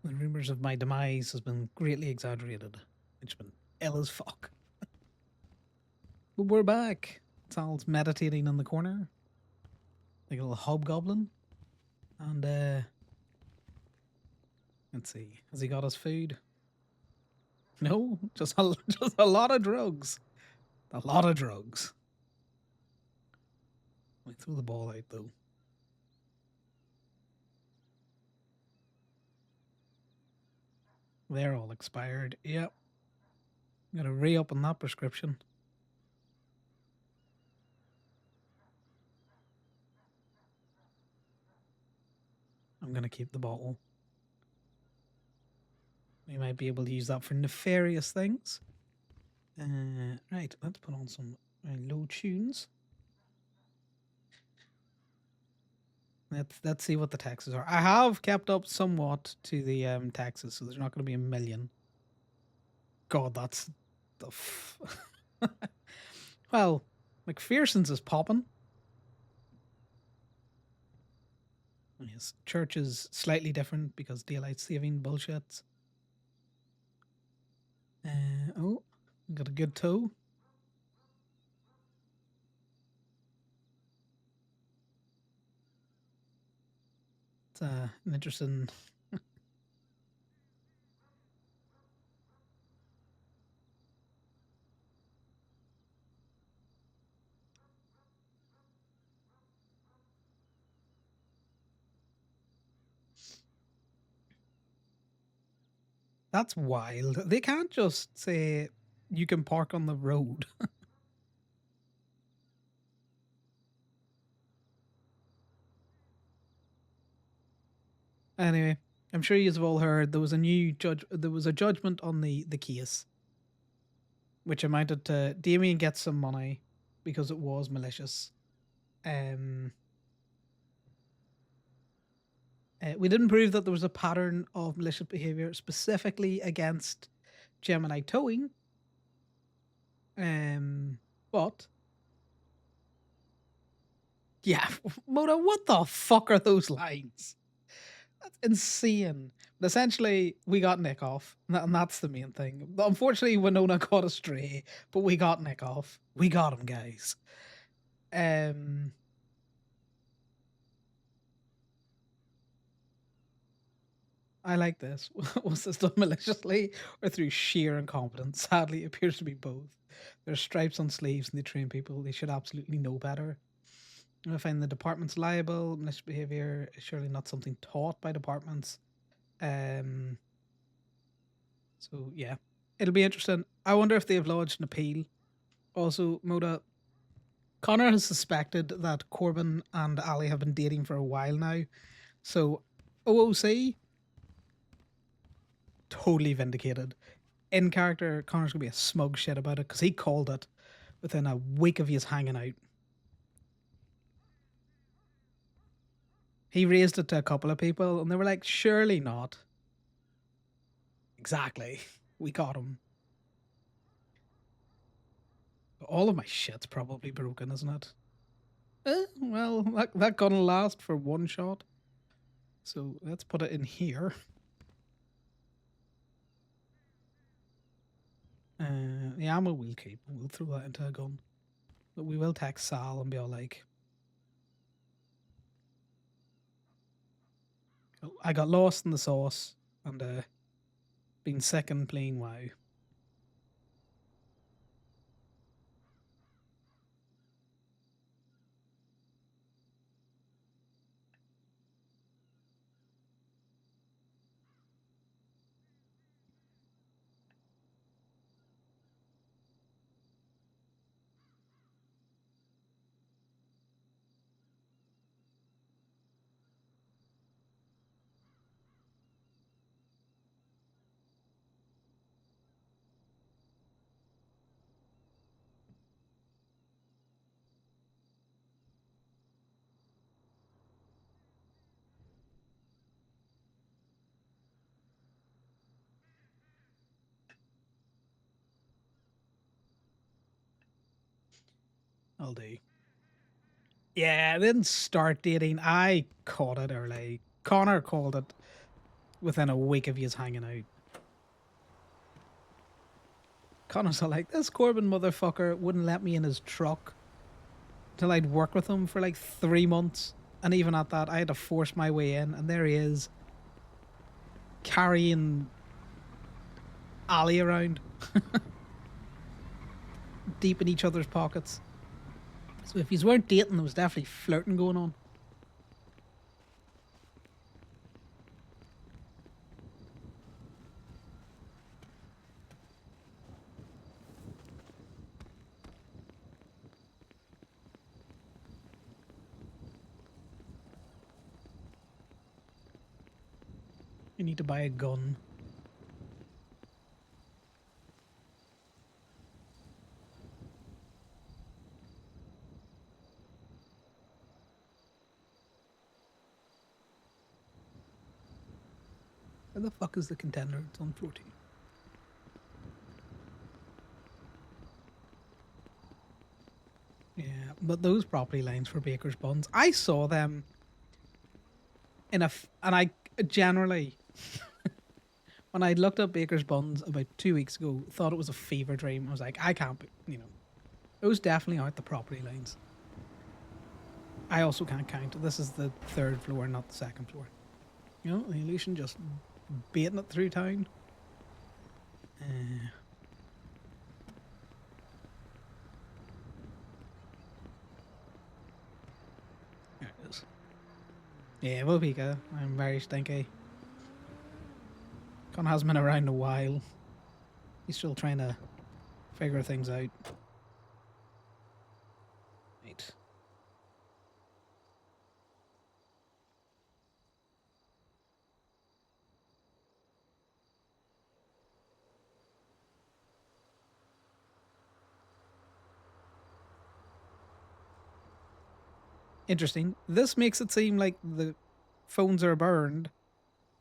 The rumors of my demise has been greatly exaggerated. It's been ill as fuck. But we're back. Sal's meditating in the corner, like a little hobgoblin. And let's see, has he got his food? No, just a lot of drugs. A lot of drugs. I threw the ball out though. They're all expired. Yep. Gotta re-up on that prescription. I'm gonna keep the bottle. We might be able to use that for nefarious things. Right, let's put on some low tunes. Let's see what the taxes are. I have kept up somewhat to the taxes, so there's not going to be a million. God, that's the well, McPherson's is popping. Yes, church is slightly different because daylight saving bullshits. Oh, got a good toe. It's an interesting. That's wild. They can't just say you can park on the road. Anyway, I'm sure you've all heard there was a new judge. There was a judgment on the case, which amounted to Damien gets some money because it was malicious. Um, we didn't prove that there was a pattern of malicious behavior specifically against Gemini towing. But yeah, Moto, what the fuck are those lines? That's insane. But essentially, we got Nick off, and that's the main thing. Unfortunately, Winona got astray, but we got Nick off. We got him, guys. I like this. Was this done maliciously or through sheer incompetence? Sadly, it appears to be both. There's stripes on sleeves and they train people. They should absolutely know better. I find the department's liable. Malicious behavior is surely not something taught by departments. Um, so, yeah, it'll be interesting. I wonder if they've lodged an appeal. Also, Moda, Connor has suspected that Corbin and Ali have been dating for a while now. So, OOC, totally vindicated. In character, Connor's gonna be a smug shit about it because he called it within a week of his hanging out. He raised it to a couple of people and they were like, surely not. Exactly. We got him. All of my shit's probably broken, isn't it? Well, that gonna last for one shot. So let's put it in here. The ammo we'll keep. We'll throw that into a gun. But we will text Sal and be all like, oh, I got lost in the sauce and been sick and playing WoW. I'll do. Yeah, I didn't start dating. I caught it early. Connor called it within a week of yous hanging out. Connor's all like, this Corbin motherfucker wouldn't let me in his truck till I'd work with him for like 3 months. And even at that, I had to force my way in. And there he is, carrying Ali around, deep in each other's pockets. So if you weren't dating, there was definitely flirting going on. You need to buy a gun. Where the fuck is the contender? It's on 14. Yeah, but those property lines for Baker's Buns, I saw them in and I generally, when I looked up Baker's Buns about 2 weeks ago, thought it was a fever dream. I was like, I can't, those definitely aren't the property lines. I also can't count. This is the 3rd floor, not the 2nd floor. The illusion just baiting it through town. There it is. Yeah, Wopika. I'm very stinky. Con hasn't been around a while. He's still trying to figure things out. Right. Interesting. This makes it seem like the phones are burned,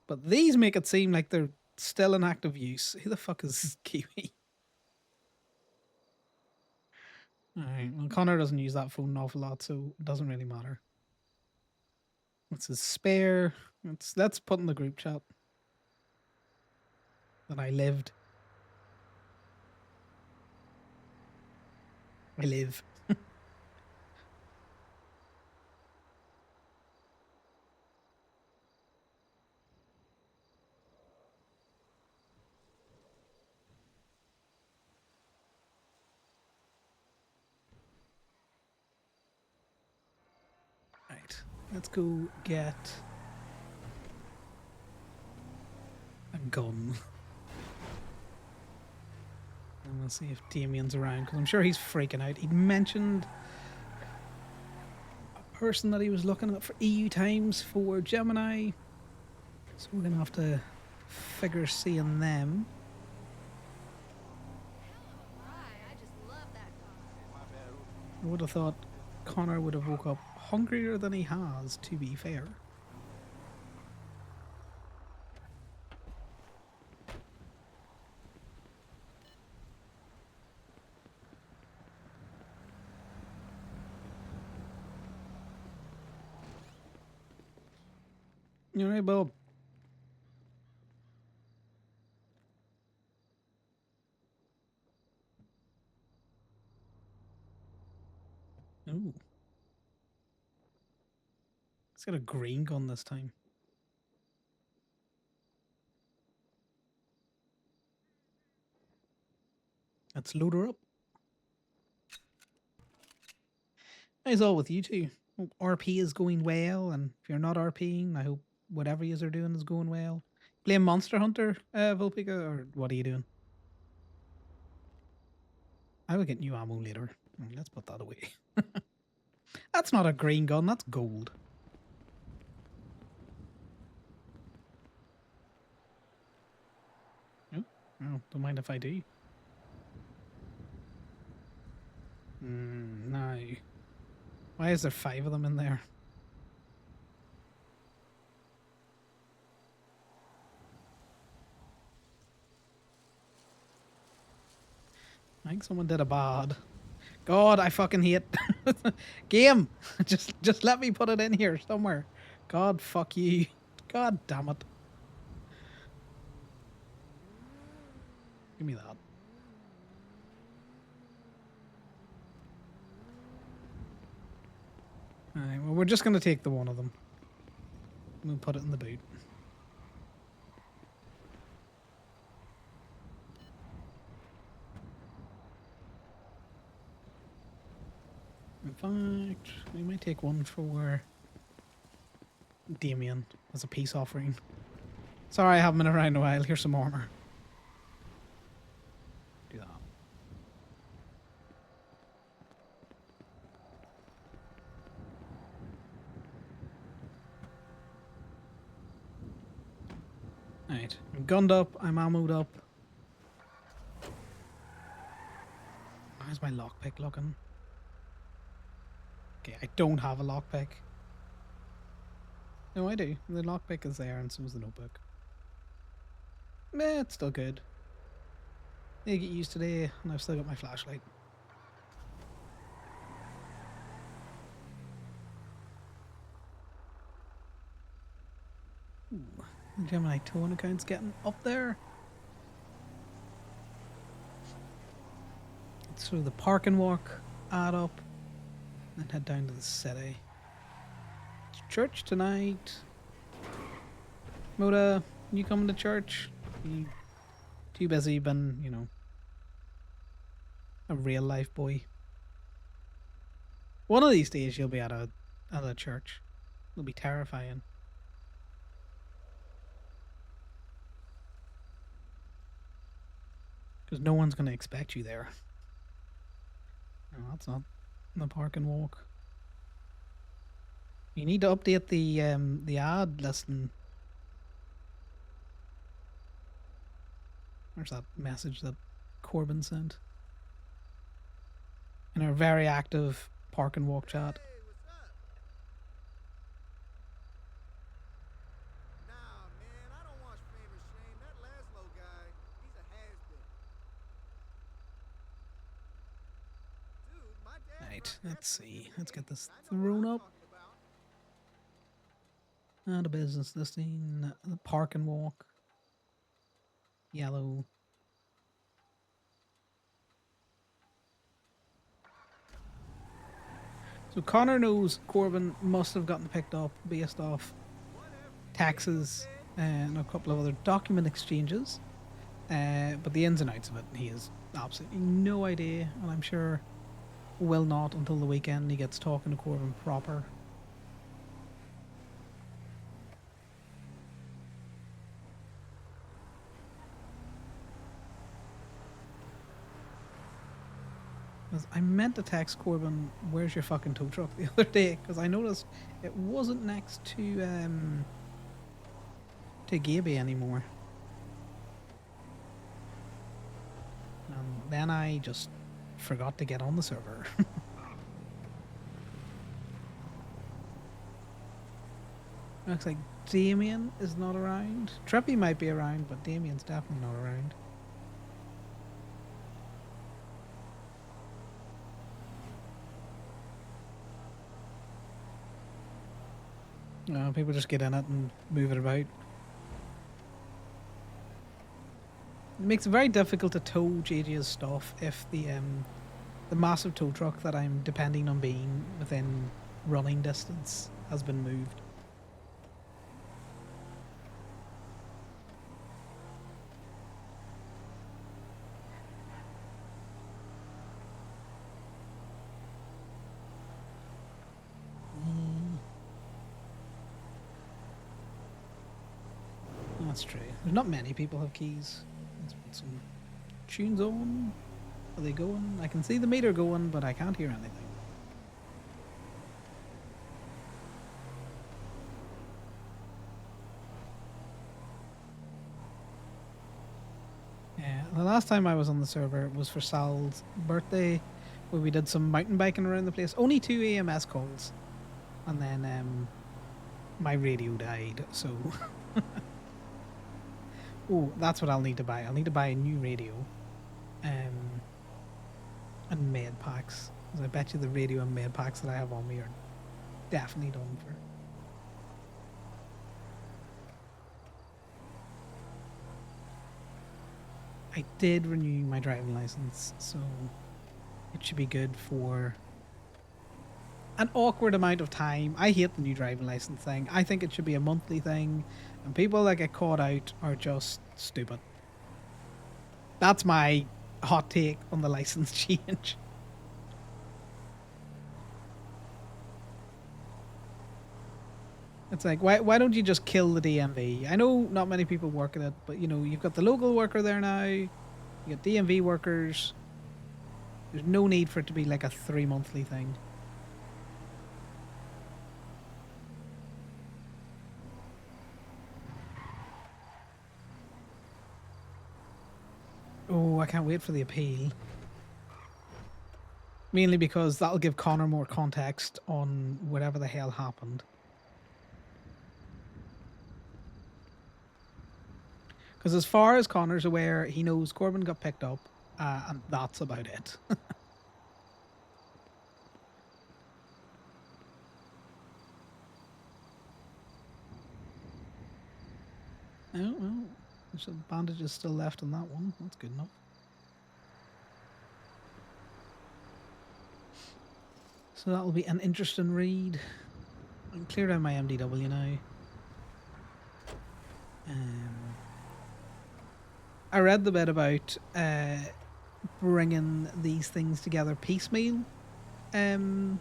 but these make it seem like they're still in active use. Who the fuck is Kiwi? Alright, well, Connor doesn't use that phone an awful lot, so it doesn't really matter. It's his spare. Let's put in the group chat that I lived. I live. Right, let's go get a gun. And we'll see if Damien's around, because I'm sure he's freaking out. He'd mentioned a person that he was looking at for EU times for Gemini. So we're going to have to figure seeing them. I would have thought Connor would have woke up hungrier than he has, to be fair. You alright, Bob? Ooh. It's got a green gun this time. Let's load her up. It's all with you two. Hope RP is going well, and if you're not RPing, I hope whatever you are doing is going well. Playing Monster Hunter, Volpica, or what are you doing? I will get new ammo later. Let's put that away. That's not a green gun, that's gold. Oh, don't mind if I do. No. Why is there 5 of them in there? I think someone did a bad. God, I fucking hate game. Just let me put it in here somewhere. God, fuck you. God damn it. Give me that. Alright, well, we're just going to take the one of them. We'll put it in the boot. In fact, we might take one for Damien as a peace offering. Sorry, I haven't been around in a while. Here's some armor. Do that. Alright, I'm gunned up, I'm ammoed up. How's my lockpick looking? Okay, I don't have a lockpick. No, I do. The lockpick is there and so is the notebook. Meh, it's still good. I get used today and I've still got my flashlight. Ooh, the Gemini tone account's getting up there. Let's throw the park and walk ad up and head down to the city. It's church tonight. Moda, you coming to church? You too busy been, you know, a real life boy. One of these days you'll be at a church. It'll be terrifying. Because no one's going to expect you there. No, that's not the park and walk. You need to update the ad listing. There's that message that Corbin sent in our very active park and walk chat. Hey, what's up? Nah, man, I don't watch Famous Shame. That Laszlo guy, he's a has-been. Dude, my dad. Right, let's see. Let's get this thrown up. And a business listing, the park and walk. Yellow. So Connor knows Corbin must have gotten picked up based off taxes and a couple of other document exchanges. But the ins and outs of it, he has absolutely no idea, and I'm sure will not until the weekend he gets talking to Corbin proper. I meant to text Corbin, where's your fucking tow truck the other day, because I noticed it wasn't next to Gaby anymore. And then I just forgot to get on the server. Looks like Damien is not around. Trippy might be around, but Damien's definitely not around. People just get in it and move it about. It makes it very difficult to tow JJ's stuff if the massive tow truck that I'm depending on being within running distance has been moved. That's true. There's not many people have keys. Let's put some tunes on. Are they going? I can see the meter going, but I can't hear anything. Yeah, the last time I was on the server was for Sal's birthday, where we did some mountain biking around the place. Only 2 AMS calls. And then my radio died, so... Oh, that's what I'll need to buy. I'll need to buy a new radio. And med packs. Because I bet you the radio and med packs that I have on me are definitely done for. I did renew my driving license, so it should be good for an awkward amount of time. I hate the new driving license thing. I think it should be a monthly thing, and people that get caught out are just stupid. That's my hot take on the license change. It's like, why don't you just kill the DMV? I know not many people work at it, but you know, you've got the local worker there now, you got DMV workers. There's no need for it to be like a 3 monthly thing. Oh, I can't wait for the appeal. Mainly because that'll give Connor more context on whatever the hell happened. Because as far as Connor's aware, he knows Corbin got picked up, and that's about it. Oh, well, there's some bandages still left on that one. That's good enough. So that'll be an interesting read. I can clear down my MDW now. Um, I read the bit about bringing these things together piecemeal um,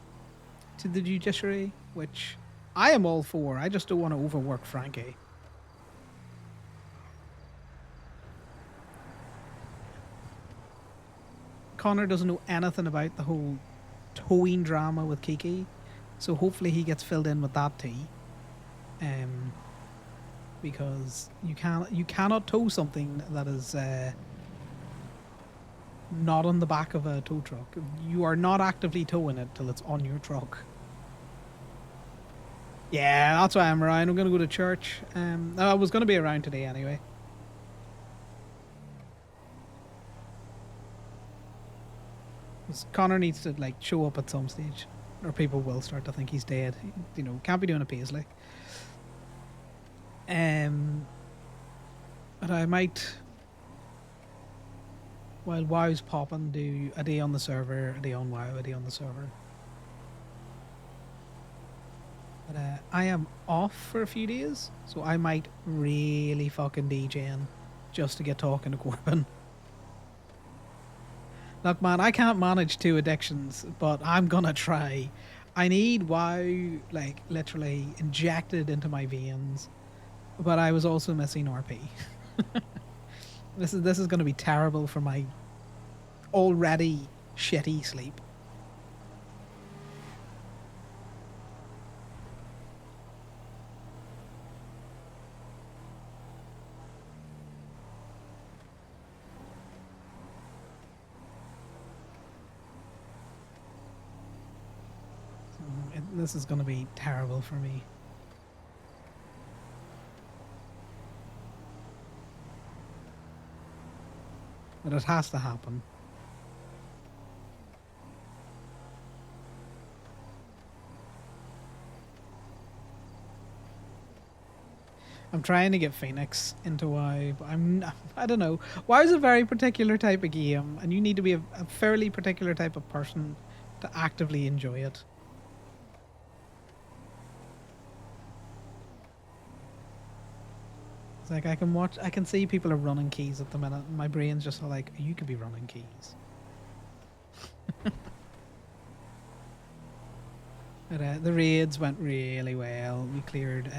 to the judiciary, which I am all for. I just don't want to overwork Frankie. Connor doesn't know anything about the whole towing drama with Kiki, so hopefully he gets filled in with that tea. Um, because you cannot tow something that is not on the back of a tow truck. You are not actively towing it till it's on your truck. Yeah, that's why I'm around. I'm gonna go to church. I was gonna be around today anyway. 'Cause Connor needs to like show up at some stage, or people will start to think he's dead. You know, can't be doing a Paisley. Um, but I might, while WoW's popping, do a day on the server, a day on WoW, a day on the server. But I am off for a few days, so I might really fucking DJing just to get talking to Corbin. Look, man, I can't manage two addictions, but I'm gonna try. I need WoW, like, literally injected into my veins, but I was also missing RP. This is gonna be terrible for my already shitty sleep. This is gonna be terrible for me. But it has to happen. I'm trying to get Phoenix into WoW, but I don't know. WoW is a very particular type of game, and you need to be a fairly particular type of person to actively enjoy it. It's like I can see people are running keys at the minute, and my brain's just like, you could be running keys. But, the raids went really well. We cleared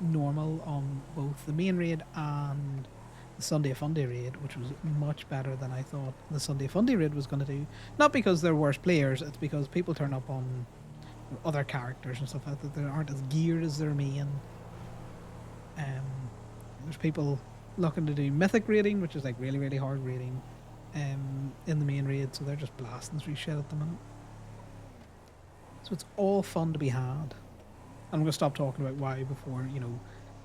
normal on both the main raid and the Sunday Funday raid, which was much better than I thought the Sunday Funday raid was going to do. Not because they're worse players, it's because people turn up on other characters and stuff like that that aren't as geared as their main. There's people looking to do mythic raiding, which is like really, really hard raiding in the main raid, so they're just blasting through shit at the minute. So it's all fun to be had. I'm going to stop talking about WoW before, you know,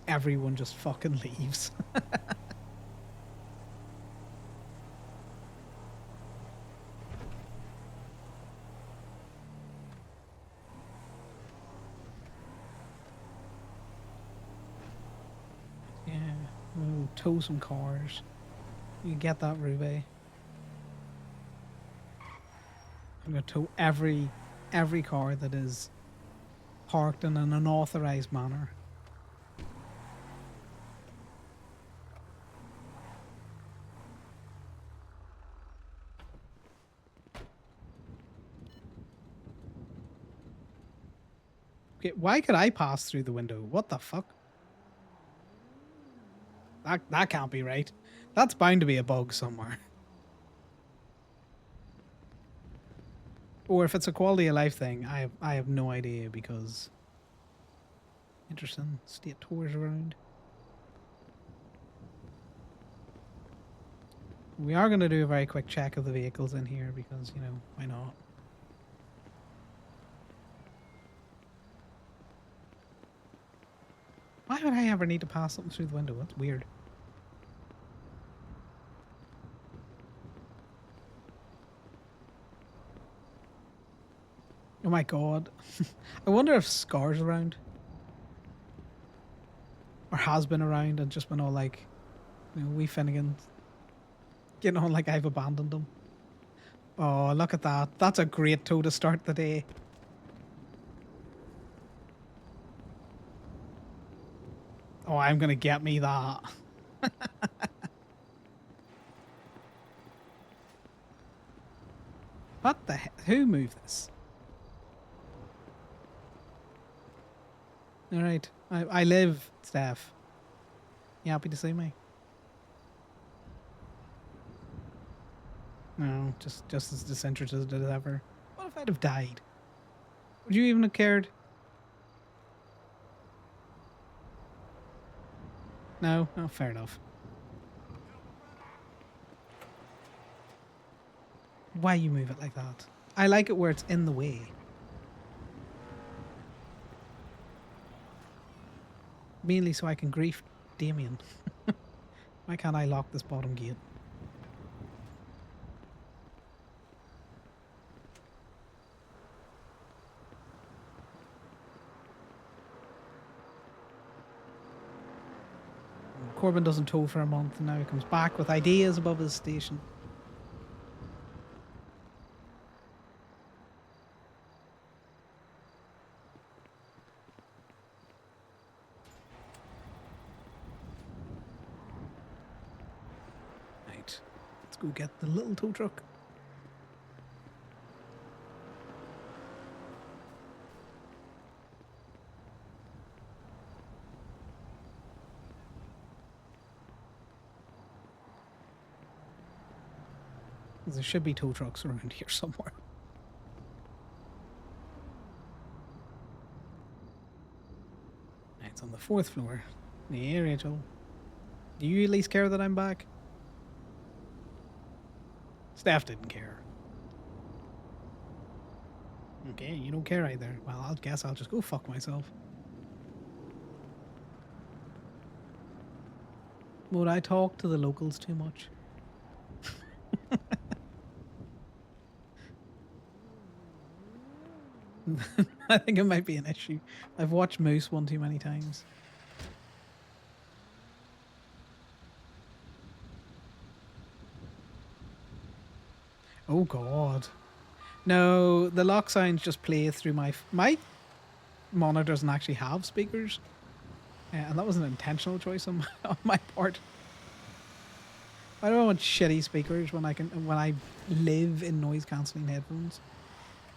everyone just fucking leaves. Yeah, we'll tow some cars. You get that, Ruby. I'm gonna tow every car that is parked in an unauthorized manner. Okay, why could I pass through the window? What the fuck? That can't be right. That's bound to be a bug somewhere. Or if it's a quality of life thing, I have no idea because interesting state tours around. We are going to do a very quick check of the vehicles in here because, you know, why not? Why would I ever need to pass something through the window? That's weird. Oh my god. I wonder if Scar's around. Or has been around and just been all like, you know, wee Finnegan getting on like I've abandoned him. Oh, look at that. That's a great tow to start the day. Oh, I'm going to get me that. What the heck? Who moved this? All right. I live, Steph. You happy to see me? No, just as disinterested as ever. What if I'd have died? Would you even have cared? No? Oh, fair enough. Why you move it like that? I like it where it's in the way. Mainly so I can grief Damien. Why can't I lock this bottom gate? Corbin doesn't tow for a month and now he comes back with ideas above his station. Right. Let's go get the little tow truck. There should be tow trucks around here somewhere. It's on the 4th floor. Yeah, Rachel. Do you at least care that I'm back? Steph didn't care. Okay, you don't care either. Well, I guess I'll just go fuck myself. Would I talk to the locals too much? I think it might be an issue. I've watched Moose one too many times. Oh god. No, the lock sounds just play through my monitor doesn't actually have speakers. And that was an intentional choice on on my part. I don't want shitty speakers when I live in noise cancelling headphones.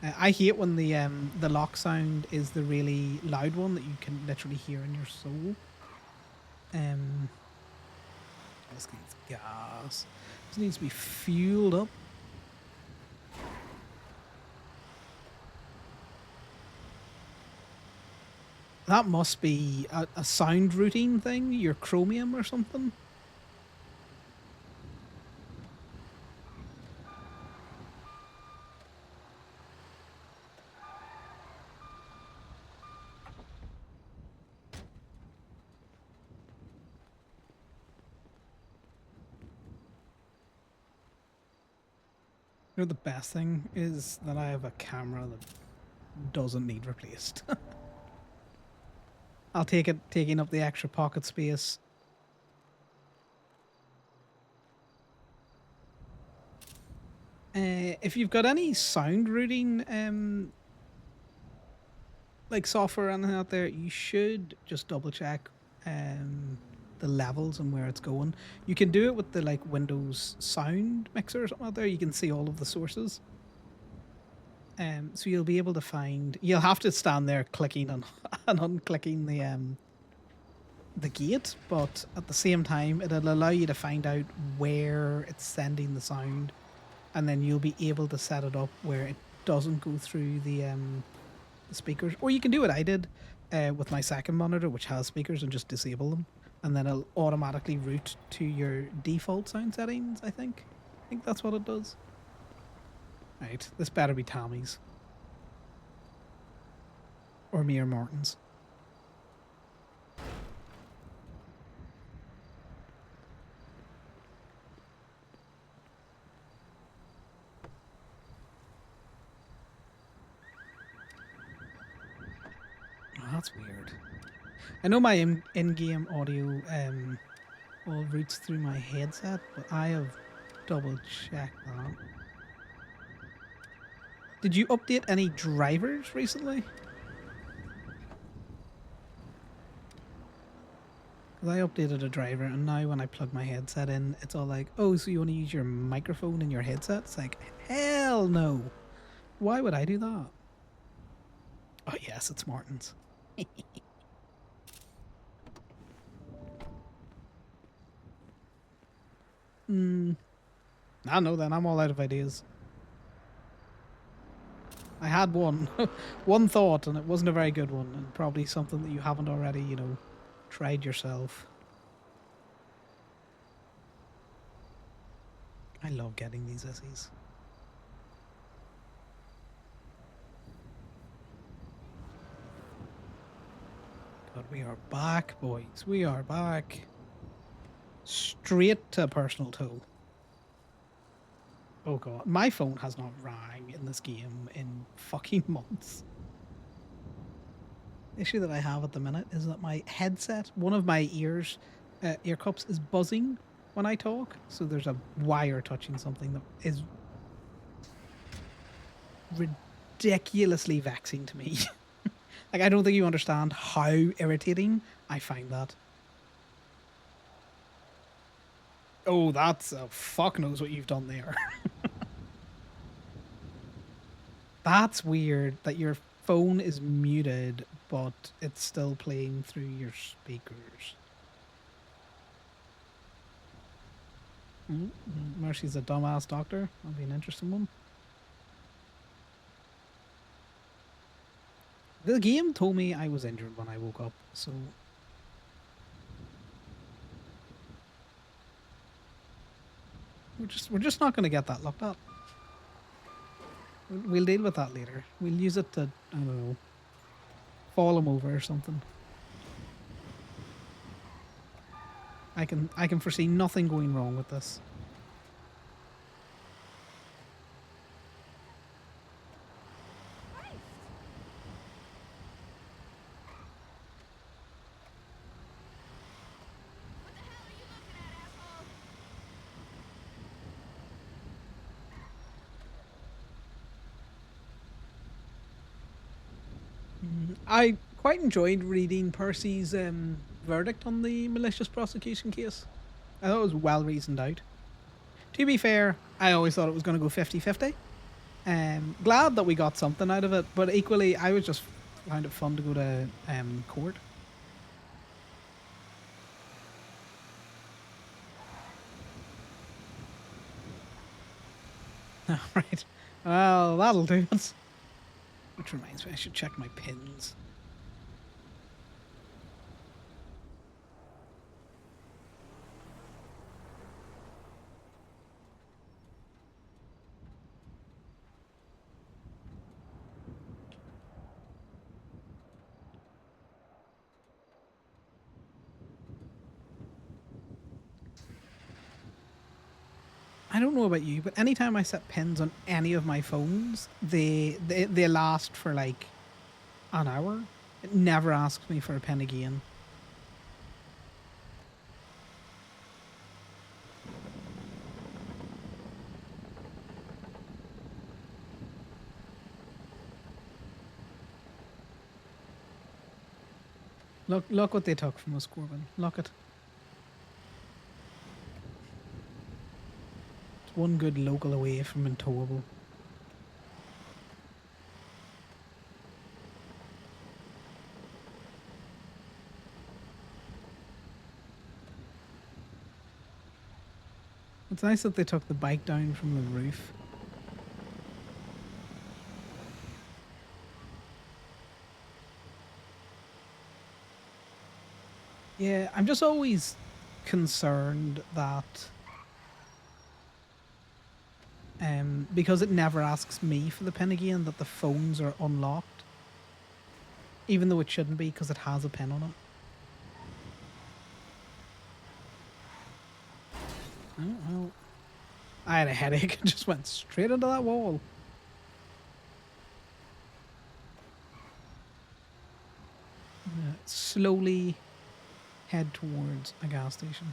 I hate when the lock sound is the really loud one that you can literally hear in your soul. This needs gas. This needs to be fueled up. That must be a sound routing thing. Your Chromium or something. You know, the best thing is that I have a camera that doesn't need replaced. I'll take it taking up the extra pocket space. If you've got any sound routing like software or anything out there, you should just double check um the levels and where it's going. You can do it with the like Windows sound mixer or something out there. You can see all of the sources. So you'll be able to find. You'll have to stand there clicking on and unclicking the gate, but at the same time, it'll allow you to find out where it's sending the sound, and then you'll be able to set it up where it doesn't go through the speakers. Or you can do what I did with my second monitor, which has speakers, and just disable them, and then it'll automatically route to your default sound settings. I think that's what it does. Right, this better be Tommy's or Mere Martin's. Oh, that's weird. I know my in-game audio all routes through my headset, but I have double checked that. Did you update any drivers recently? 'Cause I updated a driver, and now when I plug my headset in, it's all like, "Oh, so you want to use your microphone in your headset?" It's like, hell no. Why would I do that? Oh yes, it's Martin's. I know then. I'm all out of ideas. I had one, one thought, and it wasn't a very good one, and probably something that you haven't already, tried yourself. I love getting these essays. But we are back, boys. We are back. Straight to personal tow. Oh god, my phone has not rang in this game in fucking months. The issue that I have at the minute is that my headset, one of my ear cups, is buzzing when I talk. So there's a wire touching something that is ridiculously vexing to me. Like, I don't think you understand how irritating I find that. Oh, that's a fuck knows what you've done there. That's weird that your phone is muted, but it's still playing through your speakers. Mercy's a dumbass doctor. That'll be an interesting one. The game told me I was injured when I woke up, so we're just not going to get that looked at. We'll deal with that later. We'll use it to, I don't know, fall him over or something. I can foresee nothing going wrong with this. I quite enjoyed reading Percy's verdict on the malicious prosecution case. I thought it was well reasoned out. To be fair, I always thought it was going to go 50-50. Glad that we got something out of it, but equally, I was just found it fun to go to court. Right. Well, that'll do it. Which reminds me, I should check my pins. I don't know about you, but anytime I set pins on any of my phones, they last for like an hour. It never asks me for a pin again. Look what they took from us, Corbin. Look at it's one good local away from untowable. It's nice that they took the bike down from the roof. Yeah, I'm just always concerned that because it never asks me for the pin again, that the phones are unlocked, even though it shouldn't be because it has a pin on it. Oh, well, I had a headache and just went straight into that wall. Slowly head towards a gas station.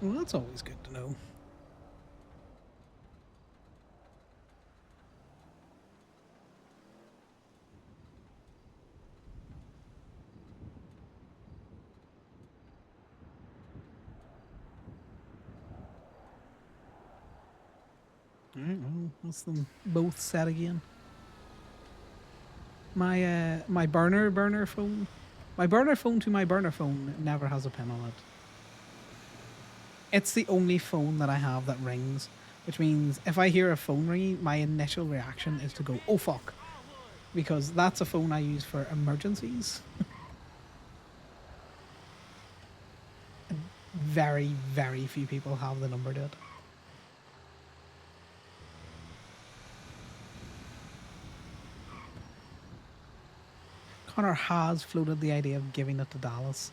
Well, that's always good to know. Alright, well, let's them both set again. My burner phone, my burner phone to my burner phone never has a pin on it. It's the only phone that I have that rings, which means if I hear a phone ringing, my initial reaction is to go, "Oh fuck," because that's a phone I use for emergencies. Very, very few people have the number to it. Connor has floated the idea of giving it to Dallas.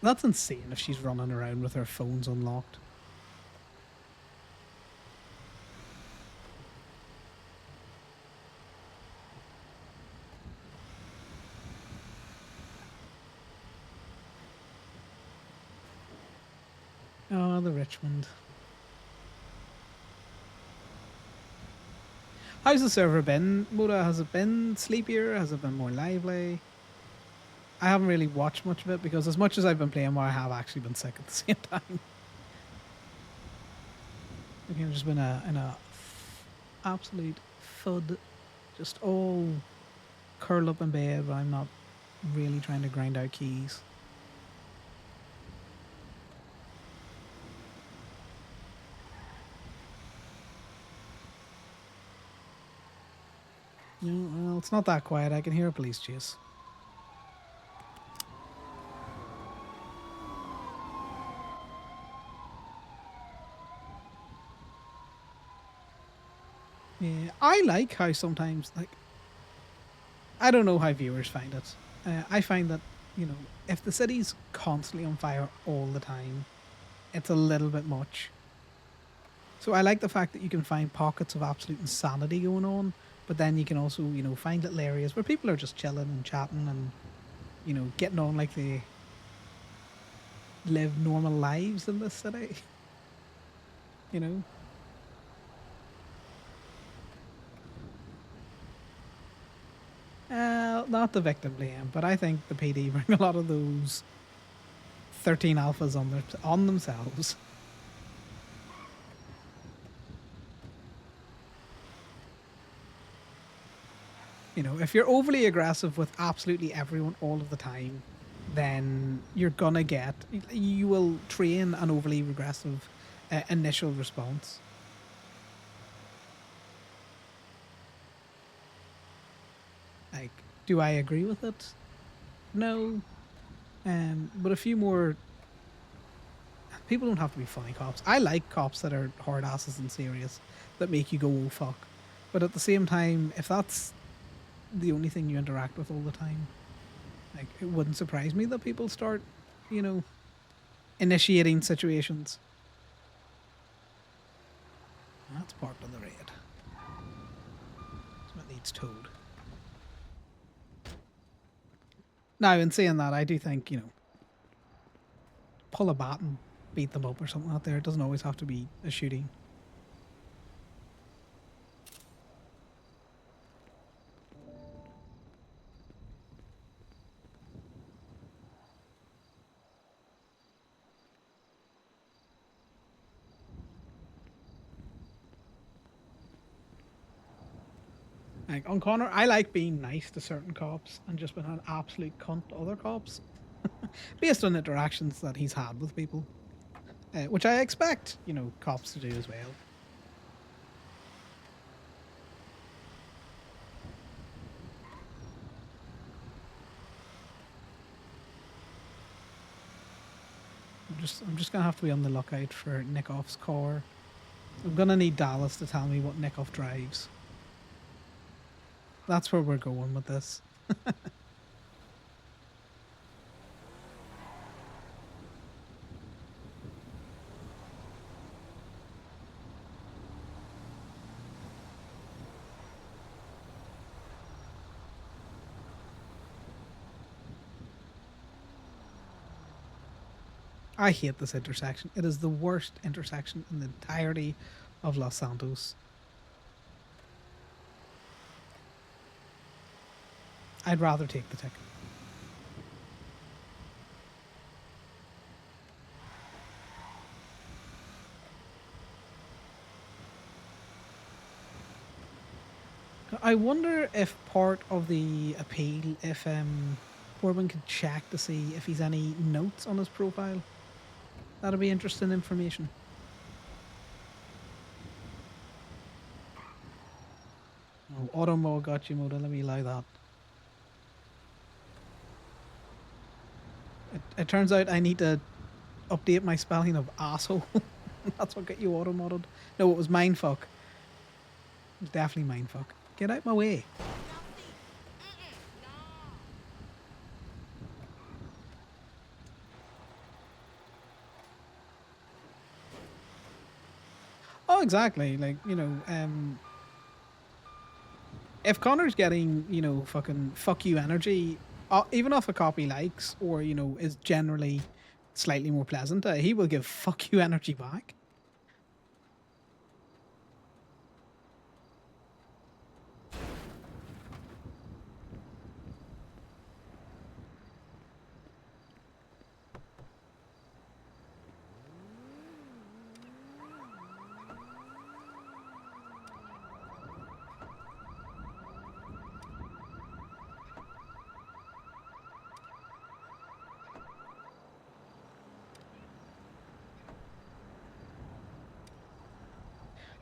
That's insane if she's running around with her phones unlocked. Oh, the Richmond. How's the server been, Moda? Has it been sleepier? Has it been more lively? I haven't really watched much of it because as much as I've been playing more, I have actually been sick at the same time. I've just been in a absolute fud, just all curled up in bed, but I'm not really trying to grind out keys. No, well, it's not that quiet. I can hear a police chase. Yeah, I like how sometimes, like, I don't know how viewers find it. I find that, if the city's constantly on fire all the time, it's a little bit much. So I like the fact that you can find pockets of absolute insanity going on, but then you can also, find little areas where people are just chilling and chatting and, getting on like they live normal lives in this city. you know? Not the victim blame, but I think the PD bring a lot of those 13 alphas on themselves. If you're overly aggressive with absolutely everyone all of the time, then you will train an overly aggressive initial response. Like, do I agree with it? No. But a few more people don't have to be funny cops. I like cops that are hard asses and serious, that make you go, oh fuck. But at the same time, if that's the only thing you interact with all the time, like, it wouldn't surprise me that people start, you know, initiating situations. That's part of the raid. So it needs towed. Now, in saying that, I do think, pull a bat and beat them up or something out there. It doesn't always have to be a shooting. Like on Connor, I like being nice to certain cops and just being an absolute cunt to other cops based on interactions that he's had with people, which I expect, cops to do as well. I'm just gonna have to be on the lookout for Nickoff's car. I'm gonna need Dallas to tell me what Nickoff drives. That's where we're going with this. I hate this intersection. It is the worst intersection in the entirety of Los Santos. I'd rather take the ticket. I wonder if part of the appeal, if Corbin could check to see if he's any notes on his profile. That'd be interesting information. Oh, auto mode got you, Moda. Let me allow that. It turns out I need to update my spelling of asshole. That's what got you auto modded. No, it was mindfuck. It was definitely mindfuck. Get out my way. Oh, exactly. Like, if Connor's getting, fucking fuck you energy, even off a copy likes or, is generally slightly more pleasant, he will give fuck you energy back.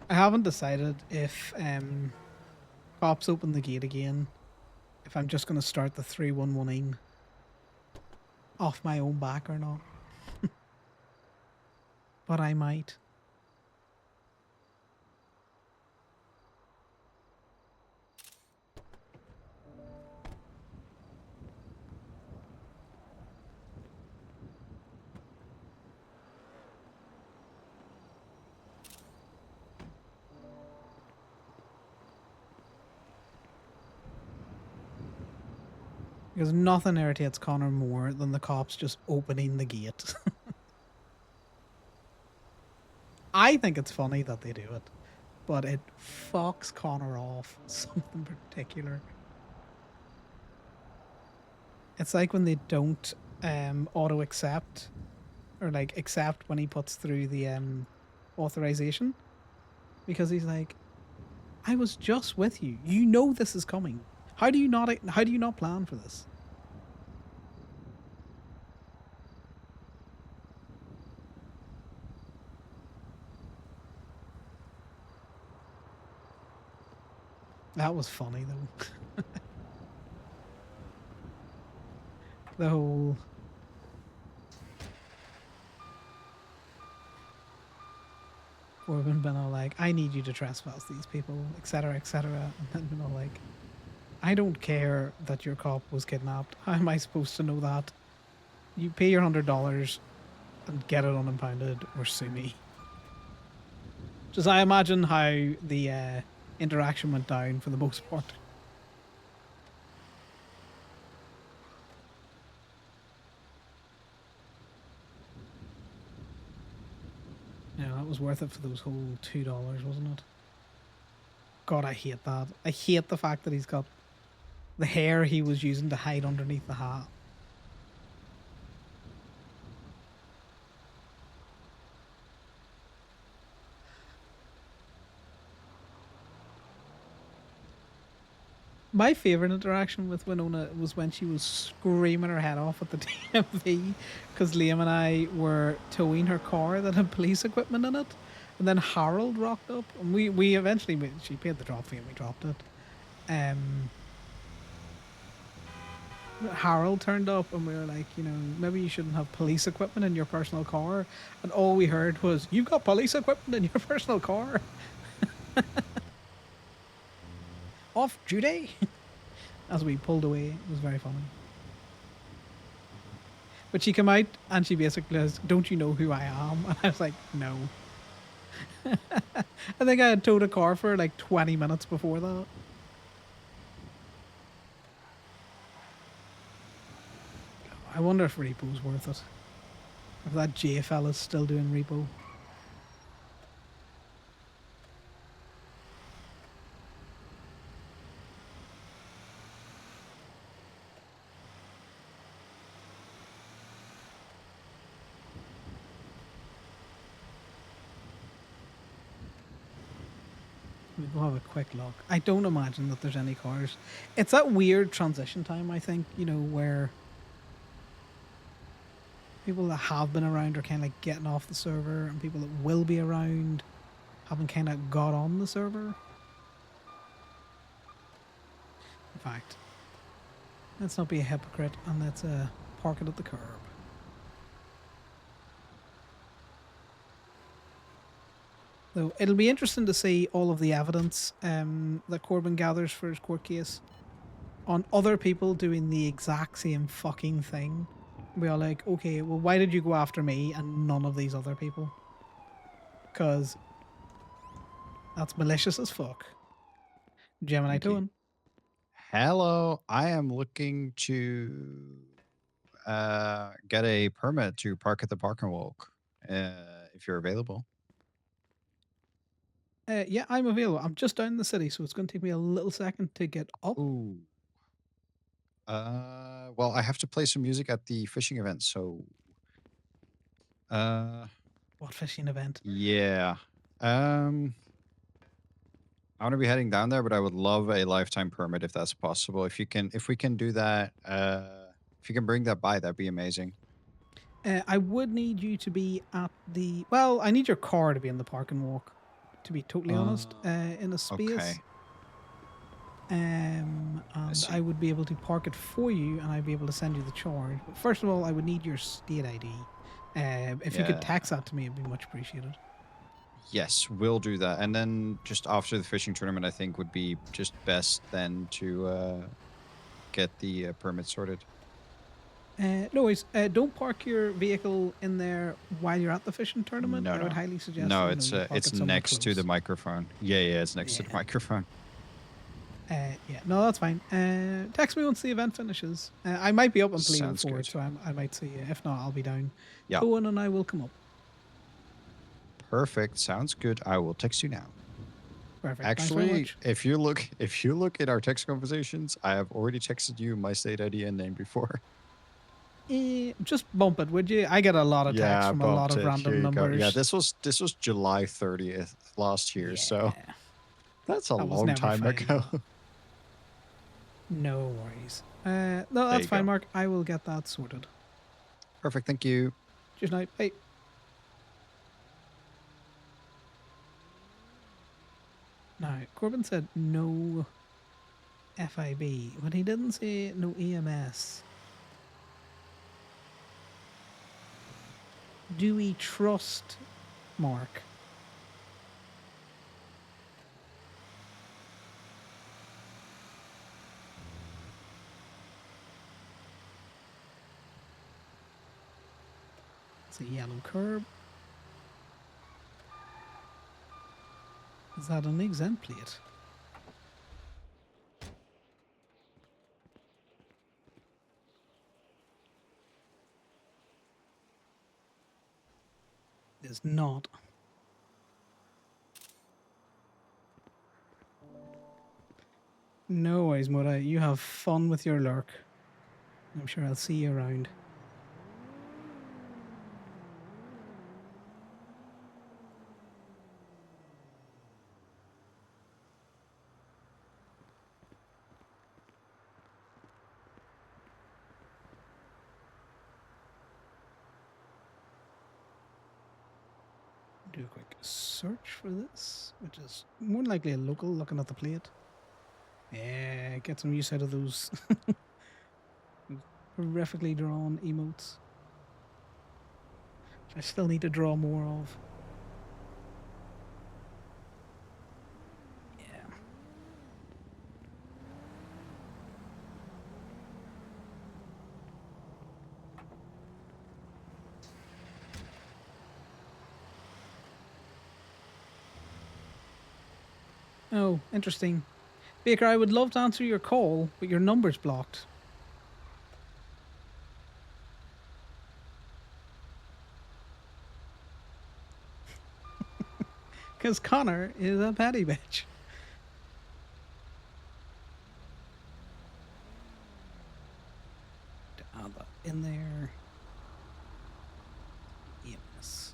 I haven't decided if cops open the gate again, if I'm just going to start the 311 off my own back or not. But I might. Because nothing irritates Connor more than the cops just opening the gate. I think it's funny that they do it, but it fucks Connor off something particular. It's like when they don't auto accept or like accept when he puts through the authorization because he's like, I was just with you. You know this is coming. How do you not plan for this? That was funny though. The whole Corbin been all like, I need you to trespass these people, etc., etc. And then been all like, I don't care that your cop was kidnapped. How am I supposed to know that? You pay your $100 and get it unimpounded or sue me. Just I imagine how the interaction went down for the most part. Yeah, that was worth it for those whole $2, wasn't it? God, I hate that. I hate the fact that he's got the hair he was using to hide underneath the hat. My favorite interaction with Winona was when she was screaming her head off at the DMV because Liam and I were towing her car that had police equipment in it, and then Harold rocked up, and we eventually she paid the drop fee and we dropped it. Um, Harold turned up and we were like, maybe you shouldn't have police equipment in your personal car, and all we heard was, "You've got police equipment in your personal car." Off duty. As we pulled away, it was very funny. But she came out and she basically says, "Don't you know who I am?" And I was like, "No." I think I had towed a car for like 20 minutes before that. I wonder if repo's worth it. If that J fella's still doing repo. We'll have a quick look. I don't imagine that there's any cars. It's that weird transition time, I think, where people that have been around are kind of like getting off the server, and people that will be around haven't kind of got on the server. In fact, let's not be a hypocrite and let's park it at the curb. Though it'll be interesting to see all of the evidence that Corbyn gathers for his court case on other people doing the exact same fucking thing. We are like, okay, well, why did you go after me and none of these other people? Because that's malicious as fuck. Gemini Thank you. Toon. Hello, I am looking to get a permit to park at the Park and Walk. If you're available. Yeah, I'm available. I'm just down in the city, so it's going to take me a little second to get up. Ooh. Well, I have to play some music at the fishing event, so. What fishing event? Yeah. I'm gonna be heading down there, but I would love a lifetime permit if that's possible. If we can do that, if you can bring that by, that'd be amazing. I would need you to be at the. Well, I need your car to be in the park and walk, to be totally honest, in a space. Okay, I And I see. would be able to park it for you, and I'd be able to send you the charge. But first of all, I would need your state ID. If you could Yeah. text that to me, it'd be much appreciated. Yes, we'll do that. And then just after the fishing tournament, I think would be just best then to get the permit sorted. No worries. Don't park your vehicle in there while you're at the fishing tournament. No, I would no, highly suggest that no. you park It's it somewhere next to the close. microphone. Yeah, it's next to the Yeah. microphone. Yeah, no, that's fine. Text me once the event finishes. I might be up and playing Sounds before it, good. so I might see you. If not, I'll be down. Yeah, Owen and I will come up. perfect. Sounds good. I will text you now. Perfect. Thanks very Actually, much. if you look at our text conversations, I have already texted you my state ID and name before. Just bump it, would you? I get a lot of texts Yeah, I from a lot bumped of it. Here random you go. Yeah, numbers. this was July 30th last year, so Yeah, that's a that was long never time ago. fine. No worries. No, There that's you fine, go. Mark. I will get that sorted. Perfect. Thank you. Just now. Hey. Now, Corbin said no FIB, but he didn't say no EMS. Do we trust Mark? It's a yellow curb. Is that an exempt plate? It is not. No worries, Mora. You have fun with your lurk. I'm sure I'll see you around. Do a quick search for this, which is more than likely a local looking at the plate. Yeah, get some use out of those horrifically drawn emotes. Which I still need to draw more of. Yeah. Oh, interesting. Baker, I would love to answer your call, but your number's blocked. Because Connor is a petty bitch. To add that in there. Yes.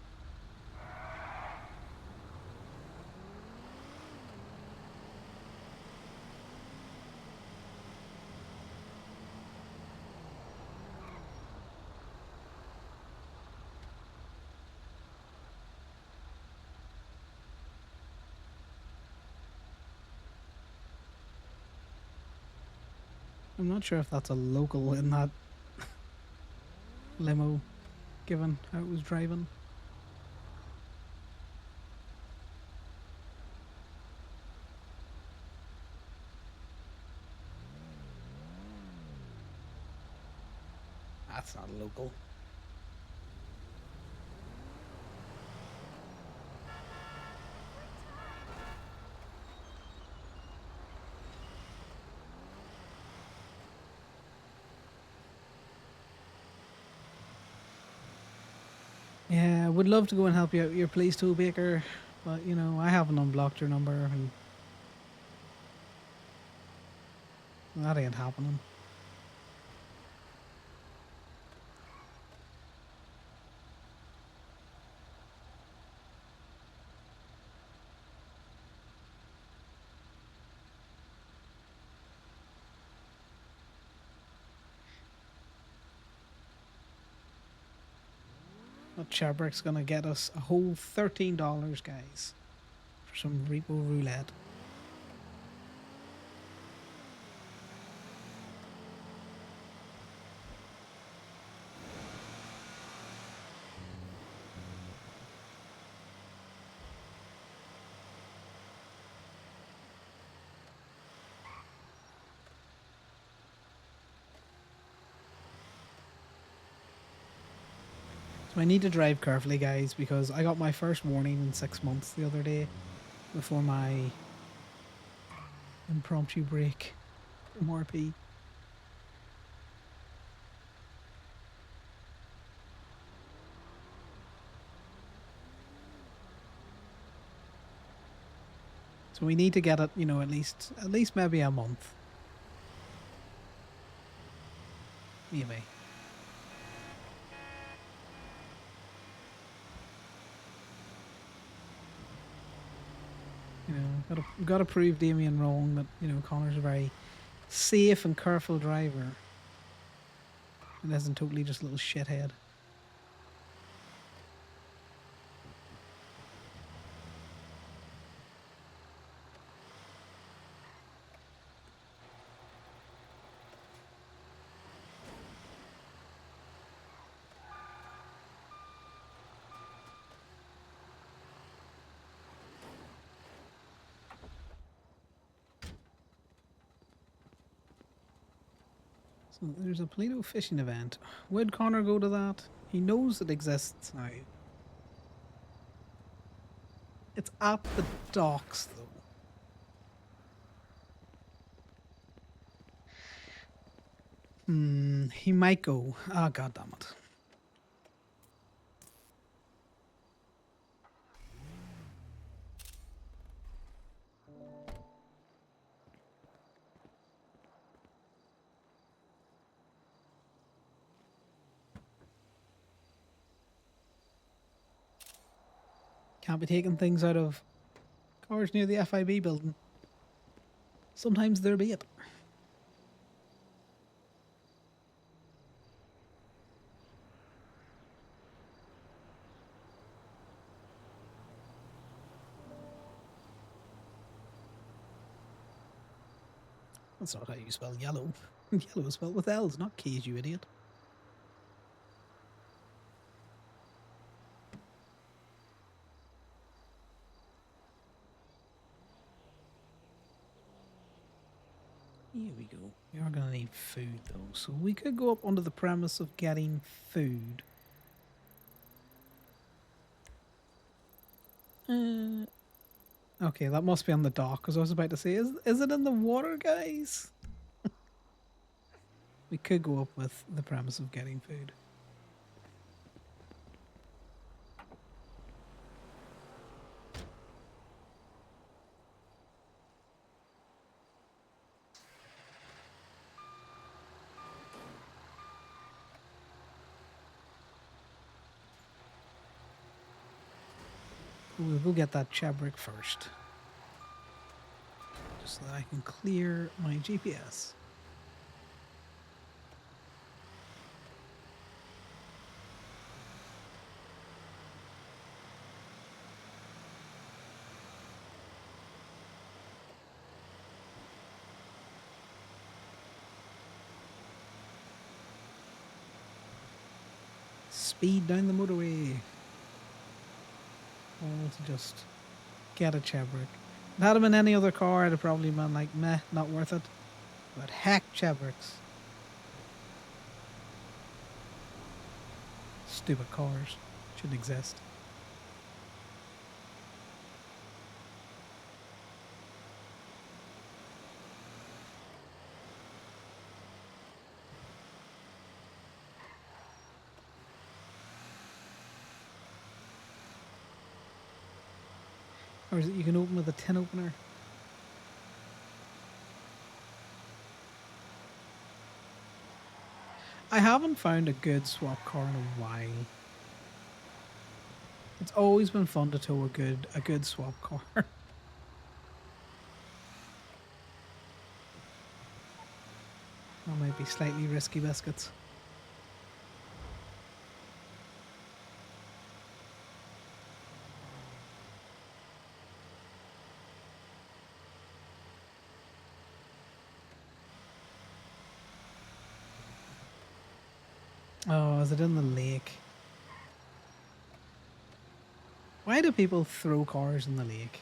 I'm not sure if that's a local in that limo, given how it was driving. That's not local. Yeah, I would love to go and help you out with your police tool, Baker, but you know, I haven't unblocked your number and that ain't happening. That Sherbrick's gonna get us a whole $13, guys, for some repo roulette. So I need to drive carefully, guys, because I got my first warning in 6 months the other day before my impromptu break from RP. So we need to get it, you know, at least maybe a month. Maybe. You know, gotta prove Damien wrong that, you know, Connor's a very safe and careful driver. And isn't totally just a little shithead. So there's a Polito fishing event. Would Connor go to that? He knows it exists now. It's at the docks, though. He might go. Ah, god damn it. Can't be taking things out of cars near the FIB building. Sometimes there be it. That's not how you spell yellow. Yellow is spelled with L's, not K's, you idiot. Here we go. We are going to need food, though. So we could go up under the premise of getting food. Okay, that must be on the dock, because I was about to say, is it in the water, guys? We could go up with the premise of getting food. We'll go get that Chebrick first. Just so that I can clear my GPS. Speed down the motorway. Or to just get a Chebrick. If it had been any other car, I'd have probably been like, meh, not worth it. But heck, Chebricks. Stupid cars. Shouldn't exist. Or is it you can open with a tin opener? I haven't found a good swap car in a while. It's always been fun to tow a good swap car. That might be slightly risky biscuits. Oh, is it in the lake? Why do people throw cars in the lake?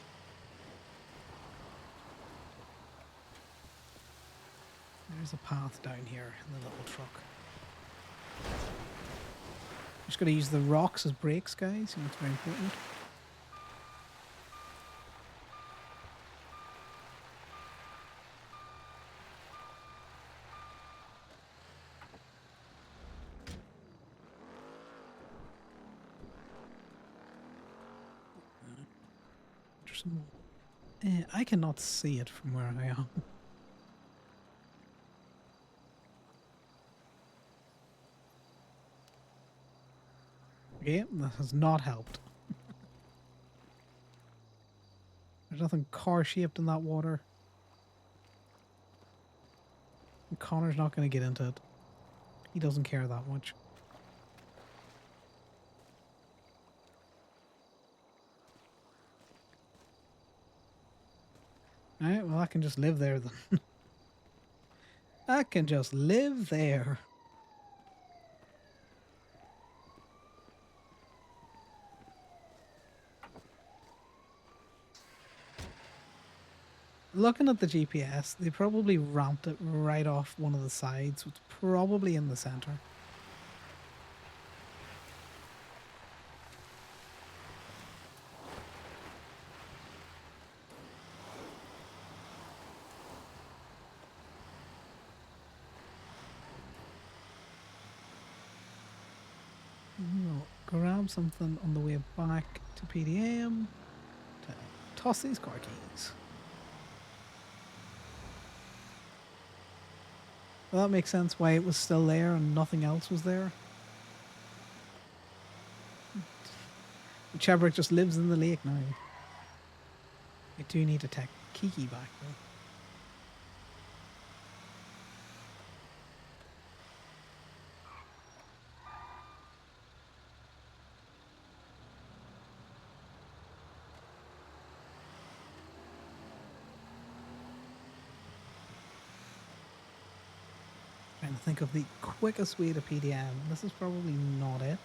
There's a path down here in the little truck. Just gotta use the rocks as brakes, guys. You know, it's very important. I cannot see it from where I am. Okay, that has not helped. There's nothing car-shaped in that water. And Connor's not going to get into it. He doesn't care that much. Alright, well I can just live there then. I can just live there. Looking at the GPS, they probably ramped it right off one of the sides, so it's probably in the center. grab something on the way back to PDM to toss these car keys. Well, that makes sense why it was still there and nothing else was there. Chebrick just lives in the lake now. I do need to take Kiki back though. Trying to think of the quickest way to PDM. This is probably not it.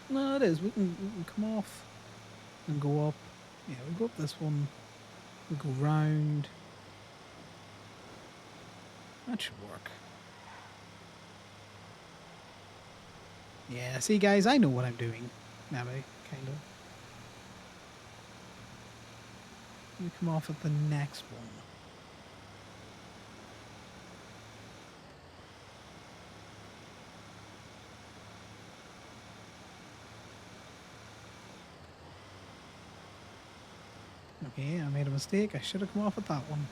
No, it is. We can come off and go up. Yeah, we go up this one. We go round. That should work. Yeah, see guys, I know what I'm doing. Maybe, kind of. We come off at the next one. Okay, I made a mistake. I should have come off at that one.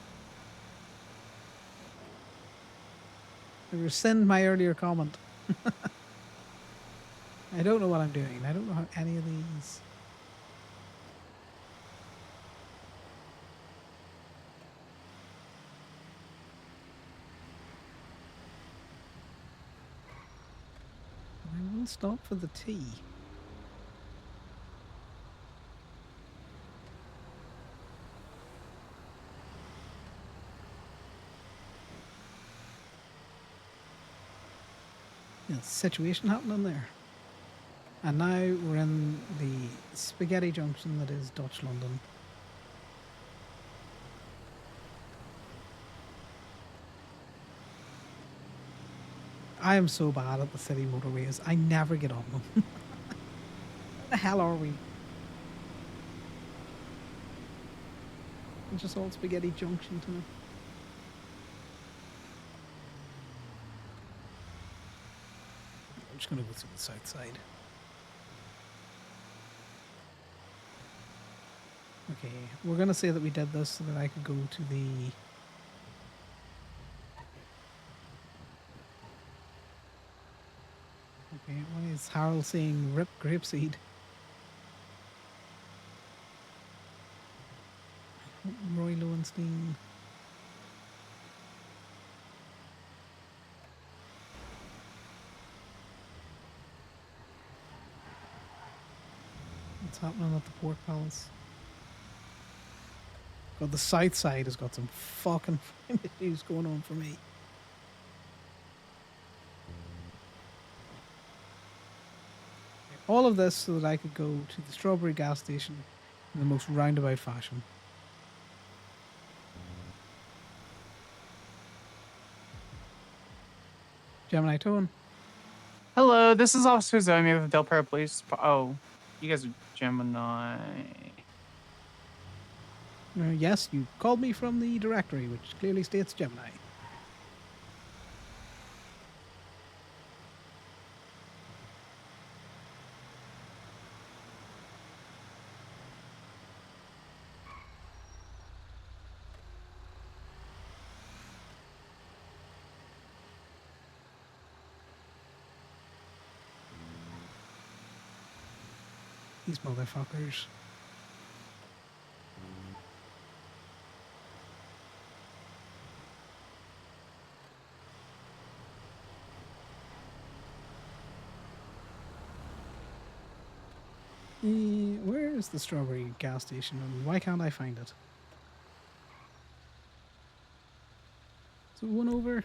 I rescind my earlier comment. I don't know what I'm doing. I don't know how any of these... I will stop for the tea. Yeah, situation happening there. And now we're in the spaghetti junction that is Dutch London. I am so bad at the city motorways. I never get on them. Where the hell are we? It's just all spaghetti junction to me. I'm just going to go through the south side. Okay, we're going to say that we did this so that I could go to the... Okay, why is Harold saying rip grapeseed? Roy Lowenstein. What's happening at the Pork Palace? God, the south side has got some fucking issues going on for me. All of this so that I could go to the Strawberry gas station in the most roundabout fashion. Gemini Tone. Hello, this is Officer Zomi with Del Perro Police. Oh, you guys are Gemini. Yes, you called me from the directory, which clearly states Gemini. These motherfuckers. Where is the Strawberry gas station and why can't I find it? So one over.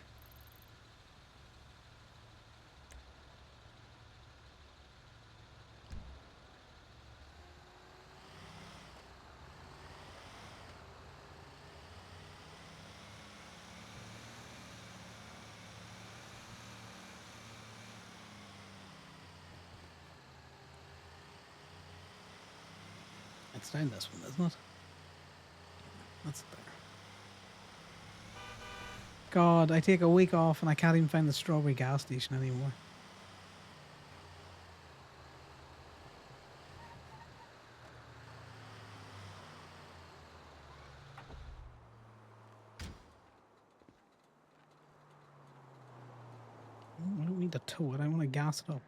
It's down this one, isn't it? That's it there. God, I take a week off and I can't even find the strawberry gas station anymore. I don't need to tow it. I want to gas it up.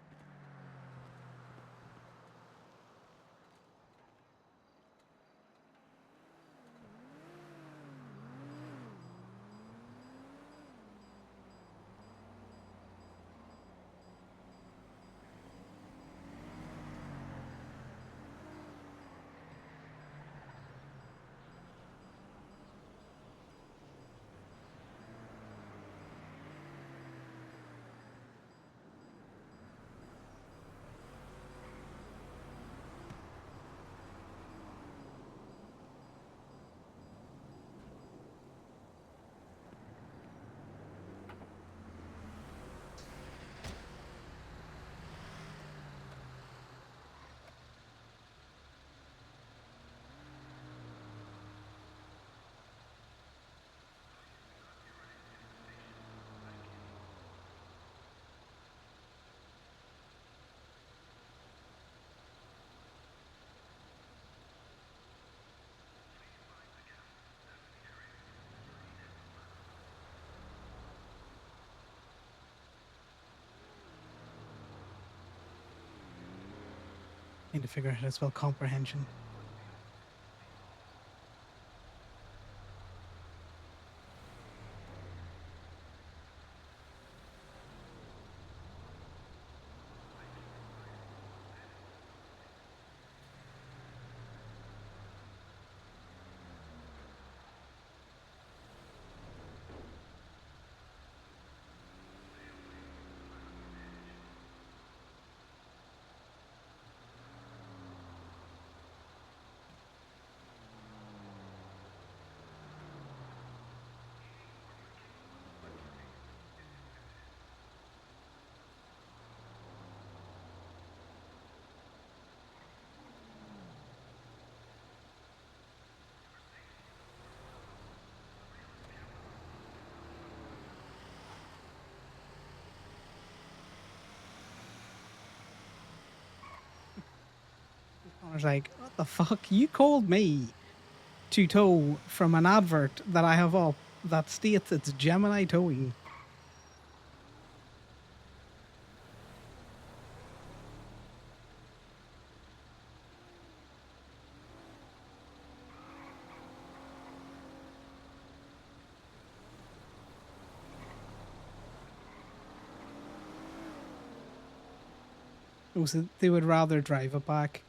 Need to figure out how to spell comprehension. Connor's like, what the fuck? You called me to tow from an advert that I have up that states it's Gemini towing. Oh, so they would rather drive it back.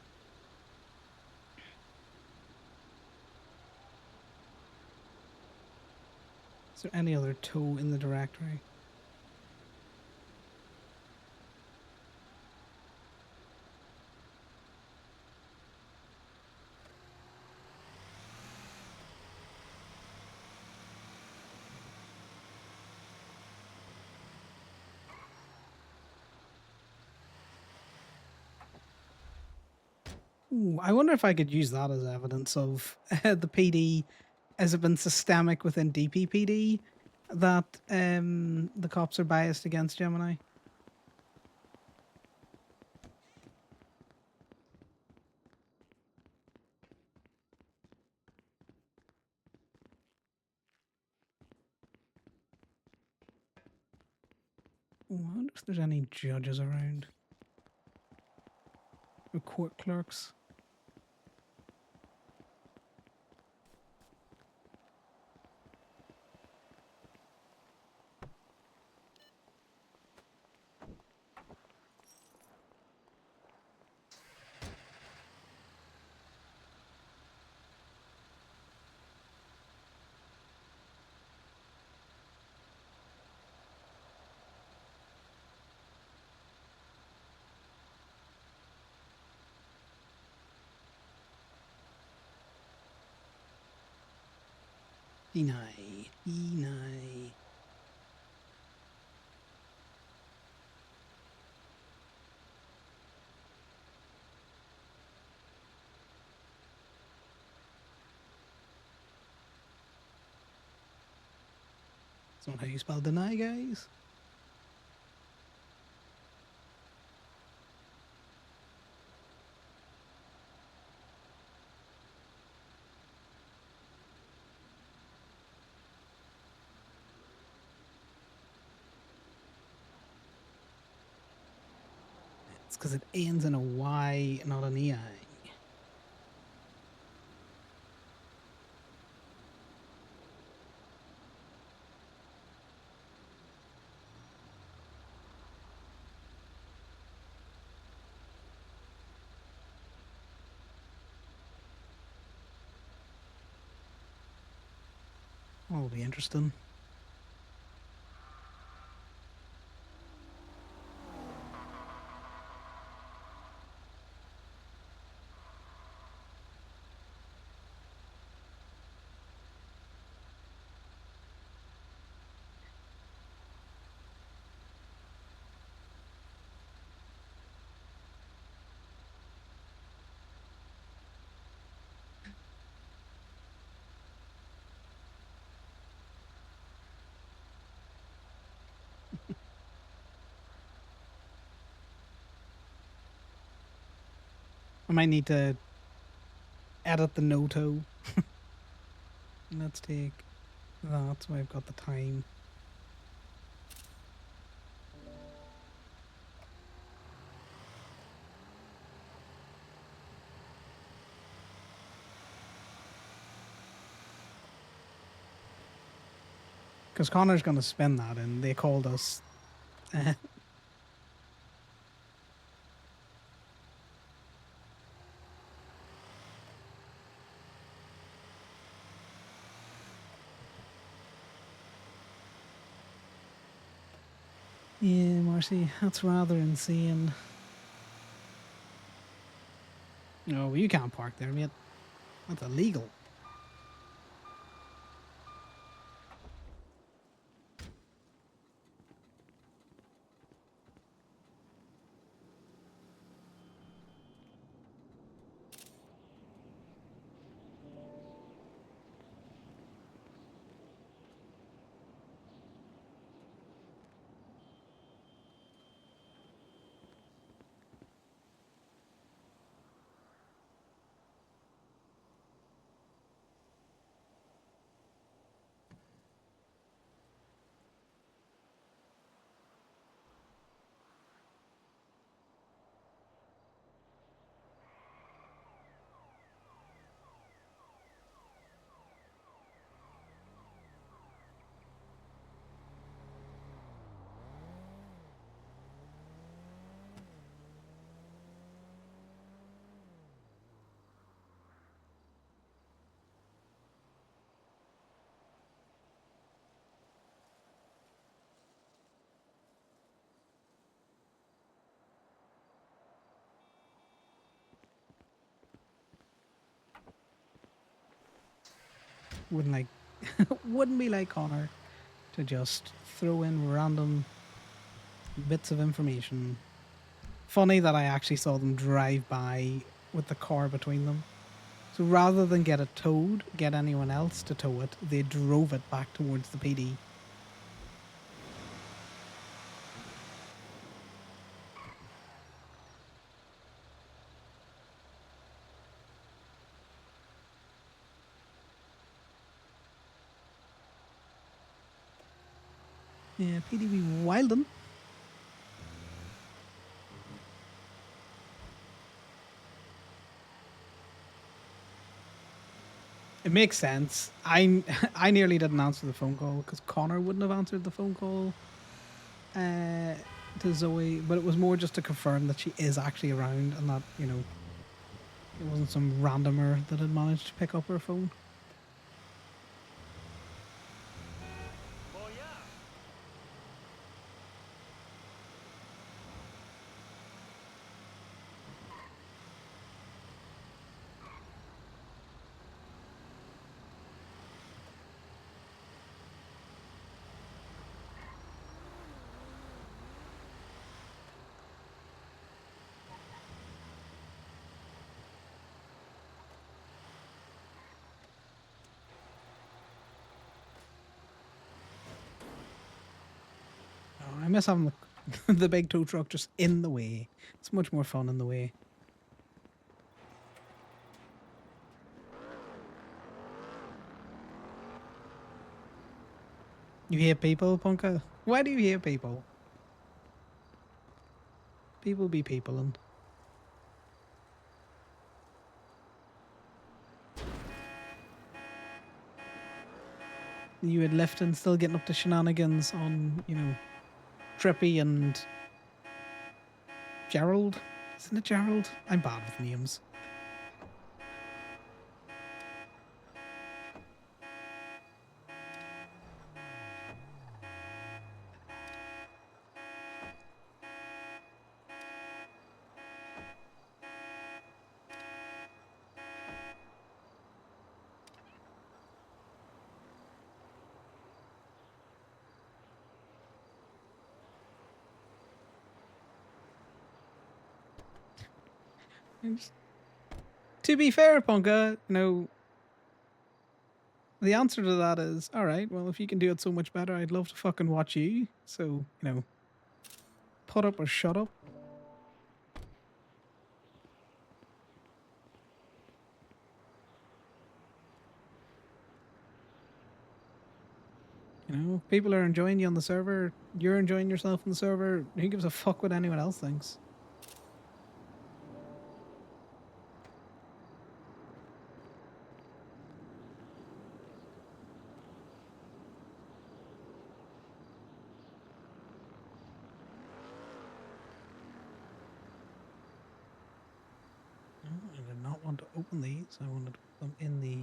Is there any other tow in the directory? Ooh, I wonder if I could use that as evidence of the PD. Has it been systemic within DPPD that the cops are biased against Gemini? Ooh, I wonder if there's any judges around. Or court clerks. Deny. Deny. That's not how you spell deny, guys. It's because it ends in a Y, not an EI. That'll be interesting. I might need to edit the no-to. Let's take that so I've got the time. Because Connor's going to spin that and they called us. Yeah, Marcy, that's rather insane. No, you can't park there, mate. That's illegal. Wouldn't like, wouldn't be like Connor to just throw in random bits of information. Funny that I actually saw them drive by with the car between them. So rather than get it towed, get anyone else to tow it, they drove it back towards the PD. Yeah, PD be wildin'. It makes sense. I nearly didn't answer the phone call because Connor wouldn't have answered the phone call to Zoe, but it was more just to confirm that she is actually around and that, you know, it wasn't some randomer that had managed to pick up her phone. miss having the big tow truck just in the way. It's much more fun in the way. You hate people, Punka? Why do you hate people? People be people and you had Lifton still getting up to shenanigans on, Trippy and Gerald. Isn't it Gerald? I'm bad with names. To be fair, Punka, the answer to that is all right. Well, if you can do it so much better, I'd love to fucking watch you. So, put up or shut up. People are enjoying you on the server. You're enjoying yourself on the server. Who gives a fuck what anyone else thinks? No, I did not want to open these. I wanted to put them in the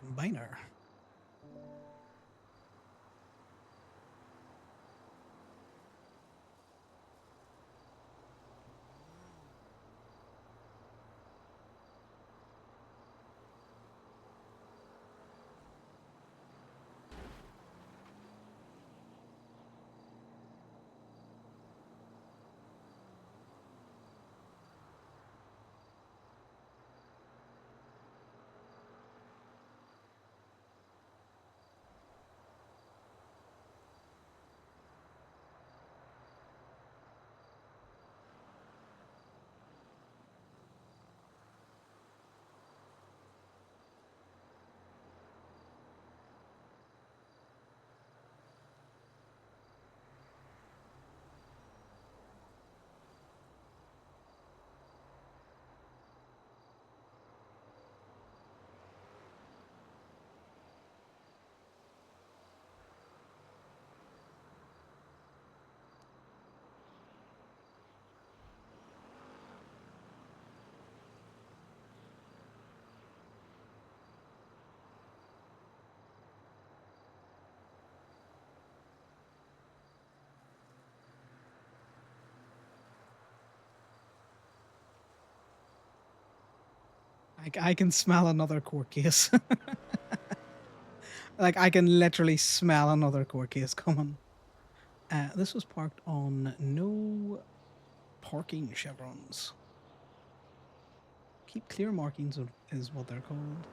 combiner. I can smell another court case. Like, I can literally smell another court case coming. This was parked on no parking chevrons. Keep clear markings is what they're called.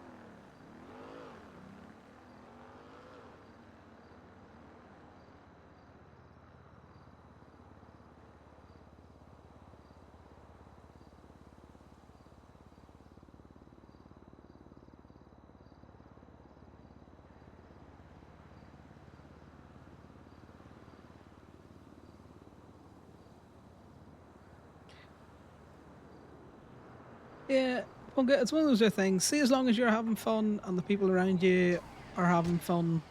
Yeah, well, it's one of those things. See, as long as you're having fun and the people around you are having fun,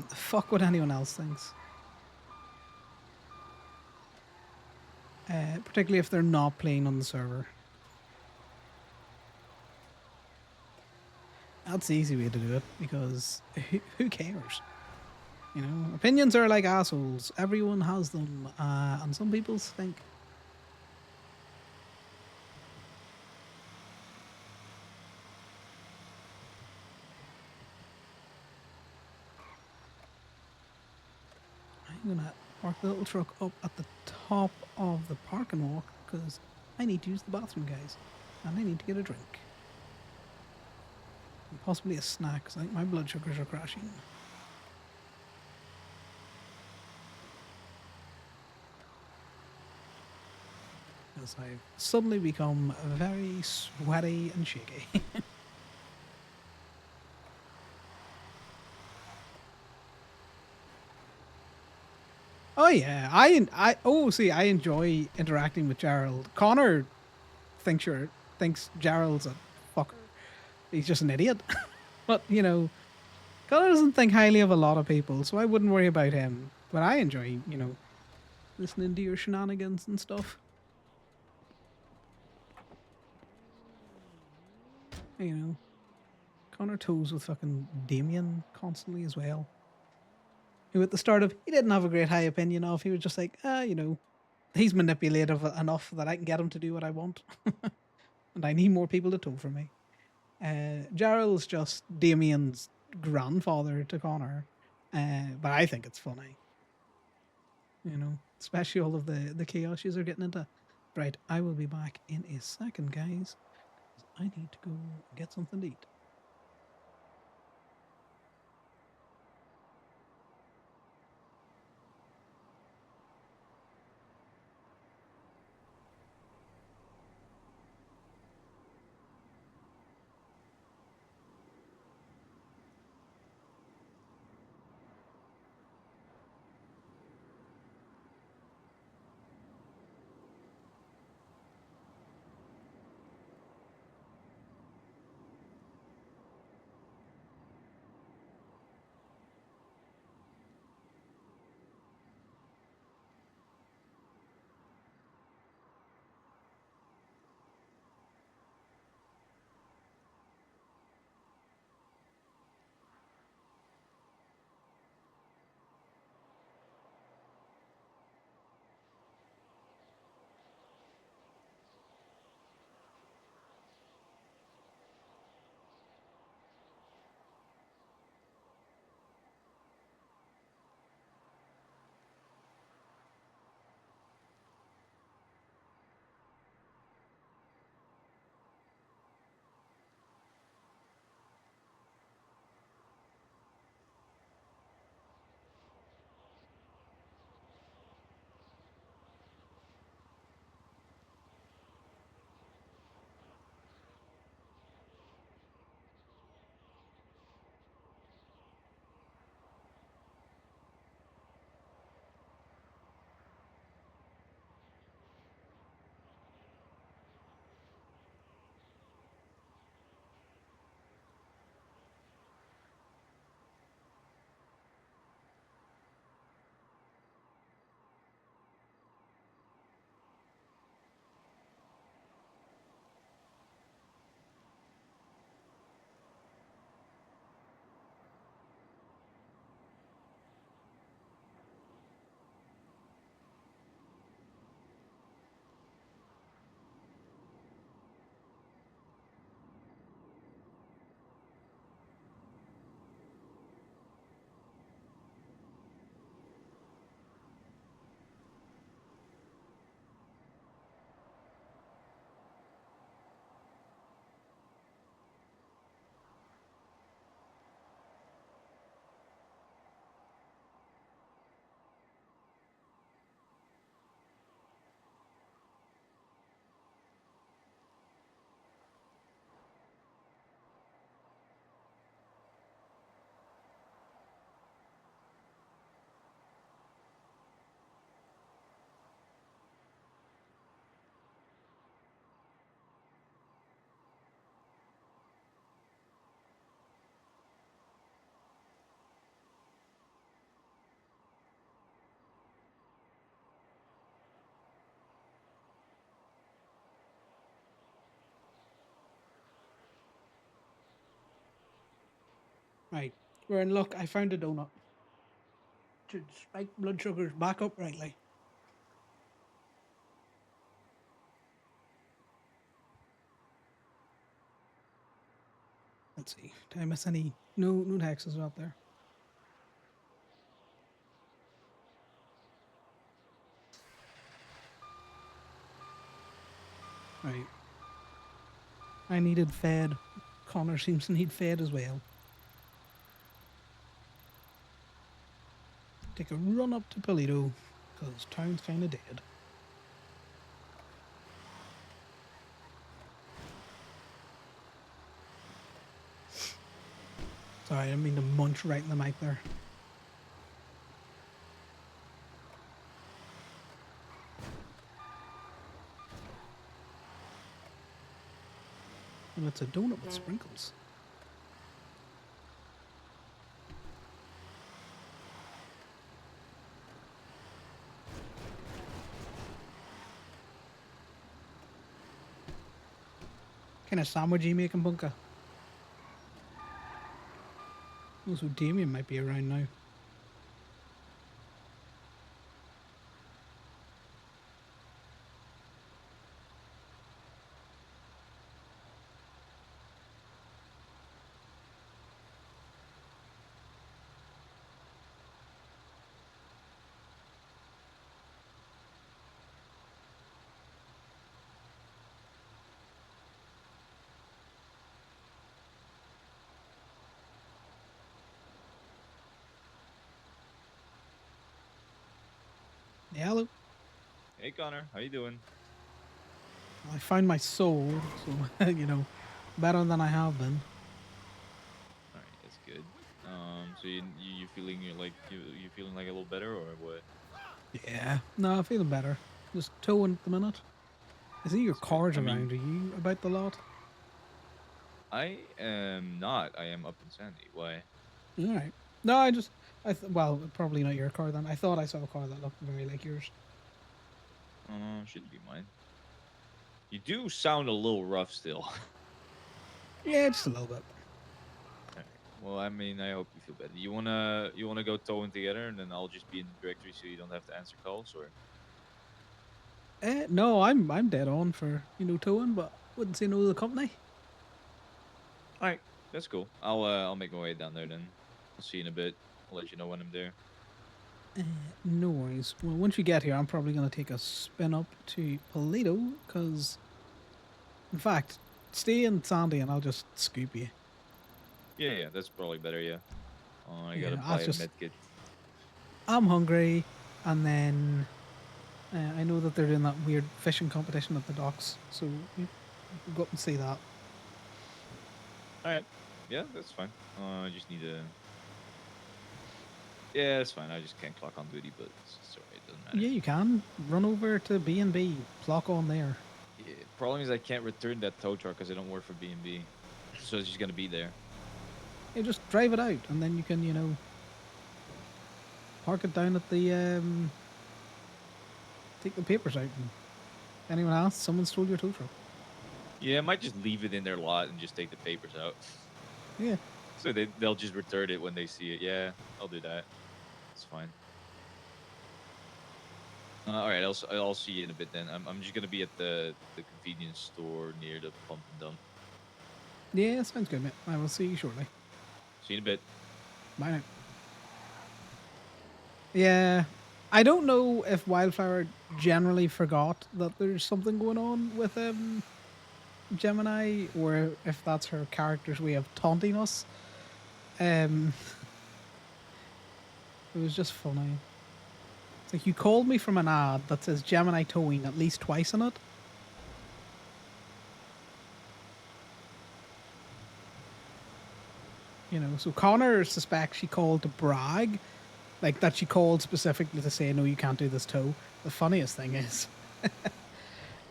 fuck what anyone else thinks. Particularly if they're not playing on the server. That's the easy way to do it because who cares? Opinions are like assholes. Everyone has them, and some people think. I'm gonna park the little truck up at the top of the parking walk because I need to use the bathroom, guys, and I need to get a drink and possibly a snack because I think my blood sugars are crashing. as I've suddenly become very sweaty and shaky. Oh yeah, see, I enjoy interacting with Gerald. Connor thinks Gerald's a fucker. He's just an idiot. But Connor doesn't think highly of a lot of people, so I wouldn't worry about him. But I enjoy, listening to your shenanigans and stuff. You know, Connor toes with fucking Damien constantly as well. Who at the start of he didn't have a great high opinion of. He was just like, he's manipulative enough that I can get him to do what I want, and I need more people to toe for me. Gerald's just Damien's grandfather to Connor, but I think it's funny, especially all of the chaos are getting into. Right, I will be back in a second, guys, because I need to go get something to eat. Right, we're in luck. I found a donut. Should spike blood sugars back up rightly. Let's see. Did I miss any? No hexes out there. Right. I needed fed. Connor seems to need fed as well. Take a run up to Polito, because town's kind of dead. Sorry, I didn't mean to munch right in the mic there. And it's a donut with sprinkles. Kind of sandwich you making, Bunker? Also, Damien might be around now. Yeah, hello. Hey Connor, how you doing? I found my soul, so better than I have been. All right, that's good. So you feeling you feeling like a little better or what? Yeah, no, I'm feeling better. Just towing at the minute. I see your That's good. car's I mean, around. Are you about the lot? I am not. I am up in Sandy. Why? All right. No, well, probably not your car then. I thought I saw a car that looked very like yours. Shouldn't be mine. You do sound a little rough still. Yeah, just a little bit. All right. Well, I mean, I hope you feel better. You wanna go towing together, and then I'll just be in the directory so you don't have to answer calls, or? No, I'm dead on for towing, but wouldn't say no to the company. All right, that's cool. I'll make my way down there then. I'll see you in a bit. I'll let you know when I'm there. No worries. Well, once you get here, I'm probably gonna take a spin up to Paleto, because in fact, stay in Sandy and I'll just scoop you. Yeah, yeah, that's probably better. Yeah. I Yeah, gotta buy a med kit. I'm hungry, and then I know that they're doing that weird fishing competition at the docks, so we'll go up and see that. All right. Yeah, that's fine. I just need to. Yeah, it's fine. I just can't clock on duty, but it's alright. It doesn't matter. Yeah, you can run over to B&B, clock on there. Yeah, problem is I can't return that tow truck because I don't work for B&B, so it's just gonna be there. You just drive it out, and then you can park it down at the take the papers out. And anyone else, someone stole your tow truck. Yeah, I might just leave it in their lot and just take the papers out, Yeah. so they'll just return it when they see it. Yeah, I'll do that. It's fine. All right, I'll see you in a bit then. I'm just gonna be at the convenience store near the pump and dump. Yeah, sounds good, mate. I will see you shortly. See you in a bit. Bye now. Yeah, I don't know if Wildflower generally forgot that there's something going on with Gemini, or if that's her character's way of taunting us. Um, it was just funny. It's like you called me from an ad that says Gemini towing at least twice in it. So Connor suspects she called to brag, like that she called specifically to say, no, you can't do this tow. The funniest thing is,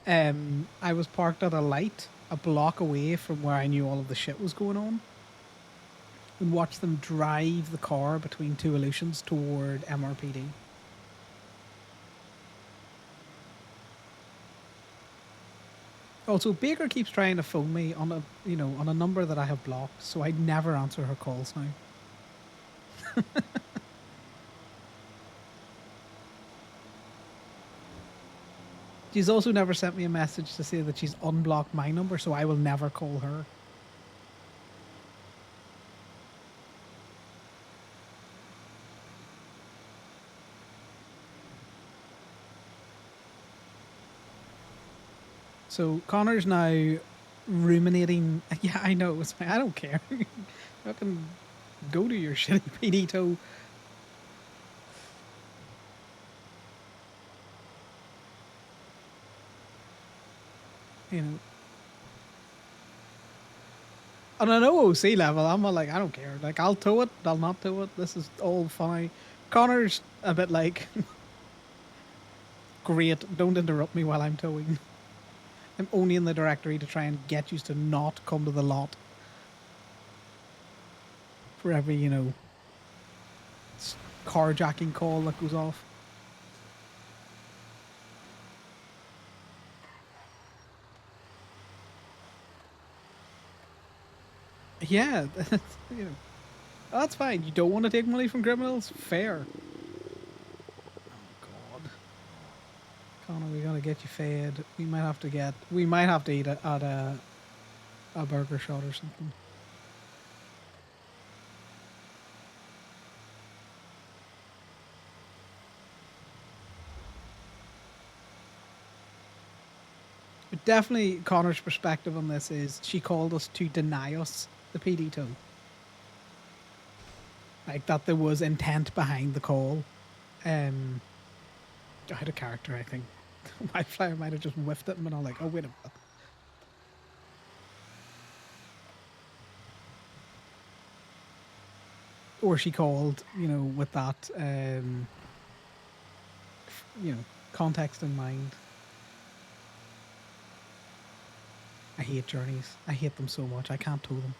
I was parked at a light a block away from where I knew all of the shit was going on, and watched them drive the car between two illusions toward MRPD. Also, Baker keeps trying to phone me on a number that I have blocked, so I never answer her calls now. She's also never sent me a message to say that she's unblocked my number, so I will never call her. So Connor's now ruminating. Yeah, I know. It's like, I don't care. Fucking go to your shitty PD toe. You know. On an OOC level, I'm like, I don't care. Like, I'll tow it, I'll not tow it. This is all funny. Connor's a bit like, great, don't interrupt me while I'm towing. I'm only in the directory to try and get you to not come to the lot for every, carjacking call that goes off. Yeah, you know, that's fine. You don't want to take money from criminals? Fair. Oh God, Connor, we gotta get you fed. We might have to eat at a burger shot or something. But definitely, Connor's perspective on this is she called us to deny us the PD tow. Like that, there was intent behind the call. I had a character, I think. My flyer might have just whiffed it and been all like, oh, wait a minute. Or she called, with that, context in mind. I hate journeys. I hate them so much. I can't tow them.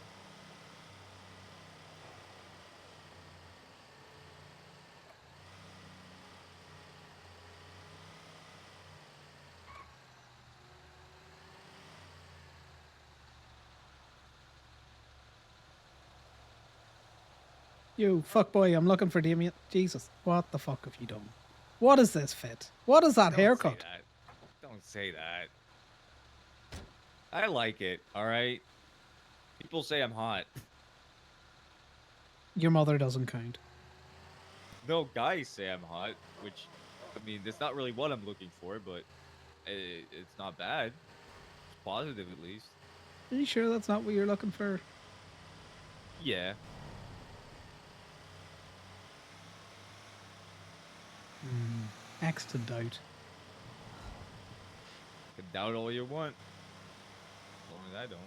You fuckboy, I'm looking for Damien. Jesus, what the fuck have you done? What is this fit? What is that Don't say haircut? that. Don't say that. I like it. All right. People say I'm hot. Your mother doesn't count. No, guys say I'm hot, which, I mean, that's not really what I'm looking for, but it's not bad. It's positive at least. Are you sure that's not what you're looking for? Yeah. X to doubt. Can doubt all you want. As long as I don't.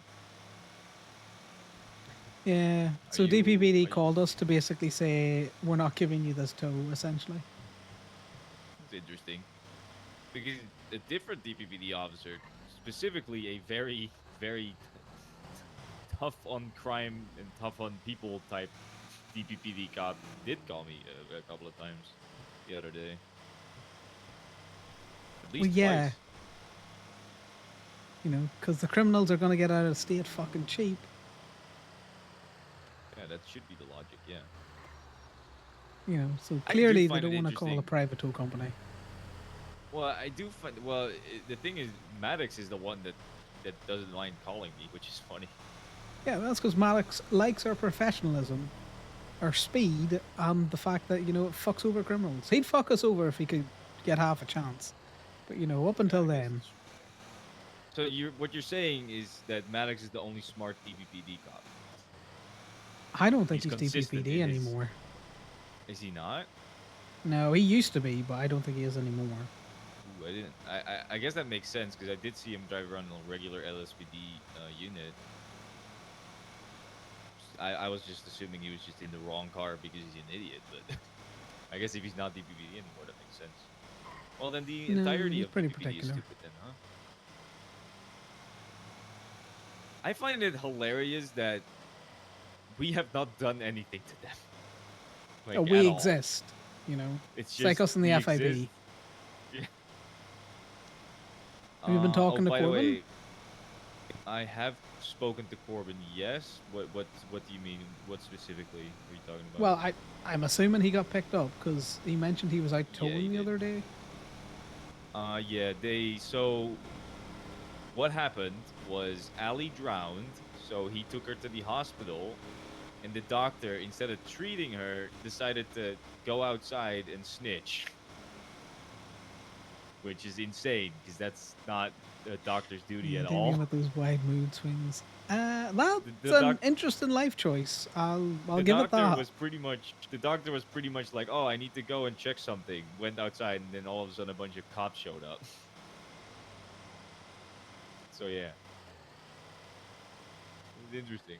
Yeah. So Are DPPD you- called us to basically say we're not giving you this tow, essentially. It's interesting. Because a different DPPD officer, specifically a very, very tough on crime and tough on people type DPPD cop, did call me a couple of times the other day. At least Well, yeah. twice. Because the criminals are going to get out of state fucking cheap. Yeah, that should be the logic, yeah. So I do clearly they find it don't want to call a interesting. private tow company. Well, I do find. Well, the thing is, Maddox is the one that doesn't mind calling me, which is funny. Yeah, that's because Maddox likes our professionalism, our speed, and the fact that, it fucks over criminals. He'd fuck us over if he could get half a chance. But, up until I guess then, it's- So what you're saying is that Maddox is the only smart DPPD cop. I don't think He's he's consistent DPPD in his- anymore. Is he not? No, he used to be, but I don't think he is anymore. Ooh, I didn't. I guess that makes sense because I did see him drive around in a regular LSPD unit. I was just assuming he was just in the wrong car because he's an idiot, but I guess if he's not DPPD anymore, that makes sense. Well, then the No, entirety he's of pretty DPPD is particular. stupid then, huh? I find it hilarious that we have not done anything to them. Like, We at all. exist, It's It's like just us in the we FIB. exist. Yeah. Have you been talking to by the Corbin? way, I have spoken to Corbin. Yes. What do you mean? What specifically are you talking about? Well, I'm assuming he got picked up because he mentioned he was out Yeah, he towing the did. other day. Yeah, so what happened was Ali drowned, so he took her to the hospital, and the doctor, instead of treating her, decided to go outside and snitch. Which is insane, because that's not a doctor's duty Yeah, at Damien all. with those wide mood swings. That's The an doc- interesting life choice. I'll the give it doctor that. was pretty much like, oh, I need to go and check something. Went outside, and then all of a sudden a bunch of cops showed up. So yeah, it's interesting.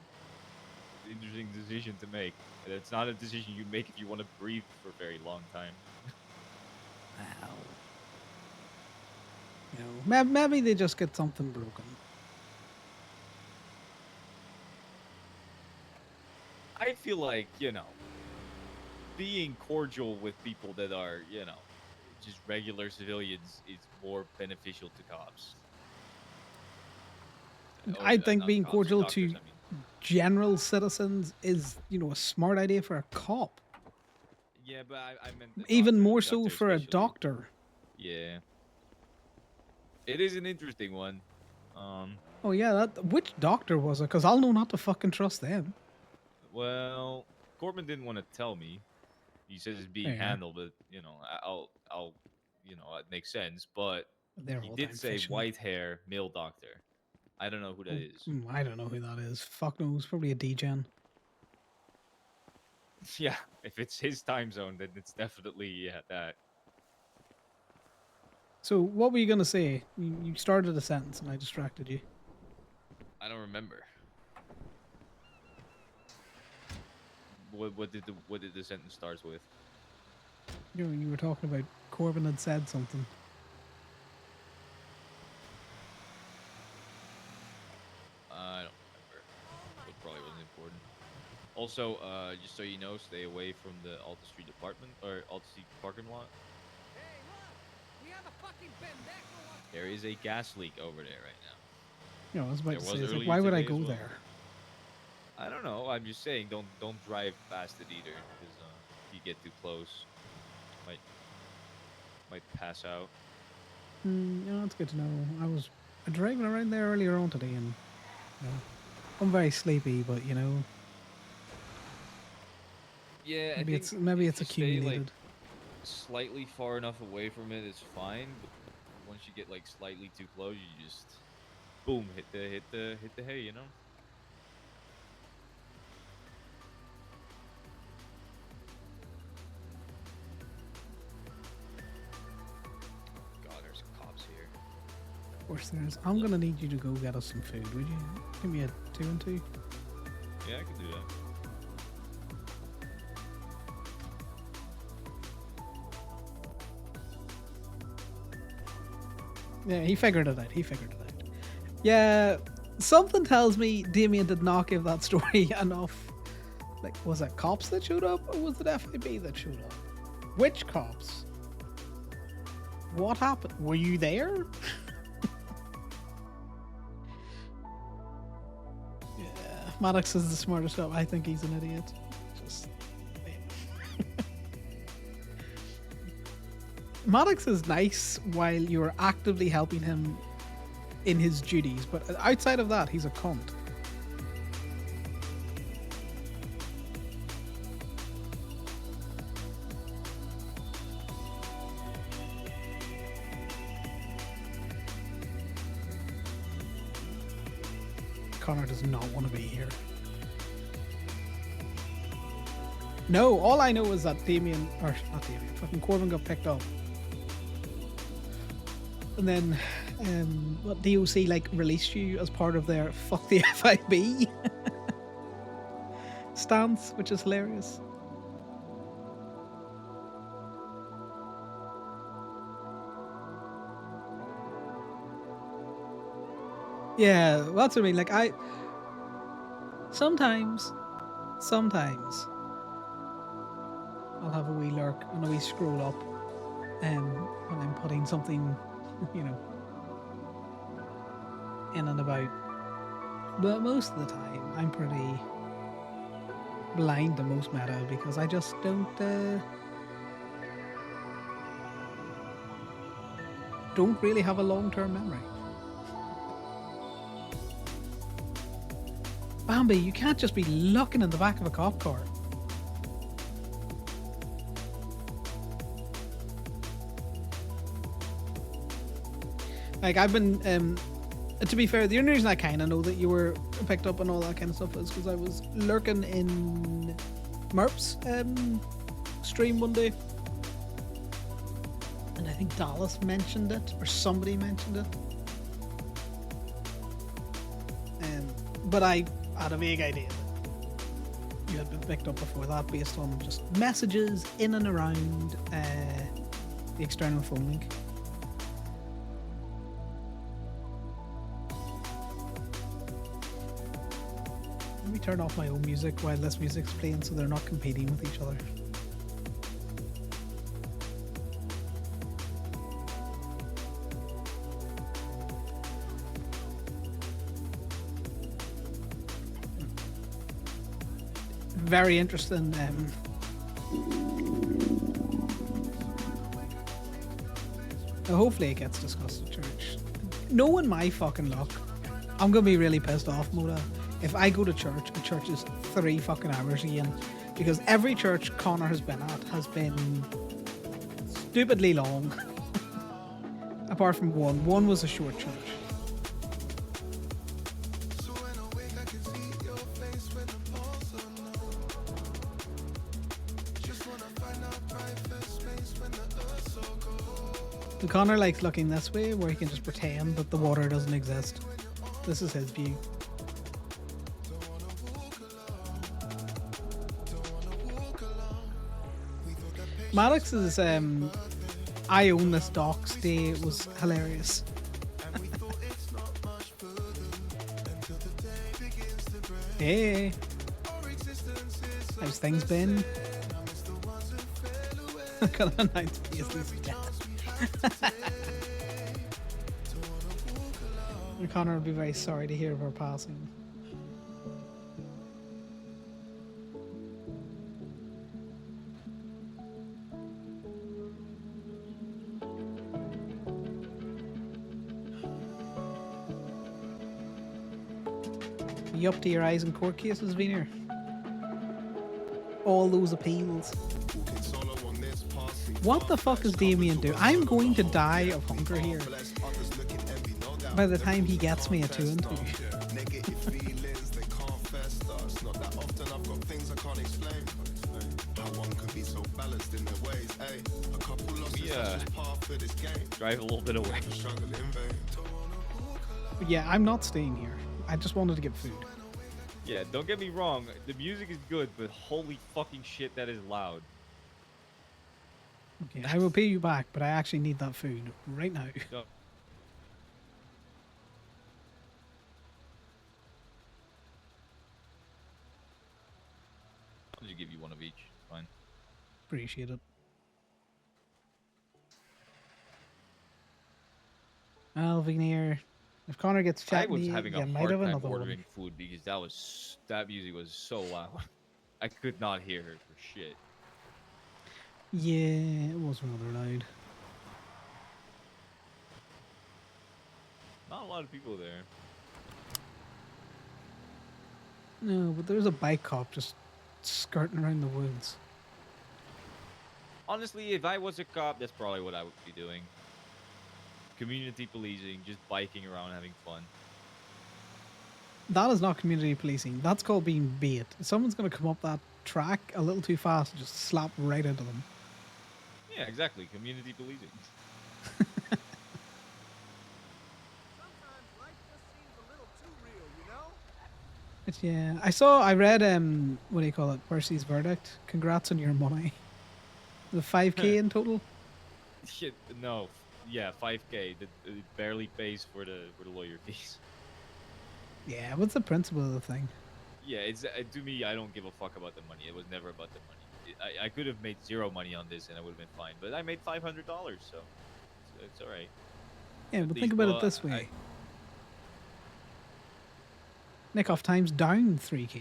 interesting decision to make. And it's not a decision you make if you want to breathe for a very long time. Wow. You know, maybe they just get something broken. I feel like, being cordial with people that are, just regular civilians is more beneficial to cops. Or I think not being cops, cordial doctors, to I mean. general citizens is, a smart idea for a cop. Yeah, but I meant the Even doctor, more the so doctor for a especially. doctor. Yeah. It is an interesting one. Oh yeah, which doctor was it? Because I'll know not to fucking trust them. Well, Corbin didn't want to tell me. He says it's being Fair. handled, but I'll, it makes sense. But They're he all did time say fishing. white hair, male doctor. I don't know who that Oh, is. I don't know who that is. Fuck knows. Probably a degen. Yeah, if it's his time zone, then it's definitely that. So what were you gonna say? You started a sentence and I distracted you. I don't remember. What did the sentence starts with? You were talking about Corbin had said something. I don't remember. It probably wasn't important. Also, just so you know, stay away from the Alta Street apartment or Alta Street parking lot. Hey, look! We have a fucking pendejo up There is a gas leak over there right now. You know, I was about There to was say, it's like, earlier why would I today as go well. there? I don't know. I'm just saying, don't drive past it either, because if you get too close, might pass out. That's good to know. I was driving around there earlier on today, and I'm very sleepy, but Yeah, maybe I think maybe if it's you stay accumulated. slightly far enough away from it, it's fine. But once you get slightly too close, you just boom hit the hay. God, there's cops here. Of course, there is. I'm gonna need you to go get us some food. Would you give me a 2 and 2? Yeah, I can do that. Yeah, he figured it out. He figured it out. Yeah, something tells me Damien did not give that story enough. Like, was it cops that showed up, or was it FIB that showed up? Which cops? What happened? Were you there? Yeah, Maddox is the smartest cop. I think he's an idiot. Just. Maddox is nice while you're actively helping him in his duties, but outside of that, he's a cunt. Connor does not want to be here. No, all I know is that Damien, or not Damien, fucking Corbin got picked up. And then, what DOC released you as part of their fuck the FIB stance, which is hilarious. Yeah, well, that's what I mean. Sometimes I'll have a wee lurk and a wee scroll up, when I'm putting something, in and about. But most of the time, I'm pretty blind to most meta because I just don't really have a long-term memory. Bambi, you can't just be looking in the back of a cop car. I've been, to be fair, the only reason I kind of know that you were picked up and all that kind of stuff is because I was lurking in Merp's stream one day. And I think Dallas mentioned it, or somebody mentioned it. But I had a vague idea you had been picked up before that based on just messages in and around the external phone link. Let me turn off my own music while this music's playing so they're not competing with each other. Very interesting. Hopefully it gets discussed at church. Knowing my fucking luck, I'm gonna be really pissed off, Moda, if I go to church and church is 3 fucking hours again. Because every church Connor has been at has been stupidly long. Apart from one. One was a short church. And Connor likes looking this way where he can just pretend that the water doesn't exist. This is his view. Maddox's I own this docks day was hilarious. Hey, how's things been? I got an announced Paisley's death. Connor will be very sorry to hear of her passing. You up to your eyes in court cases, Wiener? All those appeals. What the fuck is Damien doing? I'm going to die of hunger here by the time he gets me a 2 and 2. Drive a little bit away. Yeah, I'm not staying here. I just wanted to get food. Yeah, don't get me wrong. The music is good, but holy fucking shit, that is loud. Okay, I will pay you back, but I actually need that food right now. No. I'll just give you one of each. Fine. Appreciate it. Well, Veneer, if Connor gets I chatting, was to you, having you a might hard have time another ordering one. food because that music was so loud. I could not hear her for shit. Yeah, it was rather loud. Not a lot of people there. No, but there's a bike cop just skirting around the woods. Honestly, if I was a cop, that's probably what I would be doing. Community policing, just biking around having fun. That is not community policing. That's called being bait. If someone's going to come up that track a little too fast, just slap right into them. Yeah, exactly. Community policing. Sometimes life just seems a little too real, you know? It's, yeah, I read, what do you call it, Percy's verdict. Congrats on your money. The 5k in total? Shit, no. Yeah, 5K. It barely pays for the lawyer fees. Yeah, what's the principle of the thing? Yeah, it's to me. I don't give a fuck about the money. It was never about the money. I could have made 0 money on this and I would have been fine. But I made $500, so it's all right. Yeah, At but least, think about well, it this way. Nick off time's down 3k.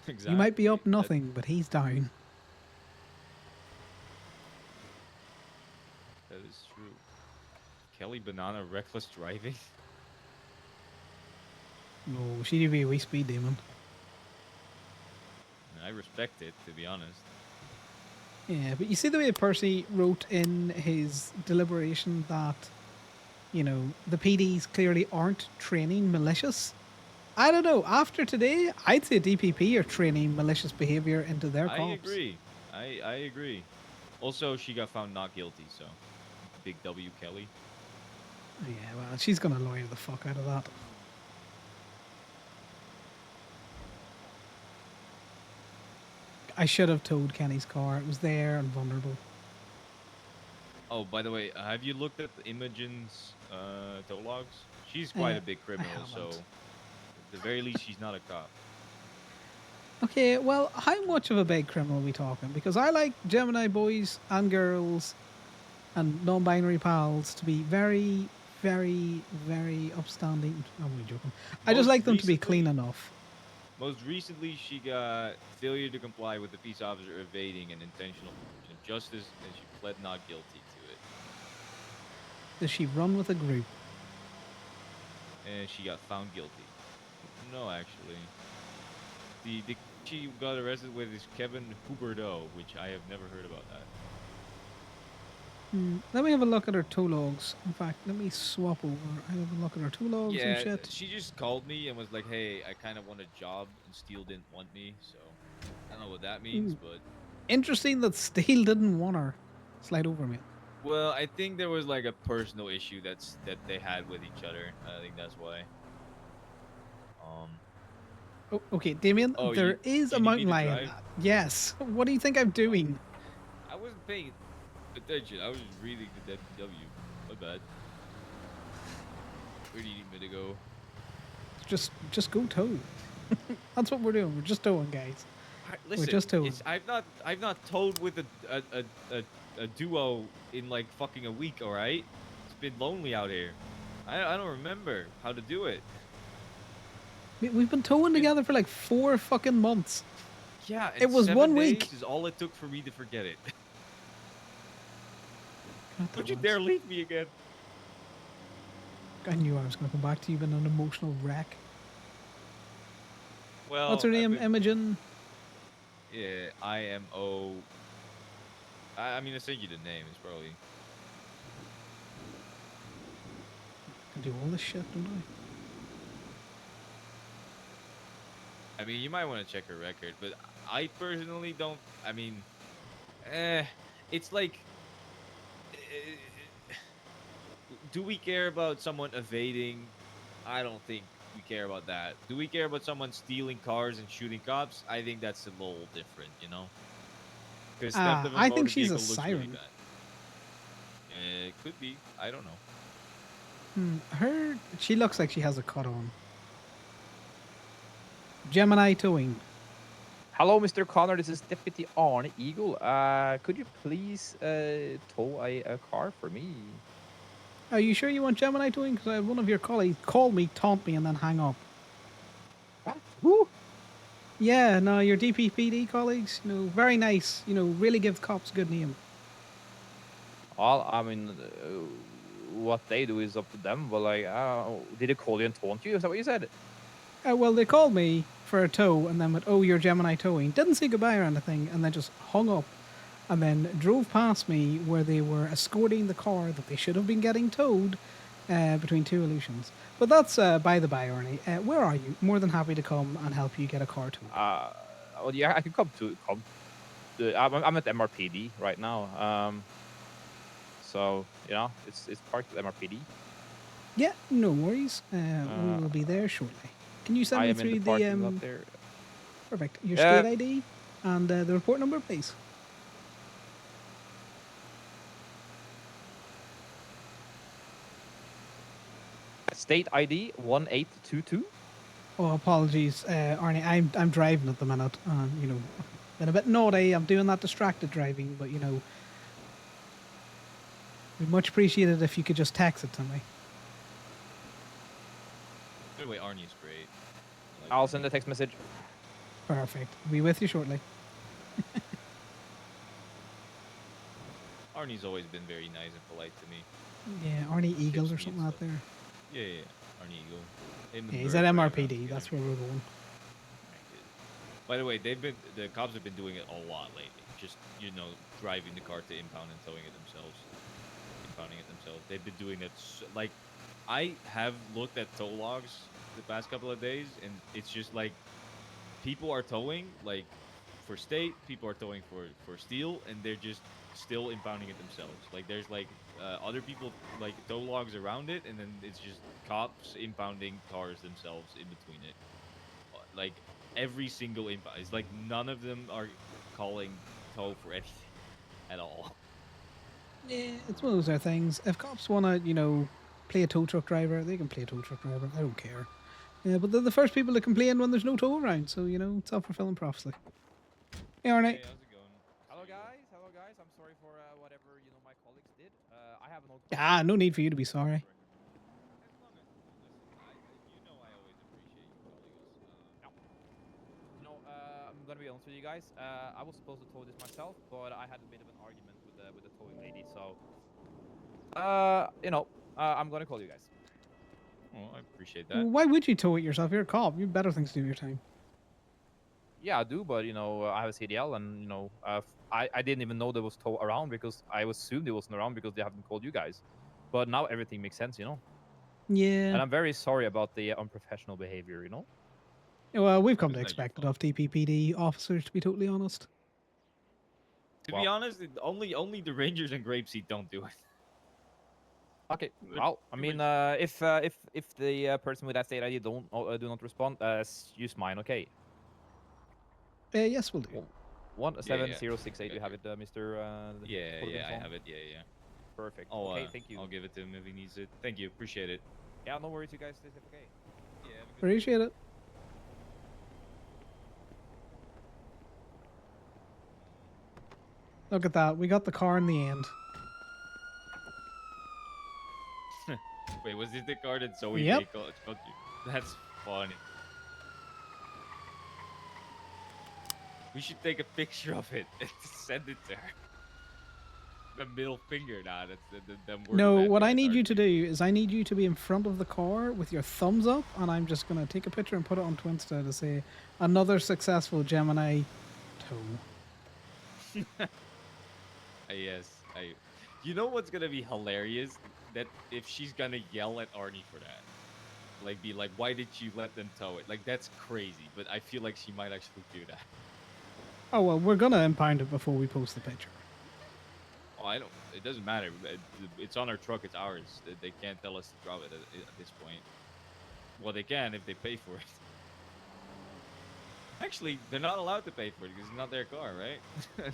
Exactly. You might be up nothing, but he's down. That is true. Kelly Banana reckless driving. No, she'd be a wee speed demon. I respect it, to be honest. Yeah, but you see the way Percy wrote in his deliberation that, you know, the PDs clearly aren't training malicious. I don't know. After today, I'd say DPP are training malicious behavior into their cops. I agree. I agree. Also, she got found not guilty, so big W, Kelly. Yeah, well, she's gonna lawyer the fuck out of that. I should have towed Kenny's car. It was there and vulnerable. Oh, by the way, have you looked at Imogen's tow logs? She's quite Uh, a big I criminal, so haven't. at the very least, she's not a cop. Okay, well, how much of a big criminal are we talking? Because I like Gemini boys and girls and non-binary pals to be very, very, very upstanding. I'm only joking. I just Most like them to be clean recently, enough. most recently, she got failure to comply with the peace officer evading an intentional obstruction of justice, and she pled not guilty to it. Does she run with a group? And she got found guilty. No, actually, the she got arrested with is Kevin Huberdeau, which I have never heard about that. Let me have a look at her tow logs. In fact, let me swap over. I have a look at her tow logs and Yeah, shit. she just called me and was like, "Hey, I kind of want a job, and Steele didn't want me, so I don't know what that means, Ooh, but interesting that Steele didn't want her. Slide over, mate. well, I think there was like a personal issue that they had with each other. I think that's why. Um. Oh, okay, Damien, Oh, there is a you need me mountain to lion. drive? Yes. What do you think I'm Oh, doing? I wasn't paying attention. I was just reading the WW. My bad. Where do you need me to go? Just go tow. That's what we're doing. We're just towing, guys. We're Listen, just towing. it's I've not towed with a duo in like fucking a week. All right, it's been lonely out here. I don't remember how to do it. We've been towing Been together for like 4 fucking months. yeah, It and was 1 week. days is all it took for me to forget it. God, that Don't you was. dare leave me again. I knew I was going to come back to you, been an emotional wreck. What's Well, her I've name? been Imogen. yeah, IMO. I mean, I sent you the name. It's probably I do all this shit, don't I mean, you might want to check her record, but I personally don't. I mean, eh, it's like, eh, do we care about someone evading? I don't think we care about that. Do we care about someone stealing cars and shooting cops? I think that's a little different, you know? Because theft of a I think motor she's a vehicle looks really siren. bad. It could be. I don't know. She looks like she has a cut on. Gemini towing. Hello, Mr. Connor. This is Deputy Arne Eagle. Could you please tow a car for me? Are you sure you want Gemini towing? Because I had one of your colleagues call me, taunt me, and then hang up. What? Who? Yeah, no, your DPPD colleagues, very nice. Really give cops a good name. Well, I mean, what they do is up to them. But like, did they call you and taunt you? Is that what you said? Well, they called me for a tow and then went, "Oh, you're Gemini towing." Didn't say goodbye or anything, and then just hung up. And then drove past me where they were escorting the car that they should have been getting towed between two illusions. But that's by the by, Ernie. Where are you? More than happy to come and help you get a car towed. Well, yeah, I can come to come. I'm at MRPD right now. So it's parked at MRPD. Yeah, no worries. We will be there shortly. Can you send I me am in the through parking lot there. perfect, your Yeah. state ID and the report number, please? State ID 1822. Oh, apologies, Arnie. I'm driving at the minute. Been a bit naughty. I'm doing that distracted driving, but we'd much appreciate it if you could just text it to me. By the way, Arnie's great. I like I'll Arnie. send a text message. Perfect. I'll be with you shortly. Arnie's always been very nice and polite to me. Yeah, Arnie Eagles Tips or me and something out stuff. there. Yeah. Arnie Eagle. Him and Yeah, he's Bird at ran around MRPD. together. That's where we're going. Very good. By the way, the cops have been doing it a lot lately. Just driving the car to impound and towing it themselves, impounding it themselves. They've been doing that. Like, I have looked at tow logs the past couple of days, and it's just like people are towing like for state, people are towing for steel, and they're just still impounding it themselves. Like there's like other people like tow logs around it, and then it's just cops impounding cars themselves in between it. Like every single impound, it's like none of them are calling tow for anything at all. Yeah, it's one of those other things. If cops want to, play a tow truck driver, they can play a tow truck driver. I don't care. Yeah, but they're the first people to complain when there's no tow around. So, it's self-fulfilling prophecy. Hey, Arnie. Hey, how's it going? Hello guys, hello guys. I'm sorry for whatever my colleagues did. I have no Ah, problem no with need for you to be sorry. As long as listen, I always appreciate you calling us. No. I'm gonna be honest with you guys. I was supposed to tow this myself, but I had a bit of an argument with the towing lady. So, I'm gonna call you guys. Well, I appreciate that. Why would you tow it yourself? You're a cop. You have better things to do with your time. Yeah, I do, but I have a CDL, and I didn't even know there was tow around because I assumed it wasn't around because they haven't called you guys. But now everything makes sense. Yeah. And I'm very sorry about the unprofessional behavior. Well, we've come It's to not your expect it fault. of DPPD officers, to be totally honest. To Well, be honest, only the Rangers and Grapeseed don't do it. okay. But Well, I pretty mean, much- if the person with that state ID do not respond, use mine. Okay. Yes, we'll do. 17068. Okay, You have it, Mr. yeah, I Corbinson? have it. Yeah. Perfect. I'll Okay, thank you. I'll give it to him if he needs it. Thank you, appreciate it. Yeah, no worries, you guys. Stay safe. Okay. Yeah, have a good day. Appreciate it. Look at that. We got the car in the end. Wait, was this the car that Zoe Yep. Bacon told you? That's funny. We should take a picture of it and send it to her. The middle finger, nah, that's them we're the No, bad what I guys, need aren't you to we? do is I need you to be in front of the car with your thumbs up, and I'm just going to take a picture and put it on Twinsta to say, another successful Gemini tow. Yes, I. You know what's gonna be hilarious? That if she's gonna yell at Arnie for that, like be like, "Why did you let them tow it?" Like that's crazy, but I feel like she might actually do that. Oh, well, we're going to impound it before we post the picture. Oh, I don't. It doesn't matter. It's on our truck. It's ours. They can't tell us to drop it at this point. Well, they can if they pay for it. Actually, they're not allowed to pay for it because it's not their car, right?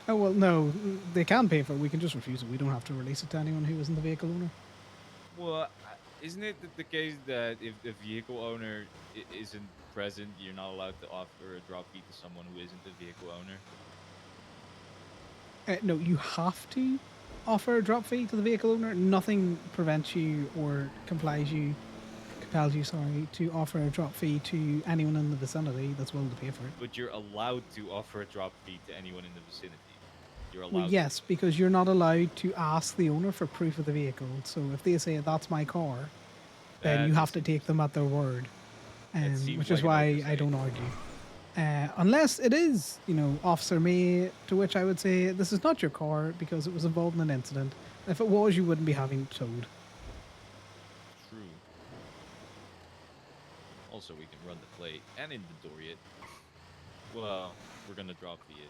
Oh, well, no, they can pay for it. We can just refuse it. We don't have to release it to anyone who isn't the vehicle owner. Well, isn't it the case that if the vehicle owner isn't present, you're not allowed to offer a drop fee to someone who isn't the vehicle owner? No, you have to offer a drop fee to the vehicle owner. Nothing prevents you or compels you, to offer a drop fee to anyone in the vicinity that's willing to pay for it. But you're allowed to offer a drop fee to anyone in the vicinity. You're allowed. Well, yes, because you're not allowed to ask the owner for proof of the vehicle. So if they say that's my car, then you have to take them at their word, seems which is like an why I don't oversight. argue. Unless it is, Officer May, to which I would say this is not your car because it was involved in an incident. If it was, you wouldn't be having it towed. True. Also, we can run the plate and inventory it. Well, we're gonna drop fee it.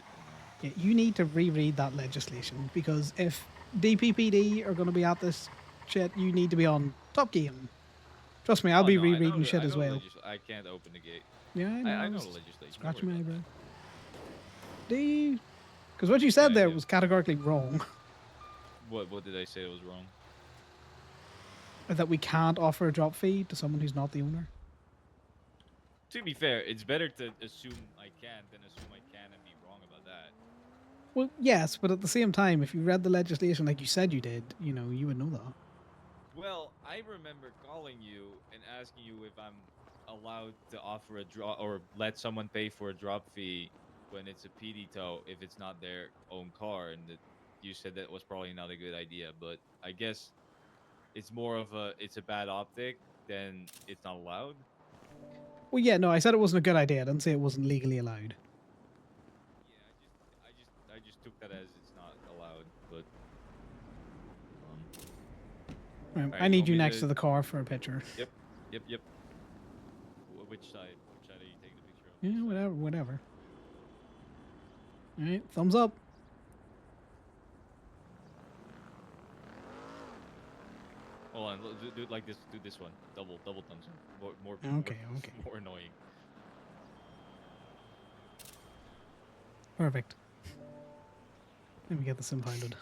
Yeah, you need to reread that legislation because if DPPD are going to be at this shit, you need to be on top game. Trust me, I'll be rereading shit as well. I can't open the gate. Yeah, I know. I know was the legislation. Don't Scratching worry my about eyebrow. Do you? Because what you said I there do. was categorically wrong. that. What did I say that was wrong? That we can't offer a drop fee to someone who's not the owner. To be fair, it's better to assume I can than assume I can and be wrong about that. Well, yes, but at the same time, if you read the legislation like you said you did, you would know that. Well, I remember calling you and asking you if I'm allowed to offer a drop or let someone pay for a drop fee when it's a PD tow if it's not their own car, and that you said that was probably not a good idea. But I guess it's more of it's a bad optic than it's not allowed. Well, yeah, no, I said it wasn't a good idea. I didn't say it wasn't legally allowed. Yeah, I just took that as it's not allowed. But Right, alright, I need want you me next to- to the car for a picture. Yep. Which side? Which side are you taking the picture of? Yeah, This side? whatever. All right, thumbs up. Hold on, do it like this. Do this one. Double thumbs up. More Okay. more annoying. Perfect. Let me get this impounded.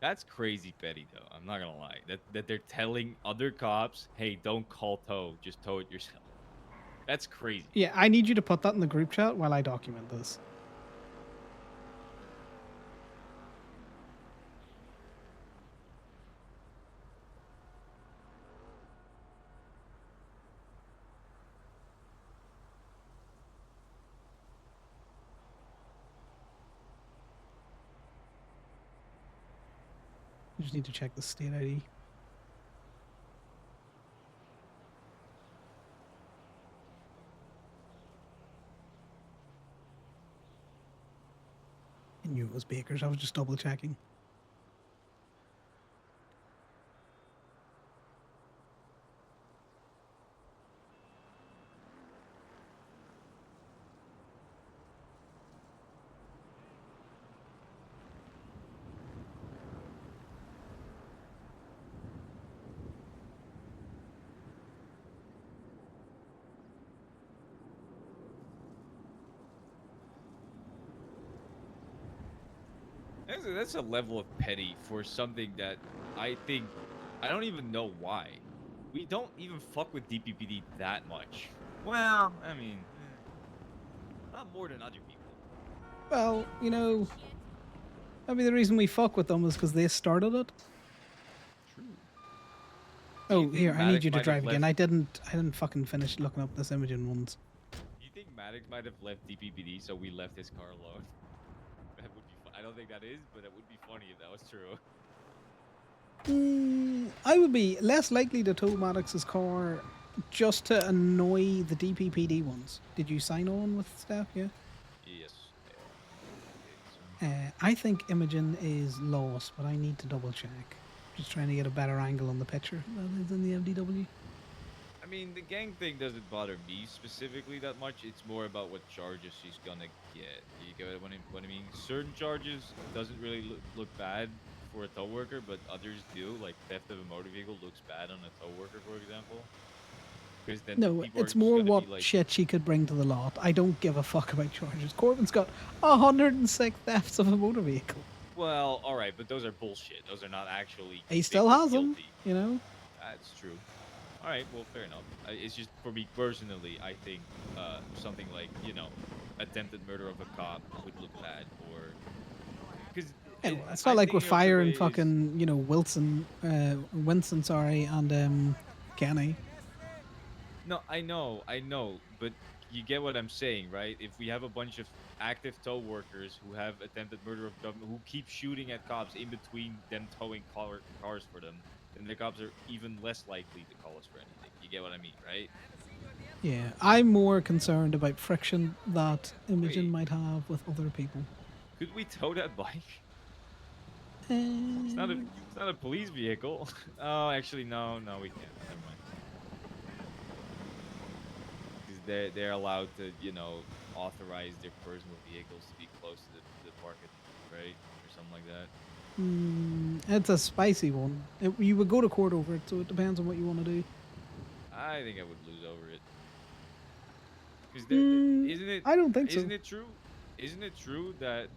That's crazy petty, though. I'm not gonna lie. That they're telling other cops, "Hey, don't call tow. Just tow it yourself." That's crazy. Yeah, I need you to put that in the group chat while I document this. I just need to check the state ID. I knew it was Baker's. I was just double checking. That's a level of petty for something that I think I don't even know why. We don't even fuck with DPPD that much. Well, I mean, not more than other people. Well, you know, maybe the reason we fuck with them is because they started it. True. Do you Oh, think here, I need Maddox you to might have drive again. left- I didn't fucking finish looking up this Imogen ones. Do you think Maddox might have left DPPD so we left his car alone? That would be. I don't think that is, but it would be funny if that was true. I would be less likely to tow Maddox's car just to annoy the DPPD ones. Did you sign on with staff? Yeah. Yes. I think Imogen is lost, but I need to double check. Just trying to get a better angle on the picture rather than the MDW. I mean, the gang thing doesn't bother me specifically that much. It's more about what charges she's gonna get. You get what I mean? Certain charges doesn't really look bad for a tow worker, but others do. Like theft of a motor vehicle looks bad on a tow worker, for example. Because then No, people are it's just more gonna what be like, shit she could bring to the lot. I don't give a fuck about charges. Corbin's got 106 thefts of a motor vehicle. well, all right, but those are bullshit. Those are not actually. He still convicted has them, guilty. you know? That's true. All right, well, fair enough. It's just for me personally, I think something like attempted murder of a cop would look bad, or because Anyway, it's not like we're firing fucking, Winston, sorry, and Kenny. No, I know, but you get what I'm saying, right? If we have a bunch of active tow workers who have attempted murder of government, who keep shooting at cops in between them towing cars for them, then the cops are even less likely to call us for anything. You get what I mean, right? Yeah, I'm more concerned about friction that Imogen Wait. might have with other people. Could we tow that bike? Uh, It's not a police vehicle. Oh, actually, no, we can't. Never mind. Because they're allowed to, authorize their personal vehicles to be close to the parking, right, or something like that. it's a spicy one. You would go to court over it, so it depends on what you want to do. I think I would lose over it. Because isn't it? I don't think so. Isn't it true? Isn't it true that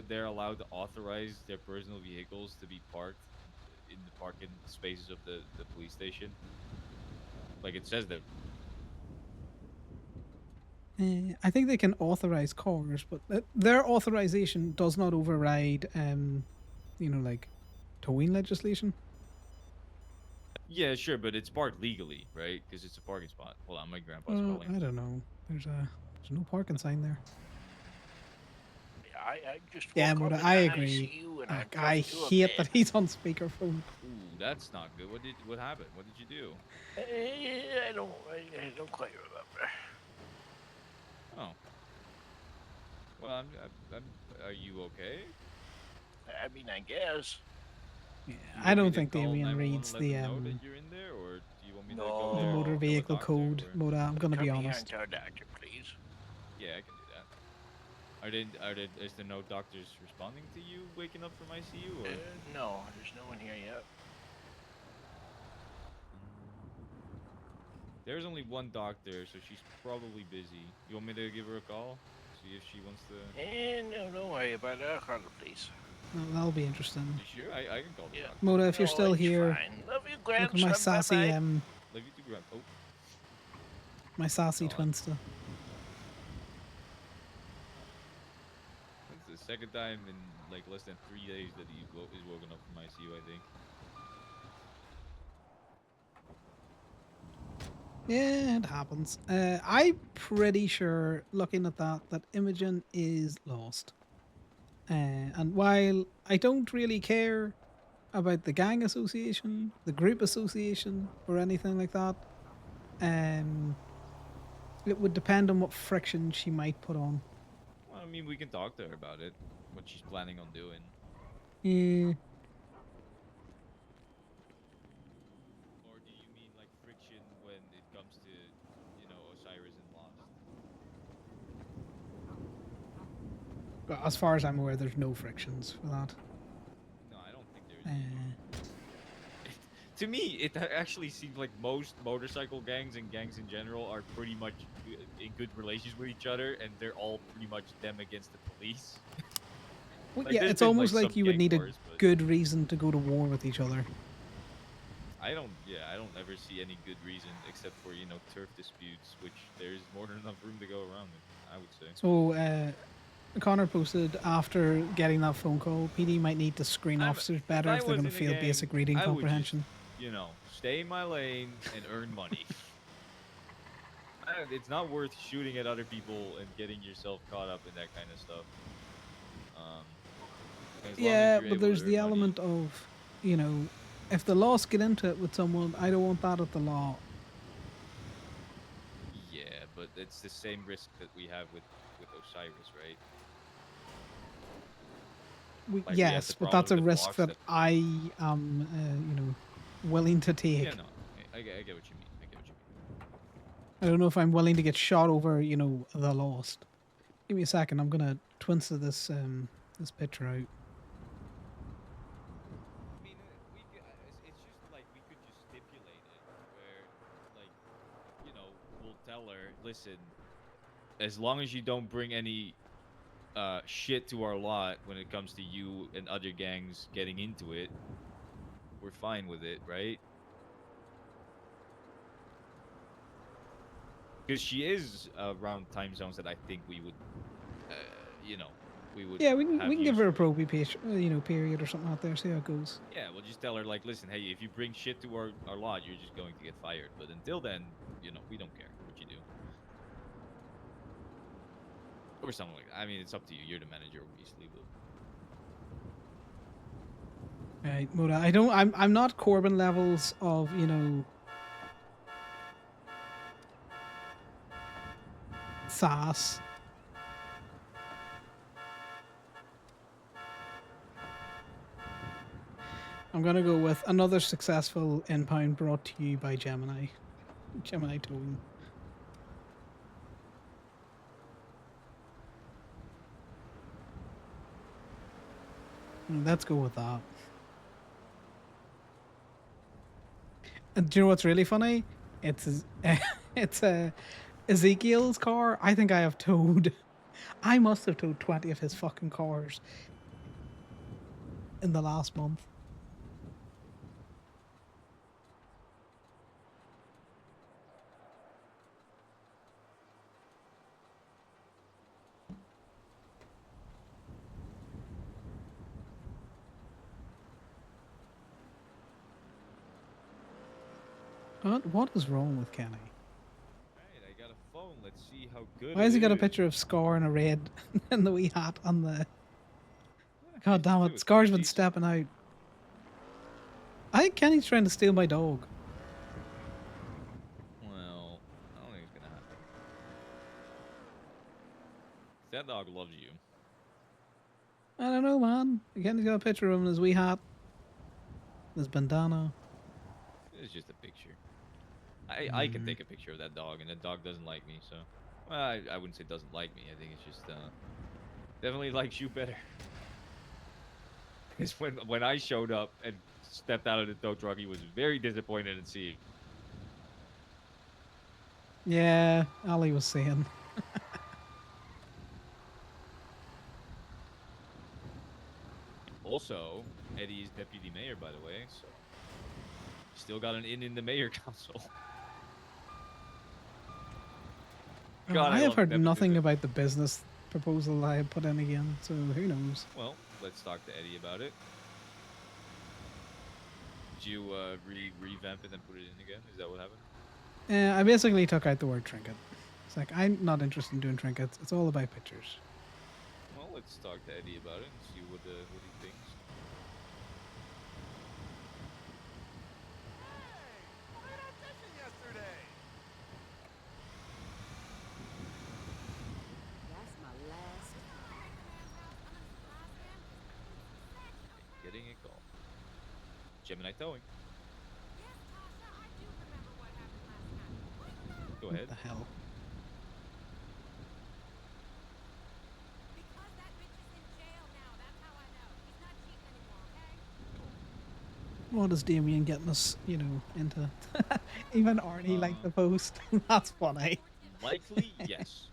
they're allowed to authorize their personal vehicles to be parked in the parking spaces of the police station? Like it says that. I think they can authorize cars, but their authorization does not override, like towing legislation. Yeah, sure, but it's parked legally, right? Because it's a parking spot. Hold on, my grandpa's calling. I don't know. There's no parking sign there. I just Yeah, woke but up in I the agree. ICU and I'm I cuffed to a hate that bed. he's on speakerphone. Ooh, that's not good. What happened? What did you do? I don't quite remember. Oh. Well, are you okay? I mean, I guess. Yeah, You I want don't me to think call Damien 911 reads and let the them know that you're in there, or do you want me to go No. there? the motor and tell a vehicle doctor, code. or- Moda, I'm gonna be Come here honest. and tell doctor, please. Yeah, I can do that. Is there no doctors responding to you waking up from ICU, or? No, there's no one here yet. There's only one doctor, so she's probably busy. You want me to give her a call? See if she wants to. No, don't worry about it. I'll call the police. That'll be interesting. You sure? I can call the Yeah. doctor. Moda, if you're No, still it's here, fine. Love you, look at my grandson. sassy, Bye-bye. Love you too, Grandpa. Oh, my sassy God. twinster. That's the second time in like less than 3 days that he is woken up from ICU, I think. Yeah, it happens. I'm pretty sure, looking at that Imogen is lost. And while I don't really care about the gang association, the group association, or anything like that, um, it would depend on what friction she might put on. Well, I mean, we can talk to her about it, what she's planning on doing. Yeah. Or do you mean like friction when it comes to, Osiris and Lost? But as far as I'm aware, there's no frictions for that. No, I don't think there's. Uh, To me, it actually seems like most motorcycle gangs and gangs in general are pretty much in good relations with each other, and they're all pretty much them against the police. well, Like, yeah, there's it's been, almost like, like some you would gang need a wars, but good reason to go to war with each other. I don't ever see any good reason except for turf disputes, which there's more than enough room to go around it, I would say. So, Connor posted after getting that phone call, PD might need to screen officers better if they're going to fail basic reading I would comprehension. just, stay in my lane and earn money. It's not worth shooting at other people and getting yourself caught up in that kind of stuff. As long as Yeah, you're but able to there's earn the money. element of, if the laws get into it with someone, I don't want that at the law. Yeah, but it's the same risk that we have with Osiris, right? Like, we have Yes, the but problem that's a with risk Lost that I am, willing to take. Yeah, no, I get what you mean. I get what you mean. I don't know if I'm willing to get shot over, the Lost. Give me a second. I'm gonna twinster this this picture out. I mean, it's just like we could just stipulate it where, like, we'll tell her, listen, as long as you don't bring any shit to our lot when it comes to you and other gangs getting into it, we're fine with it, right? Because she is around time zones that I think we would, we would. Yeah, we have can give use her a for it. period or something out there. See how it goes. Yeah, we'll just tell her, like, listen, hey, if you bring shit to our lot, you're just going to get fired. But until then, we don't care what you do. Or something like that. I mean, it's up to you. You're the manager, obviously, but Right, Moda. I'm not Corbin levels of sass. I'm gonna go with another successful impound brought to you by Gemini. Gemini Towing. Let's go with that. And do you know what's really funny? It's it's Ezekiel's car. I think I have towed. I must have towed 20 of his fucking cars in the last month. What is wrong with Kenny? Alright, I got a phone. Let's see how good Why has he got a is. picture of Scar in a red and the wee hat on the... God damn do it, it. Scar's been Decent. stepping out. I think Kenny's trying to steal my dog. Well, I don't think it's gonna happen. That dog loves you. I don't know, man. Kenny's got a picture of him in his wee hat. His bandana. It's just a picture. I can take a picture of that dog, and that dog doesn't like me, so... Well, I wouldn't say doesn't like me. I think it's just, definitely likes you better. Because when I showed up and stepped out of the tow truck, he was very disappointed in seeing. Yeah, Ali was saying. Also, Eddie is deputy mayor, by the way, so still got an in the mayor council. God, I I have love heard nothing nepotism. about the business proposal I had put in again, so who knows? Well, let's talk to Eddie about it. Did you revamp it and put it in again? Is that what happened? I basically took out the word trinket. It's like, I'm not interested in doing trinkets. It's all about pictures. Well, let's talk to Eddie about it and see what he thinks. Hey, I audition yesterday. That's my last. Getting a call. Gemini towing. Go What ahead. the hell? What is Damien getting us, into? Even Arnie liked Uh, the post. That's funny. Likely, yes.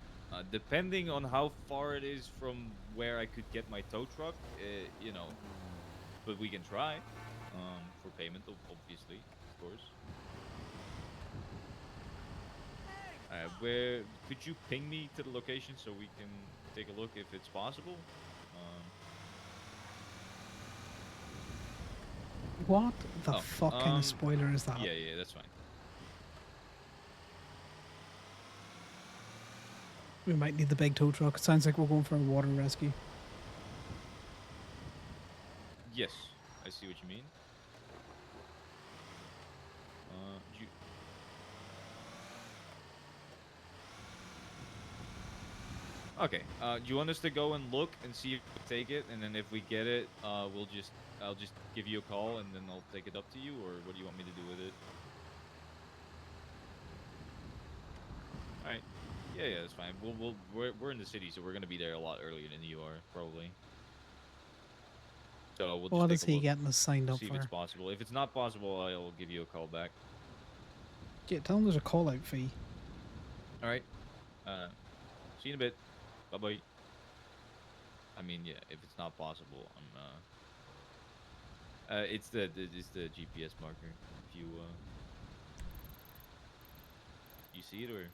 Depending on how far it is from where I could get my tow truck, but we can try. For payment, obviously, of course. Where could you ping me to the location so we can take a look if it's possible? Um, What the oh, fuck kind of spoiler is that? yeah, that's fine. We might need the big tow truck. It sounds like we're going for a water rescue. Yes, I see what you mean. You, okay. Do you want us to go and look and see if we take it, and then if we get it, I'll just give you a call, and then I'll take it up to you, or what do you want me to do with it? All right. Yeah, that's fine. We're in the city, so we're gonna be there a lot earlier than you are, probably. So we'll just What take is a he look, getting us signed up see if it's for? possible. If it's not possible, I'll give you a call back. Yeah, tell him there's a call out fee. All right. Uh, see you in a bit. Bye bye. I mean, yeah, if it's not possible, it's the GPS marker. If you see it or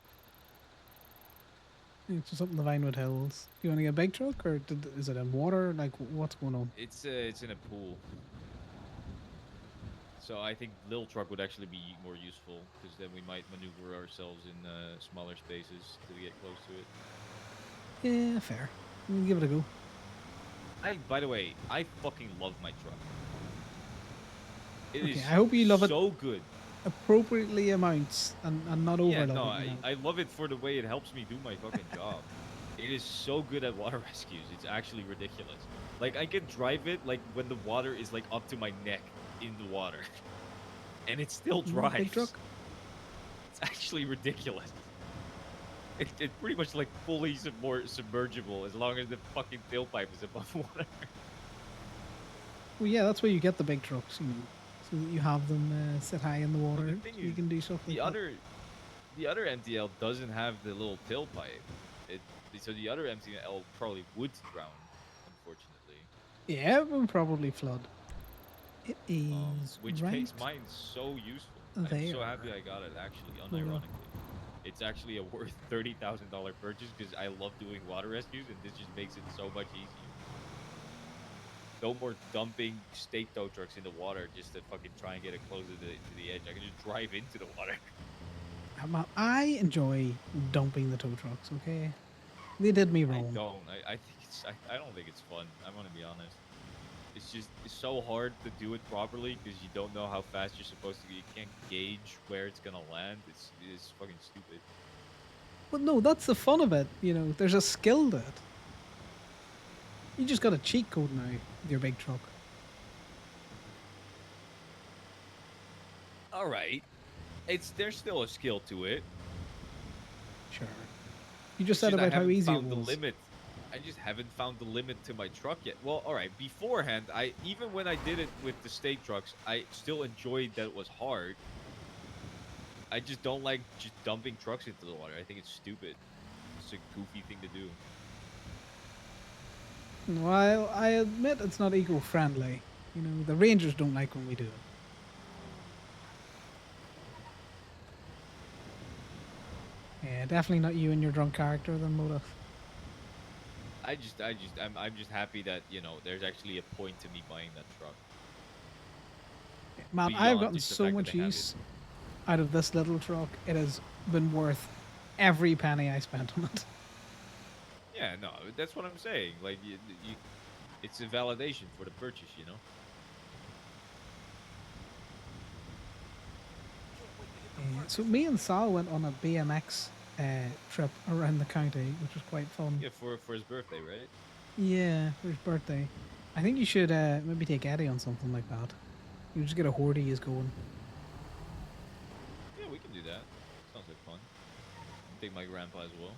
It's just up in the Vinewood Hills. Do you want to get a big truck or is it in water? Like, what's going on? it's in a pool. So I think little truck would actually be more useful because then we might maneuver ourselves in smaller spaces to get close to it. Yeah, fair. We'll give it a go. By the way, I fucking love my truck. It Okay, is I hope you love it so good. appropriately amounts and not Yeah, overlove no, it, you know. I love it for the way it helps me do my fucking job. It is so good at water rescues. It's actually ridiculous. Like I can drive it like when the water is like up to my neck in the water, and it still You want a big drives. truck? It's actually ridiculous. It's pretty much like fully submergible as long as the fucking tailpipe is above water. Well, yeah, that's where you get the big trucks, so that you have them sit high in the Well, water. the thing So you is, can do stuff like the that. other the other MTL doesn't have the little tailpipe. It so the other MTL probably would drown, unfortunately. Yeah, it will probably flood. It is Which right makes mine so useful. I'm so there. happy I got it. Actually, Hold on. unironically, it's actually a worth $30,000 purchase because I love doing water rescues, and this just makes it so much easier. No more dumping state tow trucks in the water just to fucking try and get it closer to the edge. I can just drive into the water. I enjoy dumping the tow trucks, okay? They did me I wrong. don't. I think I don't think it's fun. I'm gonna be honest. It's so hard to do it properly because you don't know how fast you're supposed to. You can't gauge where it's gonna land. It's fucking stupid. But no, that's the fun of it, There's a skill to it. You just got a cheat code now with your big truck. All right, there's still a skill to it. Sure. You just It's said just I about how haven't easy it found the was. limit. I just haven't found the limit to my truck yet. Well, all right. Beforehand, even when I did it with the state trucks, I still enjoyed that it was hard. I just don't like just dumping trucks into the water. I think it's stupid. It's a goofy thing to do. While I admit it's not eco-friendly, you know, the Rangers don't like when we do it. Yeah, definitely not you and your drunk character, then, Moda. I'm just happy that there's actually a point to me buying that truck. Man, I've Beyond gotten just the so fact that much they have use out of this little truck. It has been worth every penny I spent on it. Yeah, no, that's what I'm saying. Like, it's a validation for the purchase, you know. So me and Sal went on a BMX trip around the county, which was quite fun. Yeah, for his birthday, right? Yeah, for his birthday. I think you should maybe take Eddie on something like that. You just get a horde is going. Yeah, we can do that. Sounds like fun. Take my grandpa as well.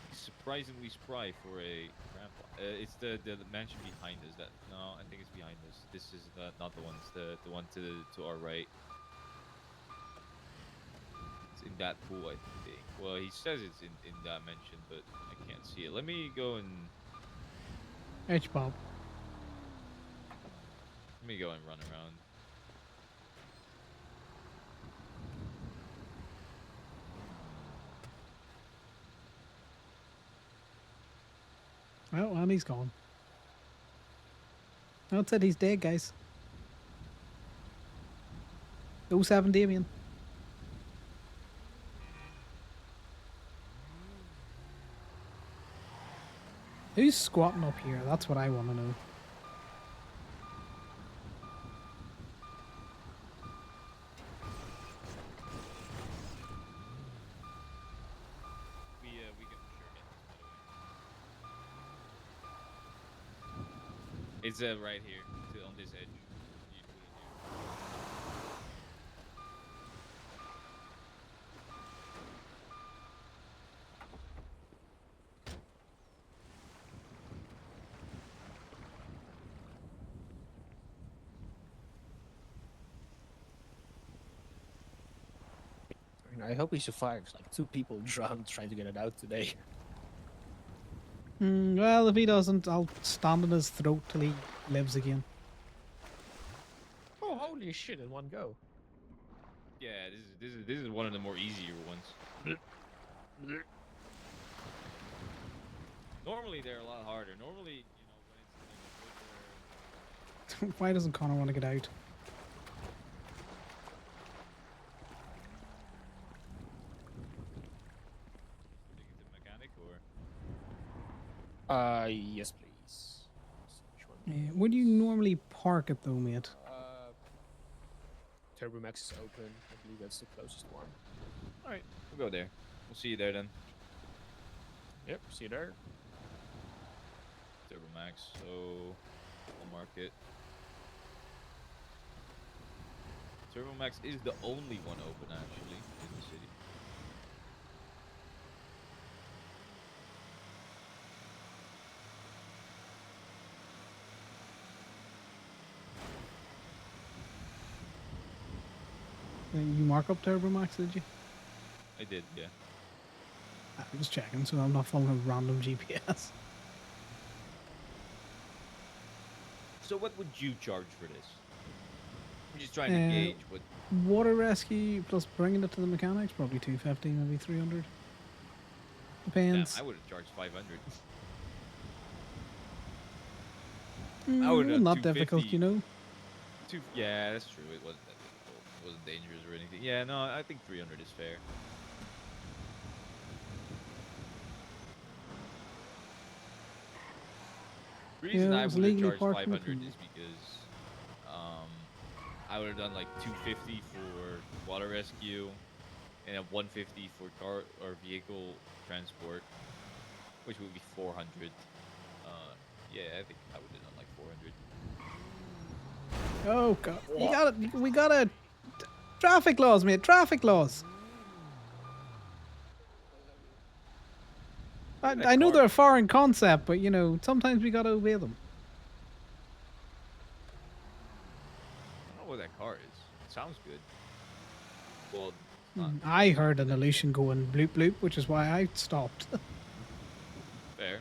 He's surprisingly spry for a grandpa. It's the mansion behind us. No, I think it's behind us. This is not the one. It's the one to our right. It's in that pool, I think. Well, he says it's in that mansion, but I can't see it. Let me go and H-Bob. run around. Oh, and he's gone. No, it said he's dead, guys. 07 Damien. Who's squatting up here? That's what I want to know. We can for sure get this, by the way. It's right here, on this edge. You put it here. I hope he survives. Like 2 people drowned trying to get it out today. Well, if he doesn't, I'll stand on his throat till he lives again. Oh, holy shit! In one go. Yeah, this is one of the more easier ones. Normally they're a lot harder. Normally, when it's Why doesn't Connor want to get out? the mechanic or Yes, please. Which one? Where do you normally park it though, mate? Turbomax is open. I believe that's the closest one. all right, we'll go there. We'll see you there then. Yep, see you there. Turbo Max. So we'll mark it. Turbo Max is the only one open actually in the city. You mark up Turbo Max, did you? I did, yeah. I'm just checking, so I'm not following a random GPS. So what would you charge for this? I'm just trying to gauge what. Water rescue plus bringing it to the mechanics, probably 250, maybe 300. Depends. Damn, I would have charged 500. I would have not difficult, 250. you know. Yeah, that's true. It wasn't that difficult. It wasn't dangerous or anything. Yeah, no, I think 300 is fair. The reason Yeah, it I was would have legally charged parked in the 500 field. is because I would have done like 250 for water rescue and then 150 for car or vehicle transport, which would be 400. Yeah, I think I would have done like 400. Oh god, you got it. We got it. Traffic laws, mate. Traffic laws. I know they're a foreign concept, but you know sometimes we gotta obey them. I don't know what that car is. It sounds good. Well, not I heard an illusion going bloop bloop, which is why I stopped. fair.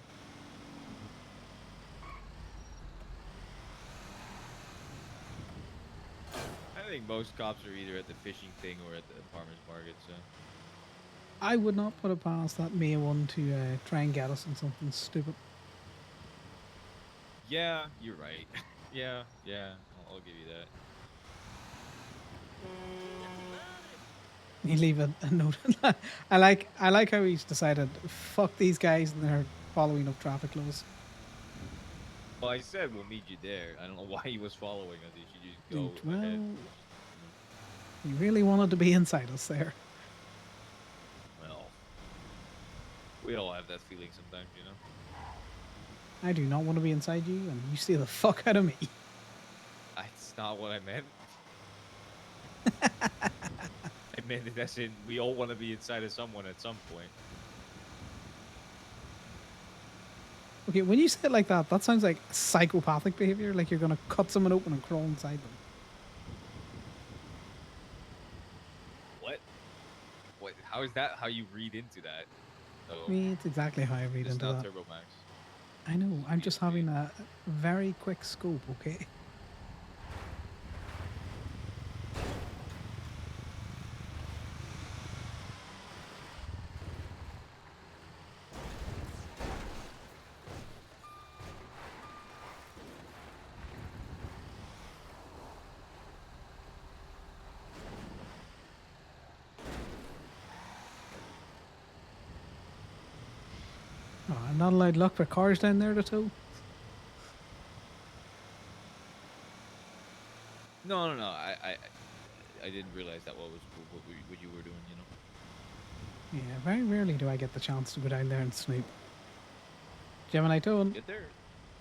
I think most cops are either at the fishing thing or at the farmer's market, so. I would not put it past that May one to try and get us in something stupid. Yeah, you're right. yeah, I'll give you that. You leave a note. I like how he's decided fuck these guys and they're following up traffic laws. Well, I said we'll meet you there. I don't know why he was following us. He should just go Well, ahead. you really wanted to be inside us there. Well, we all have that feeling sometimes, you know? I do not want to be inside you, and you stay the fuck out of me. That's not what I meant. I meant it as in we all want to be inside of someone at some point. Okay, when you say it like that sounds like psychopathic behavior, like you're gonna cut someone open and crawl inside them. What? What? How is that how you read into that? I mean, it's exactly how I read It's into not that. Turbo Max. I know, I'm just Excuse me. having a very quick scope, okay? Oh, I'm not allowed to look for cars down there to tow. No. I didn't realize that what you were doing. You know. Yeah, very rarely do I get the chance to go down there and snoop. Gemini towing. Get there.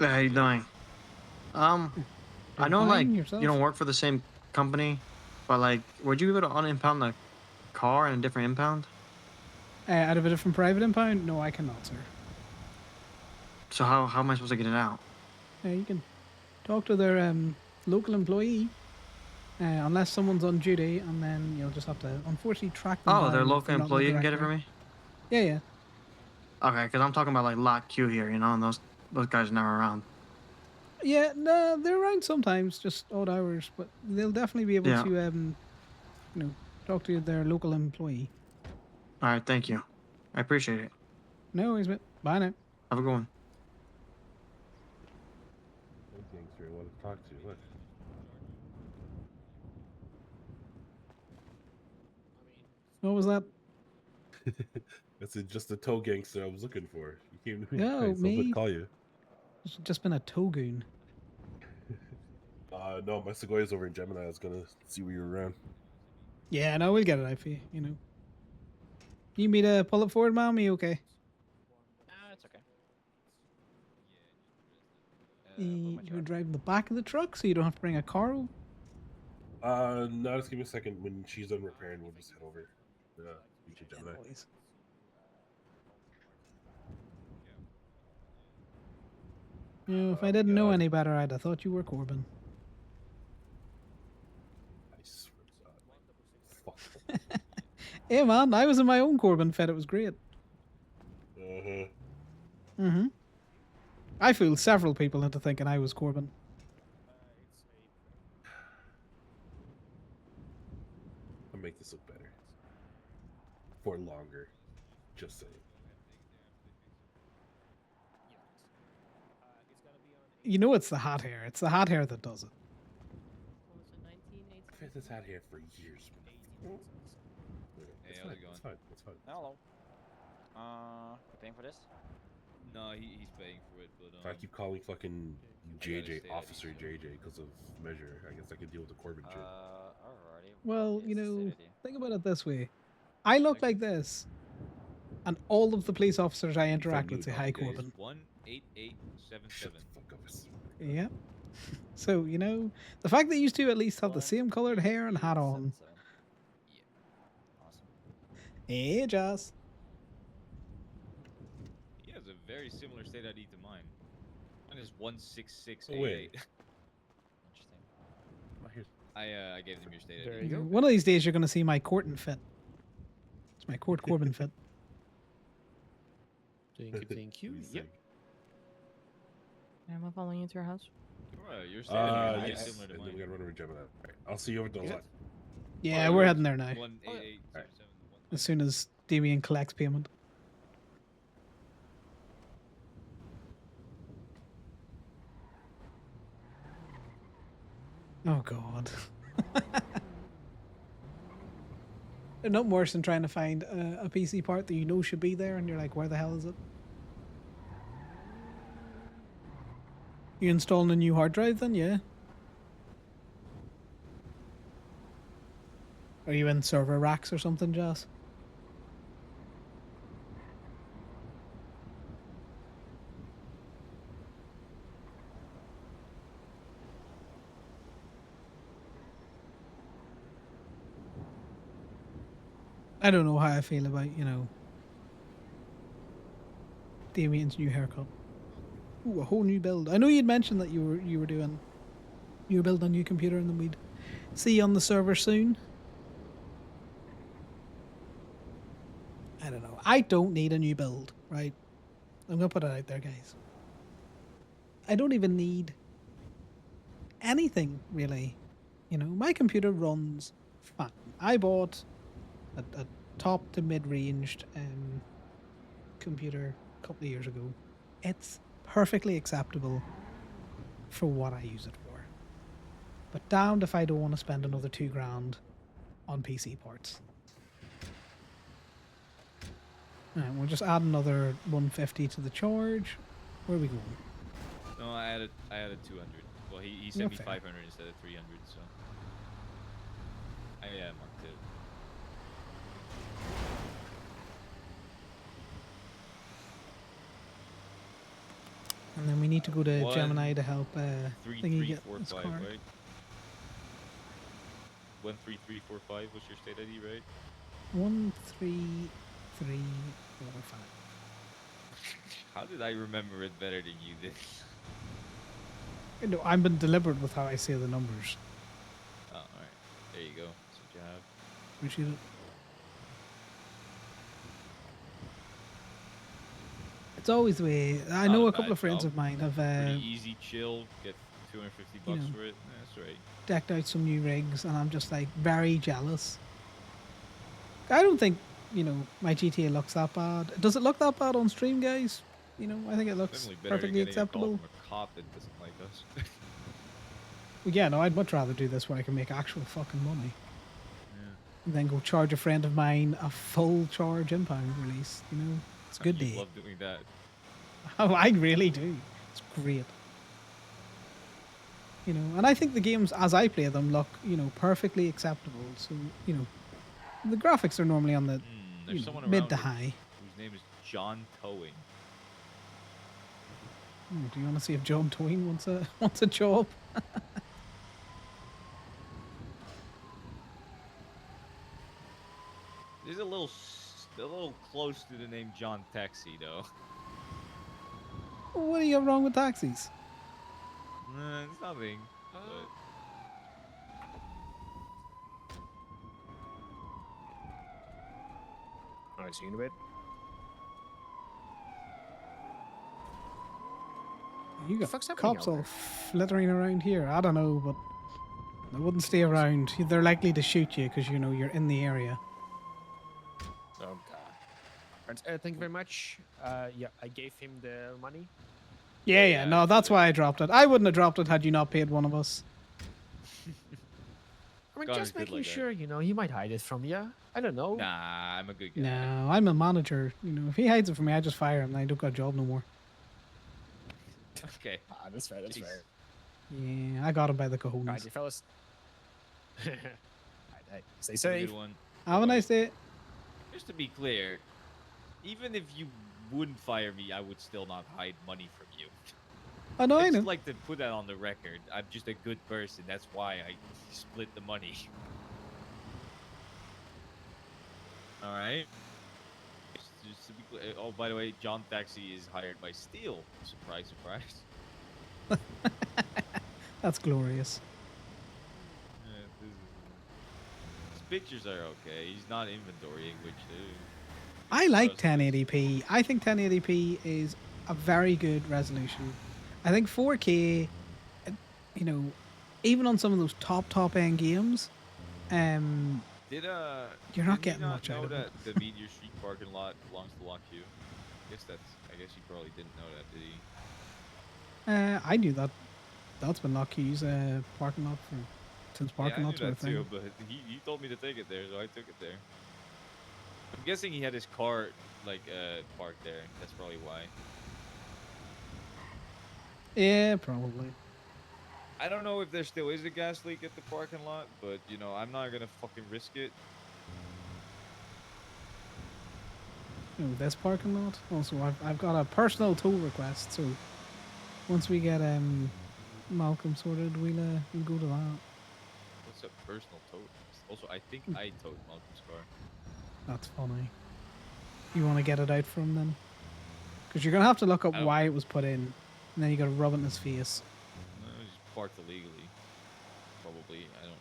How you doing? I Doing know, like, fine, yourself? you don't work for the same company, but, like, would you be able to unimpound the car in a different impound? Out of a different private impound? No, I cannot, sir. So how am I supposed to get it out? You can talk to their local employee, unless someone's on duty, and then you'll just have to, unfortunately, track them Oh, down their if local they're not in the employee can get it for directory. me? Yeah. Okay, because I'm talking about, like, lot Q here, you know, and those guys are never around. Yeah, no, they're around sometimes, just odd hours, but they'll definitely be able Yeah. to, talk to their local employee. All right, thank you. I appreciate it. No worries, mate. Bye now. Have a good one. Gangster, I want to talk to you. Look. What was that? That's just the tow gangster I was looking for. You came to me. Oh, Thanks, I'm gonna me? call you. It's just been a togoon. No, my Sequoia's over in Gemini. I was gonna see where you were around. Yeah, no, we'll get it out for you, you know. You need me to pull it forward, ma'am? Are you okay? It's okay. You were driving the back of the truck, so you don't have to bring a car over? No, just give me a second. When she's done repairing, we'll just head over. Meet you, Gemini. Boys. You know, if I didn't know God. any better, I'd have thought you were Corbin. I swear to God. Fuck. Hey, man, I was in my own Corbin Fed. It was great. Uh-huh. Mm-hmm. I fooled several people into thinking I was Corbin. I'll make this look better. For longer. Just saying. You know it's the hot hair. It's the hot hair that does it. I've had this hat here for years. Hey, It's how's fine, it going? it's fine, it's fine. Hello. You paying for this? No, he's paying for it, but If I keep calling fucking JJ stay at Officer ease. JJ because of measure, I guess I could deal with the Corbin shit. Alrighty. Well, you Yes, know, lady. think about it this way. I look like this, and all of the police officers I interact with say hi, Corbin. 18877. Shut the fuck up. Yeah. So, you know, the fact that you two at least have the same colored hair and hat on. Yeah. Awesome. Hey, Joss. He has a very similar state ID to mine. Mine is 16688. Oh, wait. Interesting. Oh, here's I gave them your state There ID. you go. One of these days, you're going to see my Corbin fit. It's my Corbin fit. Thank you, thank you. Yep. Am I following you to your house? Right, your state ID is Yes. similar to And then we mine. gotta run over Gemini. All right. I'll see you over at the Is it? lot. Yeah, we're heading there now. 18807. As soon as Damien collects payment. Oh God. There's nothing worse than trying to find a PC part that you know should be there, and you're like, "Where the hell is it?" You installing a new hard drive then? Yeah. Are you in server racks or something, Jazz? I don't know how I feel about, Damien's new haircut. Ooh, a whole new build. I know you'd mentioned that you were building a new computer, and then we'd see you on the server soon. I don't know. I don't need a new build, right? I'm gonna put it out there, guys. I don't even need anything really. My computer runs fine. I bought a top to mid-ranged computer a couple of years ago. It's perfectly acceptable for what I use it for. But damned if I don't want to spend another $2,000 on PC parts. Alright, we'll just add another 150 to the charge. Where are we going? No, I added 200. Well, he You're sent me fair. 500 instead of 300, so. I marked it. And then we need to go to One, Gemini to help Three, Thingy three, get four, his five, car. right? 13345 was your state ID, right? 13345. How did I remember it better than you did? I've been deliberate with how I say the numbers. Oh, alright. There you go. That's what you have. Appreciate it. It's always the way. I Not know a a couple bad of friends job. of mine have Pretty easy, chill. Get 250 bucks know. for it. That's right. decked out some new rigs, and I'm just like very jealous. I don't think my GTA looks that bad. Does it look that bad on stream, guys? I think it looks Definitely better than perfectly getting a call acceptable. from a cop that doesn't like us. Well, yeah, no, I'd much rather do this where I can make actual fucking money. And then go charge a friend of mine a full charge impound release. It's a good You day. love doing that. Oh, I really do. It's great. And I think the games as I play them look, perfectly acceptable. So, the graphics are normally on the There's someone mid around to here high. whose name is John Towing. Do you want to see if John Twain wants a job? He's a little close to the name John Taxi, though. What do you have wrong with taxis? It's nothing. But Alright, see you in a bit. You got fuck's happening cops out all there? flittering around here. I don't know, but they wouldn't stay around. They're likely to shoot you because you're in the area. Oh god. Alright, thank you very much. Yeah, I gave him the money. Yeah. No, that's why I dropped it. I wouldn't have dropped it had you not paid one of us. I mean, Connor's just good making like that. sure, he might hide it from you. I don't know. nah, I'm a good guy. No, I'm a manager. If he hides it from me, I just fire him. And I don't got a job no more. Okay. Ah, that's fair, that's Jeez. fair. Yeah, I got him by the Alright, cojones. you fellas. Alright, stay Have a safe. good one. Have a nice day. Just to be clear, even if you wouldn't fire me, I would still not hide money from you. Oh, no, I I'd know. just like to put that on the record. I'm just a good person. That's why I split the money. All right. Just to be clear. Oh, by the way, John Taxi is hired by Steel. Surprise, surprise. That's glorious. pictures are okay. He's not inventorying, which I like trust is- 1080p. I think 1080p is a very good resolution. I think 4K, uh, you know, even on some of those top end games, um, Did you're did not he getting not much out know of it. that the Meteor Street parking lot belongs to Lock Q? I guess he probably didn't know that, did he? I knew that. That's been Lockheed's parking lot for since Yeah, parking I knew lots were a that too, thing. but he told me to take it there, so I took it there. I'm guessing he had his car like parked there. That's probably why. Yeah, probably. I don't know if there still is a gas leak at the parking lot, but you know, I'm not gonna fucking risk it. Oh, this parking lot. Also, I've got a personal tow request. So once we get Malcolm sorted, we'll go to that. What's a personal tow request? Also, I think I towed Malcolm's car. That's funny. You want to get it out for him then? Because you're gonna have to look up I don't. why it was put in, and then you got to rub it in his face. No, it was just parked illegally. Probably. I don't.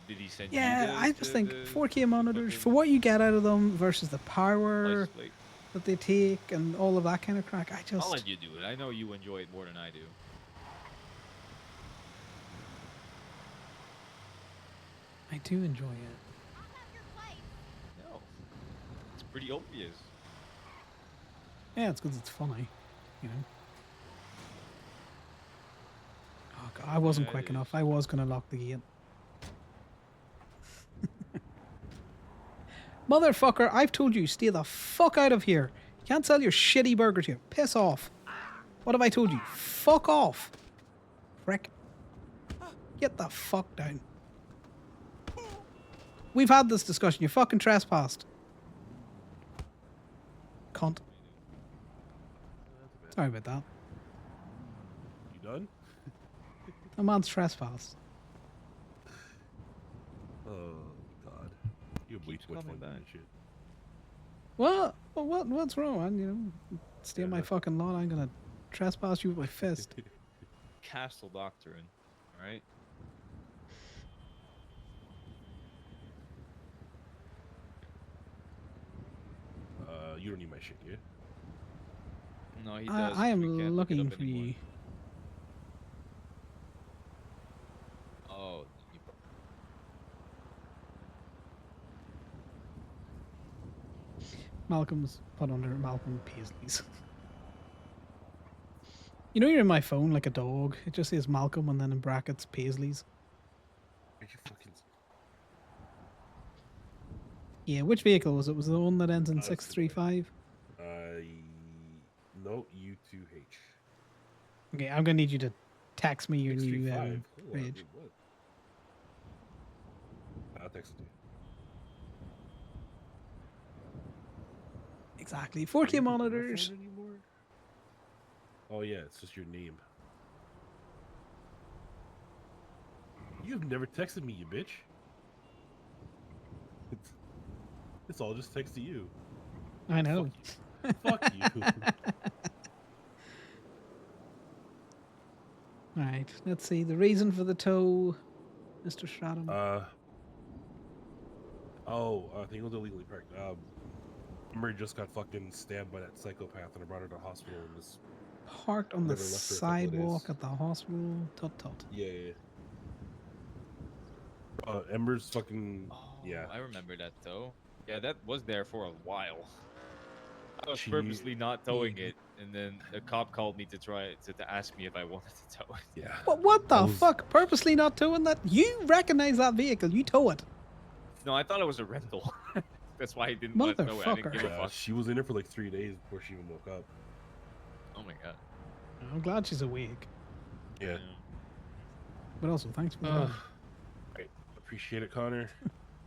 Did he send Yeah, you the I just think the 4K monitors for fucking what you get out of them versus the power license plate? that they take and all of that kind of crack. I I'll just let you do it. I know you enjoy it more than I do. I do enjoy it. No, it's pretty obvious. Yeah, it's because it's funny, you know. Oh God, I wasn't Yeah, quick it enough. is. I was gonna lock the gate. Motherfucker, I've told you, stay the fuck out of here. You can't sell your shitty burgers here. Piss off. What have I told you? Fuck off. Frick. Get the fuck down. We've had this discussion. You fucking trespassed. Cunt. Sorry about that. You done? A man's trespassed. Oh God, you have way Keeps too much coming fun doing back. this shit. What? What's wrong, man? You know, stay on my Yeah. fucking lawn. I'm gonna trespass you with my fist. Castle doctrine. All right. You don't need my shit, yeah? No, he does. I 'cause we am can't look it looking up for anymore. you. Oh, Malcolm's put under Malcolm Paisley's. You know you're in my phone like a dog. It just says Malcolm and then in brackets Paisley's. Are you fucking? Yeah, which vehicle was it? Was it the one that ends in That's the one. 635? No, U2H. Okay, I'm gonna need you to text me your new 635. Hold on, rage. dude, what? I'll text it to you. Exactly. Are 4K you on my monitors. phone anymore? Oh yeah, it's just your name. You've never texted me, you bitch. It's all just text to you. I know. Fuck you. Alright, let's see. The reason for the tow, Mr. Stratum. I think it was illegally parked. Remember, just got fucking stabbed by that psychopath, and I brought her to the hospital. And this, Parked on the never left for a couple of sidewalk days. at the hospital. Tut tut. yeah. Ember's fucking yeah. I remember that though. Yeah, that was there for a while. I was She- purposely not towing it, and then a cop called me to to ask me if I wanted to tow it. Yeah. What the I was- fuck? Purposely not towing that? You recognize that vehicle. You tow it. No, I thought it was a rental. That's why I didn't want to tow it. I didn't give a Yeah, fuck. she was in there for like 3 days before she even woke up. Oh my god. I'm glad she's awake. Yeah. But also, thanks for Uh, that. Right. Appreciate it, Connor.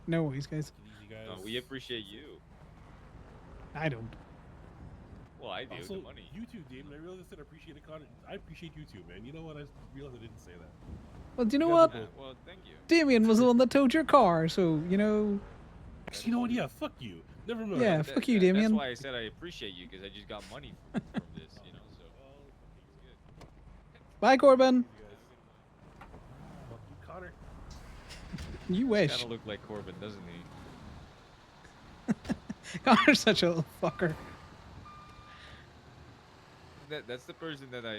No worries, guys. Take it easy, guys. No, we appreciate you. I don't. Well, I do. Also, the money. you too, Damon. I realized I said appreciate it, Connor. I appreciate you too, man. You know what? I realized I didn't say that. Well, do you know You what? guys are Well, thank you. Damien was the one that towed your car, so, you know. You know what? Yeah, fuck you. Never mind. Yeah, fuck you, Damien. That's why I said I appreciate you, because I just got money from this, you know, so. It's good. Bye, Corbin. You guys. Fuck you, Connor. You Kind wish. of look like Corbin, doesn't he? Connor's such a little fucker. That's the person that I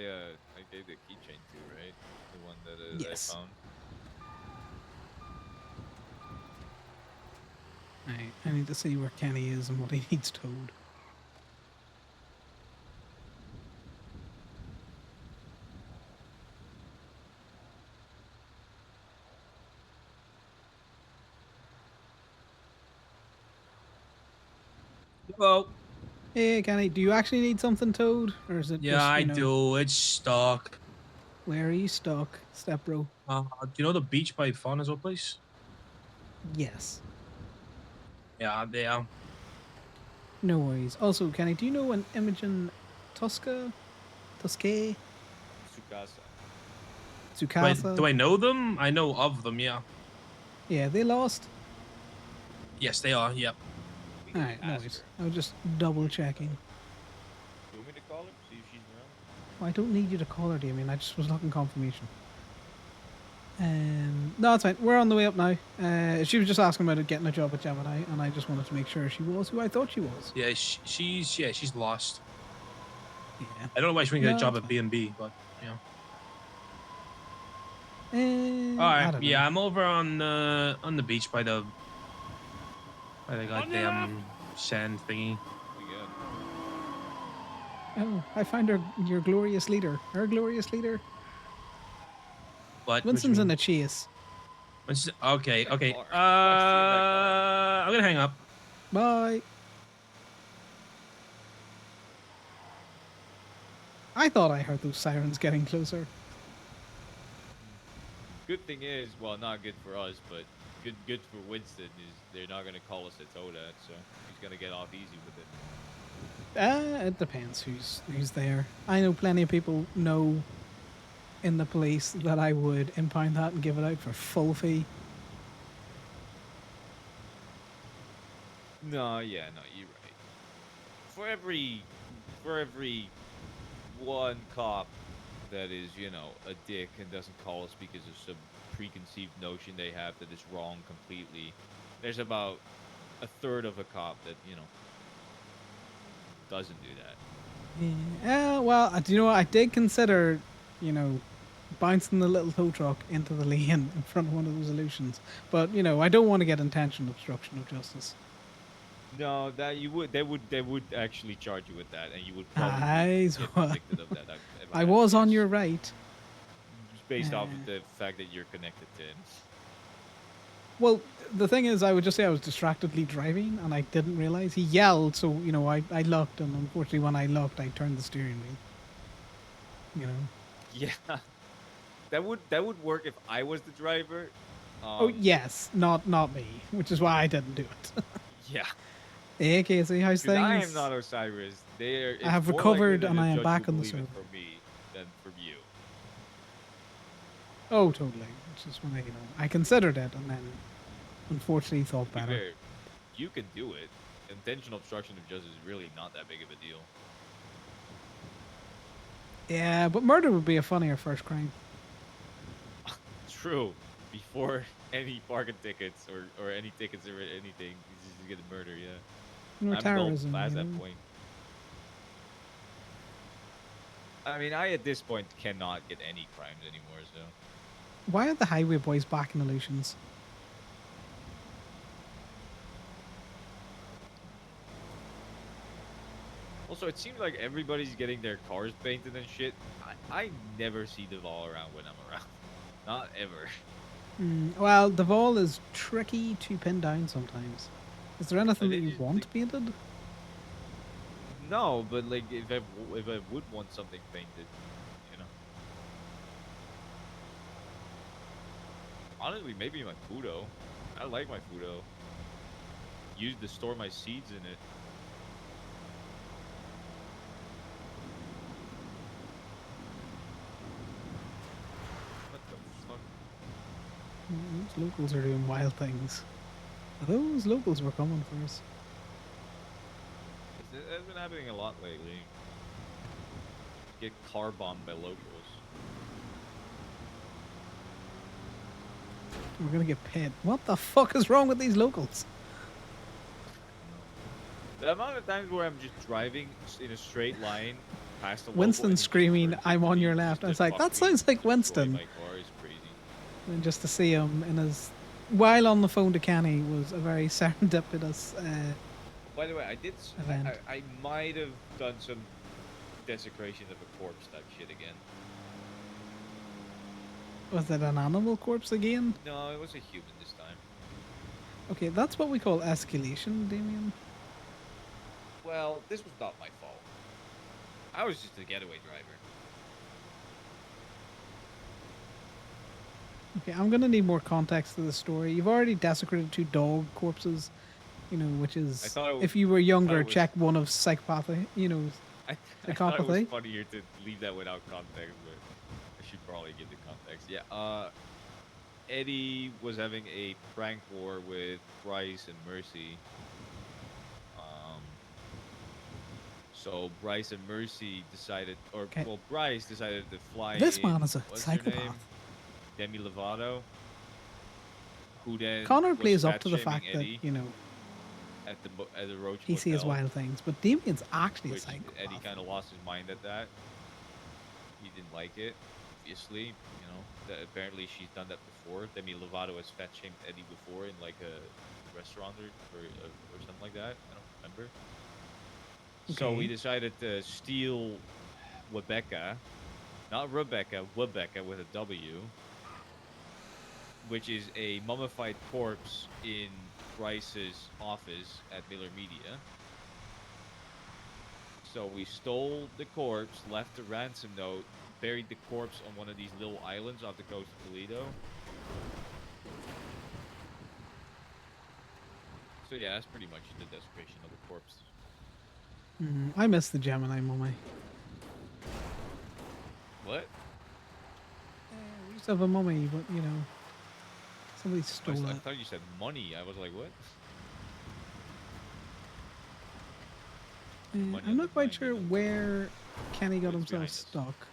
gave the keychain to, right? The one that I Yes. found. I need to see where Kenny is and what he needs towed. Well, Hey, Kenny, do you actually need something towed? Or is it yeah, just, I you know, do. It's stuck. where are you stuck, step bro? Do you know the beach by Fonazo place? Yes. Yeah, yeah. No worries. Also, Kenny, do you know an Imogen Tosca? Tosca? Tsukasa. Tsukasa? Do I know them? I know of them, yeah. Yeah, they lost. Yes, they are, yep. We can Alright, no ask worries. her. I was just double checking. Do you want me to call her? See if she's around? Well, I don't need you to call her, Damien. I just was looking confirmation. No, it's fine. We're on the way up now. She was just asking about getting a job at Gemini, and I just wanted to make sure she was who I thought she was. Yeah, she's lost. Yeah. I don't know why she didn't get a No, job it's at B&B, but yeah. fine. All I right, don't yeah, know. I'm over on the beach by the goddamn sand thingy. We good. Oh, I find her your glorious leader. Her glorious leader. What you Winston's in mean? a chase. Okay. Car. Why is he in that car? I'm gonna hang up. Bye. I thought I heard those sirens getting closer. Good thing is, well, not good for us, but good for Winston is they're not gonna call us a Toda, so he's gonna get off easy with it. It depends who's there. I know plenty of people know in the police that I would impound that and give it out for full fee. No, yeah, no, you're right. For every one cop that is, you know, a dick and doesn't call us because of some preconceived notion they have that is wrong completely, there's about a third of a cop that, you know, doesn't do that. Yeah, well, do you know what? I did consider, you know, bouncing the little tow truck into the lane in front of one of those illusions. But, you know, I don't want to get intentional obstruction of justice. No, that you would they would actually charge you with that, and you would probably Eyes get what? convicted of that. if I had to was on guess. your right. Just based off of the fact that you're connected to it. Well, the thing is, I would just say I was distractedly driving and I didn't realize. He yelled, so, you know, I looked, and unfortunately when I looked, I turned the steering wheel. You know? Yeah, that would work if I was the driver. Oh, yes, not me, which is why I didn't do it. Yeah. Hey, Casey, how's Because I am things? not Osiris. I have recovered and I am back on the server. For me than from you. Oh, totally. It's just when you know, I considered it and then unfortunately thought To be better. fair, you can do it. Intentional obstruction of justice is really not that big of a deal. Yeah, but murder would be a funnier first crime. True. Before any parking tickets or any tickets or anything, you just get a murder, yeah. Or I'm terrorism, past you that know? point. I mean, I at this point cannot get any crimes anymore, so. Why are the highway boys back in illusions? Also, it seems like everybody's getting their cars painted and shit. I never see Duval around when I'm around. Not ever. Well, the Vol is tricky to pin down sometimes. Is there anything that Like, you want painted? No, but like if I would want something painted, you know. Honestly, maybe my Fudo. I like my Fudo. Used to store my seeds in it. What the fuck? Those locals are doing wild things. Those locals were coming for us. It's been happening a lot lately. Get car bombed by locals. We're gonna get paid. What the fuck is wrong with these locals? The amount of times where I'm just driving in a straight line past a local Winston and he just screaming, turns "I'm into on me your just left." I to was like, fuck that me, sounds like destroy Winston. my car is crazy. And just to see him in his, while on the phone to Kenny, was a very serendipitous. By the way, Event. I might have done some desecration of a corpse type shit again. Was it an animal corpse again? No, it was a human this time. Okay, that's what we call escalation, Damien. Well, this was not my fault. I was just a getaway driver. Okay, I'm gonna need more context to the story. You've already desecrated 2 dog corpses, you know, which is thought it if you were younger, it was- check 1 of psychopathy. You know, I thought it was psychopathy. funnier to leave that without context, but I should probably give the context. Yeah, Eddie was having a prank war with Bryce and Mercy. So Bryce and Mercy decided, well, Bryce decided to fly This in, man is a what's her name? psychopath. Demi Lovato, who then Connor was plays up to the fat-shaming fact that, Eddie you know, at the Roach he sees Motel, wild things, but Damien's actually a which psychopath. Eddie kind of lost his mind at that. He didn't like it, obviously. You know, that apparently she's done that before. Demi Lovato has fat shamed Eddie before in like a restaurant or something like that. I don't remember. So we Okay. decided to steal Rebecca, not Rebecca, Rebecca with a W, which is a mummified corpse in Bryce's office at Miller Media. So we stole the corpse, left a ransom note, buried the corpse on one of these little islands off the coast of Toledo. So yeah, that's pretty much the desecration of the corpse. I miss the Gemini mummy. What? We used to have a mummy, but you know, somebody stole I it. thought you said money. I was like, what? Money I'm on not the quite mind, sure you know. where Kenny got It's himself behind us. stuck.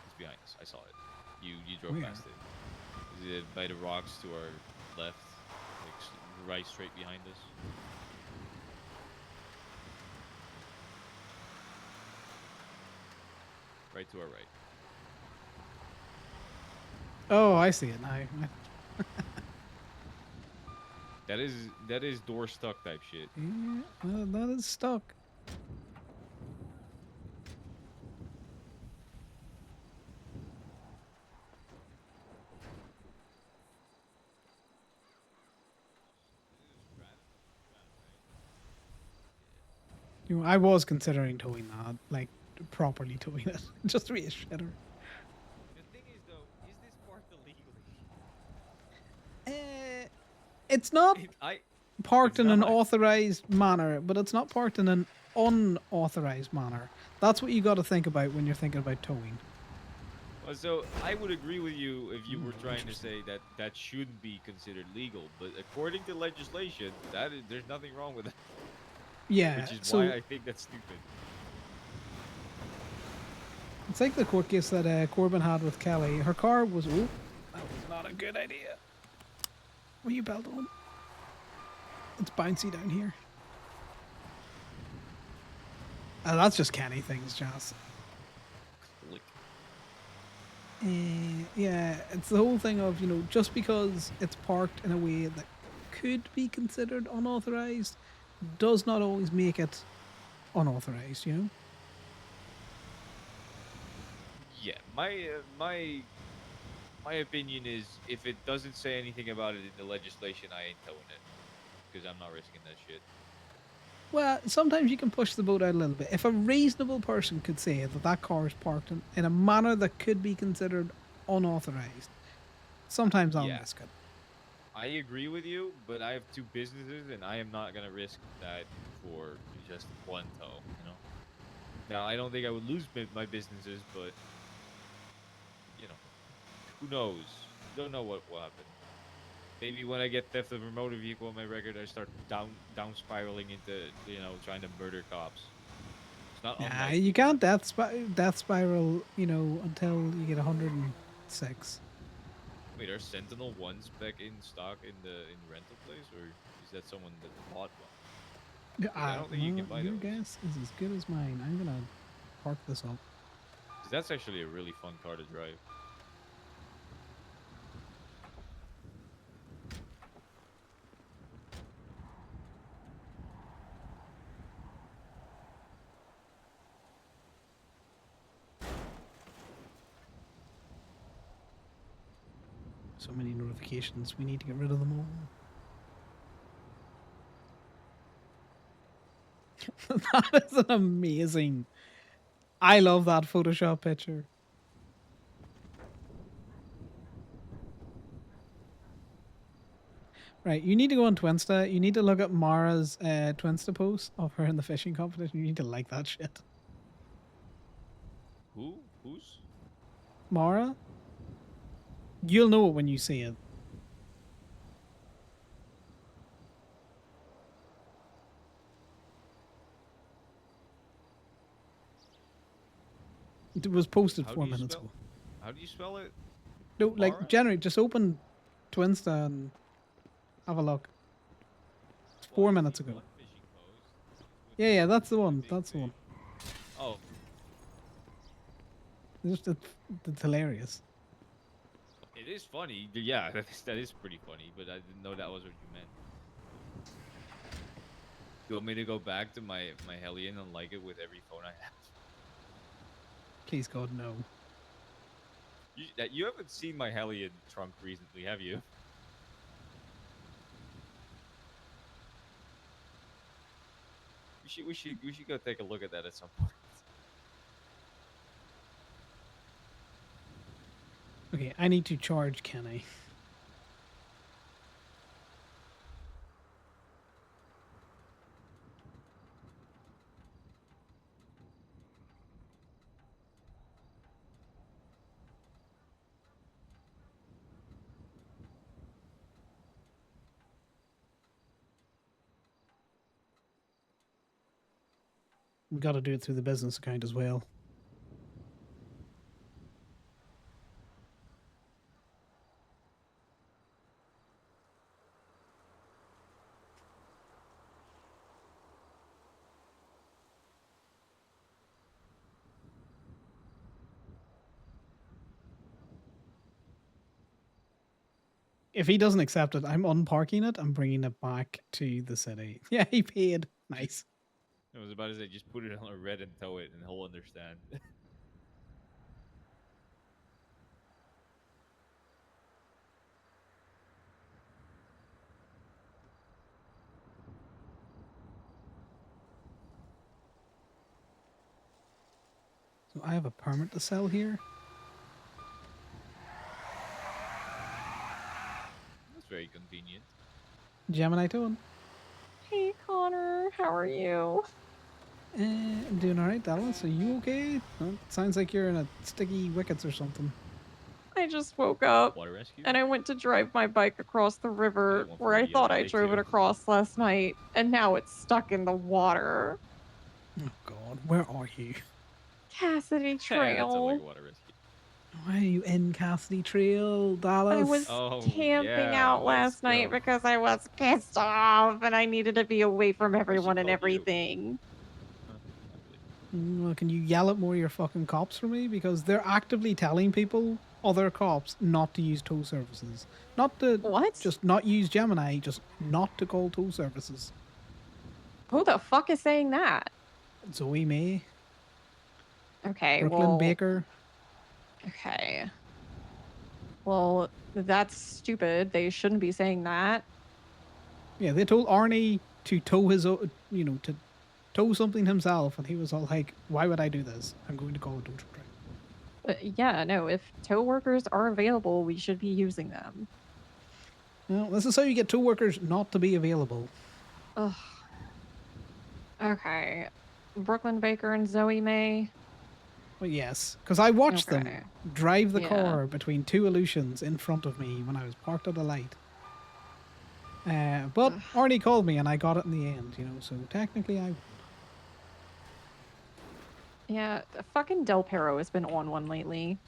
It's behind us. I saw it. You drove Where? past it. Is it by the rocks to our left, like right straight behind us? Right to our right. Oh, I see it now. That is door stuck type shit. Yeah, that is stuck. You know, I was considering towing that, like properly towing it, just to be a shitter. The thing is though, is this parked illegally? It's not I parked it's in an not. authorized manner, but it's not parked in an unauthorized manner. That's what you got to think about when you're thinking about towing. Well, so I would agree with you if you were trying to say that that should be considered legal, but according to legislation, there's nothing wrong with that. Yeah, Which is so why I think that's stupid. it's like the court case that Corbin had with Kelly. Her car was, that was not a good idea. Will you belt on? It's bouncy down here. That's just Kenny things, Jazz. Click. Yeah, it's the whole thing of, you know, just because it's parked in a way that could be considered unauthorized does not always make it unauthorized, you know? Yeah, my opinion is if it doesn't say anything about it in the legislation, I ain't towing it because I'm not risking that shit. Well, sometimes you can push the boat out a little bit. If a reasonable person could say that that car is parked in a manner that could be considered unauthorized, sometimes I'll Yeah. risk it. I agree with you, but I have 2 businesses and I am not gonna risk that for just one tow. You know. Now I don't think I would lose my businesses, but you know, who knows? Don't know what will happen. Maybe when I get theft of a motor vehicle on my record, I start down spiraling into trying to murder cops. It's not Nah, unlikely. you can't death spiral, you know, until you get 106. Wait, are Sentinel ones back in stock in the rental place, or is that someone that bought one? 'Cause I don't think you Well, can buy your those. guess is as good as mine. I'm gonna park this up. 'Cause that's actually a really fun car to drive. So many notifications. We need to get rid of them all. That is an amazing. I love that Photoshop picture. Right, you need to go on Twinsta. You need to look at Mara's Twinsta post of her in the fishing competition. You need to like that shit. Who? Who's? Mara? You'll know it when you see it. It was posted How 4 do you minutes spell? ago. How do you spell it? No, like, Mara? generally, just open Twinsta and have a look. It's 4 minutes ago. One fishing post with Yeah, the that's the one. big That's the one. fish. Oh, It's hilarious. it is funny. Yeah, that is pretty funny, but I didn't know that was what you meant. You want me to go back to my Hellion and like it with every phone I have? Please, God, no. You haven't seen my Hellion trunk recently, have you? We should go take a look at that at some point. Okay, I need to charge Kenny. We got to do it through the business account as well. If he doesn't accept it, I'm unparking it. I'm bringing it back to the city. Yeah, he paid. Nice. I was about to say, just put it on a red and tow it, and he'll understand. So I have a permit to sell here. That's very convenient. Gemini towing. Hey, Connor, how are you? I'm doing all right, Dallas. Are you okay? Oh, sounds like you're in a sticky wickets or something. I just woke up Water rescue? and I went to drive my bike across the river one where for I the thought other I day, drove too. it across last night, and now it's stuck in the water. Oh God, where are you? Cassidy That sounds like Trail. a water rescue. Why are you in Cassidy Trail, Dallas? I was Oh, camping yeah, out last let's night go. because I was pissed off and I needed to be away from everyone and called you. everything. Well, can you yell at more of your fucking cops for me? Because they're actively telling people, other cops, not to use tow services. Not to What? just not use Gemini, just not to call tow services. Who the fuck is saying that? Zoe May, Okay, Brooklyn well, Baker. okay. Well, that's stupid. They shouldn't be saying that. Yeah, they told Arnie to tow to tow something himself, and he was all like, "Why would I do this? I'm going to call a tow truck driver." But yeah, no, if tow workers are available, we should be using them. Well, this is how you get tow workers not to be available. Ugh. Okay. Brooklyn Baker and Zoe May. Well, yes, because I watched Okay. them drive the Yeah. car between two Aleutians in front of me when I was parked at a light. But Arnie called me and I got it in the end, so technically I... Yeah, fucking Del Perro has been on one lately.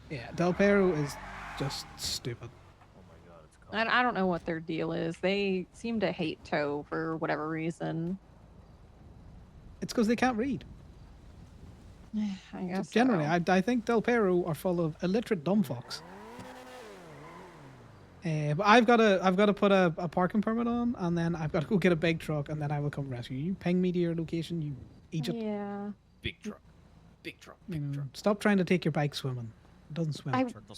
Yeah, Del Perro is just stupid. Oh my god, it's Conor. I don't know what their deal is. They seem to hate Toe for whatever reason. It's because they can't read. I guess Generally, so. I think Del Perro are full of illiterate dumb fucks. But I've got to put a parking permit on, and then I've got to go get a big truck, and then I will come rescue you. Ping me to your location, you Egypt. Yeah. Big truck. Big truck. You Big know, truck. stop trying to take your bike swimming. It doesn't swim.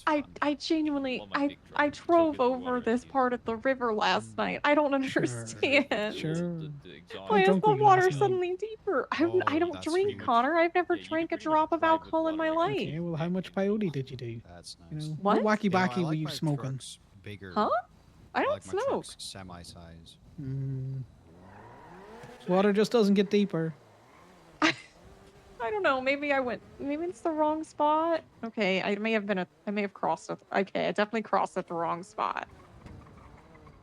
I genuinely Love my big truck. I I'm so drove good for over water this skis. part of the river last night. I don't understand. Sure. The exhaust. Why is drunk the were you water last night? suddenly deeper? I Oh, don't that's drink, pretty much- Connor. I've never Yeah, you drank a can pretty much drop of drive with alcohol in water my like life. Okay, well, how much peyote did you do? That's You nice. know, What? wacky You know, I backy were like you my smoking? trucks bigger. Huh? I I don't like my smoke. trucks semi-size. Water just doesn't get deeper. I don't know. Maybe maybe it's the wrong spot. Okay, I may have crossed it. Okay, I definitely crossed at the wrong spot.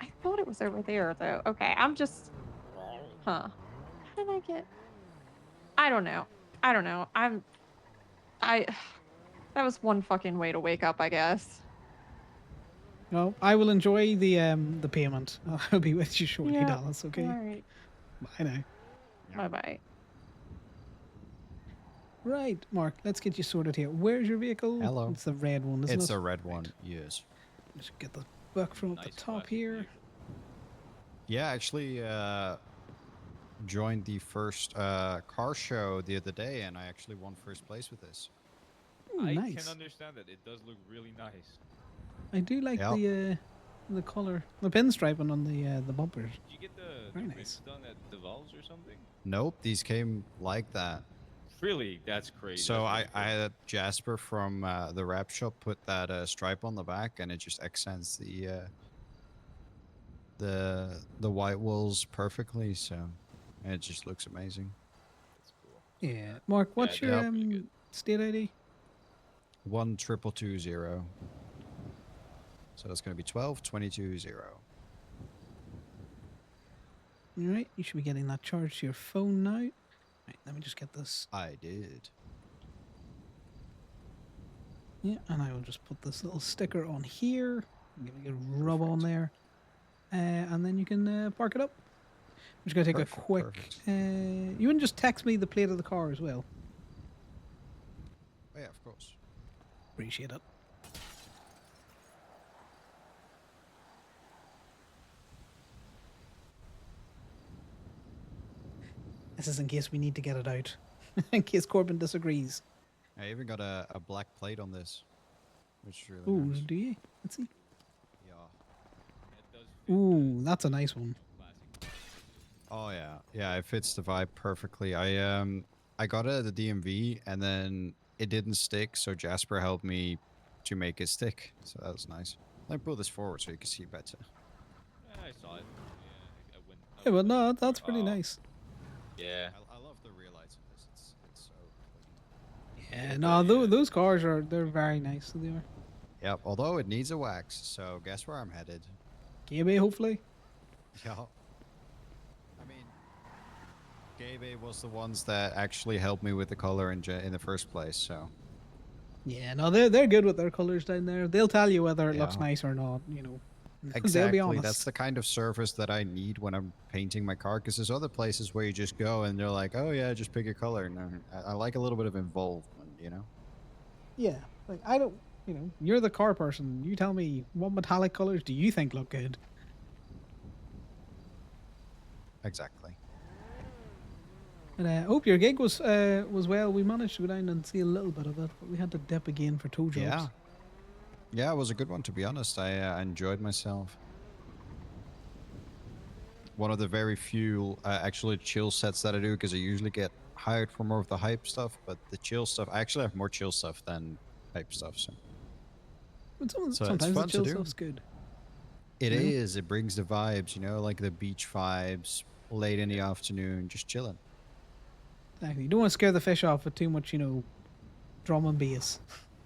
I thought it was over there though. Okay, I'm just. Huh? How did I get? I don't know. I don't know. I. That was one fucking way to wake up, I guess. No, I will enjoy the payment. I'll be with you shortly, Yeah. Dallas. Okay. All right. Bye now. Bye bye. Right, Mark. Let's get you sorted here. Where's your vehicle? Hello. It's the red one, isn't it? It's a red one, yes. Let's get the book from up the top here. Yeah, actually joined the first car show the other day, and I actually won first place with this. Ooh, I nice. can understand that. It does look really nice. I do like Yep. the color, the pinstriping on the bumpers. Did you get the Very ribs nice. done at the valves or something? Nope, these came like that. Really? That's crazy. So That's I really had Jasper from the wrap shop put that stripe on the back, and it just accents the white walls perfectly. So it just looks amazing. That's cool. Yeah, Mark. What's Yeah, your they're really good. state ID? 12220. So that's going to be 12220. All right, you should be getting that charged to your phone now. Right, let me just get this. I did. Yeah, and I will just put this little sticker on here. Give it a rub on there, and then you can park it up. I'm just gonna take Perfect, a quick. perfect. You wouldn't just text me the plate of the car as well. Oh, yeah, of course. Appreciate it. This is in case we need to get it out. In case Corbin disagrees. I even got a black plate on this, which is really Ooh, nice. do you? Let's see. Yeah. It does fit Ooh, that's a nice one. classic. Oh yeah, yeah, it fits the vibe perfectly. I got it at the DMV, and then it didn't stick, so Jasper helped me to make it stick. So that was nice. Let me pull this forward so you can see better. Yeah, I saw it. Yeah, I went. Yeah, but went no, looking for that's it. pretty Oh, nice. Yeah. I love the rear lights on this. It's so clean. Yeah, no, those cars they're very nice. They are. Yep. Although it needs a wax, so guess where I'm headed? KB, hopefully. Yeah. I mean, Gabe was the ones that actually helped me with the color in the first place. So Yeah, no, they're good with their colors down there. They'll tell you whether it looks Yeah. nice or not. You know, they'll exactly, be honest. that's the kind of service that I need when I'm painting my car. Because there's other places where you just go and they're like, "Oh yeah, just pick your color." No, I like a little bit of involvement, you know. Yeah, like I don't. You know, you're the car person. You tell me what metallic colors do you think look good? Exactly. And I hope your gig was well. We managed to go down and see a little bit of it, but we had to dip again for tow jobs. Yeah. Yeah, it was a good one, to be honest. I enjoyed myself. One of the very few actually chill sets that I do, because I usually get hired for more of the hype stuff, but the chill stuff, I actually have more chill stuff than hype stuff. So But So it's sometimes the fun to chill do. stuff's good. it Yeah. is. It brings the vibes, you know, like the beach vibes, late in the afternoon, just chilling. Exactly. You don't want to scare the fish off with too much, you know, drum and bass.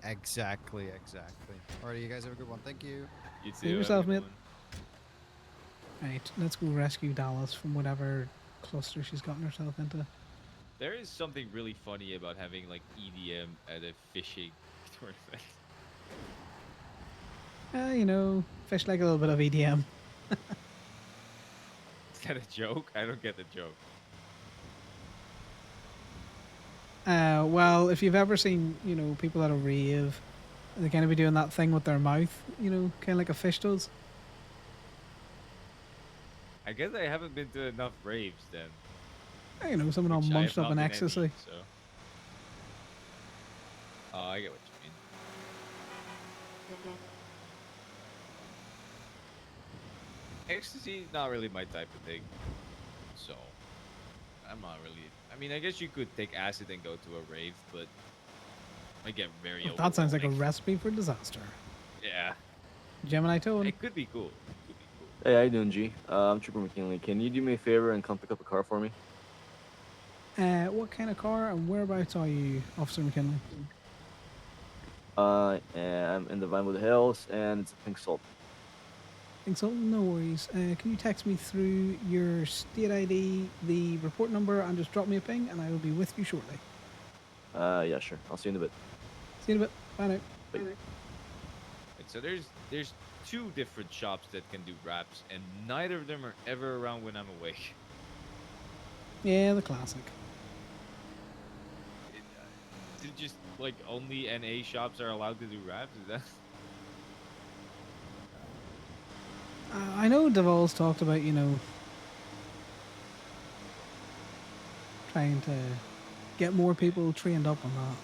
Exactly, exactly. Alright, you guys have a good one. Thank you. You See too. yourself, have a good mate. one. Right, let's go rescue Dallas from whatever cluster she's gotten herself into. There is something really funny about having like EDM at a fishing tournament. You know, fish like a little bit of EDM. Is that a joke? I don't get the joke. Well, if you've ever seen, you know, people at a rave, they kind of be doing that thing with their mouth, you know, kind of like a fish does. I guess I haven't been to enough raves then, You know, someone all which I have munched up not in been any. ecstasy. So, oh, I get what you mean. Ecstasy, not really my type of thing. So, I'm not really. I mean, I guess you could take acid and go to a rave, but I get very That sounds like a overwhelming. recipe for disaster. Yeah, Gemini Tone. it could be cool. Could be cool. Hey, how you doing, G? I'm Trooper McKinley. Can you do me a favor and come pick up a car for me? What kind of car and whereabouts are you, Officer McKinley? I'm in the Vinewood Hills, and it's a pink salt. Think so? No worries. Can you text me through your state ID, the report number, and just drop me a ping, and I will be with you shortly. Yeah, sure. I'll see you in a bit. See you in a bit. Bye now. Bye. Right, so there's two different shops that can do wraps, and neither of them are ever around when I'm awake. Yeah, the classic. Is it just like only NA shops are allowed to do wraps? Is that? I know Devol's talked about, you know, trying to get more people trained up on that.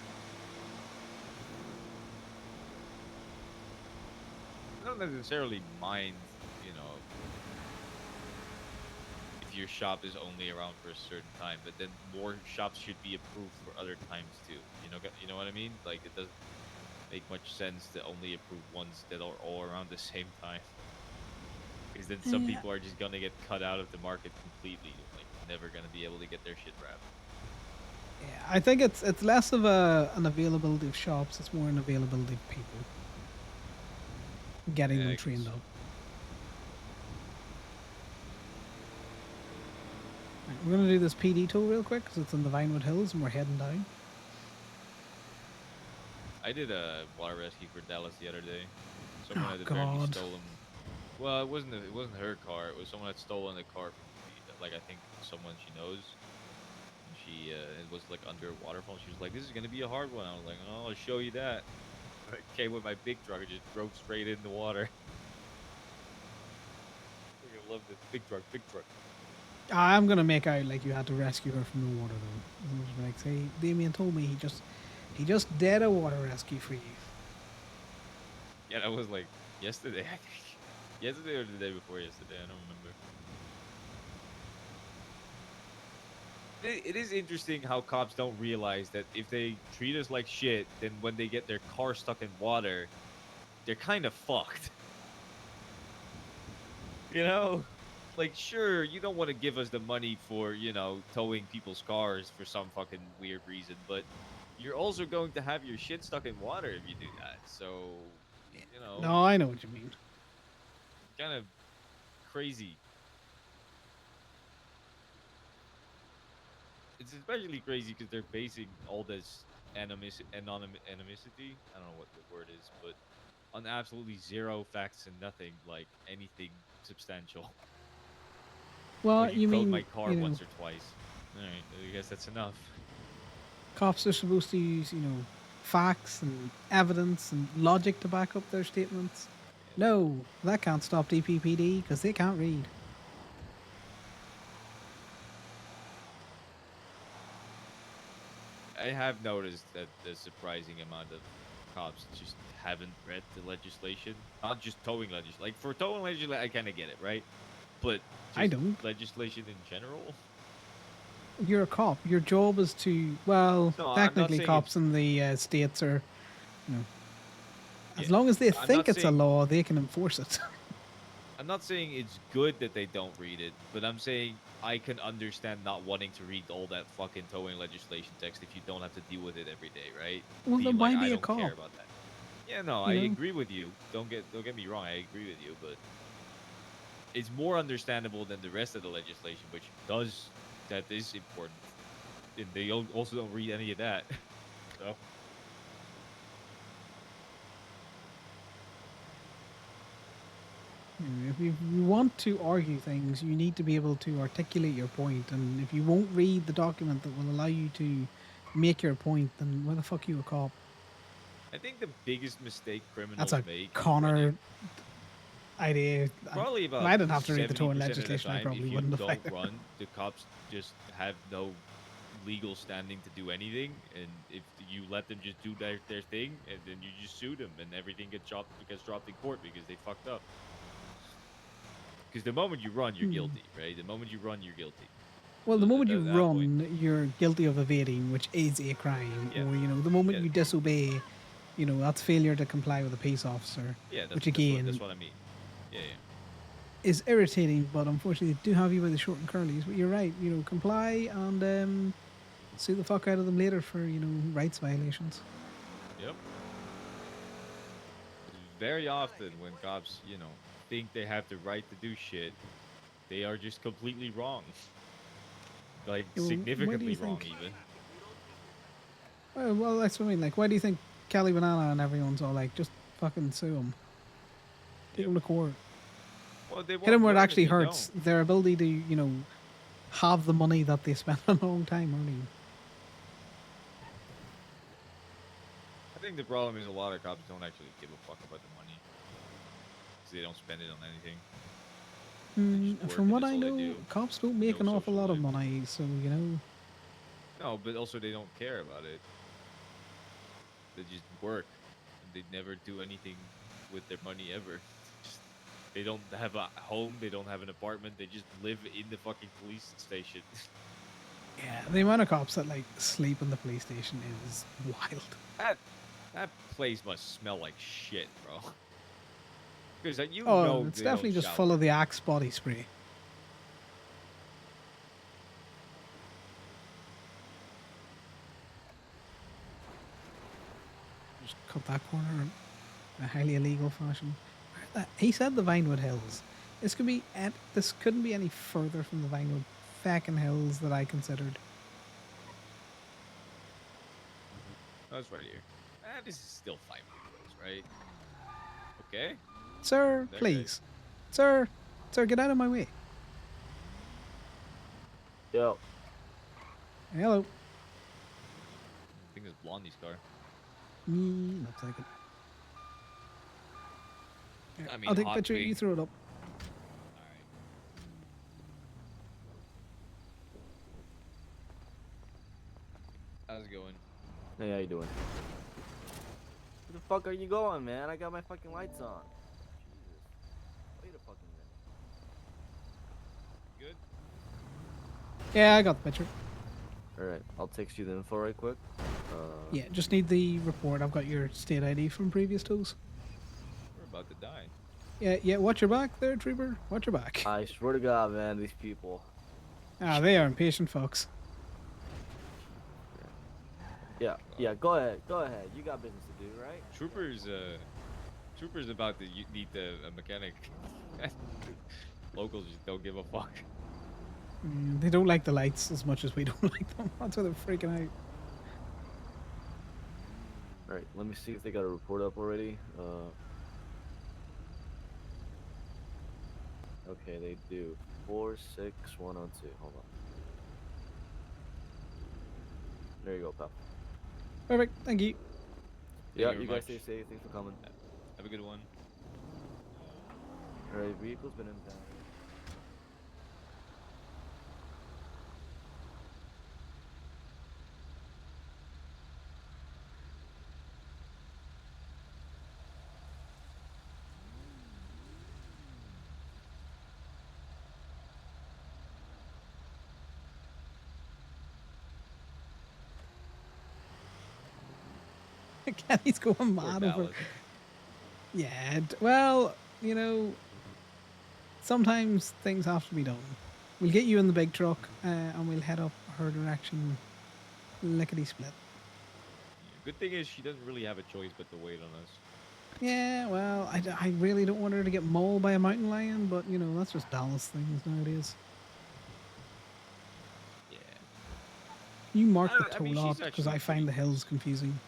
I don't necessarily mind, you know, if your shop is only around for a certain time, but then more shops should be approved for other times too. You know what I mean? Like it doesn't make much sense to only approve ones that are all around the same time. Because then some Yeah. people are just gonna get cut out of the market completely, like never gonna be able to get their shit wrapped. Yeah, I think it's less of an availability of shops, it's more an availability of people. Getting Yeah, I them guess trained so. up. Right, we're gonna do this PD tour real quick because it's in the Vinewood Hills and we're heading down. I did a water rescue for Dallas the other day. Someone Oh had apparently God. stolen. Well, it wasn't her car. It was someone had stolen a car from like I think someone she knows. And she it was like under a waterfall. She was like, "This is gonna be a hard one." I was like, "Oh, I'll show you that." I came with my big truck and just drove straight in the water. I love this big truck, big truck. I'm gonna make out like you had to rescue her from the water though. I'm just like, say, Damien told me he just did a water rescue for you. Yeah, that was like yesterday, I think. Yesterday or the day before yesterday, I don't remember. It is interesting how cops don't realize that if they treat us like shit, then when they get their car stuck in water, they're kind of fucked. You know? Like, sure, you don't want to give us the money for, you know, towing people's cars for some fucking weird reason, but you're also going to have your shit stuck in water if you do that. So, you know, No, I know what you mean. kind of crazy. It's especially crazy because they're basing all this animicity. I don't know what the word is, but on absolutely zero facts and nothing like anything substantial. Oh, Well, you you towed my mean, car you know, once or twice. All right, I guess that's enough. cops are supposed to use, you know, facts and evidence and logic to back up their statements. No, that can't stop DPPD because they can't read. I have noticed that the surprising amount of cops just haven't read the legislation. Not just towing legislation. Like for towing legislation, I kind of get it, right? But I just don't. legislation in general. You're a cop. Your job is to, well, No, I'm not technically, saying cops it's. in the states are, you know, Yeah, as long as they I'm think not it's a saying. law, they can enforce it. I'm not saying it's good that they don't read it, but I'm saying I can understand not wanting to read all that fucking towing legislation text if you don't have to deal with it every day, right? Well, Being then like, why I be a don't care cop? about that. Yeah, no, I You know, agree with you. Don't get me wrong, I agree with you, but it's more understandable than the rest of the legislation, which does that is important. And they also don't read any of that. So If you want to argue things, you need to be able to articulate your point. And if you won't read the document that will allow you to make your point, then why the fuck are you a cop? I think the biggest mistake That's criminals a make is Connor running. idea. Probably If about I didn't have to read the 70% towing of the legislation, I time, probably if you wouldn't have don't either. run, the cops just have no legal standing to do anything. And if you let them just do their thing, and then you just sue them, and everything gets dropped in court because they fucked up. Because the moment you run, you're guilty, right? The moment you run, you're guilty. Well, the So moment you at that point, run, you're guilty of evading, which is a crime. Yeah. Or, the moment Yeah. you disobey, that's failure to comply with a peace officer. yeah, which that's again what I mean. Yeah, yeah. is irritating, but unfortunately they do have you by the short and curlies. But you're right, comply and sue the fuck out of them later for, rights violations. Yep. Very often when cops, think they have the right to do shit, they are just completely wrong. Like, Yeah, well, why do significantly you wrong, think- even. Well, that's what I mean. Like, why do you think Kelly Banana and everyone's all like, just fucking sue them? Take them to court. Well, they Hit won't them where it learn if actually you hurts. don't. Their ability to, have the money that they spent a long time earning. I think the problem is a lot of cops don't actually give a fuck about the money. Because they don't spend it on anything. work From and what that's I all they know, do. cops don't make No an awful social lot of life. money, so No, but also they don't care about it. They just work. And they never do anything with their money ever. Just, they don't have a home, they don't have an apartment, they just live in the fucking police station. yeah, the amount of cops that like sleep in the police station is wild. That place must smell like shit, bro. Because It's they definitely don't just shower. full of the Axe body spray. Just cut that corner in a highly illegal fashion. He said the Vinewood Hills. This couldn't be any further from the Vinewood fucking hills that I considered. Oh, it's right here. This is still 5 minutes, right? Okay. Sir, Okay. please. Sir, get out of my way. Yo. Hello. I think it's Blondie's car. Looks like it. I mean, I'll take a hot picture. pink. You throw it up. Alright. How's it going? Hey, how you doing? Where the fuck are you going, man? I got my fucking lights on. Jesus. Wait a fucking minute. Good? Yeah, I got the picture. Alright, I'll text you the info right quick. Yeah, just need the report. I've got your state ID from previous tools. We're about to die. Yeah, watch your back there, Trooper. Watch your back. I swear to God, man, these people. They are impatient folks. Yeah, go ahead. You got business to do, right? Trooper's about to need a mechanic. Locals just don't give a fuck. They don't like the lights as much as we don't like them. That's why they're freaking out. Alright, let me see if they got a report up already. Okay, they do. 46102. Hold on. There you go, pal. Perfect. Thank you. Yeah, you you very guys stay much. safe. Thanks for coming. Have a good one. Alright, vehicle's been impounded. Kenny's going Poor mad over. ballad. Yeah, well, sometimes things have to be done. We'll get you in the big truck and we'll head up her direction, lickety split. Good thing is she doesn't really have a choice but to wait on us. Yeah, well, I really don't want her to get mauled by a mountain lion, but that's just Dallas things nowadays. Yeah. You mark I the don't- I mean, toll she's out because actually I find the pretty hills confusing.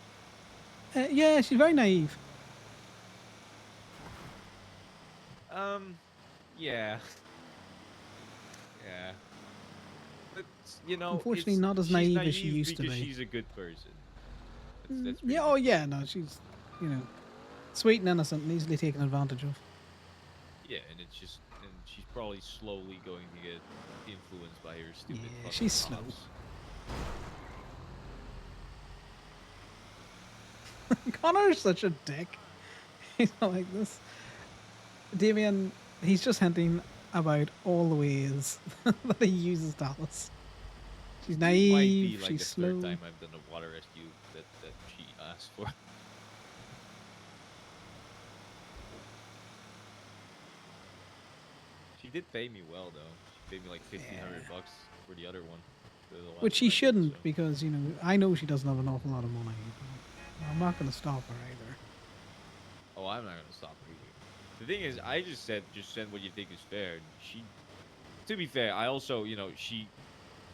Yeah, she's very naive. Yeah. Yeah. But you know, Unfortunately, it's not as she's naive as she naive used to because be. she's a good person. That's Yeah, pretty oh much yeah, it. no, she's, you know, sweet and innocent and easily taken advantage of. Yeah, and it's just and she's probably slowly going to get influenced by her stupid Yeah, fucking she's slow. pops. Connor's such a dick. He's not like this. Damien, he's just hinting about all the ways that he uses Dallas. She's This might naive, be like she's the third slow. time I've done a water rescue that she asked for. She did pay me well though. She paid me like $1,500 for the other one, the Which last she one I did. So, shouldn't, because, you know, I know she doesn't have an awful lot of money. But I'm not going to stop her either. oh, I'm not gonna stop her either. The thing is, I just said just send what you think is fair. And she, to be fair, I also she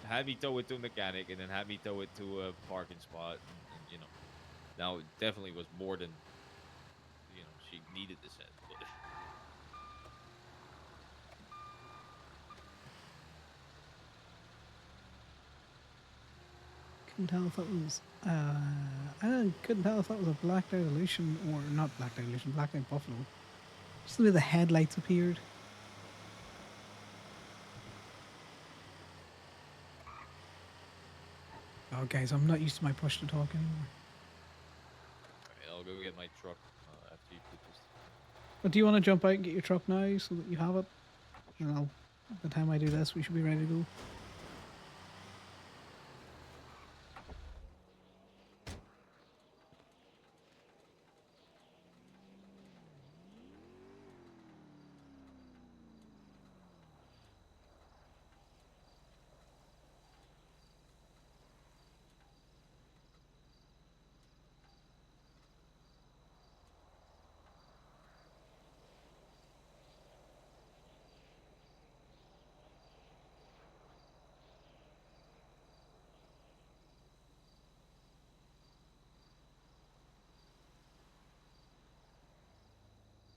had me tow it to a mechanic and then had me tow it to a parking spot, and now it definitely was more than she needed to send. But Couldn't tell if that was, I couldn't tell if that was a blacked out illusion or not blacked out illusion, blacked out buffalo. Just the way the headlights appeared. Oh, guys, I'm not used to my push to talk anymore. alright, I'll go get my truck after you put this. But do you want to jump out and get your truck now so that you have it? And by the time I do this, we should be ready to go.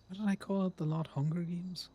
What did I call it? The Lot Hunger Games?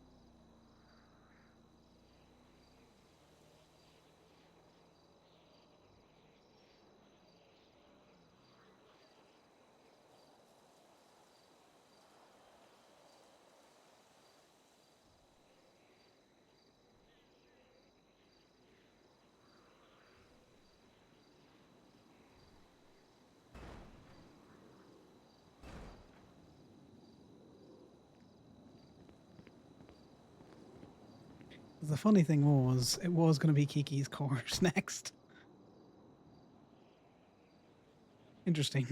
The funny thing was, it was going to be Kiki's cars next. Interesting.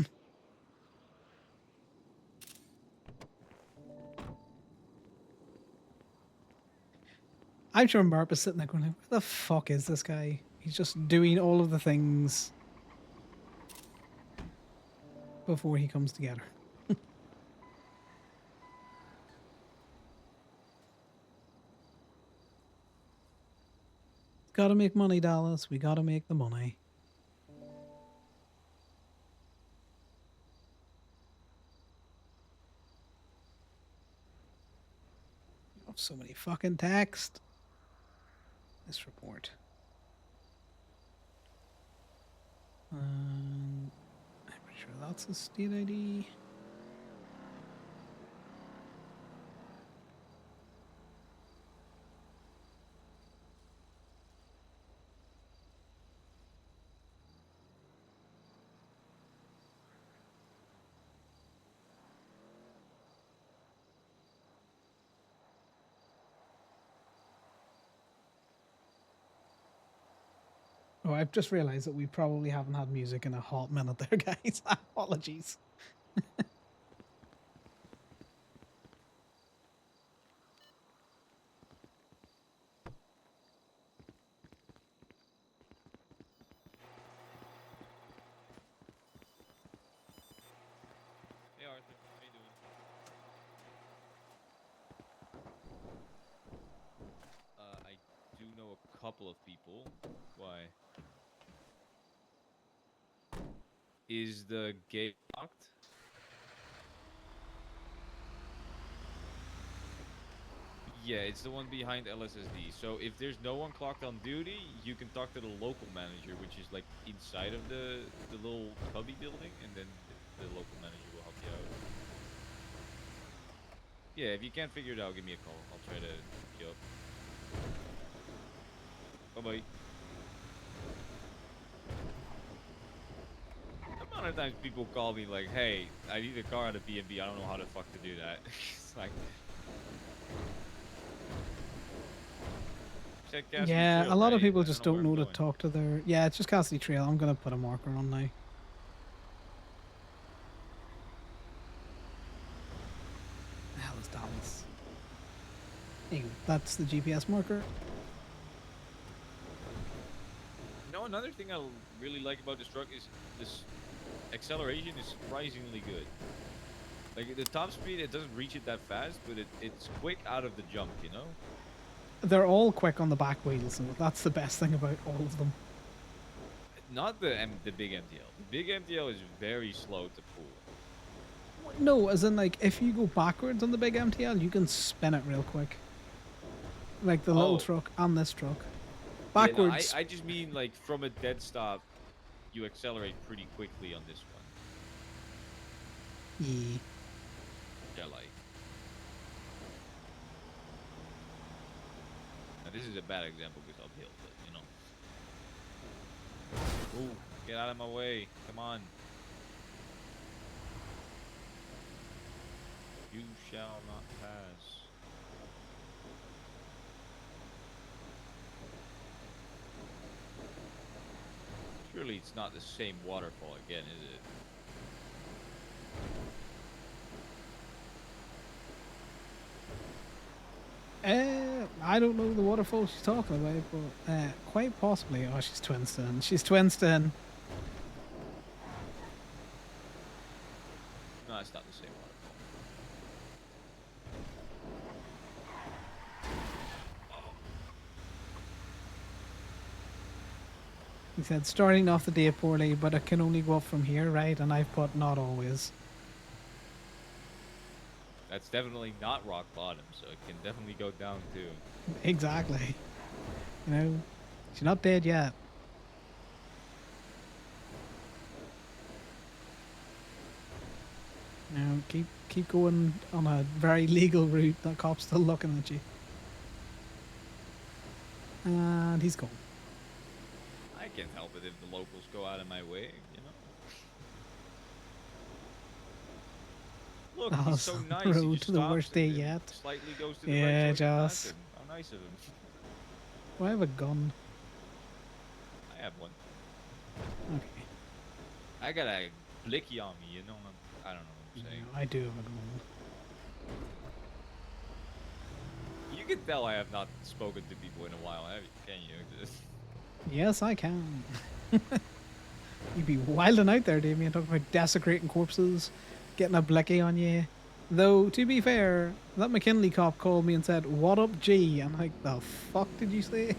I'm sure Marp is sitting there going, where the fuck is this guy? He's just doing all of the things before he comes together. Gotta make money, Dallas. We gotta make the money. Oh, so many fucking text. This report. I'm pretty sure that's a state ID. Oh, I've just realized that we probably haven't had music in a hot minute there, guys. Apologies. Hey Arthur, how you doing? I do know a couple of people. Why? Is the gate locked? Yeah, it's the one behind LSSD. So if there's no one clocked on duty, you can talk to the local manager, which is like inside of the little cubby building, and then the local manager will help you out. Yeah, if you can't figure it out, give me a call. I'll try to hook you up. Bye bye. The amount of times people call me like, "Hey, I need a car at a B&B. I don't know how the fuck to do that." It's like. Check Cassidy Yeah, Trail, a lot of right? people I just know where don't I'm know to going. talk to their. Yeah, it's just Cassidy Trail. I'm gonna put a marker on now. The hell is Dallas? Anyway, that's the GPS marker. You know, another thing I really like about this truck is this acceleration is surprisingly good. Like the top speed, it doesn't reach it that fast, but it's quick out of the jump. You know. They're all quick on the back wheels, so that's the best thing about all of them. Not the big MTL. The big MTL is very slow to pull. No, as in like if you go backwards on the big MTL, you can spin it real quick. Like the little Oh. truck and this truck. Yeah, no, Backwards. I just mean like from a dead stop, you accelerate pretty quickly on this one. Yeah. Yeah, like. Now this is a bad example because uphill, but you know. Ooh, get out of my way! Come on. You shall not pass. Surely it's not the same waterfall again, is it? I don't know the waterfall she's talking about, but quite possibly. Oh, she's Twinston. She's Twinston. No, it's not the same waterfall. He said, starting off the day poorly, but it can only go up from here, right? And I've put not always. That's definitely not rock bottom, so it can definitely go down too. Exactly. You know, she's not dead yet. No, keep going on a very legal route. That cop's still looking at you. And he's gone. I can't help it if the locals go out of my way, you know? Look, Oh, he's so some nice. He road just to the stops worst and day then yet. slightly goes to the Yeah, right so I can pass just. him. How nice of him. Do I have a gun? I have one. Okay. I got a blicky on me, you know? I don't know what I'm saying. I do have a gun. You can tell I have not spoken to people in a while, can you? Yes, I can. You'd be wilding out there, Damien, talking about desecrating corpses, getting a blicky on you. Though, to be fair, that McKinley cop called me and said, "What up, G?" I'm like, the fuck did you say?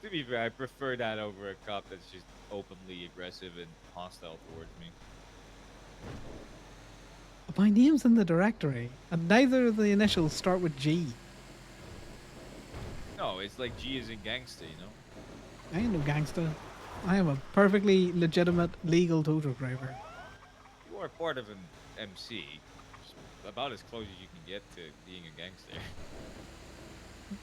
To be fair, I prefer that over a cop that's just openly aggressive and hostile towards me. My name's in the directory, and neither of the initials start with G. No, it's like G is in gangsta, you know? I ain't no gangster. I am a perfectly legitimate, legal tow truck driver. You are part of an MC. It's about as close as you can get to being a gangster.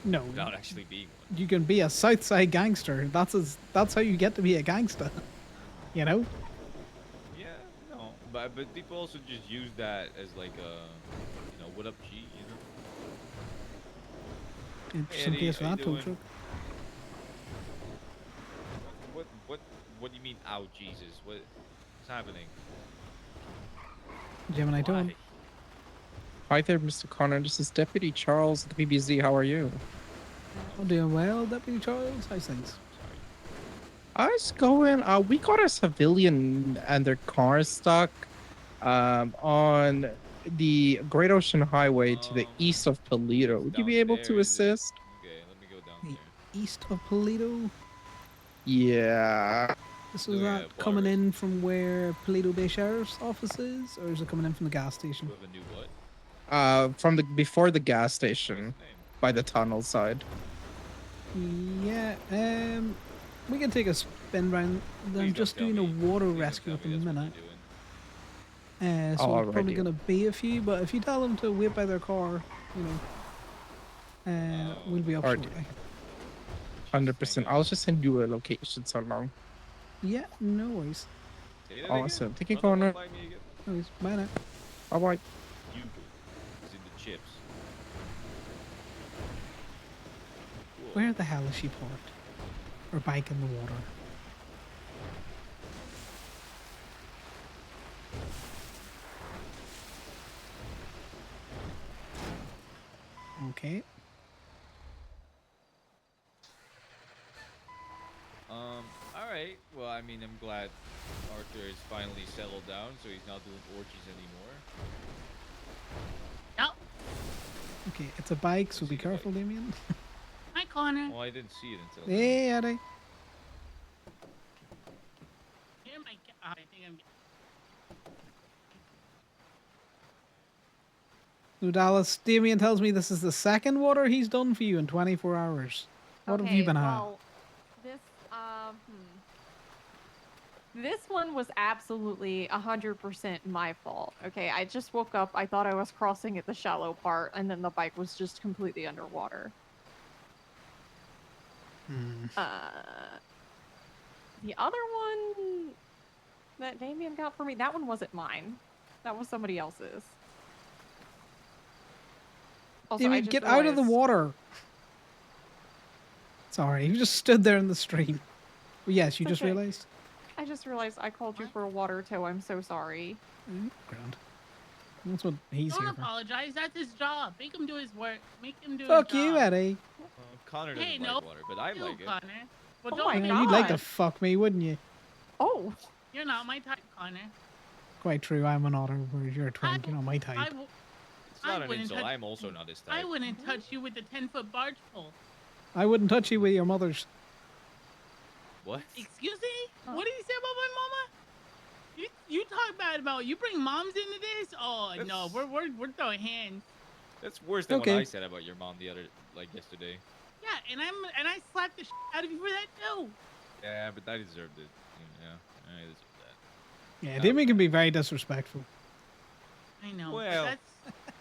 No. Without actually being one. You can be a Southside gangster. That's how you get to be a gangster. You know? Yeah, no. But people also just use that as like a, you know, what up G, you know? Interesting Eddie, case for how you that tow doing? truck. What do you mean, ow, Jesus? What's happening? Gemini Tone. Why? Hi there, Mr. Connor. This is Deputy Charles at the BBC. How are you? I'm doing well, Deputy Charles. How's things? How's it going? We got a civilian and their car stuck on the Great Ocean Highway to the east of Toledo. Would you be able to Downstairs, is it? assist? Okay, let me go down there. East of Toledo. Yeah. This Doing is a that water coming in from where Toledo Bay Sheriff's office is, or is it coming in from the gas station? With a new what? From the before the gas station, by the tunnel side. Yeah, we can take a spin round. I'm Please don't just tell doing a me- water please don't rescue tell at the me that's what minute. you're doing. So it's probably Alrighty. gonna be a few, but if you tell them to wait by their car, we'll be up Alright. shortly. 100%. I'll just send you a location so long. Yeah, no worries. Say that Awesome. again? Thank you, Run that one Connor. by me again? No worries. Bye now. Bye bye. You is in the chips. Where the hell is she parked? Her bike in the water. Okay. All right. Well, I mean, I'm glad Arthur has finally settled down, so he's not doing orgies anymore. Okay, it's a bike, so be careful, Damien. Hi, Connor. Well, I didn't see it until. Hey, Eddie. Here, my I think I'm. So Dallas, Damien tells me this is the second water he's done for you in 24 hours. What have you been well, this this one was absolutely 100% my fault. Okay, I just woke up. I thought I was crossing at the shallow part, and then the bike was just completely underwater. The other one that Damien got for me, that one wasn't mine. That was somebody else's. Also, Damien, get out of the water. Sorry, you just stood there in the stream. Well, yes, you It's just okay. realized. I just realized I called you for a water tow. I'm so sorry. Ground. That's what he's Don't here for. apologize. That's his job. Make him do his work. Make him do Fuck his you, job. Eddie. Connor doesn't Hey, like no. water, but I You, like it. Connor. Well, Oh don't my be- You'd like to God. fuck me, wouldn't you? Oh. You're not my type, Connor. Quite true. I'm an otter, whereas you're a twink. You're not my I type. w- It's not I an wouldn't insult. touch- I'm also not his type. I wouldn't touch you with a 10-foot barge pole. I wouldn't touch you with your mother's. What? Excuse me? What did he say about my mama? You talk bad about you bring moms into this? Oh no, we're throwing hands. That's worse than Okay. what I said about your mom yesterday. Yeah, and I slapped the out of you for that too. Yeah, but I deserved it. Yeah, I deserved that. Yeah, Damien can be very disrespectful. I know. but Well,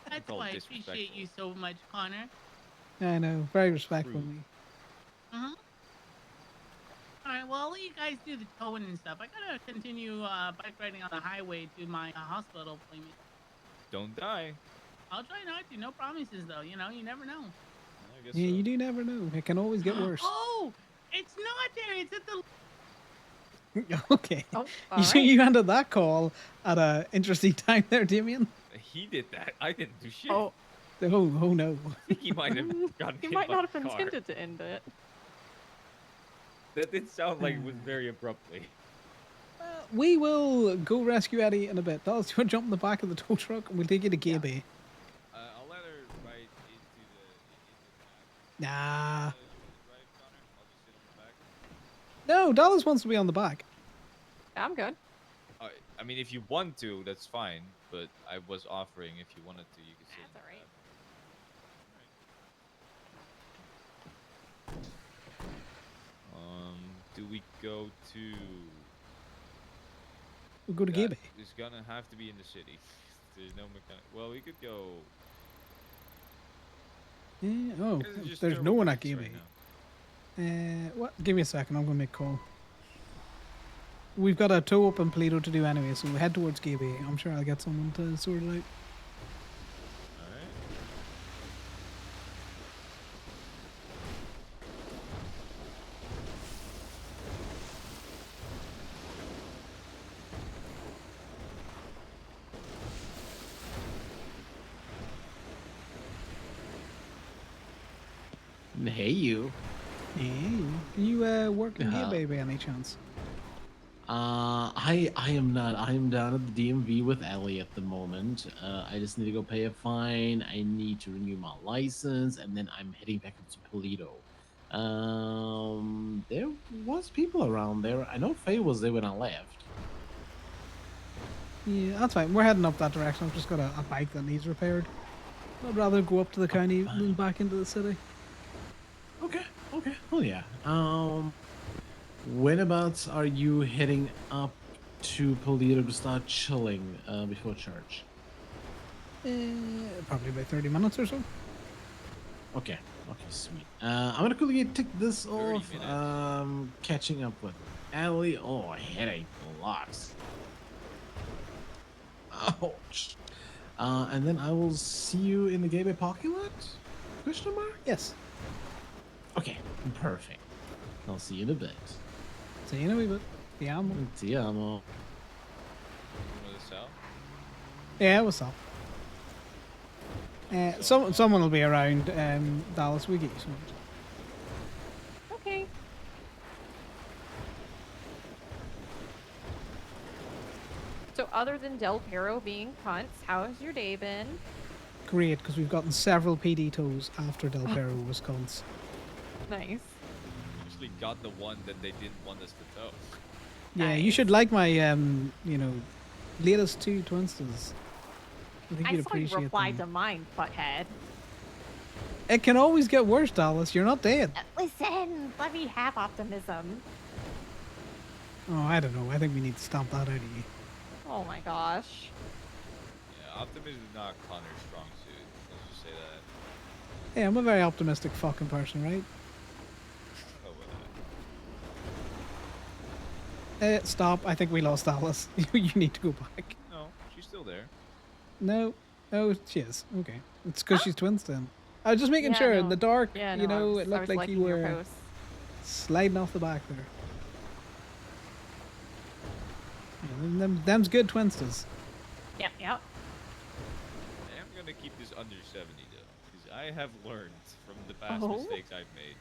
that's all why I appreciate disrespectful. you so much, Connor. I know, very respectful. of me. Uh-huh. All right, well, I'll let you guys do the towing and stuff. I gotta continue bike riding on the highway to my hospital appointment. Don't die. I'll try not to. No promises, though. You know, you never know. I guess Yeah, so. you do never know. It can always get worse. Oh, it's not there. It's at the. Okay. Oh, You see, alright. you handled that call at a interesting time there, Damien. He did that. I didn't do shit. Oh. Oh no. I think he might have gotten He hit might by not the have car. intended to end it. That did sound like it was very abruptly. We will go rescue Eddie in a bit. Dallas, you want to jump in the back of the tow truck and we'll take you to Gay Bay. I'll let her ride into the. Nah. Drive, Connor. I'll just sit on the back. No, Dallas wants to be on the back. I'm good. I mean, if you want to, that's fine. But I was offering if you wanted to, you could sit. That's alright. Do we go to? We'll go to Gay Bay. It's gonna have to be in the city. There's no mechanic. Well, we could go. Yeah, oh, Guys are just there's no thermal one at bikes Gay right Bay. now. What? Give me a second. I'm gonna make a call. We've got a tow up in Paleto to do anyway, so we head towards Gay Bay. I'm sure I'll get someone to sort it out. Alright. Hey, you. Hey, you work in Gay Bay by any chance? I am not. I am down at the DMV with Ellie at the moment. I just need to go pay a fine. I need to renew my license, and then I'm heading back up to Polito. There was people around there. I know Faye was there when I left. Yeah, that's fine. We're heading up that direction. I've just got a bike that needs repaired. I'd rather go up to the county than back into the city. Okay. Oh yeah. Whenabouts are you heading up to Polito to start chilling before church? Probably about 30 minutes or so. Okay, sweet. I'm gonna quickly tick this 30 off. minutes. Catching up with Ellie. Oh, headache blocks. Ouch. And then I will see you in the gateway parking lot? Question mark? Yes. Okay, perfect. I'll see you in a bit. See you in a wee bit. The ammo. Ti amo. This out? Yeah, what's up? Someone will be around, Dallas. We get you some. Okay. So other than Del Perro being cunts, how has your day been? Great, because we've gotten several PD tows after Del Perro was cons. Nice. Actually got the one that they didn't want us to tow. Yeah, you should like my, latest 2 Twinsters. I think I you'd saw you appreciate reply them. to mine, butthead. It can always get worse, Dallas. You're not dead. Listen, let me have optimism. Oh, I don't know. I think we need to stamp that out of you. Oh my gosh. Yeah, optimism is not Connor's strong suit. Let's just say that. Hey, I'm a very optimistic fucking person, right? Oh, with Stop. I think we lost Dallas. You need to go back. that. No, she's still there. No. Oh, she is. Okay. It's because she's Twinston. I was just making Yeah, sure no. in the dark, Yeah, you no, I know, was- it I looked was like liking you your were posts. sliding off the back there. Yeah, them's good Twinsters. Yep. I am gonna keep this under 70 though, because I have learned from the past Oh? mistakes I've made.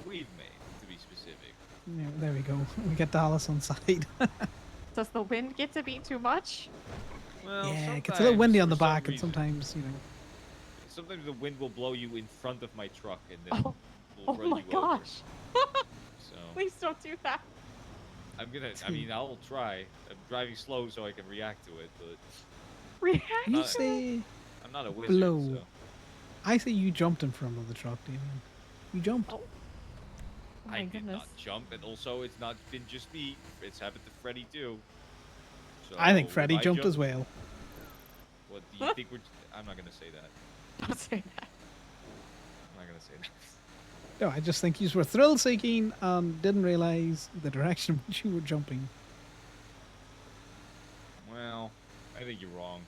We've made, to be specific. Yeah, there we go. We get Dallas on side. Does the wind get to be too much? Well, Yeah, it gets a sometimes, little windy on for the some back, and reason. sometimes, Sometimes the wind will blow you in front of my truck and then will Oh run my you over. gosh. So Please don't do that. I'm gonna. I mean, I'll try. I'm driving slow so I can react to it, but React. You Not- say I'm not a wizard. blow. So. I say you jumped in front of the truck, Damien. You jumped. Oh I my did goodness. not jump, and also it's not been just me. It's happened to Freddy too. So I think if Freddy I jumped jump- as well. What do you think we're? I'm not gonna say that. Don't say that. I'm not gonna say that. No, I just think you were thrill seeking and didn't realize the direction in which you were jumping. Well, I think you're wrong.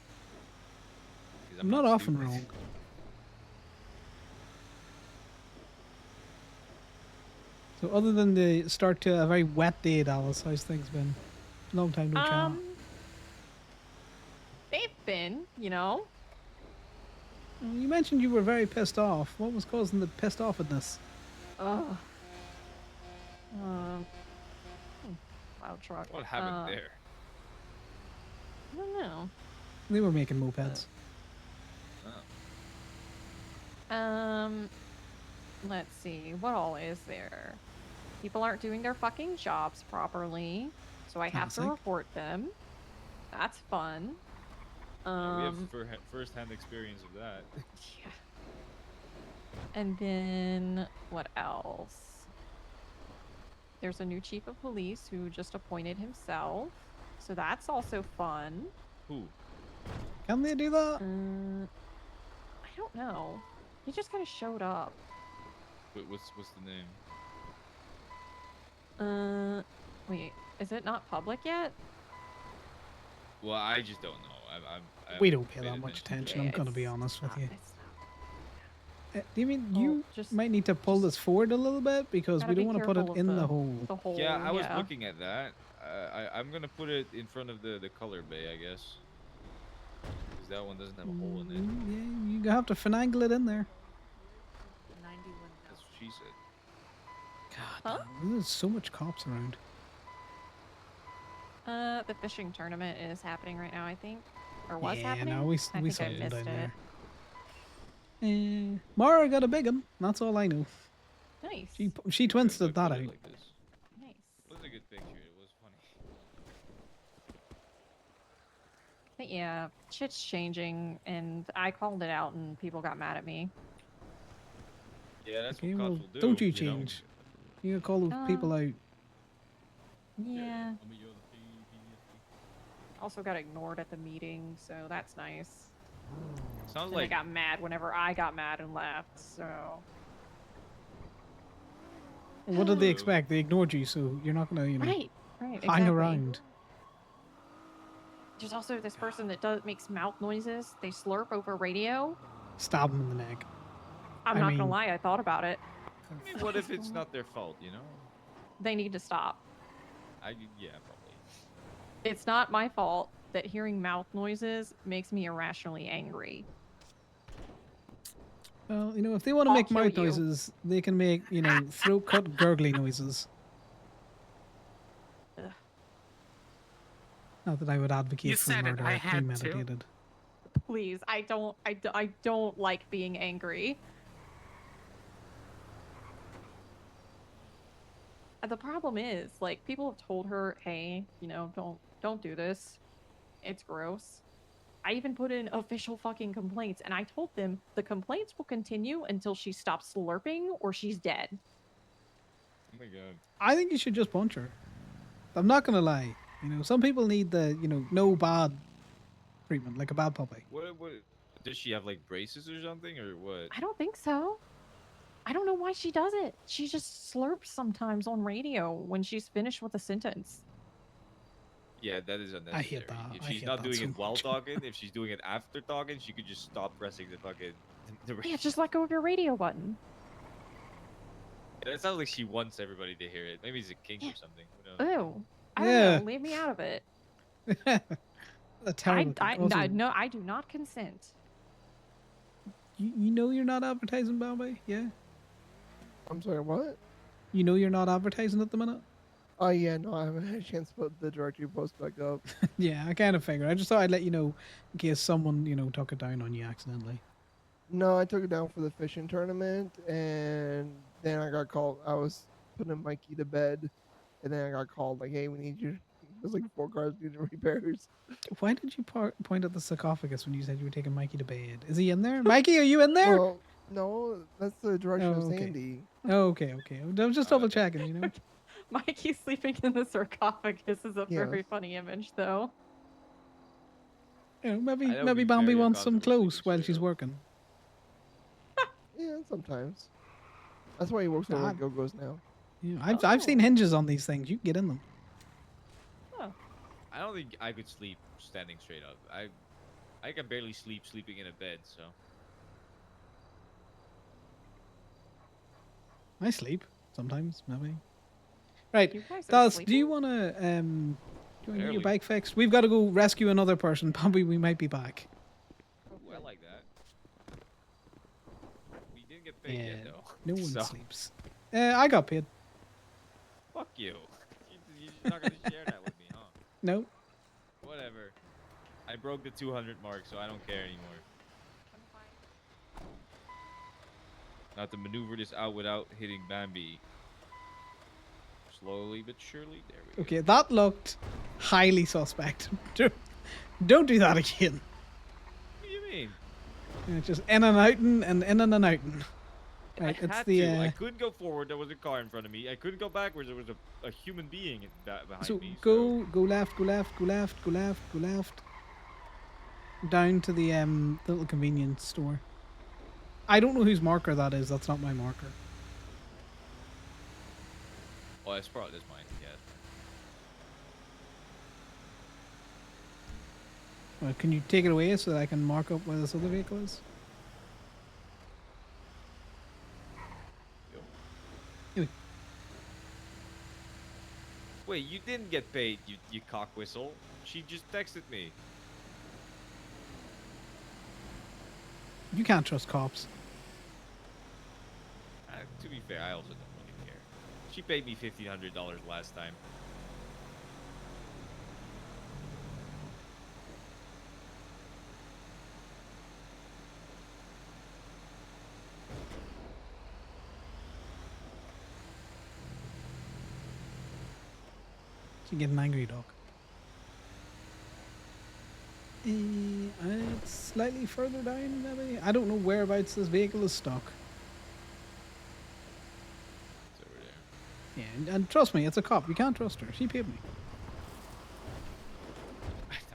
'Cause I'm not often stupid. wrong. So other than the start to a very wet day, Dallas, how's things been? Long time no chat. They've been, you know. You mentioned you were very pissed off. What was causing the pissed offness? Ugh. Loud truck. What happened there? I don't know. They were making mopeds. Let's see. What all is there? People aren't doing their fucking jobs properly, so I have to Classic. report them. That's fun. We have first-hand experience of that. Yeah. And then what else? There's a new chief of police who just appointed himself, so that's also fun. Who? Can they do that? I don't know. He just kind of showed up. What's the name? Wait, is it not public yet? Well, I just don't know. I We haven't don't pay paid that much attention, attention. I'm Yeah, gonna be it's honest with not- you. it's Do you mean Oh, you just- might need to pull this forward a little bit because Gotta we don't be want to put it careful of in the hole? The hole. Yeah, I was looking at that. I'm gonna put it in front of the color bay, I guess. Because that one doesn't have a hole in it. Yeah, you have to finagle it in there. That's what she said. Huh? There's so much cops around. The fishing tournament is happening right now, I think, or was Yeah, happening. no, we I saw think I them missed down it. there. Mara got a big one. That's all I know. Nice. She twinsted that out. Like this. Nice. It was a good picture. It was funny. But yeah, shit's changing, and I called it out, and people got mad at me. Yeah, that's Okay, what cops well, will do. don't you You know. change. You gotta call those people out. Yeah. Also got ignored at the meeting, so that's nice. Sounds And they like got mad whenever I got mad and left, so. What did they expect? They ignored you, so you're not gonna, Right, hang exactly. around. There's also this person that makes mouth noises. They slurp over radio. Stab them in the neck. I'm not gonna lie, I thought about it. I mean, what if it's not their fault? You know. They need to stop. Yeah, probably. It's not my fault that hearing mouth noises makes me irrationally angry. Well, if they want to I'll make kill mouth you. noises, they can make, throat cut gurgly noises. Ugh. Not that I would advocate You for said it, murder I had to. premeditated. Please, I don't like being angry. The problem is, like, people have told her, hey, don't do this. It's gross. I even put in official fucking complaints, and I told them the complaints will continue until she stops slurping or she's dead. Oh my god. I think you should just punch her. I'm not gonna lie. Some people need the, no bad treatment, like a bad puppy. What? Does she have like braces or something, or what? I don't think so. I don't know why she does it. She just slurps sometimes on radio when she's finished with a sentence. Yeah, that is unnecessary. I hate that. If I she's hate not that doing so it while much. talking, if she's doing it after talking, she could just stop pressing the fucking. Yeah, just let go of your radio button. Yeah, it sounds like she wants everybody to hear it. Maybe it's a kink or something. Who knows? Ew. I don't Yeah. know. Leave me out of it. A terrible thing. Also, No, I do not consent. you know you're not advertising, Bobby? Yeah? I'm sorry, what? You know you're not advertising at the minute? Oh, yeah, no, I haven't had a chance to put the directory post back up. Yeah, I kind of figured. I just thought I'd let you know in case someone, took it down on you accidentally. No, I took it down for the fishing tournament, and then I got called. I was putting Mikey to bed, and then I got called, like, hey, we need you. There's like 4 cars needing repairs. Why did you point at the sarcophagus when you said you were taking Mikey to bed? Is he in there? Mikey, are you in there? Well, no, that's the direction of okay. Sandy. Oh, okay. I was just double checking, Mikey sleeping in the sarcophagus is a very Yes. funny image, though. Maybe Bambi wants some clothes while she's working. Yeah, sometimes. That's why he works over Nah, at Go-Go's now. Yeah, I've seen hinges on these things. You can get in them. I don't think I could sleep standing straight up. I can barely sleep sleeping in a bed. So I sleep sometimes, maybe. Right, You guys are Dallas, do you sleeping? want to do you want to get Barely. your bike fixed? We've got to go rescue another person. Probably we might be back. Ooh, I like that. We didn't get paid Yeah, yet though. no one So, sleeps. I got paid. fuck you. You're not gonna share that with me, huh? No. Whatever. I broke the 200 mark, so I don't care anymore. Not to maneuver this out without hitting Bambi. Slowly but surely. There we go. Okay, that looked highly suspect. Don't do that again. What do you mean? Yeah, just in and outing and in and outing. Right, I it's had the. to. I couldn't go forward. There was a car in front of me. I couldn't go backwards. There was a human being behind So me. go left, go left, go left, go left, go left. Down to the little convenience store. I don't know whose marker that is. That's not my marker. Oh, that's probably that's mine. Yeah. Can you take it away so that I can mark up where this other vehicle is? Anyway. Wait, you didn't get paid, you cock whistle. She just texted me. You can't trust cops. To be fair, I also don't really care. She paid me $1,500 last time. You get an angry dog. It's slightly further down, maybe. I don't know whereabouts this vehicle is stuck. It's over there. Yeah, and trust me, it's a cop. You can't trust her. She paid me.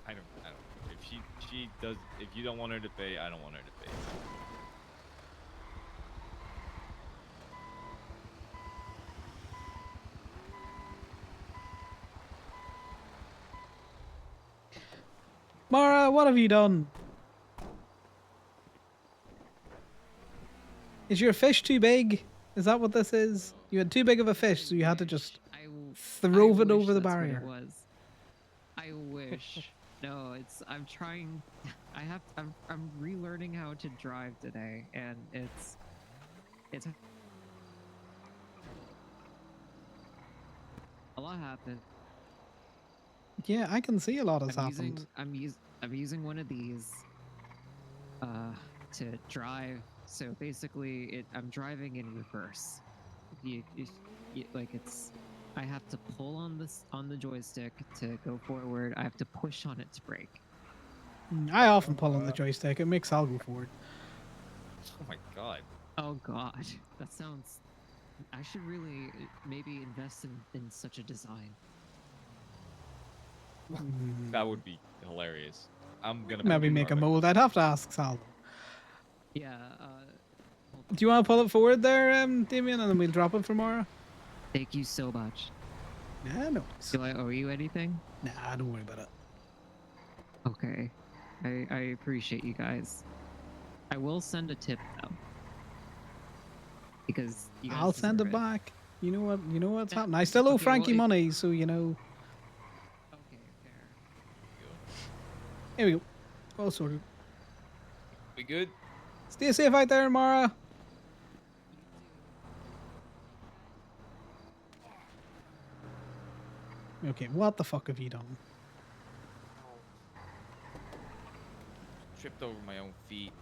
I don't. If she does, if you don't want her to pay, I don't want her to pay. Mara, what have you done? Is your fish too big? Is that what this is? You had too big of a fish, so you had to just throw it over the barrier. What it was. I wish. No, I'm trying. I'm relearning how to drive today, and it's. A lot happened. Yeah, I can see a lot has happened. I'm using one of these. To drive. So basically, I'm driving in reverse. I have to pull on the joystick to go forward. I have to push on it to brake. I often pull on the joystick. It makes I'll go forward. Oh my god. Oh god, that sounds. I should really maybe invest in such a design. That would be hilarious. I'm gonna Maybe make a mold. I'd have to ask Sal. Yeah. Do you want to pull it forward there, Damien, and then we'll drop it for Mara? Thank you so much. Yeah, no. Do I owe you anything? Nah, don't worry about it. Okay. I appreciate you guys. I will send a tip though. Because you guys I'll send it deserve back. You know what's happening. I still owe Frankie money, so you know. Okay, fair. Here we go. All sorted. We good? Stay safe out there, Mara. Okay, what the fuck have you done? Tripped over my own feet.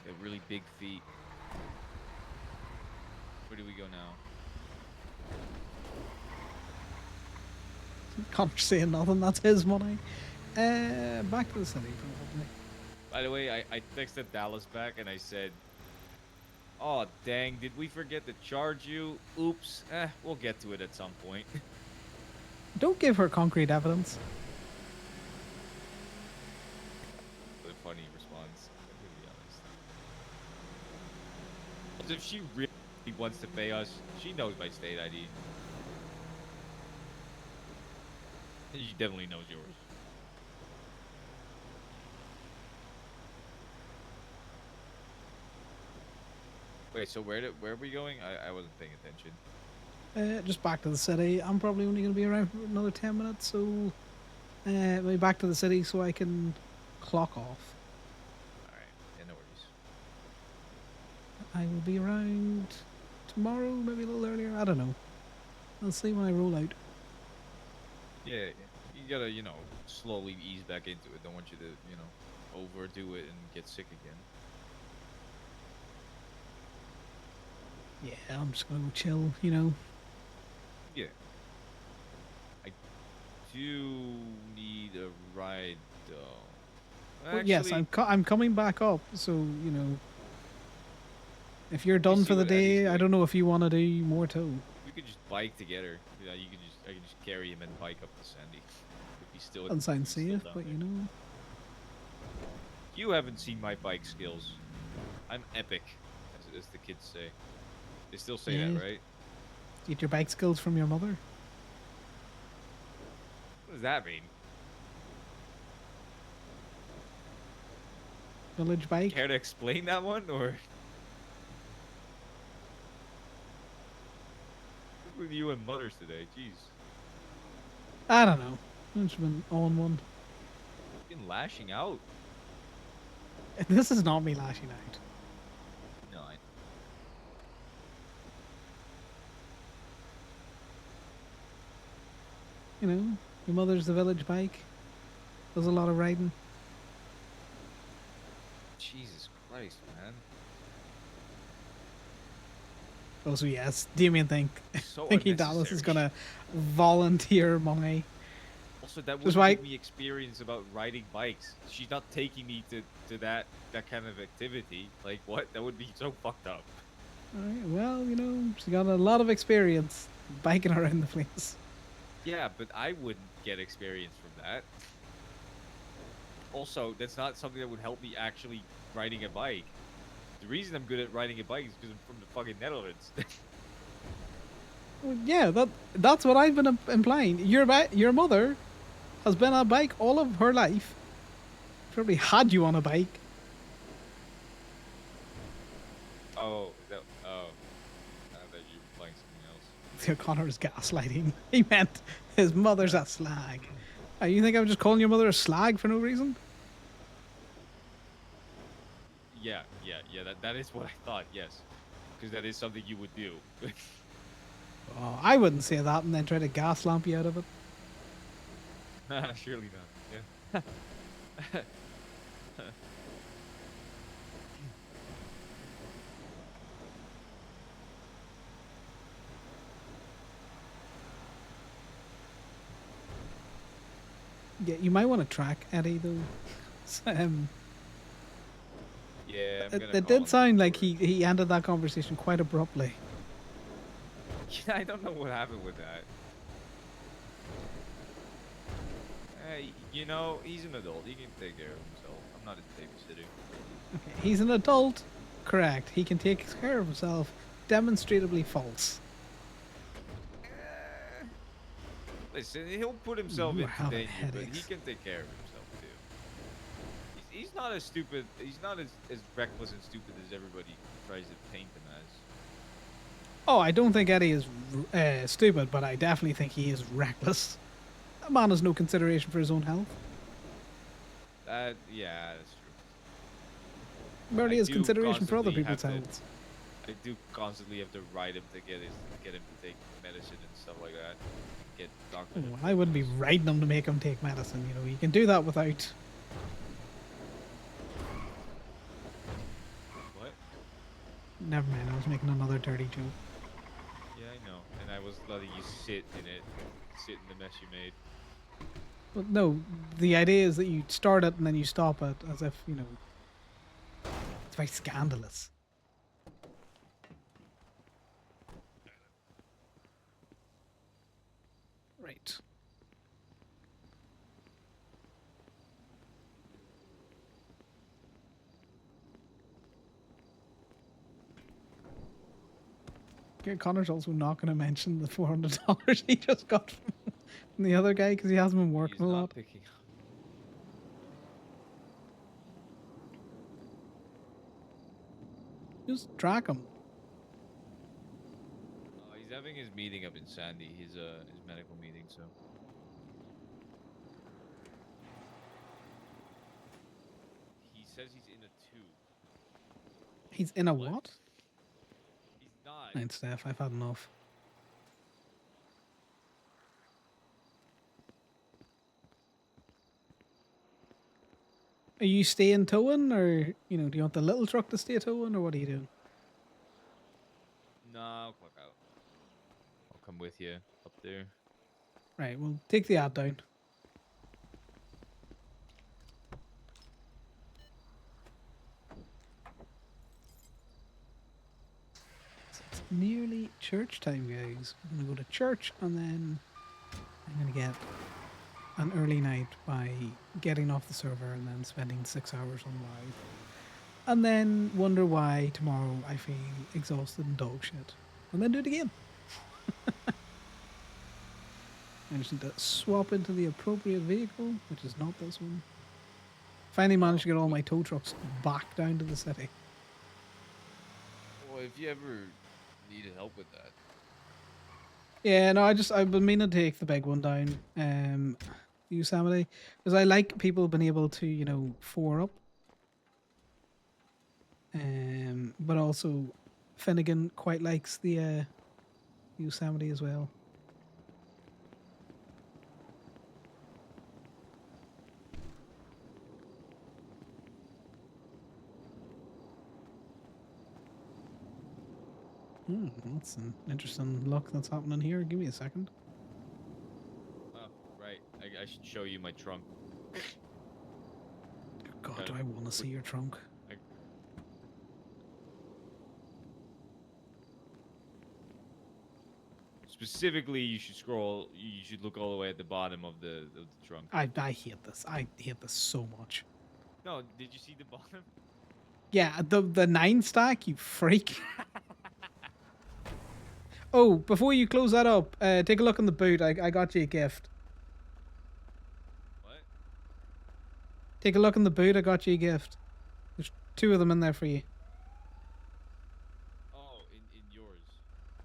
Got really big feet. Where do we go now? Connor's saying nothing. That's his money. Back to the city, probably. By the way, I texted Dallas back and I said, "Oh dang, did we forget to charge you? Oops. We'll get to it at some point." Don't give her concrete evidence. A funny response, to be honest. 'Cause if she really wants to pay us, she knows my state ID. And she definitely knows yours. Wait, so where are we going? I wasn't paying attention. Just back to the city. I'm probably only going to be around for another 10 minutes, so maybe back to the city so I can clock off. Alright, yeah, no worries. I will be around tomorrow, maybe a little earlier. I don't know. I'll see when I roll out. Yeah, you gotta, slowly ease back into it. Don't want you to, overdo it and get sick again. Yeah, I'm just going to chill, you know. Yeah. I do need a ride, though. Well, yes, I'm coming back up, so, you know. If you're done for the day, I don't know if you want to do more too. We could just bike together. I can just carry him and bike up to Sandy. If he's still. Doesn't sound if he's still safe, down but there. you know. You haven't seen my bike skills. I'm epic, as the kids say. They still say Yeah. that, right? Get your bike skills from your mother. What does that mean? Village bike. Care to explain that one, or? What's with you and mothers today? Jeez. I don't know. I've just been on one. Fucking lashing out. This is not me lashing out. No, You know, your mother's the village bike. Does a lot of riding. Jesus Christ, man. Also, yes, Damien So thinking Dallas is gonna volunteer money. Also, that Just wouldn't why- give me experience about riding bikes. She's not taking me to that kind of activity. Like, what? That would be so fucked up. Alright, well, you know, she got a lot of experience biking around the place. Yeah, but I wouldn't get experience from that. Also, that's not something that would help me actually riding a bike. The reason I'm good at riding a bike is because I'm from the fucking Netherlands. Well, yeah, that's what I've been implying. Your mother has been on a bike all of her life. Probably had you on a bike. Oh, I thought you were playing something else. So Connor's gaslighting. He meant his mother's a slag. You think I'm just calling your mother a slag for no reason? Yeah. That is what I thought. Yes, because that is something you would do. Oh, I wouldn't say that and then try to gaslamp you out of it. Surely not. Yeah. Yeah, you might want to track Eddie though. Yeah, I'm It, gonna it call did him sound like for it. he ended that conversation quite abruptly. Yeah, I don't know what happened with that. You know, he's an adult. He can take care of himself. I'm not his babysitter. Okay, he's an adult. Correct. He can take care of himself. Demonstrably false. Listen, he'll put himself You are into having danger, but he headaches. can take care of himself too. He's not as stupid. He's not as reckless and stupid as everybody tries to paint him as. Oh, I don't think Eddie is stupid, but I definitely think he is reckless. That man has no consideration for his own health. Yeah, that's true. Barely I has do consideration for other constantly people's have to- health. I do constantly have to ride him to get him to take medicine and stuff like that. Get doctor. Oh, I wouldn't be riding him to make him take medicine. You know, you can do that without. What? Never mind. I was making another dirty joke. Yeah, I know. And I was letting you sit in it, sit in the mess you made. But no, the idea is that you start it and then you stop it, as if you know. It's very scandalous. Right. Okay, Connor's also not going to mention the $400 he just got from the other guy because he hasn't been working He's a not lot. picking up. Just track him. He's having his meeting up in Sandy. His medical meeting. So. He says he's in a tube. He's in a what? He's not. Night Steph, I've had enough. Are you staying towing, or you know, do you want the little truck to stay towing, or what are you doing? No, I'll clock out. I'll come with you up there. Right, well, take the ad down. It's nearly church time, guys. I'm gonna go to church, and then I'm gonna get an early night by getting off the server and then spending 6 hours on live. And then wonder why tomorrow I feel exhausted and dog shit. And then do it again. I just need to swap into the appropriate vehicle, which is not this one. Finally managed to get all my tow trucks back down to the city. Well, if you ever needed help with that. Yeah, no, I've been meaning to take the big one down, Yosemite, because I like people being able to, you know, 4 up. But also Finnegan quite likes the Yosemite as well. That's an interesting look that's happening here. Give me a second. Oh, right. I should show you my trunk. God, do I want to see your trunk? Specifically, you should scroll. You should look all the way at the bottom of the trunk. I hate this. I hate this so much. No, did you see the bottom? Yeah, the 9 stack, you freak. Oh, before you close that up, take a look in the boot. I got you a gift. What? Take a look in the boot. I got you a gift. There's 2 of them in there for you. Oh, in yours.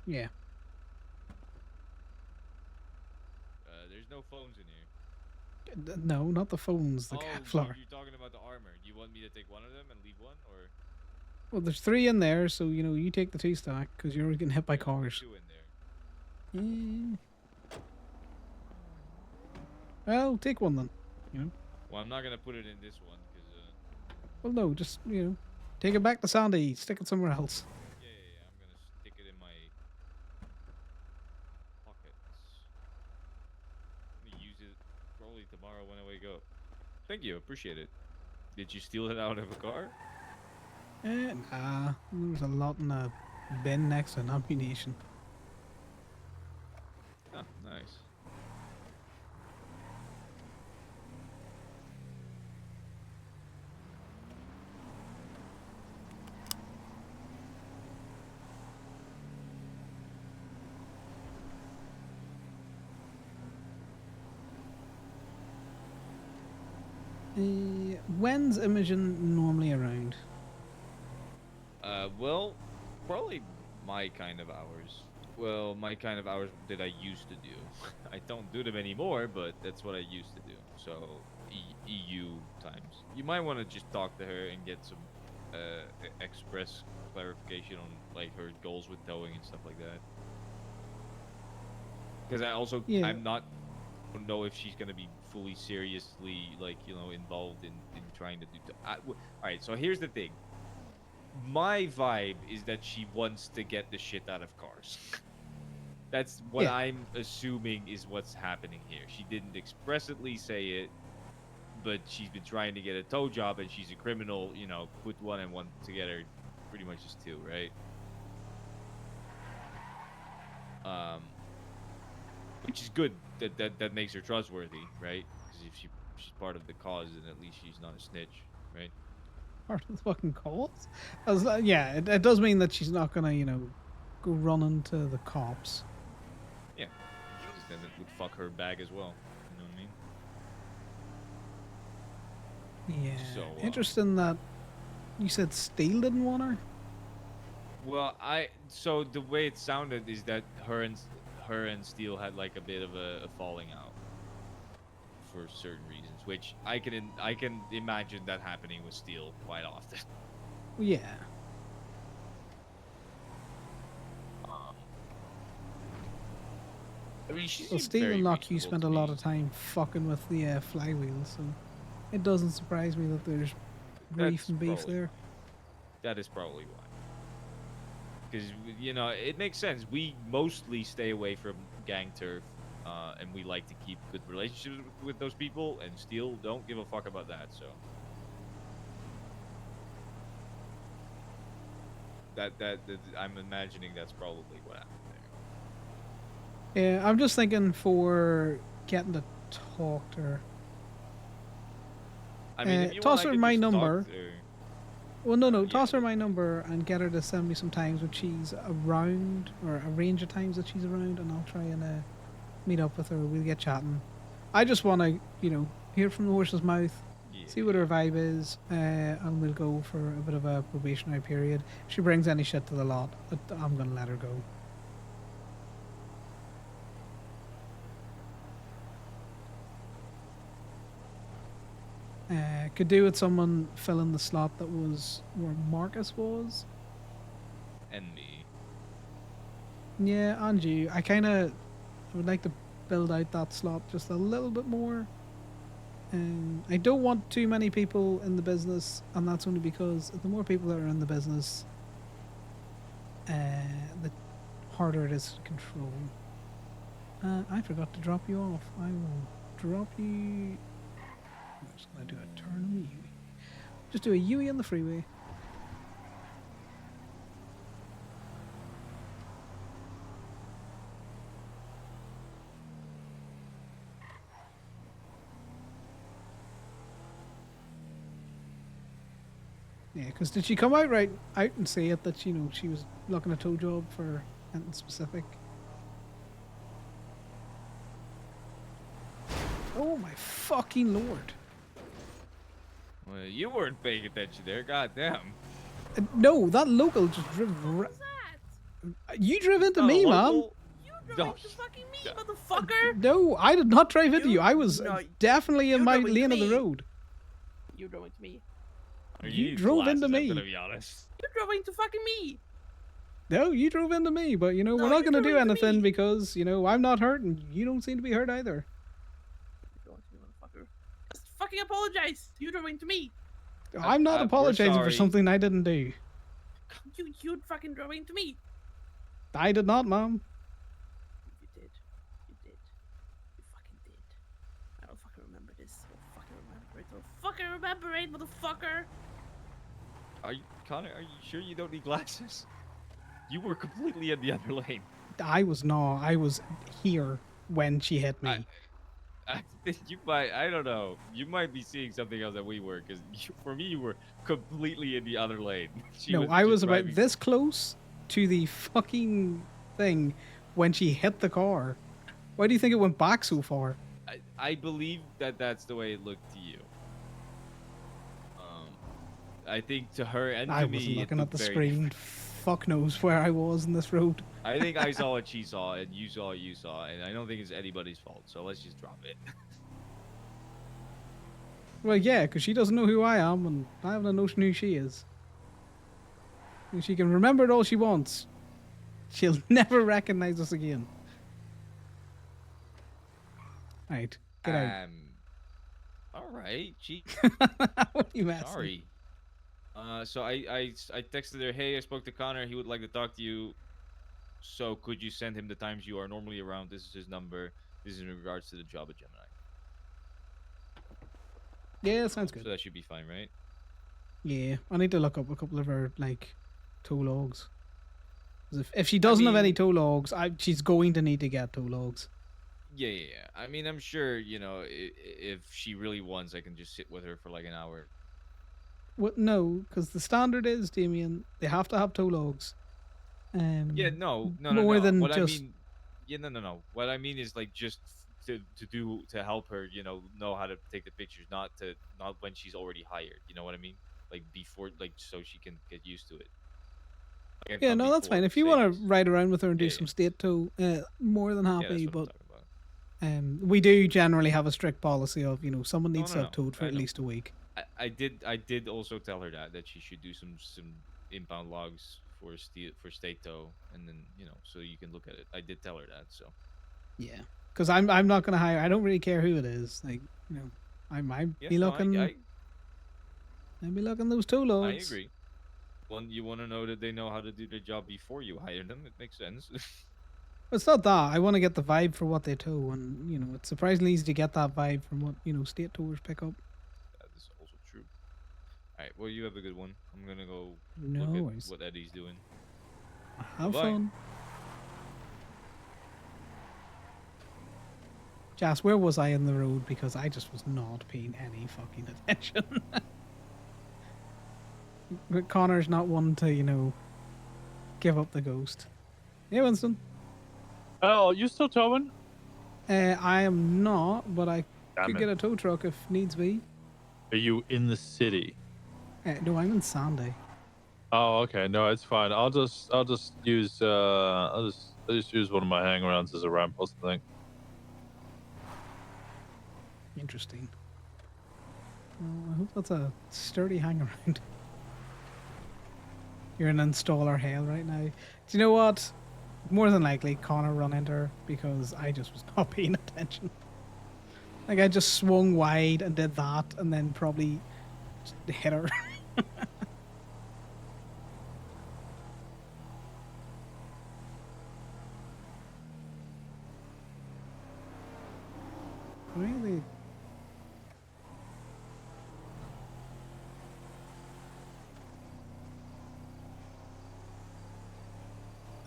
Yeah. There's no phones in here. No, not the phones. The Oh, Kevlar. you're talking about the armor. You want me to take one of them and leave one, or? Well, there's 3 in there, so you know you take the 2 stack because you're always getting hit by cars. 2 in there. Well, take one then. You know. Well, I'm not gonna put it in this one because. Well, no, just take it back to Sandy. Stick it somewhere else. Yeah. I'm gonna stick it in my pockets. I'm gonna use it probably tomorrow when I wake up. Thank you, appreciate it. Did you steal it out of a car? Nah, there was a lot in a bin next to an ammunition. Oh, nice. When's Imogen normally around? Well, probably my kind of hours. Well, my kind of hours that I used to do. I don't do them anymore, but that's what I used to do. So, EU times. You might want to just talk to her and get some express clarification on like her goals with towing and stuff like that. Because I'm not don't know if she's gonna be fully seriously involved in trying to do. All right, so here's the thing. My vibe is that she wants to get the shit out of cars. That's what I'm assuming is what's happening here. She didn't expressly say it, but she's been trying to get a tow job, and she's a criminal. Put 1 and 1 together, pretty much is 2, right? Which is good. That makes her trustworthy, right? Because if she's part of the cause, then at least she's not a snitch, right? Part of the fucking cause? Yeah, it does mean that she's not gonna, go running to the cops. Yeah. Because then it would fuck her bag as well. You know what I mean? Yeah. So, Interesting that you said Steele didn't want her. Well, so the way it sounded is that her and Steele had like a bit of a falling out for certain reasons, which I can imagine that happening with Steele quite often. Yeah. I mean, she's Well, Steele and Lockheed spent a lot of time fucking with the flywheel, so it doesn't surprise me that there's grief and beef there. That is probably why. Because, it makes sense. We mostly stay away from gang turf, and we like to keep good relationships with those people, and Steele don't give a fuck about that, so. That I'm imagining that's probably what happened there. Yeah, I'm just thinking for getting to talk to her. I mean, if you toss want, I her can my just talk number. to her. Well, no, toss her my number and get her to send me some times when she's around, or a range of times that she's around, and I'll try and meet up with her. We'll get chatting. I just want to, hear from the horse's mouth, see what her vibe is, and we'll go for a bit of a probationary period. If she brings any shit to the lot, I'm going to let her go. Could do with someone filling the slot that was where Marcus was. And me. Yeah, and you. I would like to build out that slot just a little bit more. I don't want too many people in the business, and that's only because the more people that are in the business, the harder it is to control. I forgot to drop you off. I will drop you. I'm just gonna do a turn on the U. Just do a U on the freeway. Yeah, because did she come out and say it that she was looking a tow job for anything specific? Oh my fucking lord! Well, you weren't paying attention there. Goddamn. No, that local just drove. You drove into Not a me, man. local. You drove into fucking me, motherfucker. No, I did not drive into you. I was No, definitely in you my drove into lane of the me. road. You drove into me. You drove into me. I'm gonna be honest. You drove into fucking me. No, you drove into me, but we're No, not you going to drove do into anything me. because, I'm not hurt and you don't seem to be hurt either. You drove into me, motherfucker. Just fucking apologize. You drove into me. I'm not we're apologizing for sorry. something I didn't do. You fucking drove into me. I did not, Mom. You did. You did. You fucking did. I don't fucking remember this. I don't fucking remember it. I don't fucking remember it, motherfucker. Connor, are you sure you don't need glasses? You were completely in the other lane. I was not. I was here when she hit me. I think you might. I don't know. You might be seeing something else that we were, because for me, you were completely in the other lane. No, I was just about driving- this close to the fucking thing when she hit the car. Why do you think it went back so far? I believe that that's the way it looked to you. I think to her and I to me, wasn't it looking at looked the very screen. different. Fuck knows where I was in this road. I think I saw what she saw, and you saw what you saw, and I don't think it's anybody's fault. So let's just drop it. Well, yeah, because she doesn't know who I am, and I have no notion who she is. And she can remember it all she wants. She'll never recognize us again. Right, get out. All right. Gee. What are you asking? Sorry. So I texted her, hey, I spoke to Connor. He would like to talk to you. So could you send him the times you are normally around? This is his number. This is in regards to the job at Gemini. Yeah, sounds good. So that should be fine, right? Yeah, I need to look up a couple of her tow logs. 'Cause if she doesn't have any tow logs, she's going to need to get tow logs. Yeah. I mean, I'm sure, if she really wants, I can just sit with her for like an hour. What? No, because the standard is, Damien, they have to have tow logs. Yeah, no. More than what just. I mean, yeah, no. What I mean is like just to help her, know how to take the pictures, not when she's already hired. You know what I mean? Like before, like so she can get used to it. Like, Yeah, not no, that's before, fine. If you say want to it's- ride around with her and do Yeah, some state tow, more than Yeah, happy. that's what I'm But talking about. we do generally have a strict policy of someone needs to No, have towed for I at know. least a week. I did also tell her that she should do some inbound logs for state tow, and then so you can look at it. I did tell her that, so Yeah, because I'm not gonna hire. I don't really care who it is. I might yeah, be no, looking. I'd be looking those tow I logs. agree. You want to know that they know how to do their job before you hire them. It makes sense. It's not that. I want to get the vibe for what they tow, and it's surprisingly easy to get that vibe from what state towers pick up. That is also true. All right. Well, you have a good one. I'm gonna go No look worries. at what Eddie's doing. Have Bye-bye. fun. Jas, where was I in the road? Because I just was not paying any fucking attention. But Connor's not one to, give up the ghost. Hey, Winston. Oh, you still towing? I am not, but I Damn could it. get a tow truck if needs be. Are you in the city? No, I'm in Sandy. Oh, okay. No, it's fine. I'll just use I'll just use one of my hangarounds as a ramp or something. Interesting. Well, I hope that's a sturdy hangaround. You're in installer hell right now. Do you know what? More than likely, Connor run into her because I just was not paying attention. Like, I just swung wide and did that, and then probably just hit her. Really?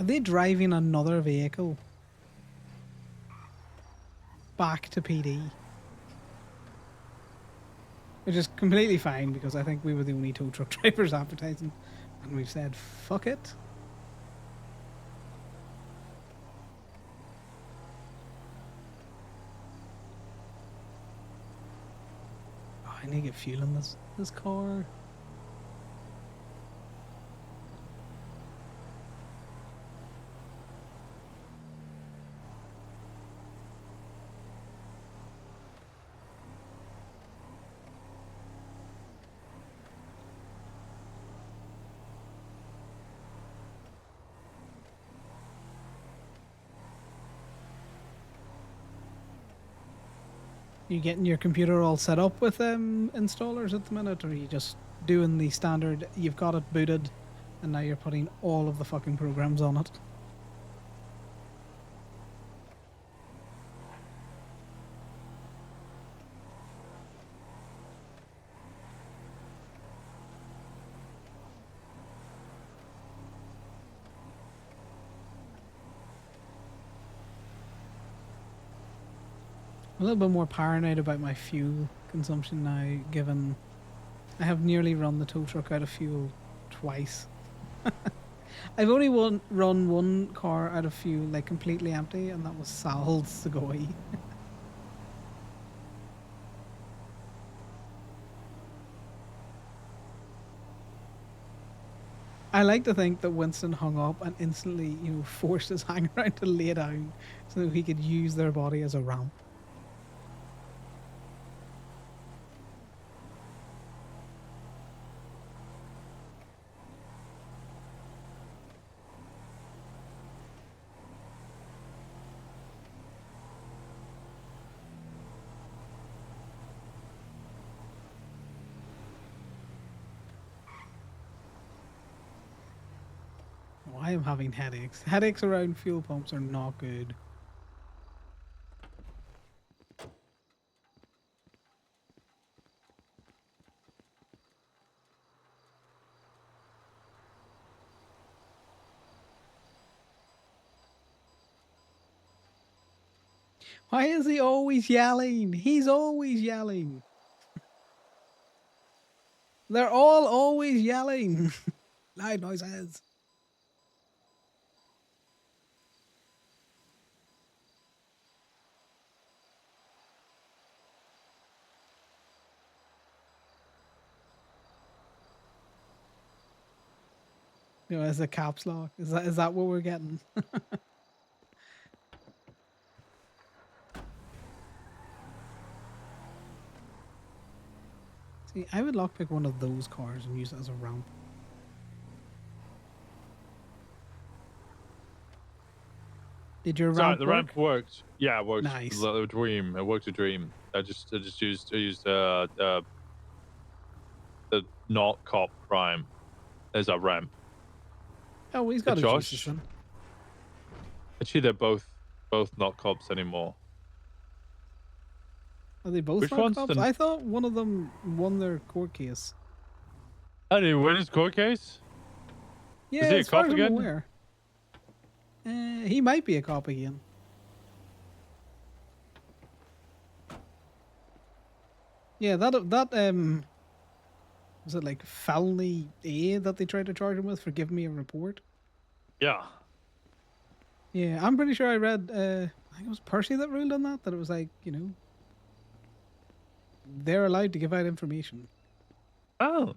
Are they driving another vehicle back to PD? Which is completely fine because I think we were the only tow truck drivers advertising, and we've said fuck it. Oh, I need to get fuel in this car. You getting your computer all set up with installers at the minute, or are you just doing the standard? You've got it booted, and now you're putting all of the fucking programs on it. I'm a little bit more paranoid about my fuel consumption now, given I have nearly run the tow truck out of fuel twice. I've only run one car out of fuel like completely empty, and that was Sal's Segoy. I like to think that Winston hung up and instantly, forced his hangaround to lay down so that he could use their body as a ramp. Oh, I am having headaches. Headaches around fuel pumps are not good. Why is he always yelling? He's always yelling. They're all always yelling. Loud noises. As a caps lock. Is that what we're getting? See, I would lockpick one of those cars and use it as a ramp. Did your Sorry, ramp the work? ramp worked. Yeah, it worked. Nice. A dream. It worked a dream. I just used the not cop prime as a ramp. Oh, well, he's got a Josh. Jesus then. Actually, they're both not cops anymore. Are they both Which not one's cops? the- I thought one of them won their court case. Oh, did he win his court case? Yeah, Is he a as far cop as again? I'm aware. He might be a cop again. Yeah, that was it like felony A that they tried to charge him with for giving me a report? Yeah. Yeah, I'm pretty sure I read I think it was Percy that ruled on that it was like, they're allowed to give out information. Oh.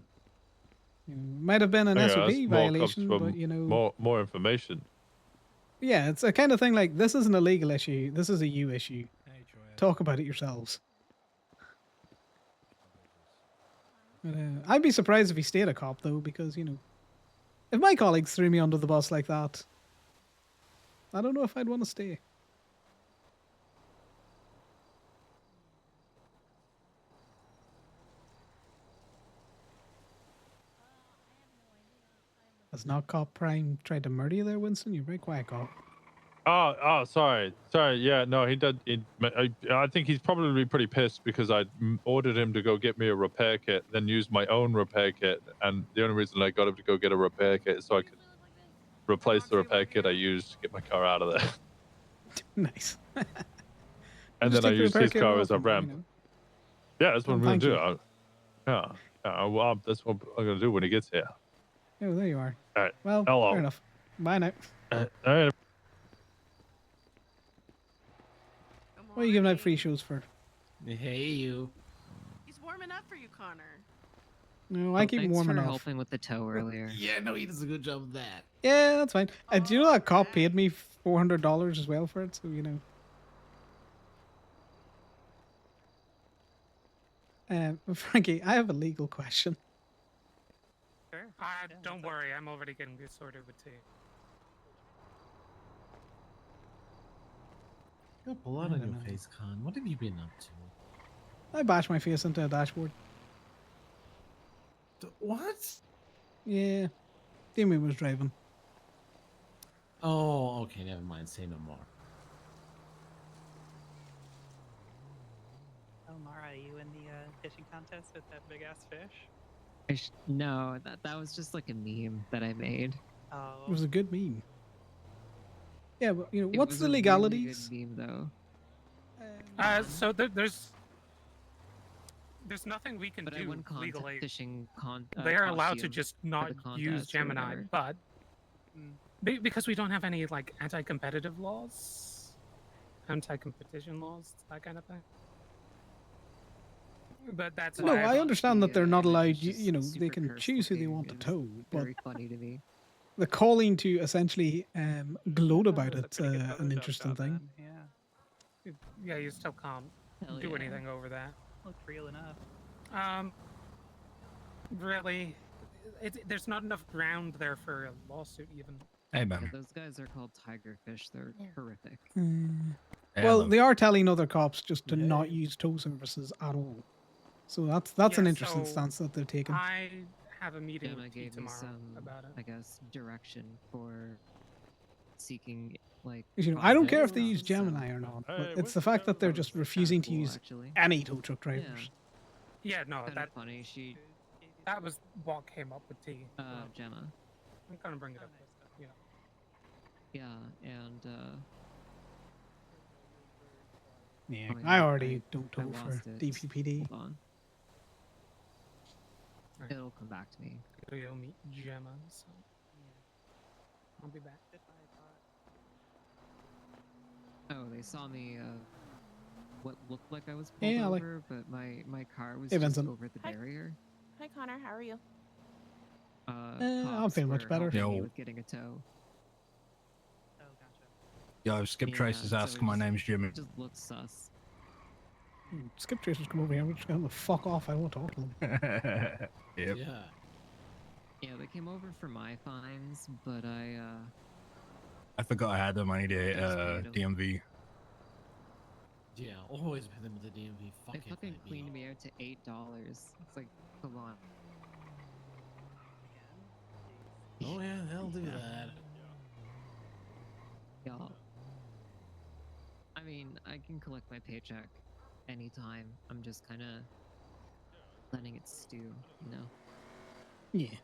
Might have been an Yeah, SOP that's more cops violation, for but more information. yeah, it's a kind of thing like this isn't a legal issue. This is a you issue. Talk about it yourselves. But, I'd be surprised if he stayed a cop though, because if my colleagues threw me under the bus like that, I don't know if I'd want to stay. Has not cop prime tried to murder you there, Winston? You're very quiet, cop. Sorry. Yeah, no, he did. I think he's probably pretty pissed because I ordered him to go get me a repair kit, then use my own repair kit, and the only reason I got him to go get a repair kit is so I could replace the repair kit I used to get my car out of there. Nice. And Just then I take the used repair his kit car off as a him, ramp. you know. Yeah, that's what I'm going Thank to do. you. Well, that's what I'm going to do when he gets here. Oh, there you are. All right. Well, Hello. fair enough. Bye now. All right. What are you giving out free shows for? Hey, you. He's warming up for you, Connor. No, I keep Thanks warm for enough. helping with the tow earlier. Yeah, no, he does a good job of that. Yeah, that's fine. Do you know that cop paid me $400 as well for it? So, you know. Frankie, I have a legal question. Sure. Don't worry, I'm already getting this sorted with T. You got blood on your face, Con. What have you been up to? I bashed my face into a dashboard. What? Yeah. Damien was driving. Oh, okay, never mind. Say no more. Oh, Mara, are you in the fishing contest with that big ass fish? No, that was just like a meme that I made. Oh. It was a good meme. Yeah, but, you know, It what's was the a really legalities? good meme, though. So there's nothing we can But I do won legally. fishing They are allowed to costume just for not the contest use or Gemini, whatever. but because we don't have any like anti-competitive laws, anti-competition laws, that kind of thing. But that's No, why I understand that they're not allowed, just you know, they super can choose who they want to tow, but Very funny to me. the calling to essentially gloat about it's an interesting thing. Yeah, you still can't Hell do yeah. anything over that. Looked real enough. Really, there's not enough ground there for a lawsuit even. Yeah, those guys are called tigerfish. They're horrific. Well, they are telling other cops just to not use tow services at all. So that's an Yeah, interesting so stance that they're taking. I have a meeting Gemma with T gave me tomorrow some, about it. I guess, direction for seeking, like... 'Cause, you know, I don't care if they funds, use so- Gemini or not, but it's the fact that they're just refusing to cool, use actually. any tow truck drivers. Yeah, no, Kinda that funny. She, that was what came up with T. Gemma. I'm gonna bring it up. Yeah. Yeah, and Yeah, oh, I already don't I tow for lost it. DPPD. Hold on. It'll come back to me. Go meet Gemma. So I'll be back. Oh, they saw me. What looked like I was pulled Yeah, like- over, but my car was Hey, just Vincent. over the Hi. barrier. Hi, Connor. How are you? I'm Cops feeling much were better. helping me Yo. with getting a tow. Oh, gotcha. Yo, Skip Yeah, Trace is so asking it my just- name's Jimmy. It just looks sus. Skip Tracers come over here. I'm just going to fuck off. I won't talk to them. Yep. Yeah. Yeah, they came over for my fines, but I I forgot I had them. I need a Just paid 'em. DMV. Yeah, always pay them with the DMV. they Fucking fucking let me cleaned off. me out to $8. It's like, come on. Oh yeah, they'll do that. Y'all. I mean, I can collect my paycheck anytime. I'm just kind of letting it stew, you know? Yeah.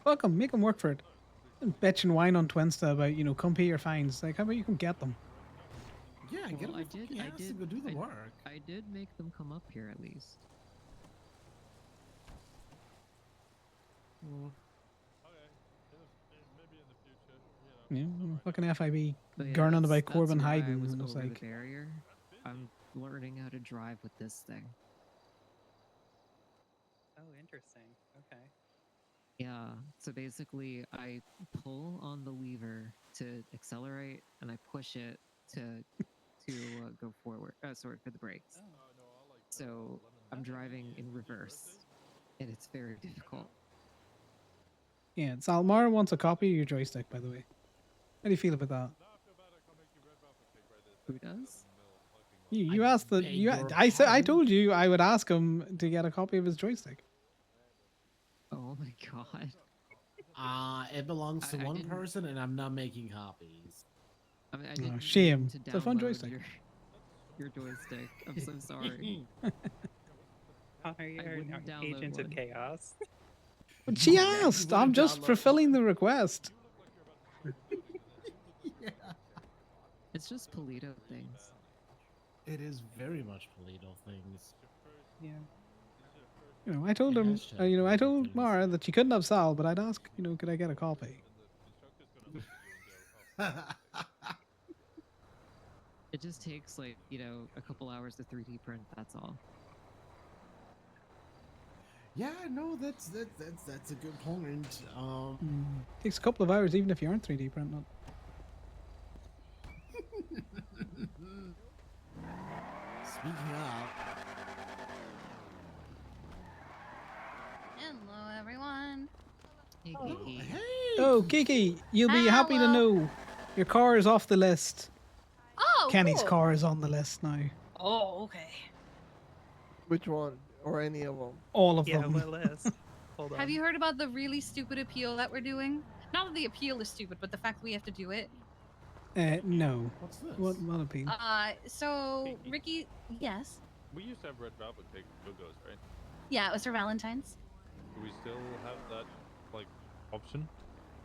Fuck 'em. Make them work for it. And bitch and whine on Twinsta about, you know, come pay your fines. Like, how about you can get them? Yeah, get Well, them I a fucking did- I ass to did- go do the I- work. I did make them come up here at least. Yeah, fucking FIB But yeah, gurning that's- about Corbin that's why I Hayden. was And it's over like, the barrier. I'm learning how to drive with this thing. Oh, interesting. Okay. Yeah, so basically I pull on the lever to accelerate and I push it to go forward. Sorry, for the brakes. So I'm driving in reverse and it's very difficult. yeah, Salmar wants a copy of your joystick, by the way. How do you feel about that? Who does? You asked the beg you. your I said I pardon? told you I would ask him to get a copy of his joystick. Oh my god. It belongs to I one didn't- person, and I'm not making copies. I mean, I Oh, didn't shame. mean to It's a fun download joystick. Your joystick. I'm so sorry. Connor, you're wouldn't download agent of one. chaos. But she Yeah, you asked. wouldn't I'm just download fulfilling the request. It's just Polito things. It is very much Polito things. Yeah. You know, I told him, you know, I told Mara that she couldn't have Sal, but I'd ask, you know, could I get a copy? It just takes like, you know, a couple hours to 3D print, that's all. Yeah, no, that's a good point. Takes a couple of hours even if you aren't 3D printing Speaking of, Hello, everyone. Hey, it. Oh, Kiki, you'll be happy to Hello. know your car is off the list. Oh, Kenny's cool. car is on the list now. Oh, okay. Which one? Or any of them? All of Yeah, them. what list? Hold on. Have you heard about the really stupid appeal that we're doing? Not that the appeal is stupid, but the fact we have to do it. No. What's this? What appeal? So Ricky, yes, We used to have red velvet cake Go-Go's, right? yeah, it was for Valentine's. Do we still have that, like, option?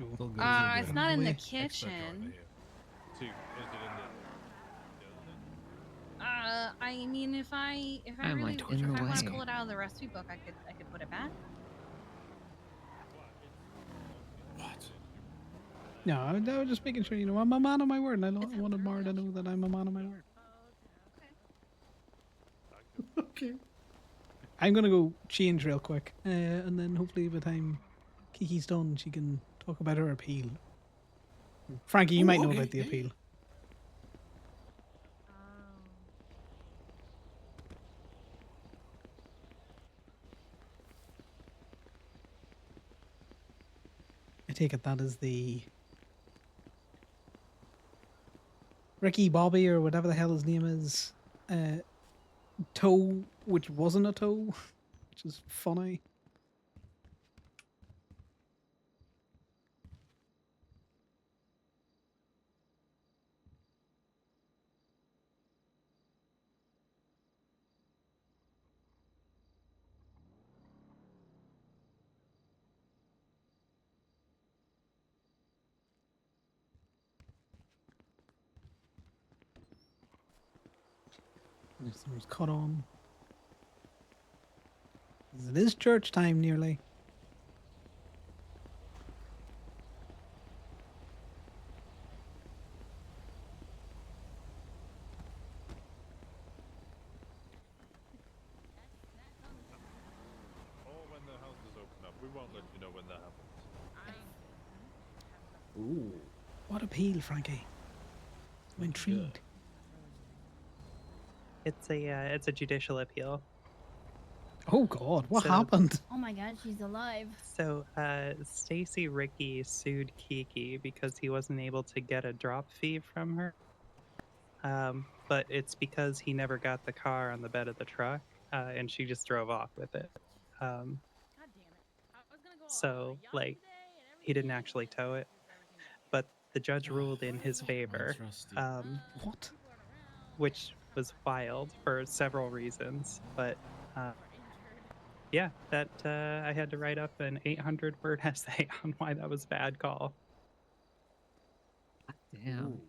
It's not in the kitchen. See, is it in the... I mean, if I I'm, really like, in the want to way. pull it out of the recipe book, I could put it back. No, I was just making sure, you know, I'm a man of my word, and I wanted Mara to know that I'm a man of my word. Okay. I'm gonna go change real quick, and then hopefully by the time Kiki's done, she can talk about her appeal. Frankie, you might know about the appeal. I take it that is the Ricky Bobby or whatever the hell his name is, toe, which wasn't a toe, which is funny. This one's cut on. It is church time nearly. Or when the houses open up. We won't let you know when that happens. Ooh. What appeal, Frankie? I'm intrigued. It's a judicial appeal. Oh God, what So- happened? Oh my God, she's alive. So, Stacy Ricky sued Kiki because he wasn't able to get a drop fee from her. But it's because he never got the car on the bed of the truck, and she just drove off with it. So, like, he didn't actually tow it, but the judge ruled in his favor. What? Which was wild for several reasons, but yeah, that I had to write up an 800-word essay on why that was a bad call. Damn.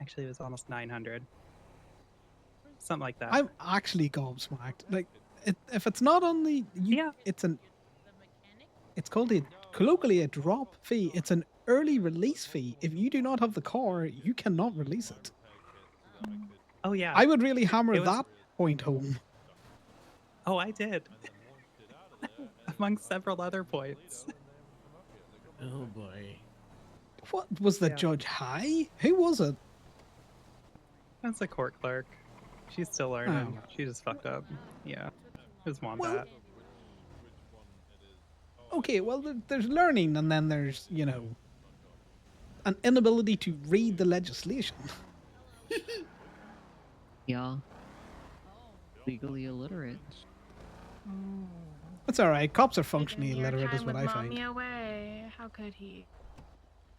Actually, it was almost 900. Something like that. I'm actually gobsmacked. Like, if it's not on the, it's called colloquially a drop fee. It's an early release fee. If you do not have the car, you cannot release it. Oh yeah. I would really hammer It was- that point home. Oh, I did. Among several other points. Oh boy. What was the Yeah. judge high? Who was it? That's a court clerk. She's still learning. She just fucked up. Yeah. Just want Well- that. Okay, well, there's learning, and then there's, you know, an inability to read the legislation. Yeah. Legally illiterate. That's all right. Cops are functionally illiterate, is what I find. Mommy away. How could he?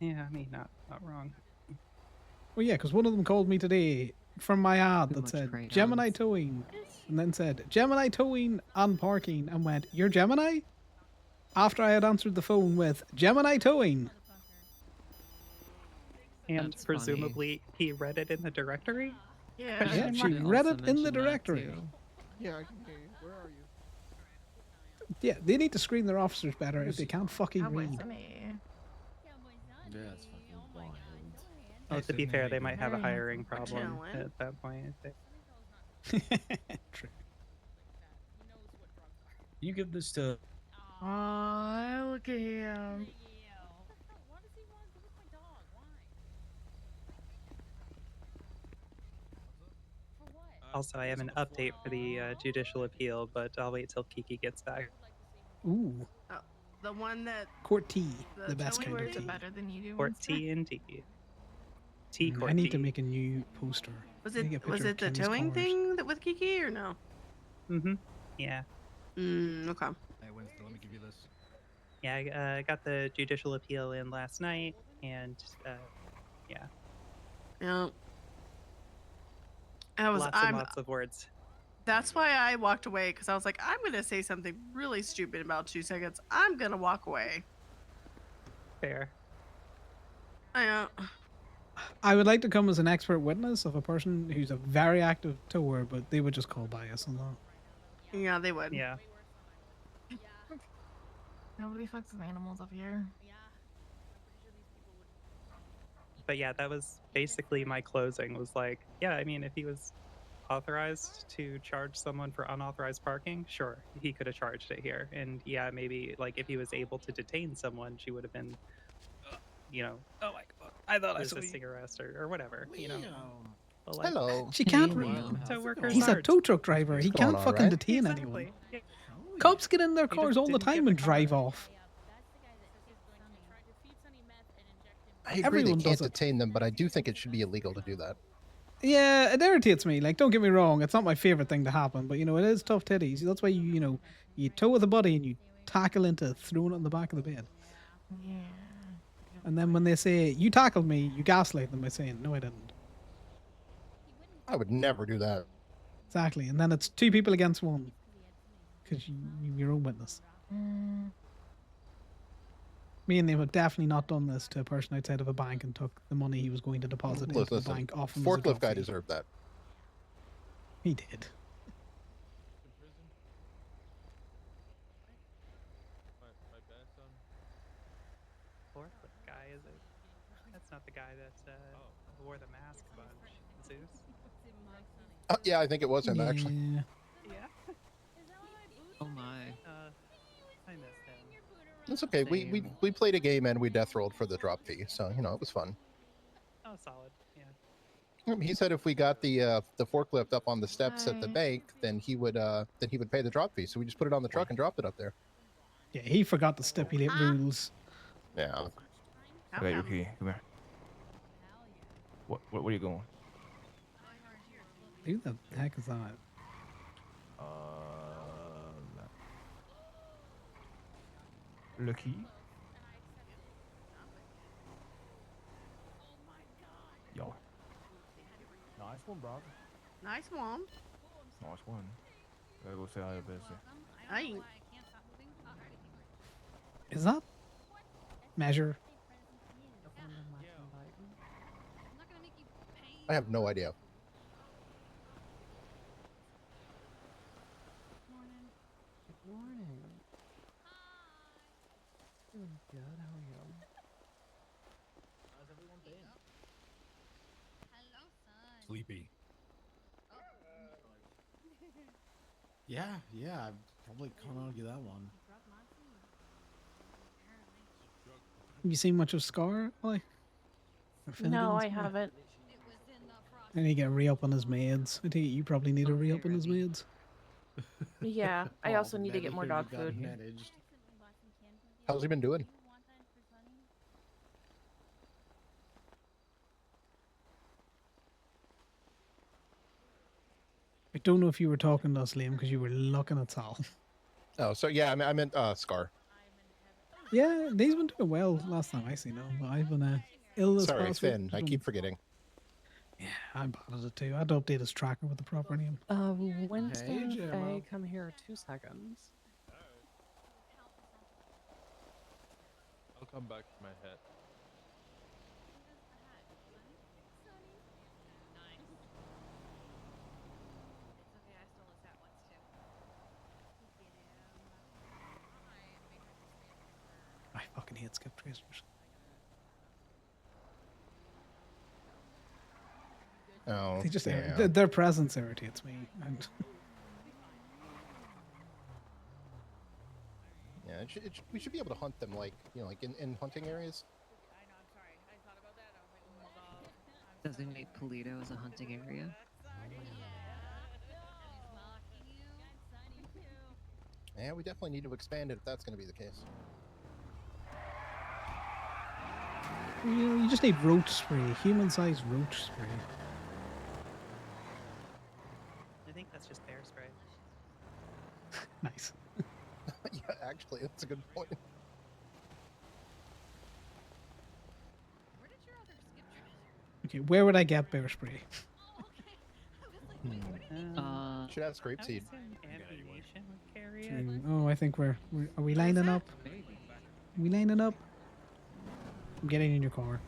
Yeah, I mean, not wrong. Well, yeah, because one of them called me today from my ad that much said crayons. Gemini towing, and then said Gemini towing and parking, and went, "You're Gemini?" After I had answered the phone with Gemini towing. And That's funny. presumably he read it in the directory? Yeah. Question Yeah, mark? she read it in the directory. Yeah, I can hear you. Where are you? Yeah, they need to screen their officers better if they can't fucking Cowboy read. Sunny. That's fucking wild. Oh, to be fair, they might have a Hey, hiring we're problem chilling. at that point. True. You give this to Oh, look at him. Also, I have an update for the judicial appeal, but I'll wait till Kiki gets back. Ooh, Oh, the one that Court T, the best towing kind of works tea. better than you do. Court Winston? T and T. T I Court need to T. make a new poster. Was I need to it get a was picture it of the Kenny's towing cars. thing that with Kiki or no? Mm-hmm. Yeah. Okay. Hey, Winston, let me give you this. Yeah, I got the judicial appeal in last night, and yeah, Yeah. lots and lots of words. That's why I walked away because I was like, I'm gonna say something really stupid in about 2 seconds. I'm gonna walk away. Fair. I would like to come as an expert witness of a person who's a very active tower, but they would just call bias on that. Yeah, they would. Yeah. Nobody fucks with animals up here. But yeah, that was basically my closing. Was like, yeah, I mean, if he was authorized to charge someone for unauthorized parking, sure, he could have charged it here. And yeah, maybe like if he was able to detain someone, she would have been, you know, oh my god, I thought I saw resisting arrest or whatever, you know. But, Hello. She can't Hey, read. Liam. Tow workers He's a aren't. tow truck driver. He What's going can't on, fucking right? detain anyone. Cops get in their cars all the didn't get time the and drive car. off. I agree Everyone they does can't it. detain them, but I do think it should be illegal to do that. Yeah, it irritates me. Like, don't get me wrong, it's not my favorite thing to happen, but you know, it is tough titties. That's why you tow with a buddy and you tackle into throwing it on the back of the bed. Yeah. And then when they say you tackled me, you gaslight them by saying no, I didn't. I would never do that. Exactly, and then it's 2 people against 1 because you're your own witness. Me and them have definitely not done this to a person outside of a bank and took the money he was going to deposit into the Listen, bank off him. As a forklift drop guy fee. deserved that. He did. Forklift guy, is it? That's not the guy that wore the mask bunch. Zeus? Yeah, I think it was him actually. Yeah. Yeah. Oh my. I missed him. It's okay. We played a game and we death rolled for the drop fee, so you know it was fun. Oh, solid. Yeah. He said if we got the forklift up on the steps at the bank, then he would pay the drop fee. So we just put it on the truck and dropped it up there. Yeah, he forgot to stipulate rules. Yeah. Okay, Ricky, come here. Where are you going? Who the heck is that? Lucky. Yo. Nice one, brother. Nice one. Nice one. Gotta go say hi to Bessie. I Is that measure? I have no idea. Good morning. Doing good. How are you? How's everyone been? Sleepy. Yeah, I probably can't argue that one. Have you seen much of Scar? Like, No, I haven't. I need to get a re-up on his meds. I think you probably need a re-up on his meds. Yeah, I also need to get more dog food. How's he been doing? I don't know if you were talking to us, Liam, because you were looking at Sal. Oh, so yeah, I meant Scar. Yeah, he's been doing well last time I seen him, but I've been ill this Sorry, past week. Finn. I keep forgetting. Yeah, I'm bad at it too. I had to update his tracker with the proper name. Winston, Hey, Faye, come here 2 seconds. I'll come back to my hat. fucking hate skip tracers. Oh, They just yeah. their presence irritates me. And Yeah, we should be able to hunt them like, you know, like in hunting areas. Designate Polito as a hunting area. Yeah, we definitely need to expand it if that's going to be the case. you know, you just need roach spray, human-sized roach spray. I think that's just bear spray. Nice. Yeah, actually, that's a good point. Okay, where would I get bear spray? Should ask Grapeseed. Ammunition would carry it. Oh, I think we're are we lining up? Are we lining up? I'm getting in your car.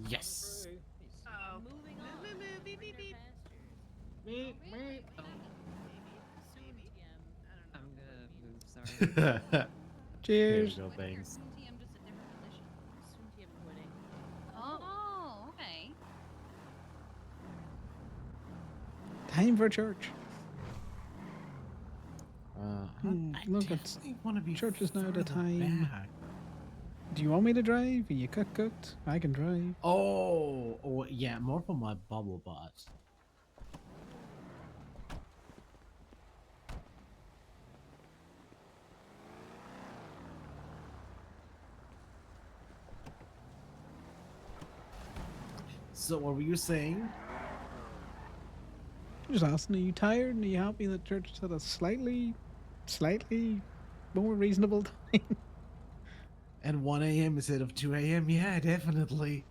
Yes. Oh, moving on. Move, beep, beep, beep. I'm gonna move, sorry. Cheers. There you go, thanks. Oh, okay. Time for church. Look, I it's want to be church is now the further time. back. Do you want me to drive? Are you cooked? I can drive. Oh, yeah, more for my bubble butt. So, what were you saying? Just asking, are you tired? And are you happy that church is at a slightly more reasonable time? At 1 a.m. instead of 2 a.m.? Yeah, definitely.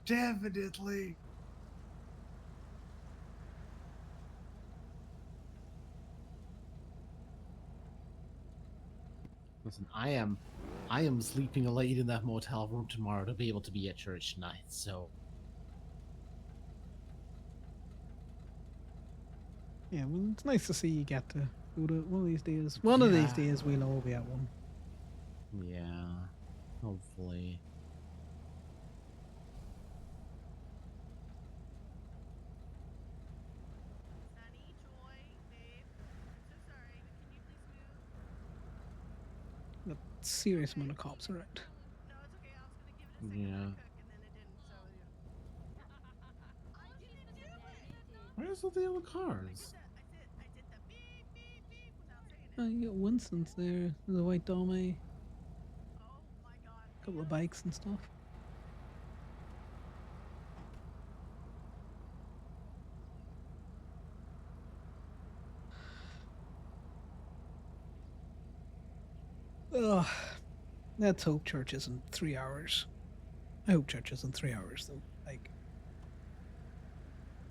Definitely. Listen, I am sleeping late in that motel room tomorrow to be able to be at church tonight, so Yeah, well, it's nice to see you get to go to one of these days. One of these Yeah. days, we'll all be at one. yeah. Hopefully. A serious amount of cops around. Yeah. Where's all the other cars? Oh, you got Winston's there. There's a white Dome. Couple of bikes and stuff. Ugh. Let's hope church isn't 3 hours. I hope church isn't 3 hours though. Like,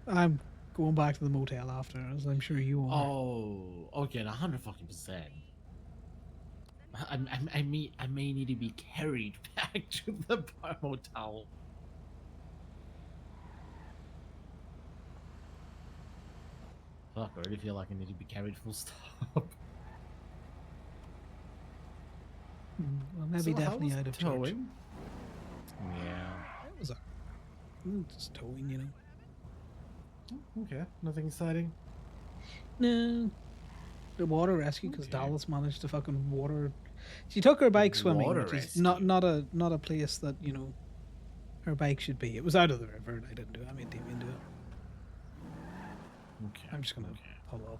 I'm going back to the motel after, as I'm sure you are. Oh, okay, 100%. I may need to be carried back to the bar motel. Fuck, I already feel like I need to be carried full stop. Well, maybe So how definitely was out of church. towing? Yeah. It was just towing, you know. Okay, nothing exciting. No. The water rescue because Dallas managed to fucking water. She took her bike swimming, Water which is not a place that you know her bike should be. It was out of the river, and I didn't do it. I made Damien do it. Okay. I'm just gonna pull up.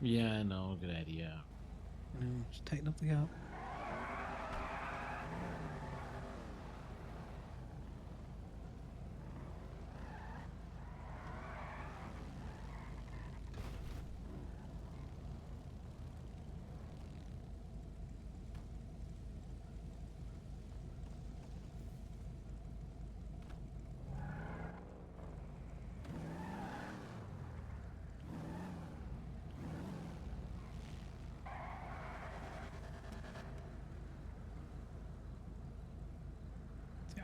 Yeah, no, good idea. You know, just tighten up the gap.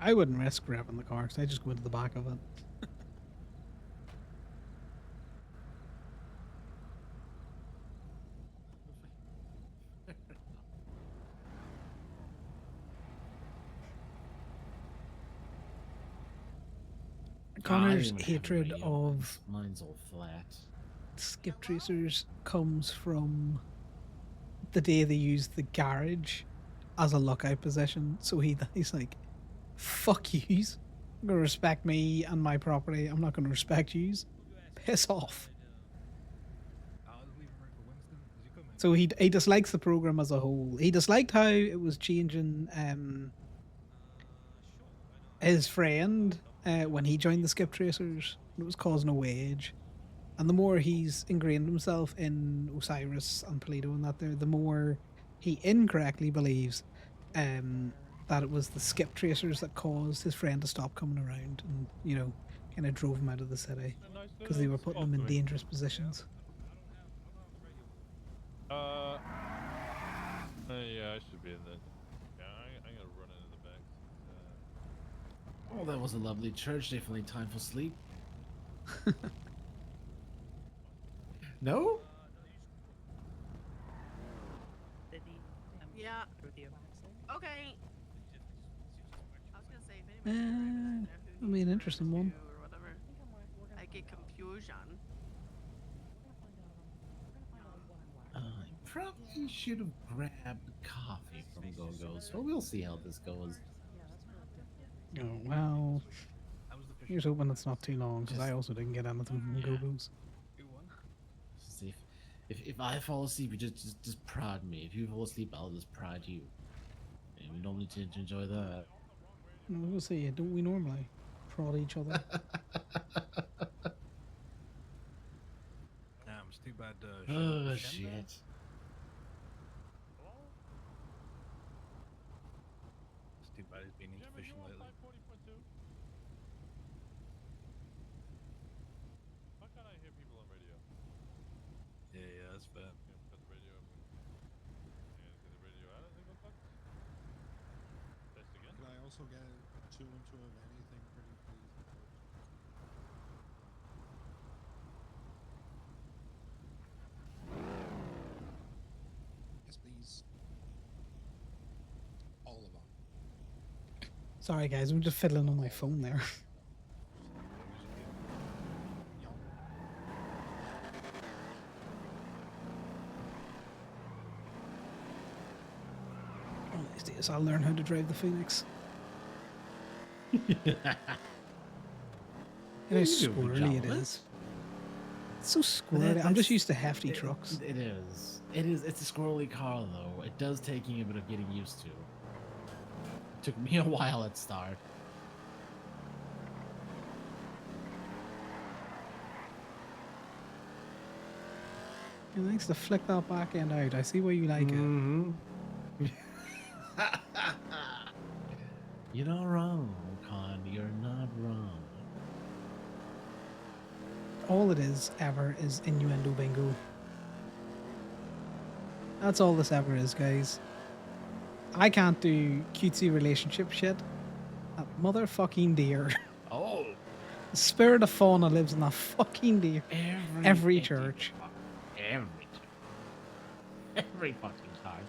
I wouldn't risk revving the car because I just go into the back of it. Connor's don't even have a hatred radio. of Mine's all flat. skip tracers comes from the day they used the garage as a lookout position. So he's like, "Fuck yous! I'm gonna respect me and my property. I'm not gonna respect yous. Piss off." So he dislikes the program as a whole. He disliked how it was changing his friend when he joined the skip tracers. It was causing a wage. And the more he's ingrained himself in Osiris and Polito and that there, the more he incorrectly believes that it was the skip tracers that caused his friend to stop coming around and, you know, kind of drove him out of the city because they were putting him in dangerous positions. Yeah, I should be in the. Yeah, I'm gonna run into the back. Oh, that was a lovely church. Definitely time for sleep. No? Yeah. Okay. I was gonna say if anybody can know That'll who be he's an interesting one. to or whatever. I get confusion. I probably should have grabbed coffee from Go-Go's, but we'll see how this goes. Oh, well, here's hoping it's not too long because I also didn't get anything from Go-Go's. See if I fall asleep, you just prod me. If you fall asleep, I'll just prod you. And we normally tend to enjoy that. We'll see. Don't we normally prod each other? It's too bad. Oh shit. It's too bad he's been into fishing lately. How can I hear people on radio? Yeah, that's fair. Cut the radio up. Yeah, get the radio out of the box. Test again. Can I also get 2 into of anything pretty please? Yes, please. All of them. Sorry, guys. I'm just fiddling on my phone there. One of these days, I'll learn how to drive the Phoenix. You know how You do a good squirrely job it of it. is. It's so squirrely. I'm just used to hefty trucks. It is. It is. It's a squirrely car, though. It does take you a bit of getting used to. It took me a while at start. He likes to flick that back end out. I see why you like it. You're not wrong, Con. You're not wrong. All it is ever is innuendo bingo. That's all this ever is, guys. I can't do cutesy relationship shit. That motherfucking deer. Oh. The spirit of fauna lives in that fucking deer. Every idiot. church. Every fucking time.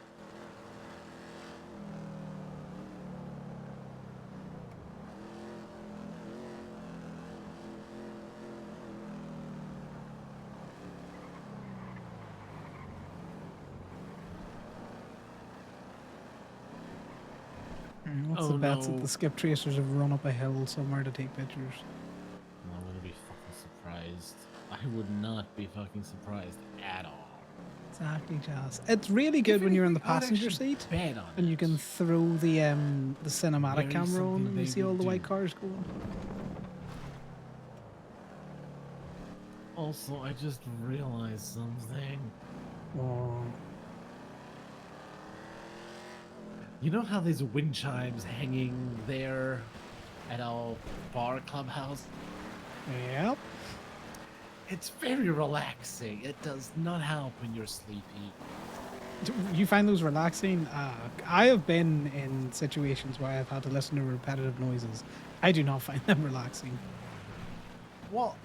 What's the bets that the skip tracers have run up a hill somewhere to take pictures? I'm gonna be fucking surprised. I would not be fucking surprised at all. Exactly, Jazz. It's really good when you're in the I'd passenger actually seat bet on and you can throw the cinematic Very camera on something and you they see all would the white do. cars going. Also, I just realized something. Whoa. You know how there's wind chimes hanging there at our bar clubhouse? Yep. It's very relaxing. It does not help when you're sleepy. You find those relaxing? I have been in situations where I've had to listen to repetitive noises. I do not find them relaxing. Well,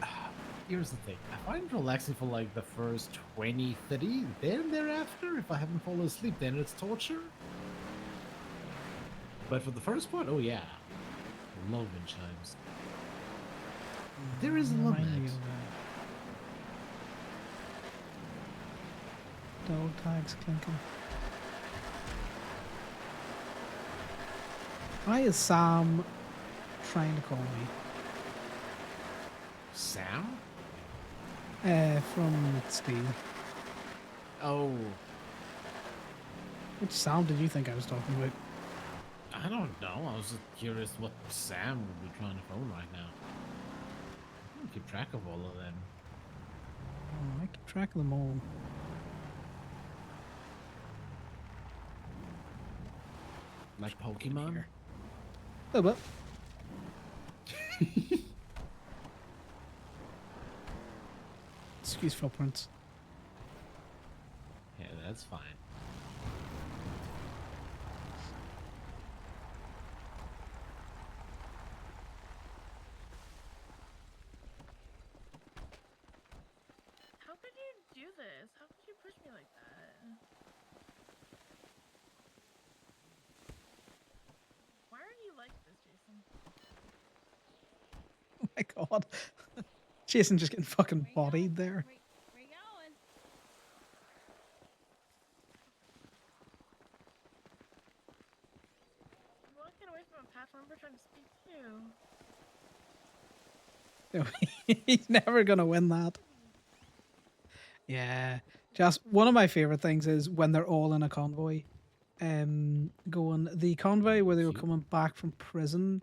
here's the thing. I find it relaxing for like the first 20, 30. Then thereafter, if I haven't fallen asleep, then it's torture. But for the first part, oh yeah. I love wind chimes. There is a Remind limit. me of dog tags clinking. Why is Sam trying to call me? Sam? From Steve. Oh, Which Sam did you think I was talking about? I don't know. I was just curious what Sam would be trying to phone right now. I don't keep track of all of them. Oh, I keep track of them all. Like Pokemon? Oh, but excuse footprints. Yeah, that's fine. How could you do this? How could you push me like that? Why are you like this, Jason? Oh my god. Jason just getting fucking bodied there. Where you going? I'm walking away from a path member trying to speak to you. He's never gonna win that. Yeah. Just one of my favorite things is when they're all in a convoy. Going the convoy where they were coming back from prison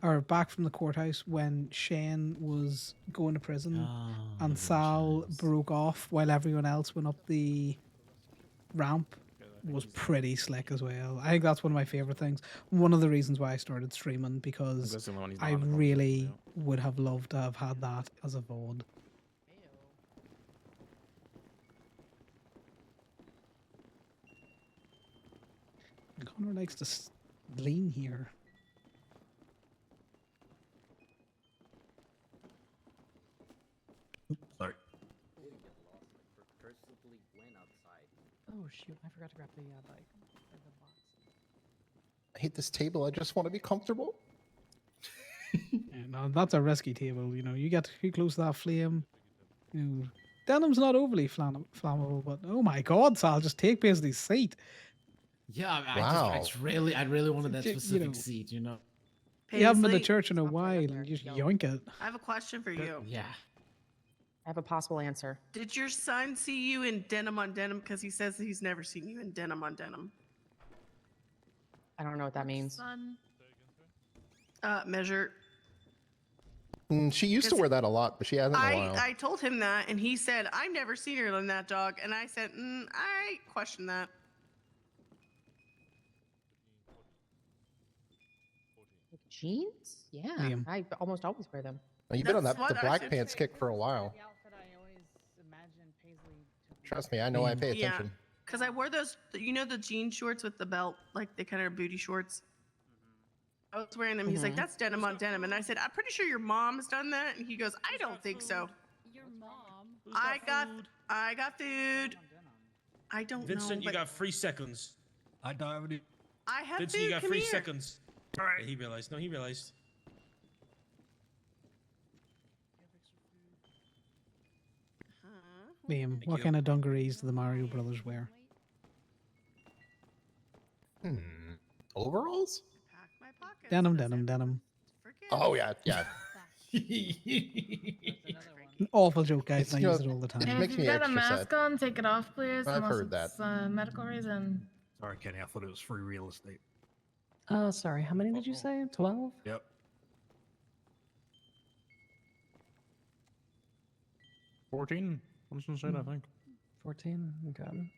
or back from the courthouse when Shane was going to prison and Sal broke off while everyone else went up the ramp was pretty slick as well. I think that's one of my favorite things. One of the reasons why I started streaming because that's the only one he's I not on the really would have loved to have had that as a VOD. Connor likes to lean here. Sorry. Oh shoot! I forgot to grab the bike or the box. I hate this table. I just want to be comfortable. Yeah, no, that's a risky table. You know, you get too close to that flame. You know, denim's not overly flammable, but oh my god, Sal, just take basically seat. Yeah, Wow. I really wanted that You know, specific seat, you know. You haven't been to Paisley, church in a while, and you just yoink it. I have a question for you. Yeah. I have a possible answer. Did your son see you in denim on denim? Because he says he's never seen you in denim on denim. I don't know what that means. Son. Measure. She used to wear that a lot, but she hasn't in a while. I told him that, and he said, I've never seen her in that, dog. And I said, I question that. Jeans? Yeah, Liam. I almost always wear them. You've been on That's that the what I black should pants say. kick for a while. Trust me, I know I pay attention. Because I wore those, you know, the jean shorts with the belt, like they kind of are booty shorts. I was wearing them. He's like, that's denim on denim. And I said, I'm pretty sure your mom has done that. And he goes, I don't think so. Your mom. I got food. I don't Vincent, know. you got 3 seconds. I don't have any. I have Vincent, food. you got Come 3 here. seconds. All right. Yeah, he realized. No, he realized. Liam, what kind of dungarees do the Mario Brothers wear? Overalls? Denim, denim, denim. Oh yeah, yeah. An awful joke, guys. It's, I you use know, it all the time. And if you've got a mask on, take it off, please. I've unless heard that. it's medical reason. Sorry, Kenny. I thought it was free real estate. Oh, sorry. How many did you say? 12? Yep. 14. Winston said, I think. 14. Okay.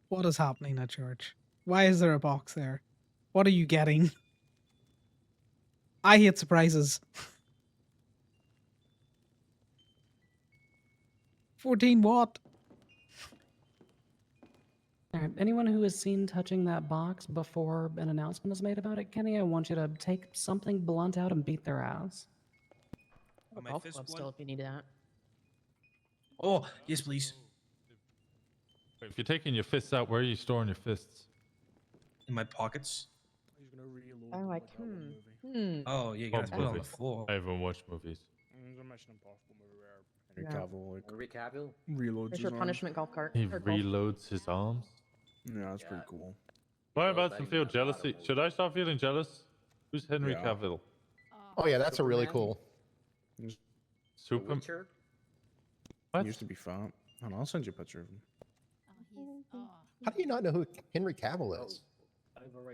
What is happening at church? Why is there a box there? What are you getting? I hate surprises. 14 what? All right. Anyone who is seen touching that box before an announcement is made about it, Kenny, I want you to take something blunt out and beat their ass. Oh, my golf fist club blood? still if you need that. Oh, yes, please. If you're taking your fists out, where are you storing your fists? In my pockets. He's gonna reload. Oh, like, Oh, yeah, you What gotta put it on the movie? floor. I haven't watched movies. It's a Mission Impossible movie where Henry Yeah. Cavill like Henry Cavill? reloads There's his your arms. punishment golf cart. He or golf. reloads his arms. Yeah, that's pretty cool. Why does about that to in feel a lot of jealousy? movies. Should I start feeling jealous? Who's Henry Yeah. Cavill? Oh yeah, that's a really Superman? cool. The Super. Witcher? What? He used to be fat. And I'll send you a picture of him. How do you not know who Henry Cavill is?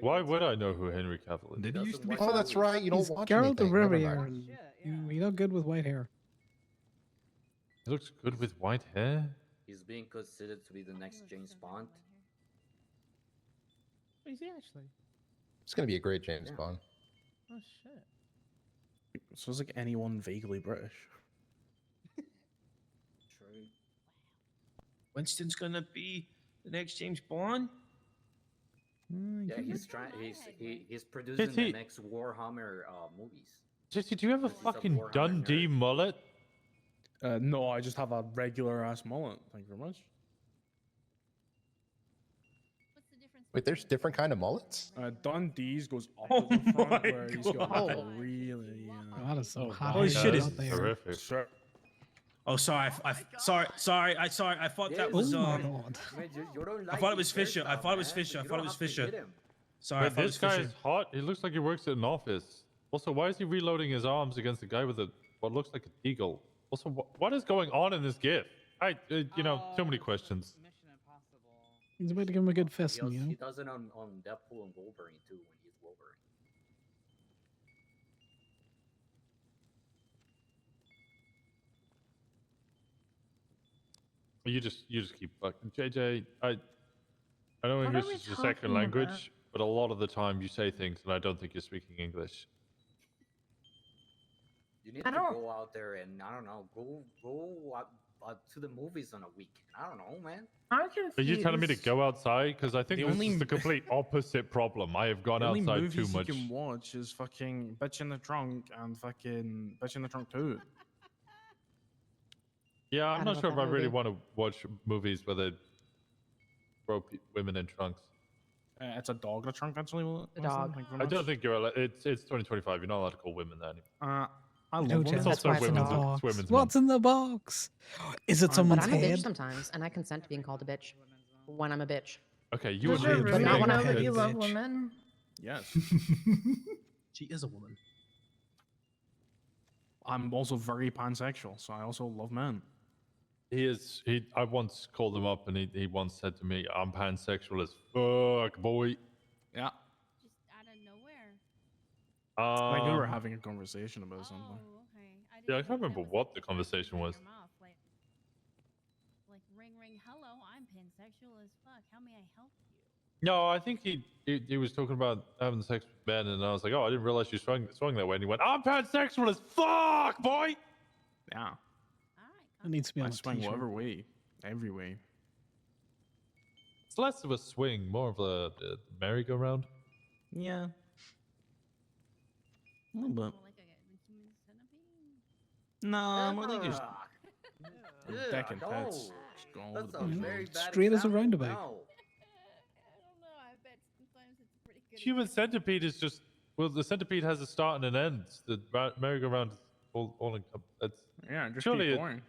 Why would I know who Henry Cavill is? Did he used to be? Oh, that's right. You don't He's watch Geralt of anything. Never Rivia. mind. and You look good with white hair. He looks good with white hair. He's being considered to be the next James Bond. Is he actually? It's gonna be a great James Bond. Oh shit. So it's like anyone vaguely British. True. Winston's gonna be the next James Bond. Yeah, he's trying. He's producing Is he- the next Warhammer movies. Jesse, do you have a This is a fucking Warhammer Dundee nerd. mullet? No, I just have a regular ass mullet. Thank you very much. Wait, there's different kind of mullets. Dundee's goes up Oh at the front my where he's got like a God. really. That is some hot Holy hair shit, out it's there. Terrific. Sir. Oh, sorry. Sorry. I thought that Oh was my um. god. Man, you don't I like thought it was his Fisher. I hairstyle, thought it was man, Fisher. but I you thought it don't was have to Fisher. hit him. Sorry, I Wait, thought it this was Fisher. guy's hot. He looks like he works in an office. Also, why is he reloading his arms against a guy with a what looks like a eagle? Also, what is going on in this gif? So many questions. He's about to give him a good He, fisting, you know? he does it on Deadpool and Wolverine too when he's Wolverine. You just keep fucking JJ. I know What are English we is your second talking language, about? but a lot of the time you say things and I don't think you're speaking English. You need I to don't- go out there and I don't know, go out to the movies on a weekend. I don't know, man. I'm confused. Are you telling me to go outside? Because I think The this only is the complete opposite problem. I have gone The only outside too movies much. you can watch is fucking Bitch in the Trunk and fucking Bitch in the Trunk 2. Yeah, I I'm don't not know sure if I that really movie. want to watch movies where they throw women in trunks. It's a dog in a trunk, actually. The dog. Thank you very I don't much. think you're allowed. It's 2025. You're not allowed to call women that anymore. I No love chance. women. It's That's also why it's a women's. dog. It's women's What's month. in the box? Is it But someone's But I'm a bitch head? sometimes, and I consent to being called a bitch when I'm a bitch. Okay, you Does and it me. really not when know I'm that a you love bitch. women? Yes. She is a woman. I'm also very pansexual, so I also love men. He is. I once called him up, and he once said to me, "I'm pansexual as fuck, boy." Yeah. Just out of nowhere. I think we were Um, having a conversation about something. Oh, okay. Yeah, I can't remember what the conversation was. Like ring ring, hello, I'm pansexual as fuck. How may I help you? No, I think he was talking about having sex with men, and I was like, "Oh, I didn't realize you swung that way." And he went, "I'm pansexual as fuck, boy." Yeah. It needs to be I on a swing t-shirt. whatever way. Every way. It's less of a swing, more of a merry-go-round. Yeah. A little bit. No, more like just deck and pets. Just go all over That's the a place. very bad Straight as a example. roundabout. No. I don't know. I bet sometimes it's a pretty good. Human centipede is just the centipede has a start and an end. The merry-go-round is all in. That's Yeah, just surely keep going.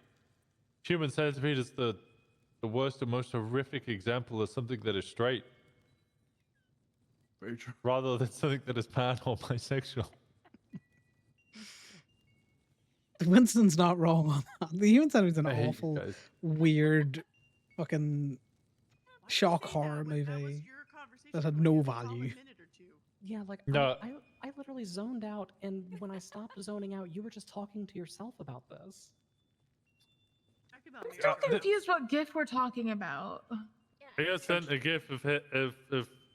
human centipede is the worst and most horrific example of something that is straight, Very true. rather than something that is pan or bisexual. Winston's not wrong on that. The Human Centipede's an I hate you awful, guys. weird, fucking shock horror movie that had no value. Yeah, like No. I literally zoned out, and when I stopped zoning out, you were just talking to yourself about this. I'm still confused what GIF we're talking about. I got sent a gif of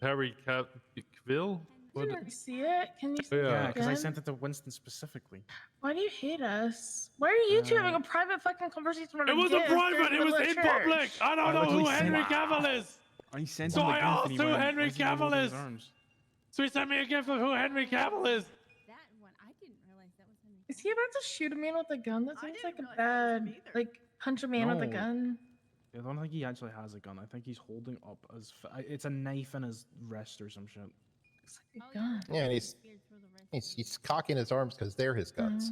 Harry Cavill. I didn't see it. Can you see Yeah, it because I again? sent it to Winston specifically. Why do you hate us? Why are you two having a private fucking conversation about It a wasn't GIF private. in It the was middle of in church? public. I don't know who literally Henry sent- Cavill is. I sent So him the I gift and he asked who went, Henry "Why is he holding Cavill his is. arms?" So he sent me a gift of who Henry Cavill is. That one, I didn't realize that was Henry. Is he about to shoot a man with a gun? That seems like a bad, like, punch a man with a No. gun. I don't think he actually has a gun. I think he's holding up it's a knife in his wrist or some shit. It's like a gun. Yeah, and he's cocking his arms because they're his guns.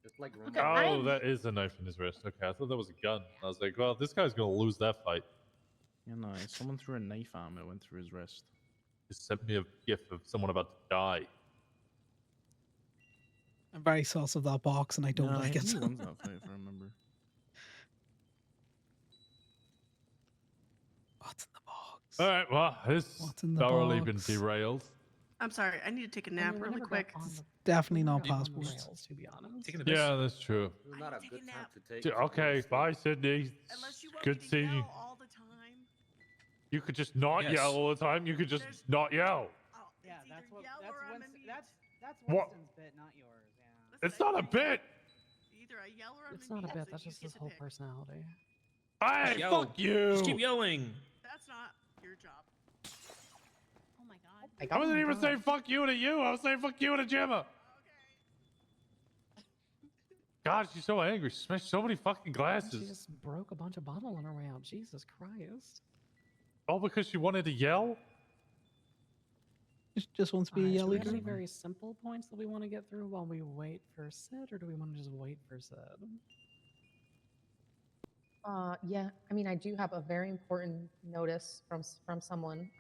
Just like Okay, Oh, that is a knife in his wrist. Okay, I thought that was a gun. I was like, well, this guy's gonna lose that fight. You know, someone threw a knife at him. It went through his wrist. He sent me a gift of someone about to die. I'm very sus of that box, and I don't No, like he it. wins that fight, if I remember. What's in the box? All right, well, this What's in the thoroughly been box? derailed. I'm sorry. I need to take a nap really quick. Definitely not passports. To be honest. Yeah, that's true. It was not a good time to take. Okay, bye, Sydney. Good seeing you. All the time. You could just not Yes. yell all the time. You could just not yell. Yeah, that's what. That's What? Winston's bit, not yours. Yeah. It's not a bit. Either I yell or I'm It's not a bit. That's just his whole personality. Hey, Yell. fuck you. Just keep yelling. That's not your job. Oh my god. I wasn't even saying fuck you to you. I was saying fuck you to Gemma. God, she's so angry. She smashed so many fucking She glasses. just broke a bunch of bottle on her way out. Jesus Christ. All because she wanted to yell? Just wants to be a Do we yelly have any girl. very simple points that we want to get through while we wait for Sid, or do we want to just wait for Sid? Yeah, I mean, I do have a very important notice from someone.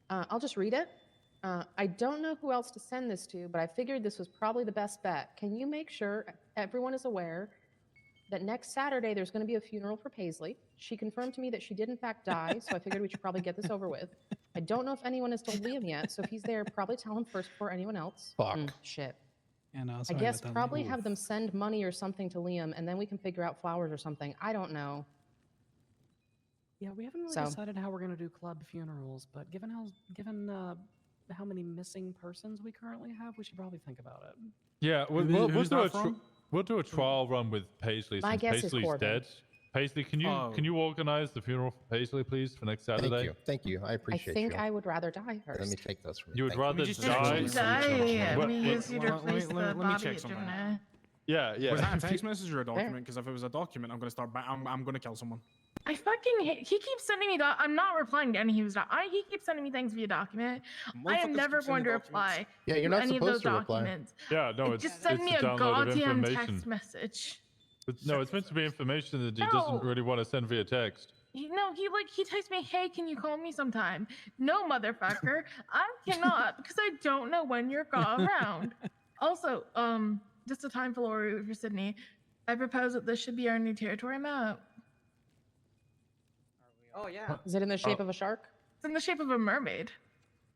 I'll just read it. I don't know who else to send this to, but I figured this was probably the best bet. Can you make sure everyone is aware that next Saturday there's going to be a funeral for Paisley? She confirmed to me that she did in fact die, so I figured we should probably get this over with. I don't know if anyone has told Liam yet, so if he's there, probably tell him first before anyone else. Fuck. Shit. Yeah, no, I sorry guess about that, probably Liam. have them send money or something to Liam, and then we can figure out flowers or something. I don't know. Yeah, we haven't really So- decided how we're going to do club funerals, but given how many missing persons we currently have, we should probably think about it. Yeah, we'll Who's do that a from? we'll do a trial run with Paisley My since guess is Paisley's Corbin. dead. Paisley, can you organize the funeral for Paisley, please, for next Saturday? Thank you. I I appreciate think you. I would rather die first. Let me take those from You would Thank rather just die? Die. What- We what- use you to replace the let me body check at something. Gemini. Yeah, yeah. Was that a text message or a document? Because if it was a document, I'm gonna start. I'm gonna kill someone. I fucking hate. He keeps sending me. I'm not replying to any of his. He keeps sending me things via document. I am Motherfuckers never keep going to sending reply. Yeah, you're to not any of those supposed to reply. documents. Yeah, no, it's Just send it's me a a download of goddamn information. text message. No, it's meant to be information that he doesn't No. really want to send via text. He texts me, "Hey, can you call me sometime?" No, motherfucker, I cannot because I don't know when you're around. Also, just a time for Sydney. I propose that this should be our new territory map. Oh yeah. Is it in the shape of a shark? It's in the shape of a mermaid.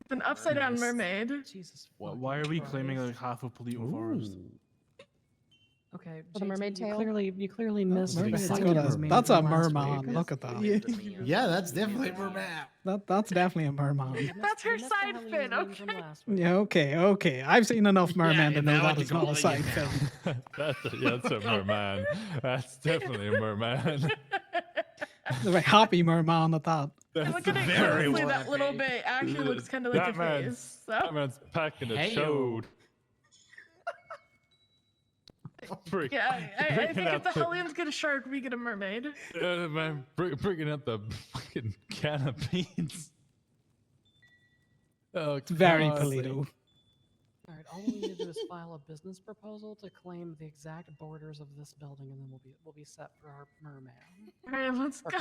It's an upside down mermaid. Jesus. Why are we claiming like half of Polito Forest? Okay, For the mermaid tail? You clearly missed Mermaid the tail, second that's mermaid a from last merman. week. Look at that. Yeah, that's definitely a merman. That's definitely a merman. That's her side fin, okay? Yeah, okay. I've seen enough mermen to know now I that can is not a call side you fin. That's a merman. That's definitely a merman. A very happy merman at that. And look at it closely, that little bit actually looks kind of like a face. So. That man's packing a chode. Yeah, I think if the Hellions get a shark, we get a mermaid. Man, bringing out the fucking can of beans. Oh, It's very God. Polito. All right, all we need to do is file a business proposal to claim the exact borders of this building, and then we'll be set for our merman. All right, let's go.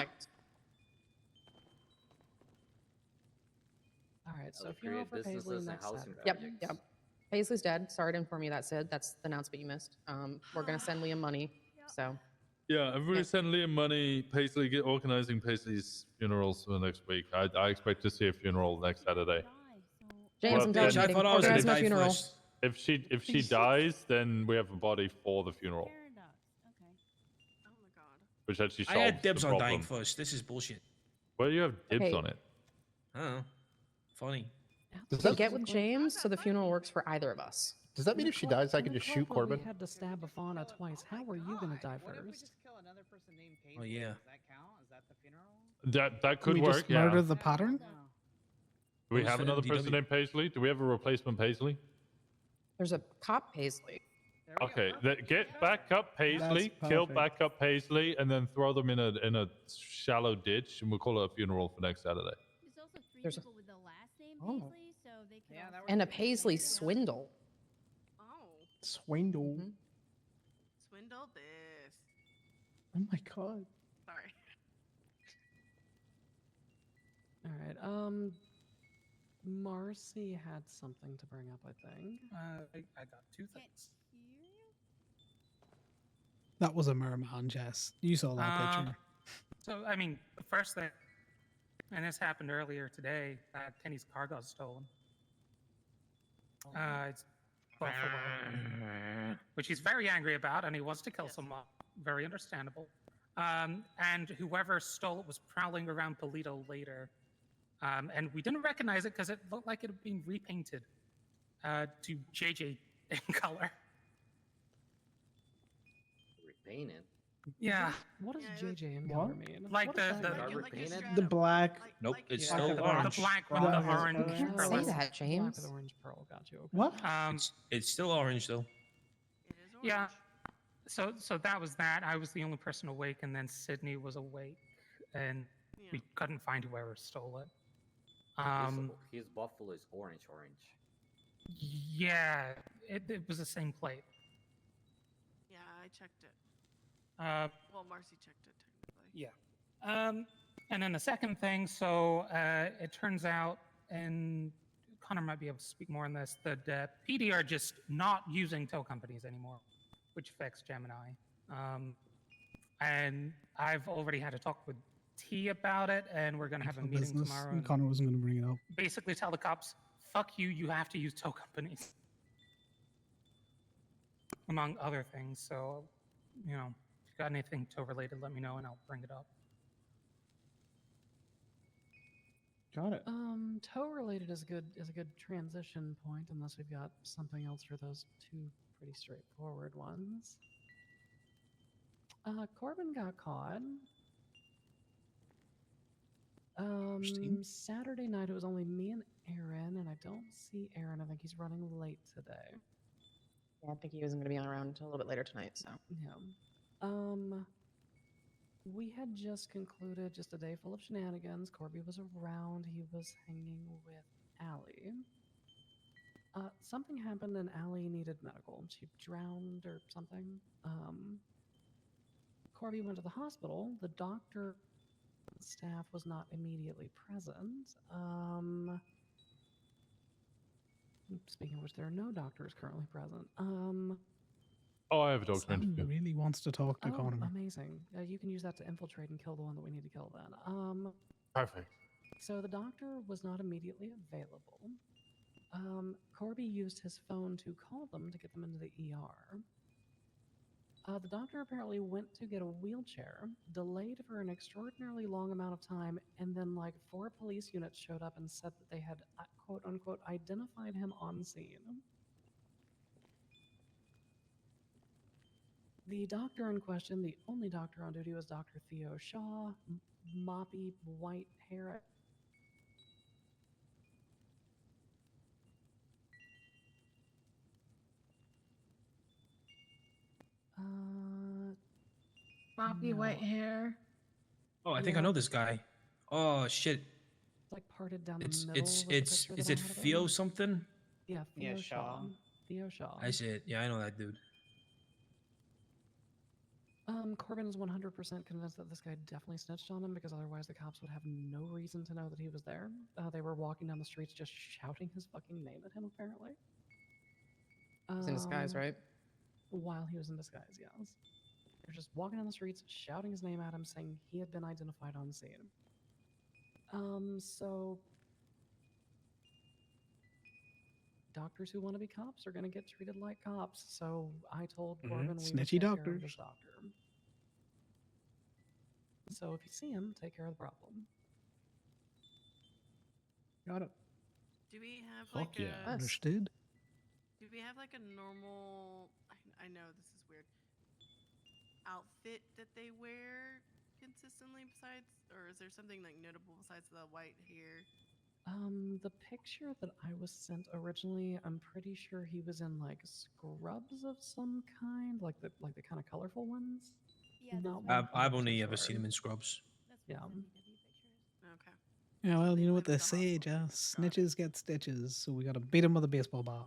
All right, so we funeral create for Paisley businesses and next housing Saturday. Yep. Paisley's dead. Sorry to inform you that, Sid. That's the announcement you missed. We're gonna send Liam money. So Yeah, everybody send Liam money. Paisley, get organizing Paisley's funerals for next week. I expect to see a funeral next Saturday. James, I'm then- delegating. Organize my funeral. If she dies, then we have a body for the funeral. Which actually I solves had dibs the on problem. dying first. This is bullshit. Well, you have dibs Okay. on it. I don't know. Funny. So get with James so the funeral works for either of us. Does that mean if she dies, I can just shoot Corbin? We had to stab a fauna twice. How are you going to die first? Oh yeah. That Can could we work. just Yeah. murder the pattern? Do we What was have the another person DW? named Paisley? Do we have a replacement Paisley? There's a cop Paisley. Okay, get backup Paisley, That's kill perfect. backup Paisley, and then throw them in a shallow ditch, and we'll call it a funeral for next Saturday. There's also 3 There's a- people with the last name Oh. Paisley, so they could also And a be Paisley related. swindle. Oh, Swindle. swindle this. Oh my god. Sorry. All right. Marcy had something to bring up, I think. I got 2 things. That was a merman, Jess. You saw that picture. So, I mean, the first thing, and this happened earlier today, Kenny's car got stolen. It's Buffalo, which he's very angry about, and he wants to kill someone. Very understandable. And whoever stole it was prowling around Polito later. And we didn't recognize it because it looked like it had been repainted to JJ in color. Repainted? Yeah. What does JJ in What? color mean? Like What the- does that the- mean? Repainted? The black. Nope, it's Yeah. still The orange. The black with Black the is orange. orange. Can't pearl. say that, Black James. with orange pearl. Got you. Okay. What? It's still orange though. Yeah. So that was that. I was the only person awake, and then Sydney was awake, and we couldn't find whoever stole it. His Buffalo is orange. Yeah, it was the same plate. Yeah, I checked it. Well, Marcy checked it technically. Yeah. And then the second thing, so it turns out, and Connor might be able to speak more on this, that PD are just not using tow companies anymore, which affects Gemini. And I've already had a talk with T about it, and we're going to have a For meeting business. tomorrow. And And Connor wasn't going to bring it up. basically tell the cops, fuck you, you have to use tow companies. Among other things. So, you know, if you got anything tow related, let me know and I'll bring it up. Got it. Tow related is a good transition point, unless we've got something else for those 2 pretty straightforward ones. Corbin got caught. Saturday night it was only me and Aaron, and I don't see Aaron. I think he's running late today. Yeah, I think he wasn't going to be on around until a little bit later tonight. So Yeah. We had just concluded just a day full of shenanigans. Corby was around. He was hanging with Allie. Something happened and Allie needed medical. She drowned or something. Corby went to the hospital. The doctor staff was not immediately present. Speaking of which, there are no doctors currently present. Oh, I have a doctor Sam interview. really wants to talk to Oh, Connor. amazing. You can use that to infiltrate and kill the one that we need to kill then. Perfect. So the doctor was not immediately available. Corby used his phone to call them to get them into the ER. The doctor apparently went to get a wheelchair, delayed for an extraordinarily long amount of time, and then like 4 police units showed up and said that they had quote unquote identified him on scene. The doctor in question, the only doctor on duty, was Dr. Theo Shaw, moppy white hair. Floppy white hair. Oh, I think I know this guy. Oh shit. It's like parted down It's the middle. it's with the it's picture is that it I had of Theo him. something? Yeah, Theo Yeah, Shaw. Shaw. Theo Shaw. I see it. Yeah, I know that dude. Corbin is 100% convinced that this guy definitely snitched on him because otherwise the cops would have no reason to know that he was there. They were walking down the streets just shouting his fucking name at him, apparently. He's in disguise, right? While he was in disguise, yes. They're just walking down the streets, shouting his name at him, saying he had been identified on scene. So doctors who want to be cops are going to get treated like cops. So I told Corbin we would Snitchy take care of doctors. this doctor. So if you see him, take care of the problem. Got it. Do we have Fuck like yeah. a Understood. Do we have like a normal? I know this is weird. Outfit that they wear consistently besides, or is there something like notable besides the white hair? The picture that I was sent originally, I'm pretty sure he was in like scrubs of some kind, like the kind of colorful ones. Yeah, Not I've 100% only ever sure. seen him in scrubs. Yeah. Okay. Yeah, well, you know what they say, Jess. Snitches get stitches, so we gotta beat him with a baseball bat.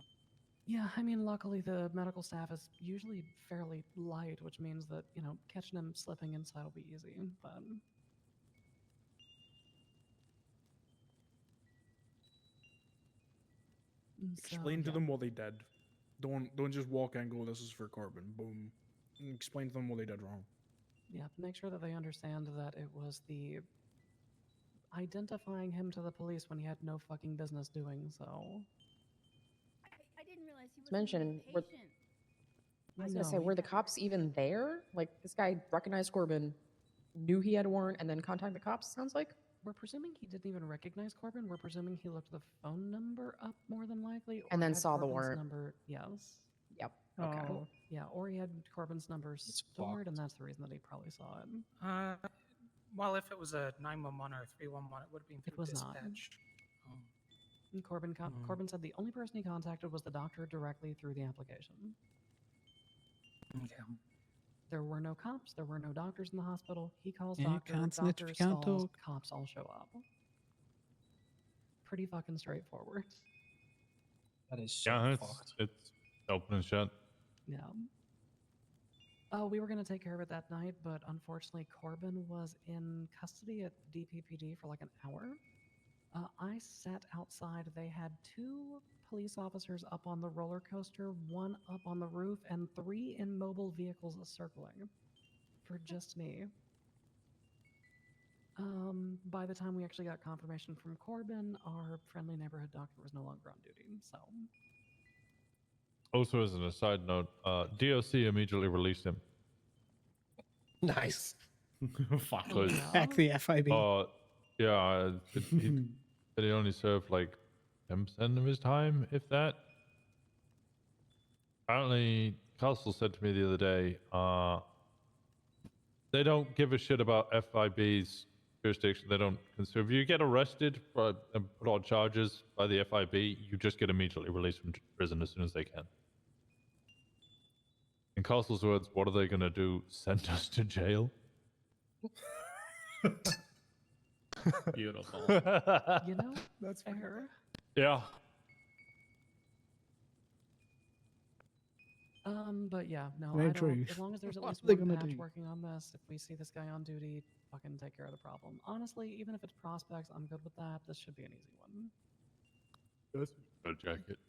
Yeah, I mean, luckily the medical staff is usually fairly light, which means that, you know, catching him slipping inside will be easy, but... Explain to them what they did. Don't just walk in and go, "This is for Corbin." Boom. Explain to them what they did wrong. Yeah, make sure that they understand that it was the identifying him to the police when he had no fucking business doing so. I didn't realize he was Mention, patient. I was gonna say, were the cops even there? Like, this guy recognized Corbin, knew he had a warrant, and then contacted the cops, sounds like? We're presuming he didn't even recognize Corbin. We're presuming he looked the phone number up more than likely. And then had saw the Corbin's warrant. number. Yes. Yep. Okay. Or, yeah, or he had Corbin's number stored, and that's the reason that he probably saw it. Well, if it was a 911 or a 311, it would have been through It was not. dispatch. Oh. And Corbin said the only person he contacted was the doctor directly through the application. Okay. There were no cops. There were no doctors in the hospital. He calls Yeah, you doctor. can't snitch if Doctor you can't stalls. talk. Cops all show up. Pretty fucking straightforward. That is so Yeah, fucked. it's open and shut. Yeah. We were going to take care of it that night, but unfortunately, Corbin was in custody at DPPD for like an hour. I sat outside. They had 2 police officers up on the roller coaster, 1 up on the roof, and 3 in mobile vehicles circling for just me. By the time we actually got confirmation from Corbin, our friendly neighborhood doctor was no longer on duty, so... Also, as an aside note, DOC immediately released him. Nice. Fuck. Heck the FIB. Yeah, he only served like 10% of his time, if that. Apparently, Castle said to me the other day, they don't give a shit about FIB's jurisdiction. They don't consider. If you get arrested and put on charges by the FIB, you just get immediately released from prison as soon as they can. In Castle's words, what are they going to do? Send us to jail? Beautiful. You know, that's fair. Yeah. But yeah, no, Very I don't. true. As long as there's at What least are they one gonna patch do? working on this, if we see this guy on duty, fucking take care of the problem. Honestly, even if it's prospects, I'm good with that. This should be an easy one. That's a jacket.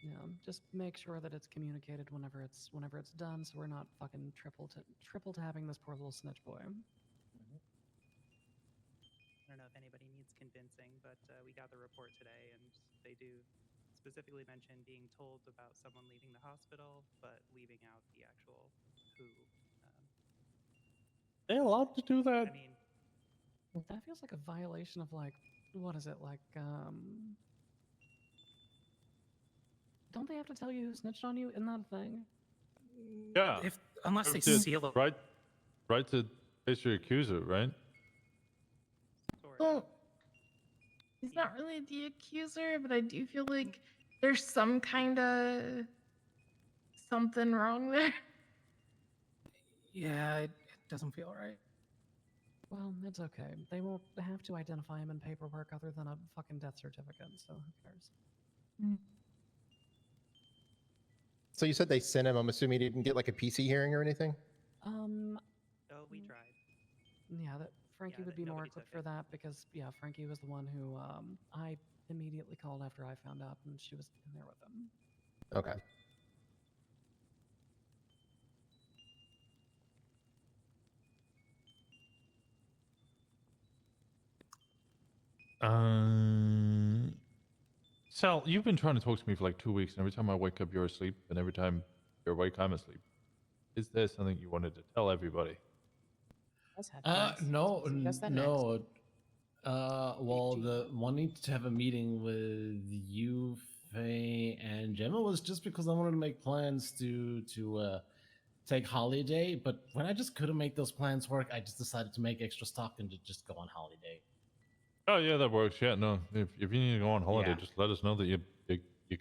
Yeah, just make sure that it's communicated whenever it's done, so we're not fucking triple tapping this poor little snitch boy. I don't know if anybody needs convincing, but we got the report today, and they do specifically mention being told about someone leaving the hospital, but leaving out the actual who. They allowed to do that? I mean, That feels like a violation of like, what is it like? Don't they have to tell you who snitched on you? Isn't that a thing? Yeah. Unless they It's seal it. Right to face your accuser, right? Well, he's not really the accuser, but I do feel like there's some kind of something wrong there. Yeah, it doesn't feel right. Well, it's okay. They won't have to identify him in paperwork other than a fucking death certificate, so who cares? So you said they sent him. I'm assuming he didn't get like a PC hearing or anything? oh, we tried. Yeah, that Frankie would be more equipped for that because, yeah, Frankie was the one who I immediately called after I found out, and she was in there with him. Okay. Sal, you've been trying to talk to me for like 2 weeks, and every time I wake up, you're asleep, and every time you're awake, I'm asleep. Is there something you wanted to tell everybody? No, Guess that no. Well, the wanting to have a meeting with you, Faye, and Gemma was just because I wanted to make plans to take holiday, but when I just couldn't make those plans work, I just decided to make extra stock and to just go on holiday. Oh yeah, that works. Yeah, no. If you need to go on holiday, Yeah. just let us know that you're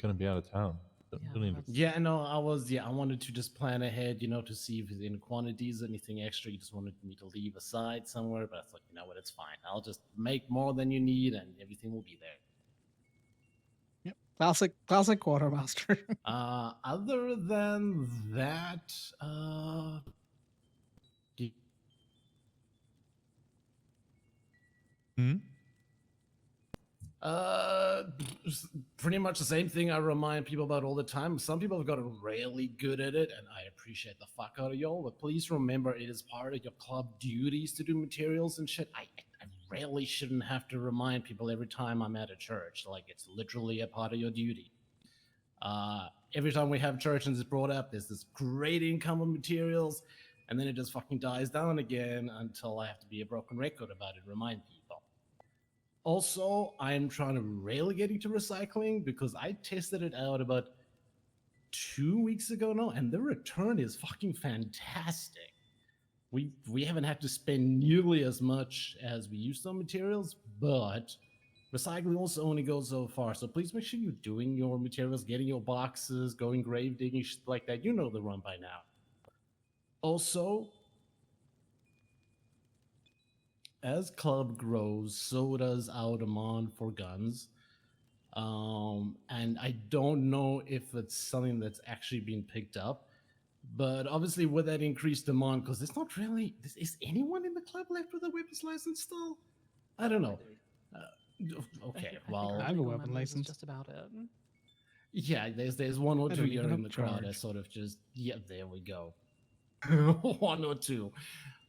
gonna be out of town. Don't need to- Yeah, no, I wanted to just plan ahead, to see if in quantities anything extra you just wanted me to leave aside somewhere, but I thought, you know what, it's fine. I'll just make more than you need and everything will be there. Classic quartermaster. Other than that, Hmm? Pretty much the same thing I remind people about all the time. Some people have gotten really good at it, and I appreciate the fuck out of y'all. But please remember, it is part of your club duties to do materials and shit. I really shouldn't have to remind people every time I'm at a church. Like, it's literally a part of your duty. Every time we have church and it's brought up, there's this great income of materials, and then it just fucking dies down again until I have to be a broken record about it, remind people. Also, I'm trying to really get into recycling because I tested it out about 2 weeks ago now, and the return is fucking fantastic. We haven't had to spend nearly as much as we used on materials, but recycling also only goes so far. So please make sure you're doing your materials, getting your boxes, going grave digging, shit like that. You know the run by now. Also, as club grows, so does our demand for guns. And I don't know if it's something that's actually been picked up, but obviously with that increased demand, because there's not really, is anyone in the club left with a weapons license still? I don't know. Okay, well, I have a weapon license. Just about it. Yeah, there's one or I two don't here even in have the crowd that charge. sort of just, yeah, there we go. One or two.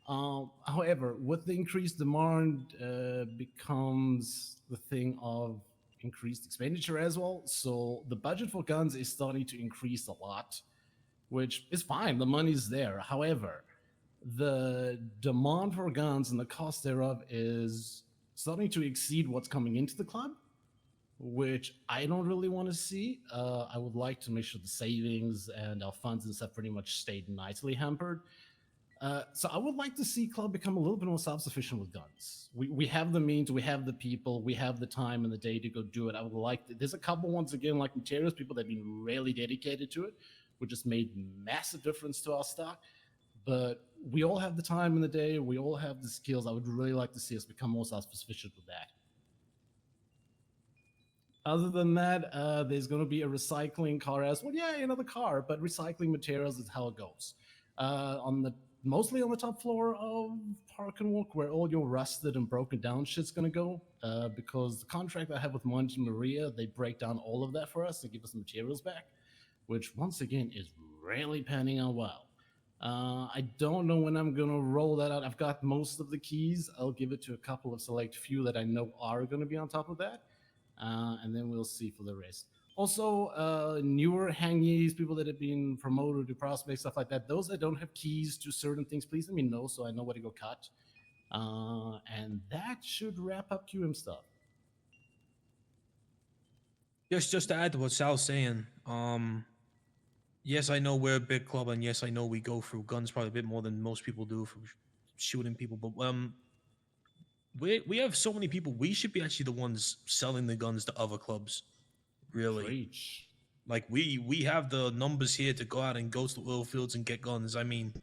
However, with the increased demand becomes the thing of increased expenditure as well. So the budget for guns is starting to increase a lot, which is fine. The money's there. However, the demand for guns and the cost thereof is starting to exceed what's coming into the club, which I don't really want to see. I would like to make sure the savings and our funds and stuff pretty much stayed nicely hampered. So I would like to see club become a little bit more self-sufficient with guns. We have the means, we have the people, we have the time and the day to go do it. I would like there's a couple, once again, like materials people that have been really dedicated to it, which just made massive difference to our stock. But we all have the time in the day, we all have the skills. I would really like to see us become more self-sufficient with that. Other than that, there's going to be a recycling car as well. Yeah, another car, but recycling materials is how it goes. Mostly on the top floor of Park and Walk, where all your rusted and broken down shit's going to go. Because the contract I have with Monty Maria, they break down all of that for us and give us the materials back, which once again is really panning out well. I don't know when I'm going to roll that out. I've got most of the keys. I'll give it to a couple of select few that I know are going to be on top of that. And then we'll see for the rest. Also, newer hangies, people that have been promoted to prospects, stuff like that. Those that don't have keys to certain things, please let me know so I know where to go cut. And that should wrap up QM stuff. Just to add to what Sal's saying, yes, I know we're a big club, and yes, I know we go through guns probably a bit more than most people do for shooting people, but we have so many people. We should be actually the ones selling the guns to other clubs. Really, Preach. Like we have the numbers here to go out and go to the oil fields and get guns. I mean,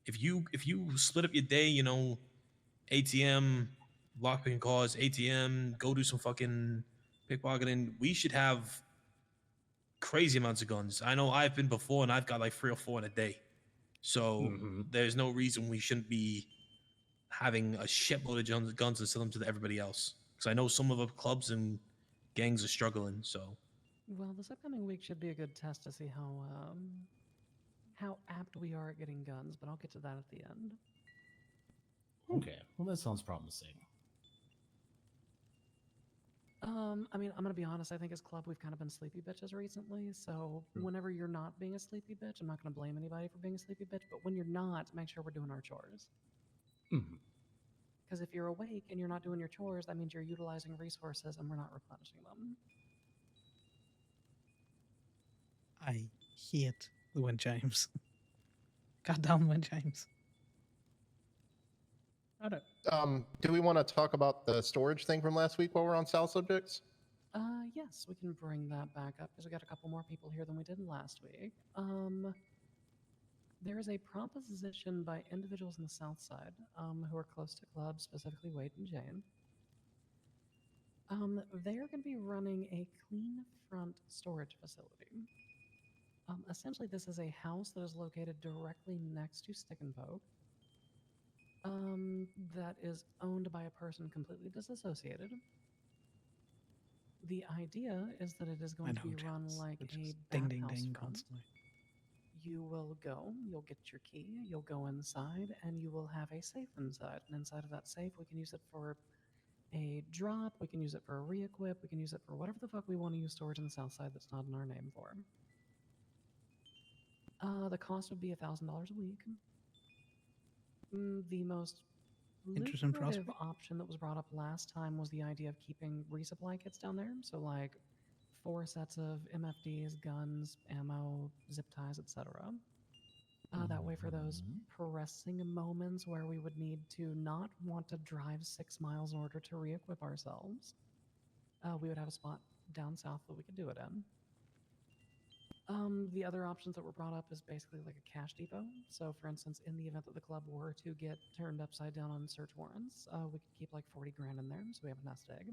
if you split up your day, ATM, lockpicking cars, ATM, go do some fucking pickpocketing. We should have crazy amounts of guns. I know I've been before, and I've got like 3 or 4 in a day. So there's no reason we shouldn't be having a shitload of guns and sell them to everybody else. Because I know some of the clubs and gangs are struggling. So, well, this upcoming week should be a good test to see how apt we are at getting guns, but I'll get to that at the end. Okay, well that sounds promising. I mean, I'm gonna be honest. I think as club we've kind of been sleepy bitches recently. So whenever you're not being a sleepy bitch, I'm not gonna blame anybody for being a sleepy bitch. But when you're not, make sure we're doing our chores. Because if you're awake and you're not doing your chores, that means you're utilizing resources and we're not replenishing them. I hate the wind chimes. Goddamn wind chimes. Do we want to talk about the storage thing from last week while we're on Sal subjects? Yes, we can bring that back up because we got a couple more people here than we did last week. There is a proposition by individuals on the south side who are close to clubs, specifically Wade and Jane. They are going to be running a clean front storage facility. Essentially, this is a house that is located directly next to Stick and Poke. That is owned by a person completely disassociated. The idea is that it is going to be run like a ding, ding, bathhouse ding front. constantly. You will go, you'll get your key, you'll go inside, and you will have a safe inside. And inside of that safe, we can use it for a drop, we can use it for a re-equip, we can use it for whatever the fuck we want to use storage on the south side that's not in our name for. The cost would be $1,000 a week. The most Interesting lucrative prospect. option that was brought up last time was the idea of keeping resupply kits down there. So like 4 sets of MFDs, guns, ammo, zip ties, etc. That way for those pressing moments where we would need to not want to drive 6 miles in order to re-equip ourselves, we would have a spot down south that we could do it in. The other options that were brought up is basically like a cash depot. So for instance, in the event that the club were to get turned upside down on search warrants, we could keep like 40 grand in there, so we have a nest egg.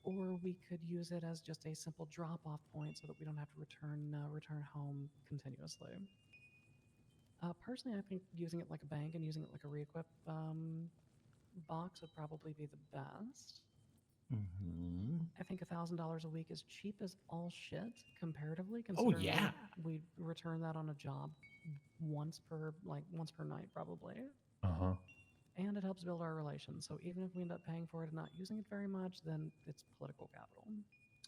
Or we could use it as just a simple drop-off point so that we don't have to return home continuously. Personally, I think using it like a bank and using it like a re-equip box would probably be the best. I think $1,000 a week is cheap as all shit comparatively. Considering yeah. we return that on a job once per night probably. And it helps build our relations. So even if we end up paying for it and not using it very much, then it's political capital.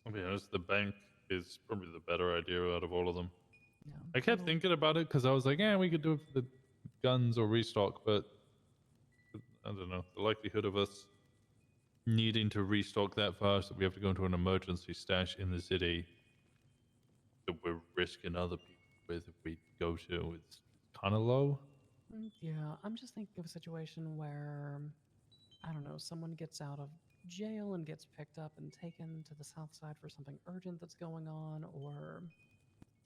I'll be honest, the bank is probably the better idea out of all of them. Yeah. I kept thinking about it because I was like, yeah, we could do it for the guns or restock, but I don't know. The likelihood of us needing to restock that fast that we have to go into an emergency stash in the city that we're risking other people with if we go to, it's kind of low. Yeah, I'm just thinking of a situation where, I don't know, someone gets out of jail and gets picked up and taken to the south side for something urgent that's going on, or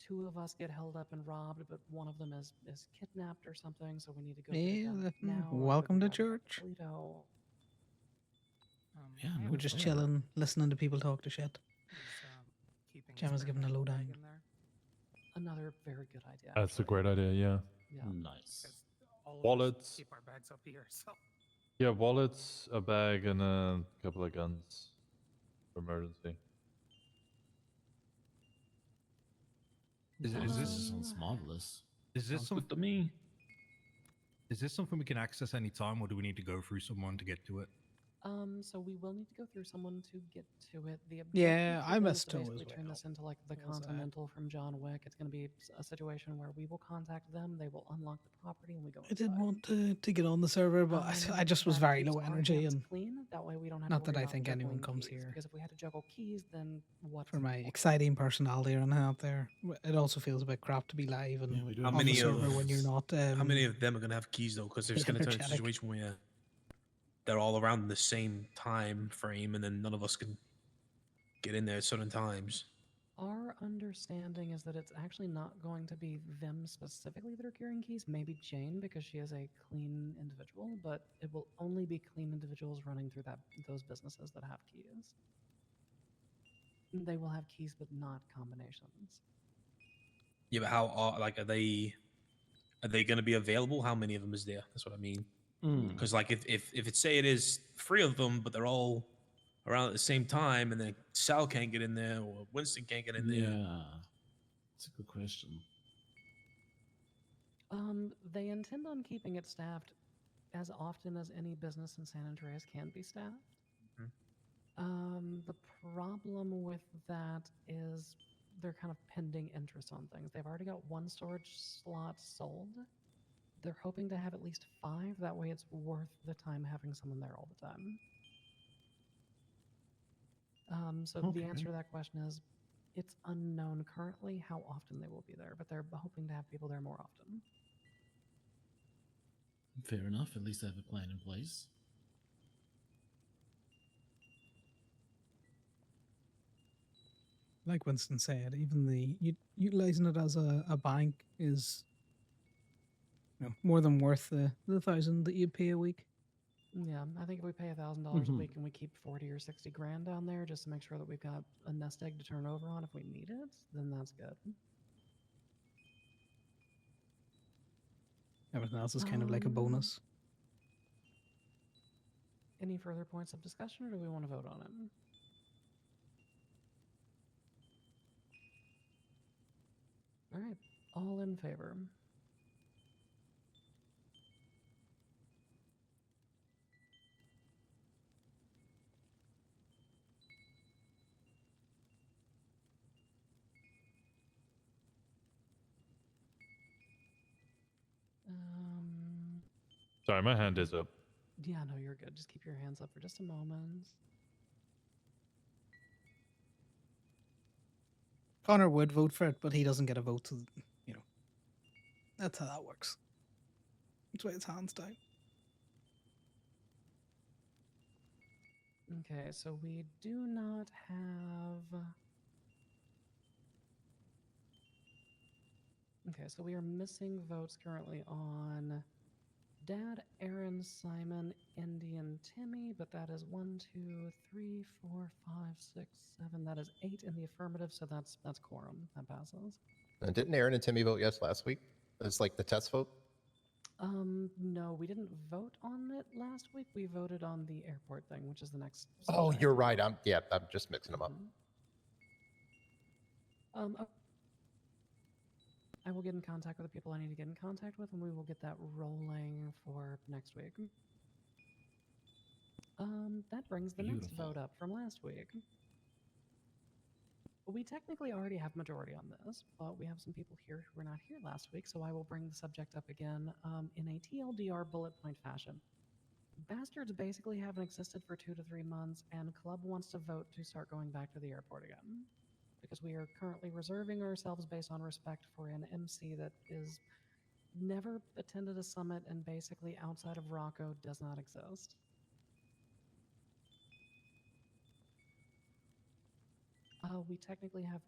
2 of us get held up and robbed, but one of them is kidnapped or something, so we need to go get it Yeah, done now. welcome to church. Yeah, We're just chilling, listening to people talk to shit. Gemma's giving a lowdown. Another very good idea. That's a great idea, yeah. Yeah. Nice. All of us Wallets. keep our bags up here, so. Yeah, wallets, a bag, and a couple of guns for emergency. Is this sounds marvelous? Is this Sounds some, good to me? Is this something we can access any time, or do we need to go through someone to get to it? So we will need to go through someone to get to it. The Yeah, objective I for them is missed to Toe as basically turn well. this into like the What was that? Continental from John Wick. It's going to be a situation where we will contact them, they will unlock the property, and we go. I did want to get on the server, but I just was That very keeps low our energy, hands and clean. That way we don't have not to that worry I about think anyone juggling comes keys, here because if we had to juggle keys, then what's for the my point? exciting personality or anything out there. It also feels a bit crap to be live and How on many the server when you're not. how many of them are gonna have keys though? Because there's gonna turn into a energetic. situation where they're all around the same time frame, and then none of us can get in there at certain times. Our understanding is that it's actually not going to be them specifically that are carrying keys. Maybe Jane, because she is a clean individual, but it will only be clean individuals running through those businesses that have keys. They will have keys, but not combinations. Yeah, but how are they? Are they going to be available? How many of them is there? That's what I mean. Because like if it say it is 3 of them, but they're all around at the same time, and then Sal can't get in there or Winston can't get in there. Yeah, that's a good question. They intend on keeping it staffed as often as any business in San Andreas can be staffed. The problem with that is they're kind of pending interest on things. They've already got 1 storage slot sold. They're hoping to have at least 5. That way it's worth the time having someone there all the time. So the answer to that question is It's unknown currently how often they will be there, but they're hoping to have people there more often. Fair enough. At least they have a plan in place. Like Winston said, even the utilizing it as a bank is more than worth the 1,000 that you pay a week. Yeah, I think if we pay $1,000 a Mhm. week and we keep 40 or 60 grand down there just to make sure that we've got a nest egg to turn over on if we need it, then that's good. Everything else is kind of like a bonus. Any further points of discussion, or do we want to vote on it? All right, all in favor? Sorry, my hand is up. Yeah, no, you're good. Just keep your hands up for just a moment. Connor would vote for it, but he doesn't get a vote. To, that's how that works. That's why it's hands down. Okay, so we do not have... Okay, so we are missing votes currently on Dad, Aaron, Simon, Indy, and Timmy, but that is 1, 2, 3, 4, 5, 6, 7. That is 8 in the affirmative, so that's quorum. That passes. Didn't Aaron and Timmy vote yes last week? It's like the test vote. No, we didn't vote on it last week. We voted on the airport thing, which is the next. Oh, you're right. I'm just mixing them up. I will get in contact with the people I need to get in contact with, and we will get that rolling for next week. That brings the next vote up from last week. We technically already have majority on this, but we have some people here who were not here last week, so I will bring the subject up again in a TLDR bullet point fashion. Bastards basically haven't existed for 2 to 3 months, and Club wants to vote to start going back to the airport again. Because we are currently reserving ourselves based on respect for an MC that is never attended a summit and basically outside of Rocco does not exist. We technically have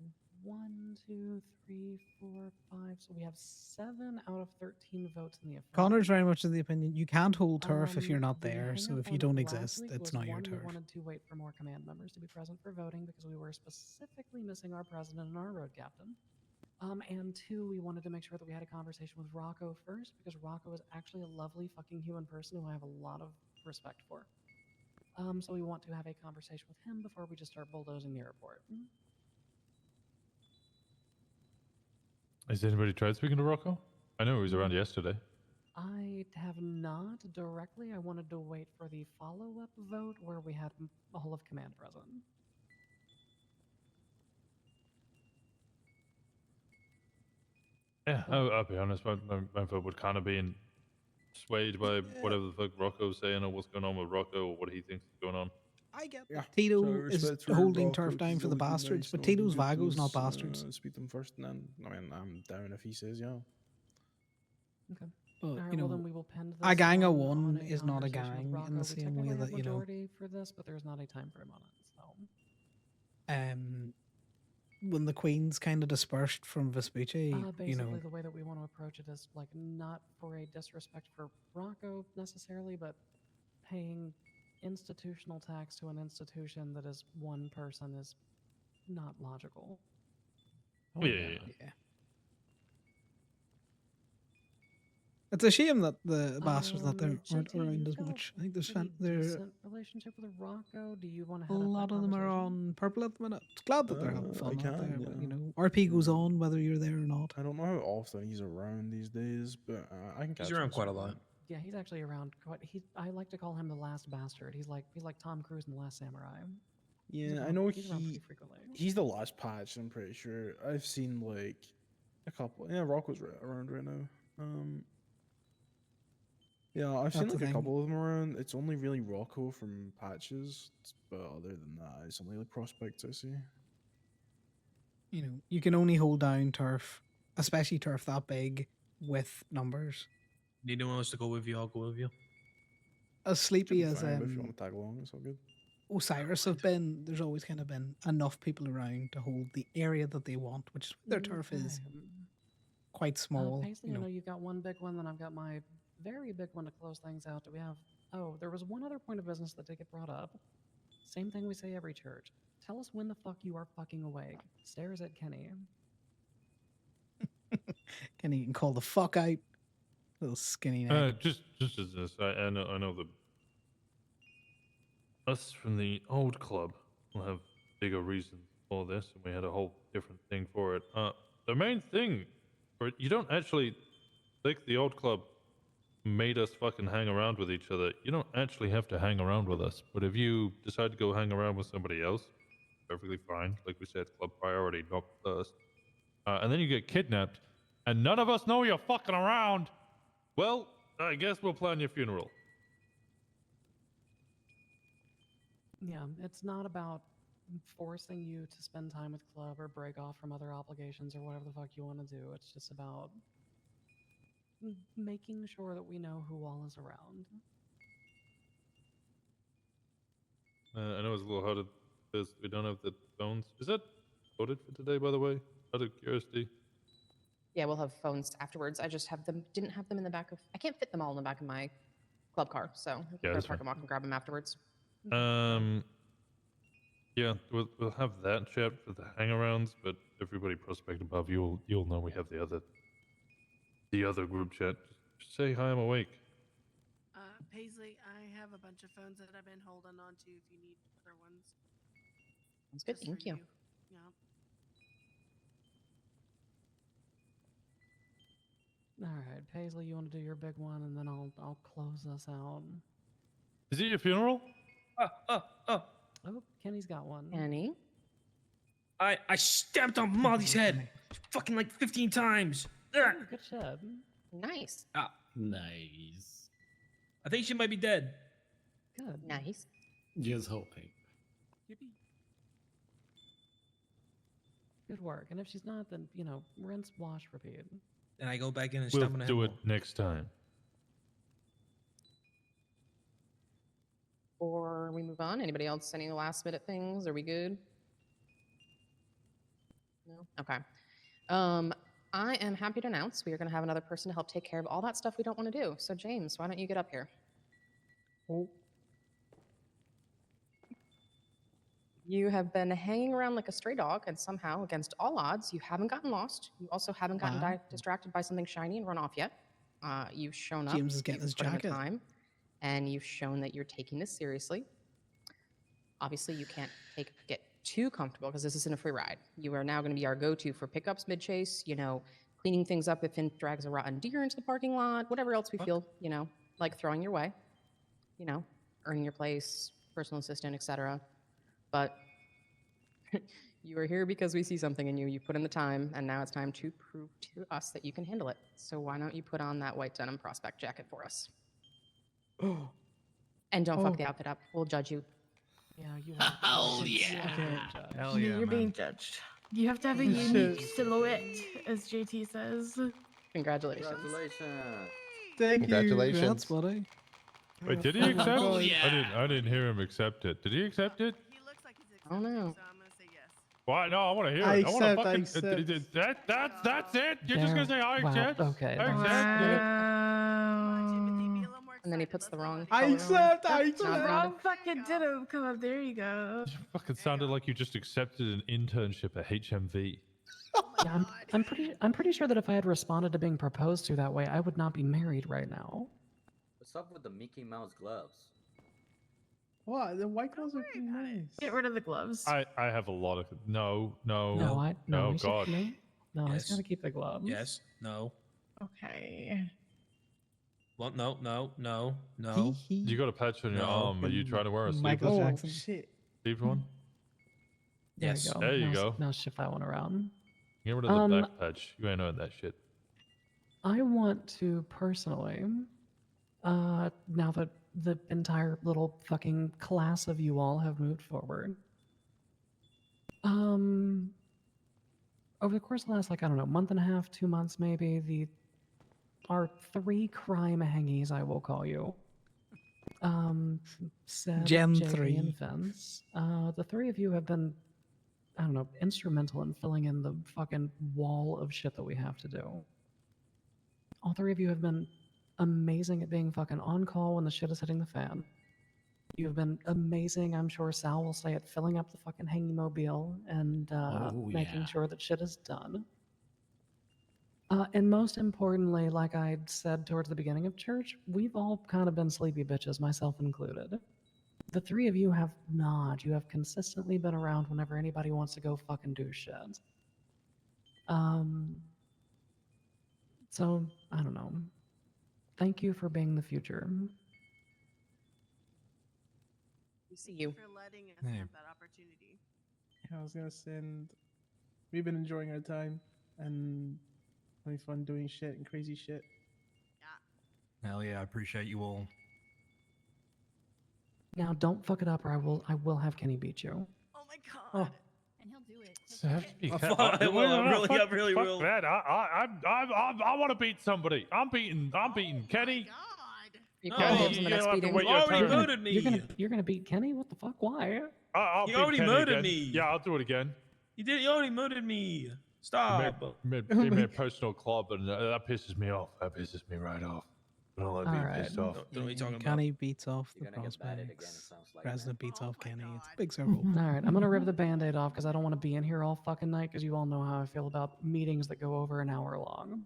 1, 2, 3, 4, 5. So we have 7 out of 13 votes in the affirmative. Connor's very much of the opinion you can't hold turf if you're not The there. So hang-up if you on don't last exist, week it's was, not your one, turf. We wanted to wait for more command members to be present for voting because we were specifically missing our president and our road captain. And 2, we wanted to make sure that we had a conversation with Rocco first because Rocco is actually a lovely fucking human person who I have a lot of respect for. So we want to have a conversation with him before we just start bulldozing the airport. Has anybody tried speaking to Rocco? I know he was around yesterday. I have not directly. I wanted to wait for the follow-up vote where we had all of command present. Yeah, I'll be honest. My vote would kind of be swayed by whatever the fuck Rocco's saying or what's going on with Rocco or what he thinks is going on. I get Yeah. Tito so is respect for holding Rocco, turf down 'cause for the he's always been bastards, nice but and always been Tito's good to Vago's not us, bastards. speak them first, and then I'm down if he says yeah. Okay. But, All right, you well know, then we will pen this a gang of on one is not a conversation with gang in Rocco. the We same way technically have that, you know, majority for this, but there's not a time frame on it. So when the Queen's kind of dispersed from Vespucci, basically you know, the way that we want to approach it is like not for a disrespect for Rocco necessarily, but paying institutional tax to an institution that is one person is not logical. Yeah. it's a shame that the bastards that there aren't JT, around you've as got much. I think a there's pretty there decent relationship with Rocco. Do you want to a head up lot that of them are conversation? on purple at the minute. Glad that they're having fun I out there, can, but yeah. you know, RP goes on whether you're there or not. I don't know how often he's around these days, but I can catch He's around him quite a somewhere. lot. Yeah, he's actually around quite. I like to call him the last bastard. He's like Tom Cruise in The Last Samurai. Yeah, around, I know he's around pretty frequently. he's the last patch. I'm pretty sure I've seen like a couple. Yeah, Rocco's around right now. Yeah, I've seen That's the like a thing. couple of them around. It's only really Rocco from patches, but other than that, it's only like prospects I see. you can only hold down turf, especially turf that big, with numbers. Anyone wants to go with you, I'll go with you. As sleepy as Fine, but if you want to tag along, it's all good. Osiris have been, there's always kind of been enough people around to hold the area that they want, which is why their turf is quite small. Paisley, I know you've got one big one, then I've got my very big one to close things out. Do we have? Oh, there was one other point of business that did get brought up. Same thing we say every church. Tell us when the fuck you are fucking awake. Stares at Kenny. Kenny can call the fuck out. Little skinny neck. Just as this, I know that us from the old club will have bigger reasons for this, and we had a whole different thing for it. The main thing for it, you don't actually, like the old club made us fucking hang around with each other. You don't actually have to hang around with us, but if you decide to go hang around with somebody else, perfectly fine. Like we said, club priority, not first. And then you get kidnapped, and none of us know you're fucking around. Well, I guess we'll plan your funeral. Yeah, it's not about forcing you to spend time with club or break off from other obligations or whatever the fuck you want to do. It's just about making sure that we know who all is around. I know it's a little harder because we don't have the phones. Is that voted for today, by the way? Out of curiosity. Yeah, we'll have phones afterwards. I just didn't have them in the back of. I can't fit them all in the back of my club car, so Yeah, I'll that's park fine. them off and grab them afterwards. Yeah, we'll have that chat for the hangarounds, but everybody prospect above, you'll know we have the other group chat. Just say hi, I'm awake. Paisley, I have a bunch of phones that I've been holding on to if you need other ones. Sounds good, Just thank for you. Yeah. All right, Paisley, you want to do your big one, and then I'll close us out. Is it your funeral? Oh, Kenny's got one. Kenny? I stamped on Molly's head fucking like 15 times. Ooh, good shit. Nice. Nice. I think she might be dead. Good. Nice. Just hoping. Good work. And if she's not, then, rinse, wash, repeat. And I go back in and We'll stamp on her do head it next time. Or we move on. Anybody else any last minute things? Are we good? No? Okay. I am happy to announce we are going to have another person to help take care of all that stuff we don't want to do. So James, why don't you get up here? Oh. You have been hanging around like a stray dog, and somehow, against all odds, you haven't gotten lost. You also haven't gotten Wow. distracted by something shiny and run off yet. You've shown up. James is getting you've his put in the jacket. time, and you've shown that you're taking this seriously. Obviously, you can't get too comfortable because this isn't a free ride. You are now going to be our go-to for pickups mid-chase, cleaning things up if Finn drags a rotten deer into the parking lot, whatever else we feel, like throwing your way, earning your place, personal assistant, etc. But you are here because we see something in you. You put in the time, and now it's time to prove to us that you can handle it. So why don't you put on that white denim prospect jacket for us? And don't fuck the outfit up. We'll judge you. Yeah, you Hell yeah. Hell yeah, You're man. being judged. You have to have a Shit. unique silhouette, as JT says. Congratulations. Congratulations. Thank Congratulations. you. Congrats, buddy. Wait, did he Oh my accept? God. I didn't hear him accept it. Did he accept it? I don't know. What? No, I want to hear I it. I want to accept, I fucking. accept. That's it. You're just gonna say I Wow, accept. okay. I accept. And then he puts the wrong. I color on. accept. I Yep, accept. nod, nod. Wrong fucking ditto. Come on, there you go. You fucking sounded like you just accepted an internship at HMV. Yeah, I'm pretty sure that if I had responded to being proposed to that way, I would not be married right now. What's up with the Mickey Mouse gloves? What? The white gloves are nice. Get rid of the gloves. I have a lot of no. No, Oh he should- God. No, Yes. he's got to keep the gloves. Yes. No. Okay. Well, no. You got a patch on your No. arm. Are you trying to wear a Michael sleeveless one? Jackson. Shit. Sleeved one? There Yes. you go. There you now, go. Now shift that one around. Get rid of the back patch. You ain't earned that shit. I want to personally, now that the entire little fucking class of you all have moved forward, over the course of the last, like, I don't know, month and a half, 2 months maybe, our 3 crime hangies, I will call you. Seb, Gen JP, 3. and Vince. The 3 of you have been, I don't know, instrumental in filling in the fucking wall of shit that we have to do. All 3 of you have been amazing at being fucking on call when the shit is hitting the fan. You have been amazing, I'm sure Sal will say it, filling up the fucking hanging-mobile and making yeah. sure that shit is done. And most importantly, like I said towards the beginning of church, we've all kind of been sleepy bitches, myself included. The 3 of you have not. You have consistently been around whenever anybody wants to go fucking do shit. So, I don't know. Thank you for being the future. We see you. For letting us Hey. have that opportunity. I was gonna send. We've been enjoying our time and having fun doing shit and crazy shit. Hell yeah, I appreciate you all. Now, don't fuck it up, or I will have Kenny beat you. Oh my god. Oh. And he'll do it. So have to be Oh, careful. fuck, I will, I really- I really fuck will. that. I want to beat somebody. I'm beating Kenny. You No, can't you- give him the you'll next have to beating. wait your turn. murdered me. You're gonna beat Kenny? What the fuck? Why? I'll You beat already Kenny murdered again. me. Yeah, I'll do it again. You already murdered me. He Stop. made a personal club, and that pisses me off. That pisses me right off. I don't like being Alright. pissed off. Don't know what you're talking about. Kenny beats off the You're gonna get batted again, it prospects. sounds like. President beats off Kenny. It's a big circle. Alright, I'm gonna rip the band-aid off because I don't want to be in here all fucking night because you all know how I feel about meetings that go over an hour long.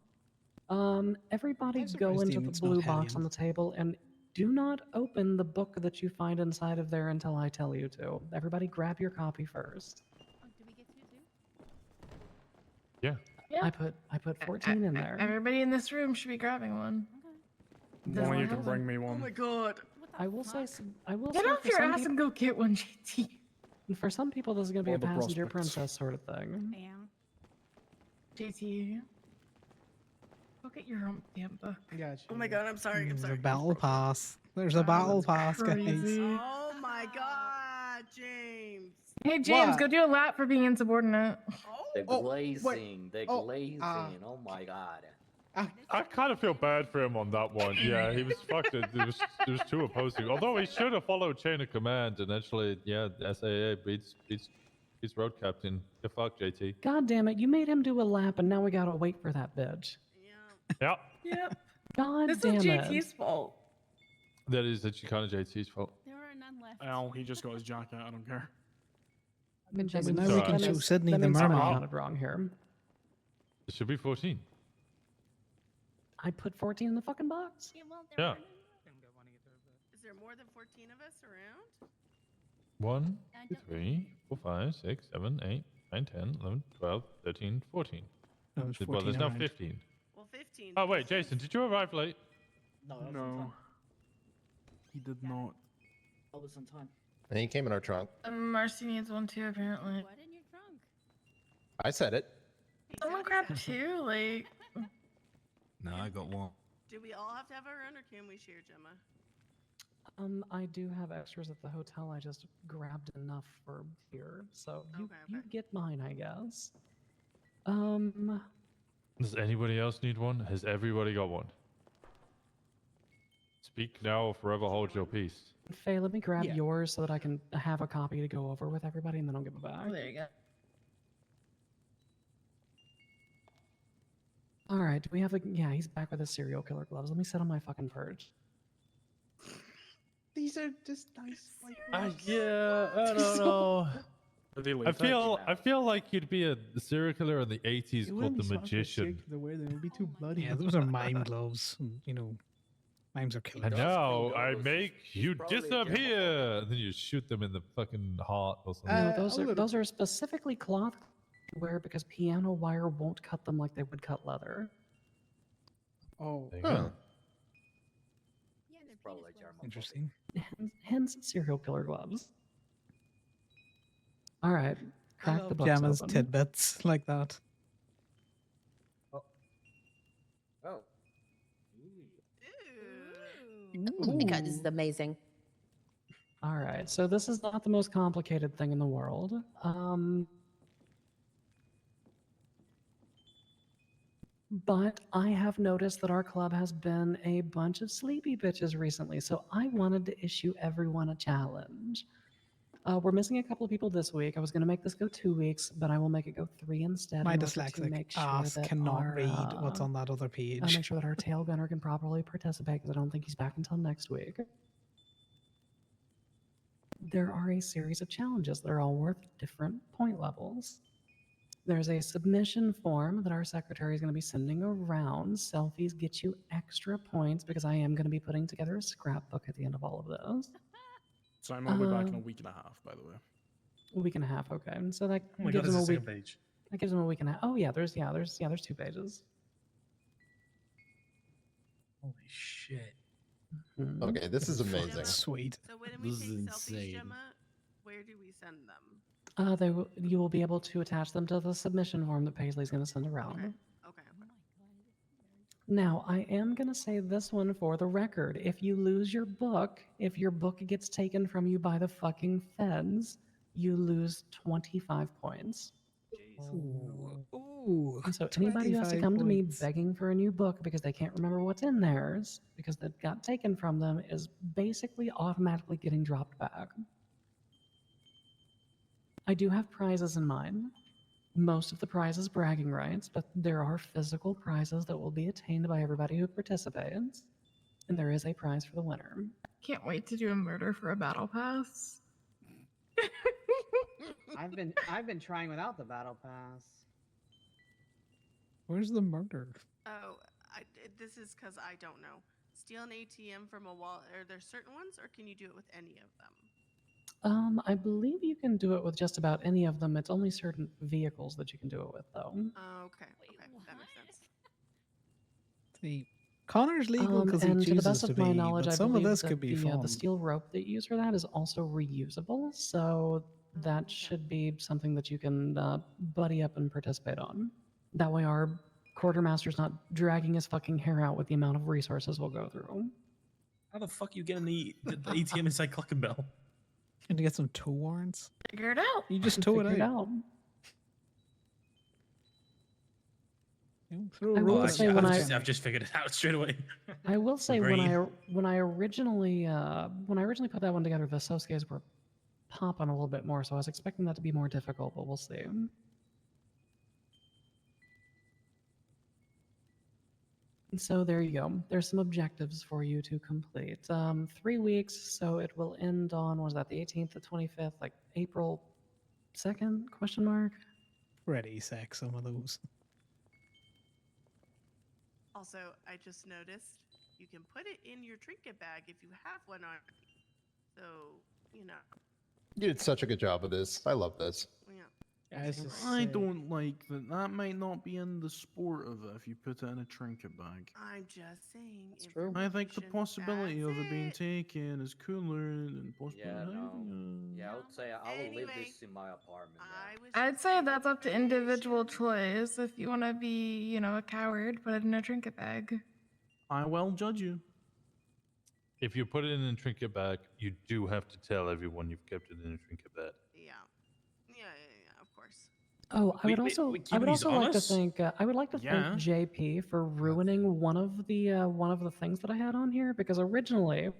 Everybody I'm go surprised into the Demon's not blue box Hellion. on the table and do not open the book that you find inside of there until I tell you to. Everybody grab your copy first. Oh, do we get to too? Yeah. Yeah. I put 14 in there. Everybody in this room should be grabbing one. Does Only you one can have bring one? me Oh one. my god. I will say I will Get say off for your some ass peop- and go get one, JT. for some people this is gonna be All a the passenger prospects. princess sort of thing. Bam. JT. Go get your own damn book. Gotcha. Oh my god, I'm sorry. I'm There's sorry. a battle pass. There's a Wow, battle that's pass, guys. crazy. Oh my god, James. Hey James, What? go do a lap for being insubordinate. The Oh, glazing, the Oh, glazing. Oh my god. I kind of feel bad for him on that one. Yeah, he was fucked. There was two opposing. Although he should have followed chain of command and actually, yeah, SAA beats road captain. Good fuck, JT. God damn it, you made him do a lap and now we gotta wait for that bitch. Yeah, Yep. God This damn is it. JT's fault. that is actually kind of JT's fault. There are none left. Oh, he just got his jacket. I don't care. That But now means- we can that show means- Sydney that the means someone mermaid. counted wrong here. It should be 14. I put 14 in the fucking box. Yeah, well, Yeah. Is there more than 14 of us around? 1, I 2, don't- 3, 4, 5, 6, 7, 8, 9, 10, 11, 12, 13, 14. No, there's Well, 14 there's now around. 15. Well, 15. Oh, wait, Jason, did you arrive late? No. He did not. I was on time. And he came in our trunk. Marcy needs one too, apparently. What in your trunk? I said it. Someone grab two, like. No, I got one. Do we all have to have our own, or can we share, Gemma? I do have extras at the hotel. I just grabbed enough for here, so you get mine, I guess. Does anybody else need one? Has everybody got one? Speak now or forever hold your peace. Faye, let me grab Yeah. yours so that I can have a copy to go over with everybody, and then I'll give it back. Oh, there you go. All right, do we have a? Yeah, he's back with his serial killer gloves. Let me sit on my fucking perch. These are just nice. Like, Yeah, I don't know. Are they I latex? feel like you'd be a serial killer in the 80s it wouldn't called the be smart for a Magician. serial killer to wear them. It would be too bloody. Yeah, those are mime gloves. And, you know, mimes are killers. And now I make you probably a disappear. And then you shoot them in the fucking heart or something. No, a little- those are specifically cloth to wear because piano wire won't cut them like they would cut leather. Oh. There you go. Yeah, they're Probably penis gloves. Interesting. Hence serial killer gloves. All right, I crack the love books Gemma's open. tidbits like that. Oh. Oh my god, this is amazing. All right, so this is not the most complicated thing in the world. But I have noticed that our club has been a bunch of sleepy bitches recently, so I wanted to issue everyone a challenge. We're missing a couple of people this week. I was going to make this go 2 weeks, but I will make it go 3 instead My in order to dyslexic make sure ass that cannot our, read what's on that other page. make sure that our tail gunner can properly participate because I don't think he's back until next week. There are a series of challenges that are all worth different point levels. There's a submission form that our secretary is going to be sending around. Selfies get you extra points because I am going to be putting together a scrapbook at the end of all of those. So I'm all the way back in a week and a half, by the way. A week and a half, okay. So that Oh my god, gives there's them a a week. second page. That gives them a week and a half. Oh yeah, there's 2 pages. Holy shit. Mhm. Okay, this is amazing. Sweet. So when we This take is selfies, insane. Gemma, where do we send them? You will be able to attach them to the submission form that Paisley's going to send around. Okay. Now, I am going to say this one for the record. If you lose your book, if your book gets taken from you by the fucking feds, you lose 25 points. Ooh. And so anybody who has to 25 come to me points. begging for a new book because they can't remember what's in theirs because that got taken from them is basically automatically getting dropped back. I do have prizes in mind. Most of the prizes bragging rights, but there are physical prizes that will be attained by everybody who participates. And there is a prize for the winner. Can't wait to do a murder for a battle pass. I've been trying without the battle pass. Where's the murder? Oh, this is because I don't know. Steal an ATM from a wall. Are there certain ones, or can you do it with any of them? I believe you can do it with just about any of them. It's only certain vehicles that you can do it with, though. Oh, okay. Okay, that makes sense. See, Connor's legal because he and to the chooses best to of my be, knowledge, but I some of believe this that could be the fun. steel rope that you use for that is also reusable, so that should be something that you can buddy up and participate on. That way our quartermaster's not dragging his fucking hair out with the amount of resources we'll go through. How the fuck are you getting the ATM inside Cluckenbell? And to get some tow warrants. Figure it out. You just tow it Figure out. Throw a I rope will at it. say when I've just figured it out straight away. I will say Brain. when I originally put that one together, the Sosuke's were popping a little bit more, so I was expecting that to be more difficult, but we'll see. So there you go. There's some objectives for you to complete. 3 weeks, so it will end on, what was that, the 18th, the 25th, like April 2nd, question mark? Pretty sick, some of those. Also, I just noticed you can put it in your trinket bag if you have one on. So, you know. You did such a good job of this. I love this. Yeah. I don't like that. That might not be in the sport of it if you put it in a trinket bag. I'm just saying. It's true. I think the possibility of it being it. taken is cooler than possibly Yeah, no. having Yeah, I would say I will leave Anyway, this in my apartment. I'd say that's up to individual choice. If you want to be, a coward, put it in a trinket bag. I will judge you. If you put it in a trinket bag, you do have to tell everyone you've kept it in a trinket bag. Yeah. Yeah, of course. Oh, I would Wait, also, wait, I would Keebley's also on like to us? thank, I would like to Yeah. thank JP for ruining one of the things that I had on here because originally,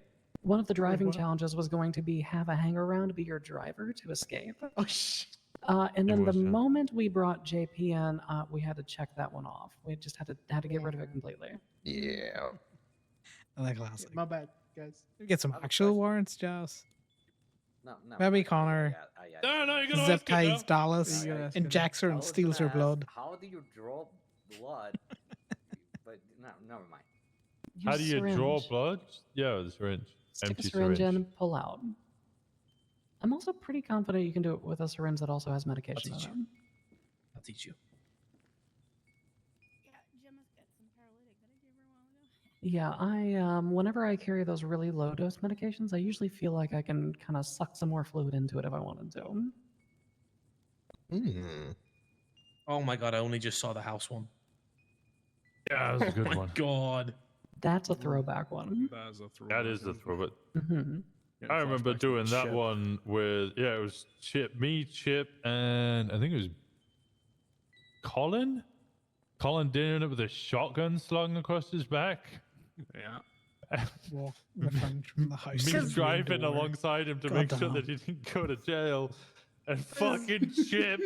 one of the driving what? challenges was going to be have a hangaround be your driver to escape. Oh, shh. And It then the was, yeah. moment we brought JP in, we had to check that one off. We just had to get rid of it completely. Yeah. I like classic. My bad, guys. Get some actual warrants, Joss. No, Maybe Connor No, you're gonna zip ask it now. ties Dallas, You're gonna ask injects her I and was steals her gonna ask, blood. How do you draw blood? But no, never mind. How do you draw syringe. blood? Yeah, the syringe. Stick Empty a syringe syringe. in, pull out. I'm also pretty confident you can do it with a syringe that also has medication in teach it. you. I'll teach you. Yeah, Gemma's got some paralytic that I gave her a while ago. Yeah, whenever I carry those really low dose medications, I usually feel like I can kind of suck some more fluid into it if I wanted to. Oh my god, I only just saw the house one. Yeah, that was a good Oh my one. god. That's a throwback one. That is a throwback. That is the throwback. Hmm. Yeah, I remember flashbacks to doing that Chip. one with, yeah, it was Chip, me, Chip, and I think it was Colin. Colin doing it with a shotgun slung across his back. Yeah. Walk return from the house. Me to the driving door. alongside him to God make sure damn. that he didn't go to jail. And fucking Chip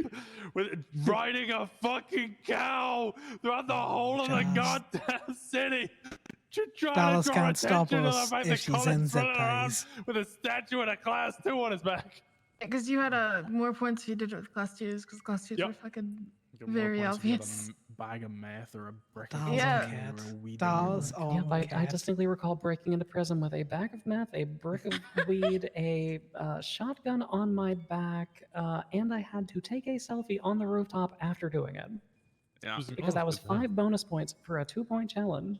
with riding a fucking cow throughout the whole of the Just- goddamn city. Trying Dallas to draw can't stop attention to the us fact if that she's Colin's in zip running around ties. with a statue and a class 2 on his back. Because you had more points if you did it with class 2s, because class 2s were fucking Get more very points if you had obvious. a bag of meth or a brick of Dallas Yeah. on cocaine cat. or weed. Dallas Yep, on I cat. distinctly recall breaking into prison with a bag of meth, a brick of weed, a shotgun on my back, and I had to take a selfie on the rooftop after doing it. Yeah. Because that was 5 bonus points for a 2-point challenge.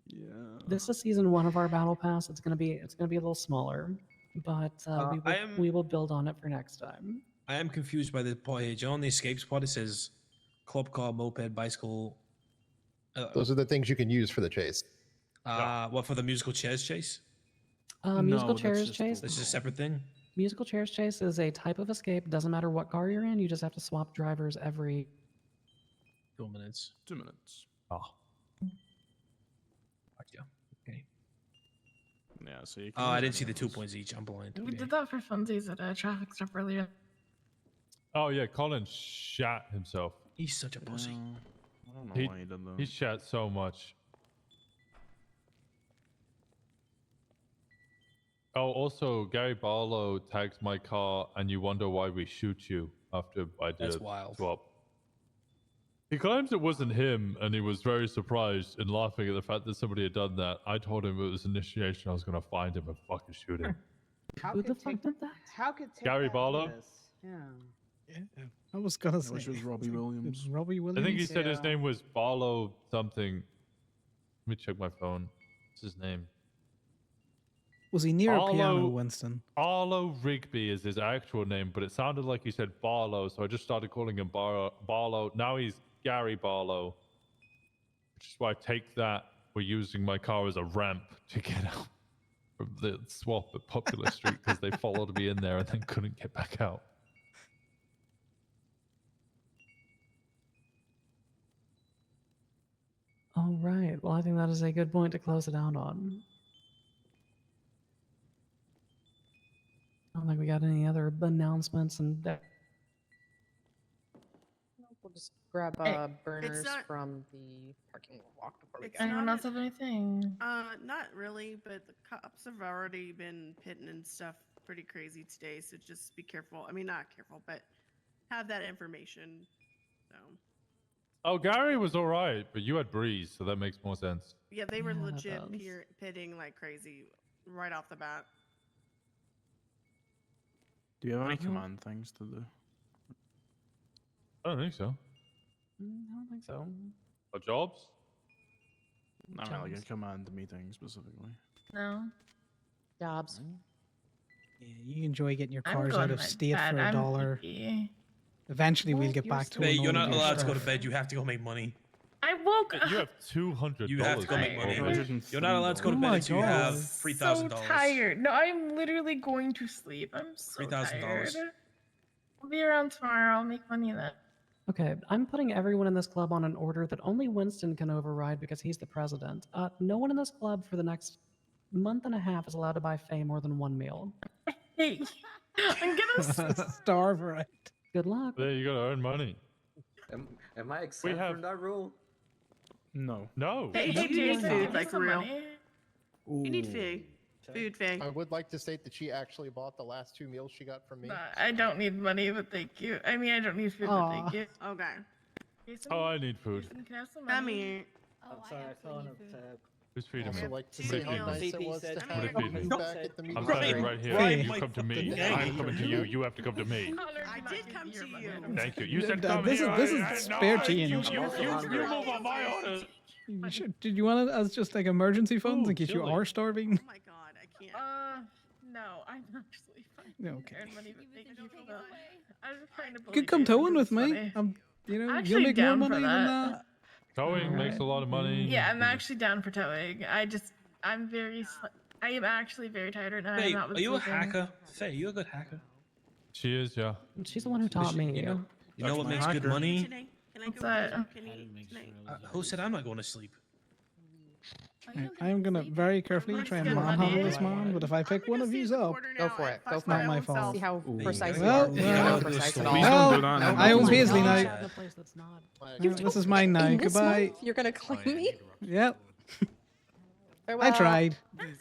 Yeah. This is season 1 of our battle pass. It's gonna be a little smaller, but we will build on it for next time. I am confused by the part here. On the escapes part, it says club car, moped, bicycle. Those are the things you can use for the chase. What, for the musical chairs chase? Musical chairs chase. This is a separate thing. Musical chairs chase is a type of escape. Doesn't matter what car you're in. You just have to swap drivers every 2 minutes. 2 minutes. Oh. Gotcha. Okay. Yeah, so you Oh, I didn't see the 2 points each. I'm blind. We did that for funsies at a traffic stop earlier. Oh yeah, Colin shat himself. He's such a pussy. I don't know He, why he did that. he shat so much. Oh, also, Gary Barlow tags my car, and you wonder why we shoot you after I did That's a wild. swap. He claims it wasn't him, and he was very surprised and laughing at the fact that somebody had done that. I told him it was initiation. I was going to find him and fucking shoot him. How could take that? How could take Gary that Barlow? this? Yeah. Yeah. I was gonna say. wish it was Robbie Williams. Robbie I Williams. think he said his name was Barlow something. Let me check my phone. What's his name? Was he near a piano, Arlo- Winston? Arlo Rigby is his actual name, but it sounded like he said Barlow, so I just started calling him Barlow. Now he's Gary Barlow, which is why I take that we're using my car as a ramp to get out from the swap at Popular Street because they followed me in there and then couldn't get back out. All right. Well, I think that is a good point to close it out on. I don't think we got any other announcements and that. We'll just grab Hey, burners not- from the parking lot before we It's go. Anyone not else have anything? Not really, but the cops have already been pitting and stuff pretty crazy today, so just be careful. I mean, not careful, but have that information. So, Oh, Gary was all right, but you had Breeze, so that makes more sense. yeah, they were Yeah, that legit does. pitting like crazy right off the bat. Do you have any Mhm. command things to do? I don't think so. I don't think so. Or jobs? I mean, like a Jobs. command meeting specifically. No. Jobs. Yeah, you enjoy getting your I'm cars going out to of my state bed. for I'm $1. sleepy. Eventually, we'll What? get You're back to Hey, a you're normal not allowed to go to stuff. bed. You have to go make money. I woke You up have $200. You have to go make money. Tired. You're not allowed to go to Oh bed my until you have God. $3,000. so tired. No, I'm literally going to sleep. I'm so $3,000. tired. I'll be around tomorrow. I'll make money then. Okay, I'm putting everyone in this club on an order that only Winston can override because he's the president. No one in this club for the next month and a half is allowed to buy Faye more than one meal. Hey, I'm gonna. Starve right. Good luck. There you gotta earn money. Am I exempt have- from that rule? No. Hey, Did you Jason, food, give me like, some real? money. You need food. Food, Faye. I would like to state that she actually bought the last 2 meals she got from me. I don't need money, but thank you. I mean, I don't need food, but thank you. Okay. Jason, Oh, I need food. Jason, can I have some Come money? here. Oh, I'm sorry, I fell in a Who's feeding Also me? like to Two see how meals. nice it CP was said- to Come have here. Feed me. you back at the meeting. I'm Right. standing right here. Right. You come to me. Hey. I'm coming to you. You have to come to me. Connor, I do not did give come me your to money. you. I don't Thank you. You Th- said th- come this here. is- this is no, spare you, change. you Also move on my orders. Did you want it as just like emergency funds in case you silly. are starving? Oh my god, I can't. No, I'm actually fine. Okay. Earn money, but thank you for that. I was trying to You could come towing with me. You'll Actually make more down for money than that. that. Towing makes a lot of money. Yeah, I'm actually down for towing. I'm very. I am actually very tired right now. Hey, I'm not are you a sleeping. hacker? Faye, you a good hacker? She is, yeah. She's the one who taught me. You know, You know That's what my makes good hacker. money? Today, can I What's go that? first or can you tonight? Who said I'm not going to sleep? I am gonna very carefully try and good manhandle money. this man, but if I pick one of yous up, Go for it. Go it's for not it. my fault. See how Ooh. precise you Well, are. well, Not well, precise at please all. Please Well, don't do that. I No, own please Paisley don't. now. Have the place that's not. This is mine now. In this Goodbye. month, you're gonna claim me? Yep. Farewell. I tried. Vincent!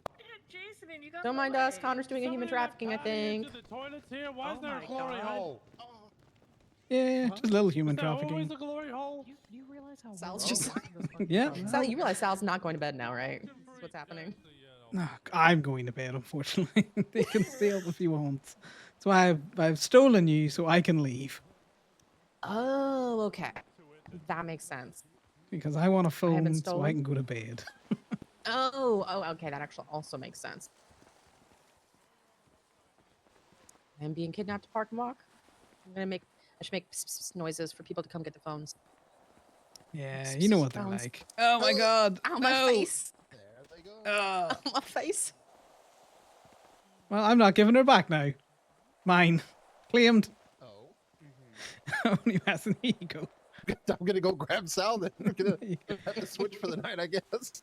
I had Jason and you got Don't mind us. Connor's doing a human trafficking, I think. The toilets here. Why Oh is there a my glory God. hole? Yeah, just a little human Is there always trafficking. a glory hole? You realize how Sal's well just- this fucking Yeah. phone Sal, is? you realize Sal's not going to bed now, right? That's what's happening. No, I'm going to bed, unfortunately. They can stay up if you want. That's why I've stolen you so I can leave. Oh, okay. That makes sense. Because I want a I have been phone so I stolen? can go to bed. Oh, okay. That actually also makes sense. I'm being kidnapped to park and walk. I should make pss, pss, pss noises for people to come get the phones. Yeah, you know what they're Phones. like. Oh my god. Ow, my no. face. There they go. Oh. My face. Well, I'm not giving her back now. Mine. Claimed. Oh. Only has an ego. I'm gonna go grab Sal then. I'm gonna have to switch for the night, I guess.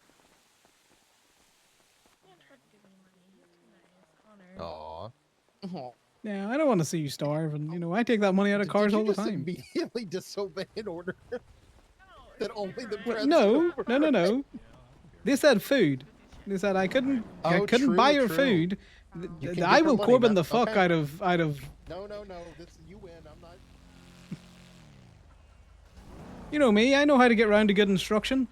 Aw. Oh. Yeah, I don't want to see you starve, and you know I take that money out of cars Did you all the just time. immediately disobey an order that only the Well, president no, would- no. They said food. They said I couldn't Oh, couldn't buy true, your true. food. You can I give her will money, Corbin man. the fuck Okay. out of No. This you win. I'm not. you know me. I know how to get round to good instruction.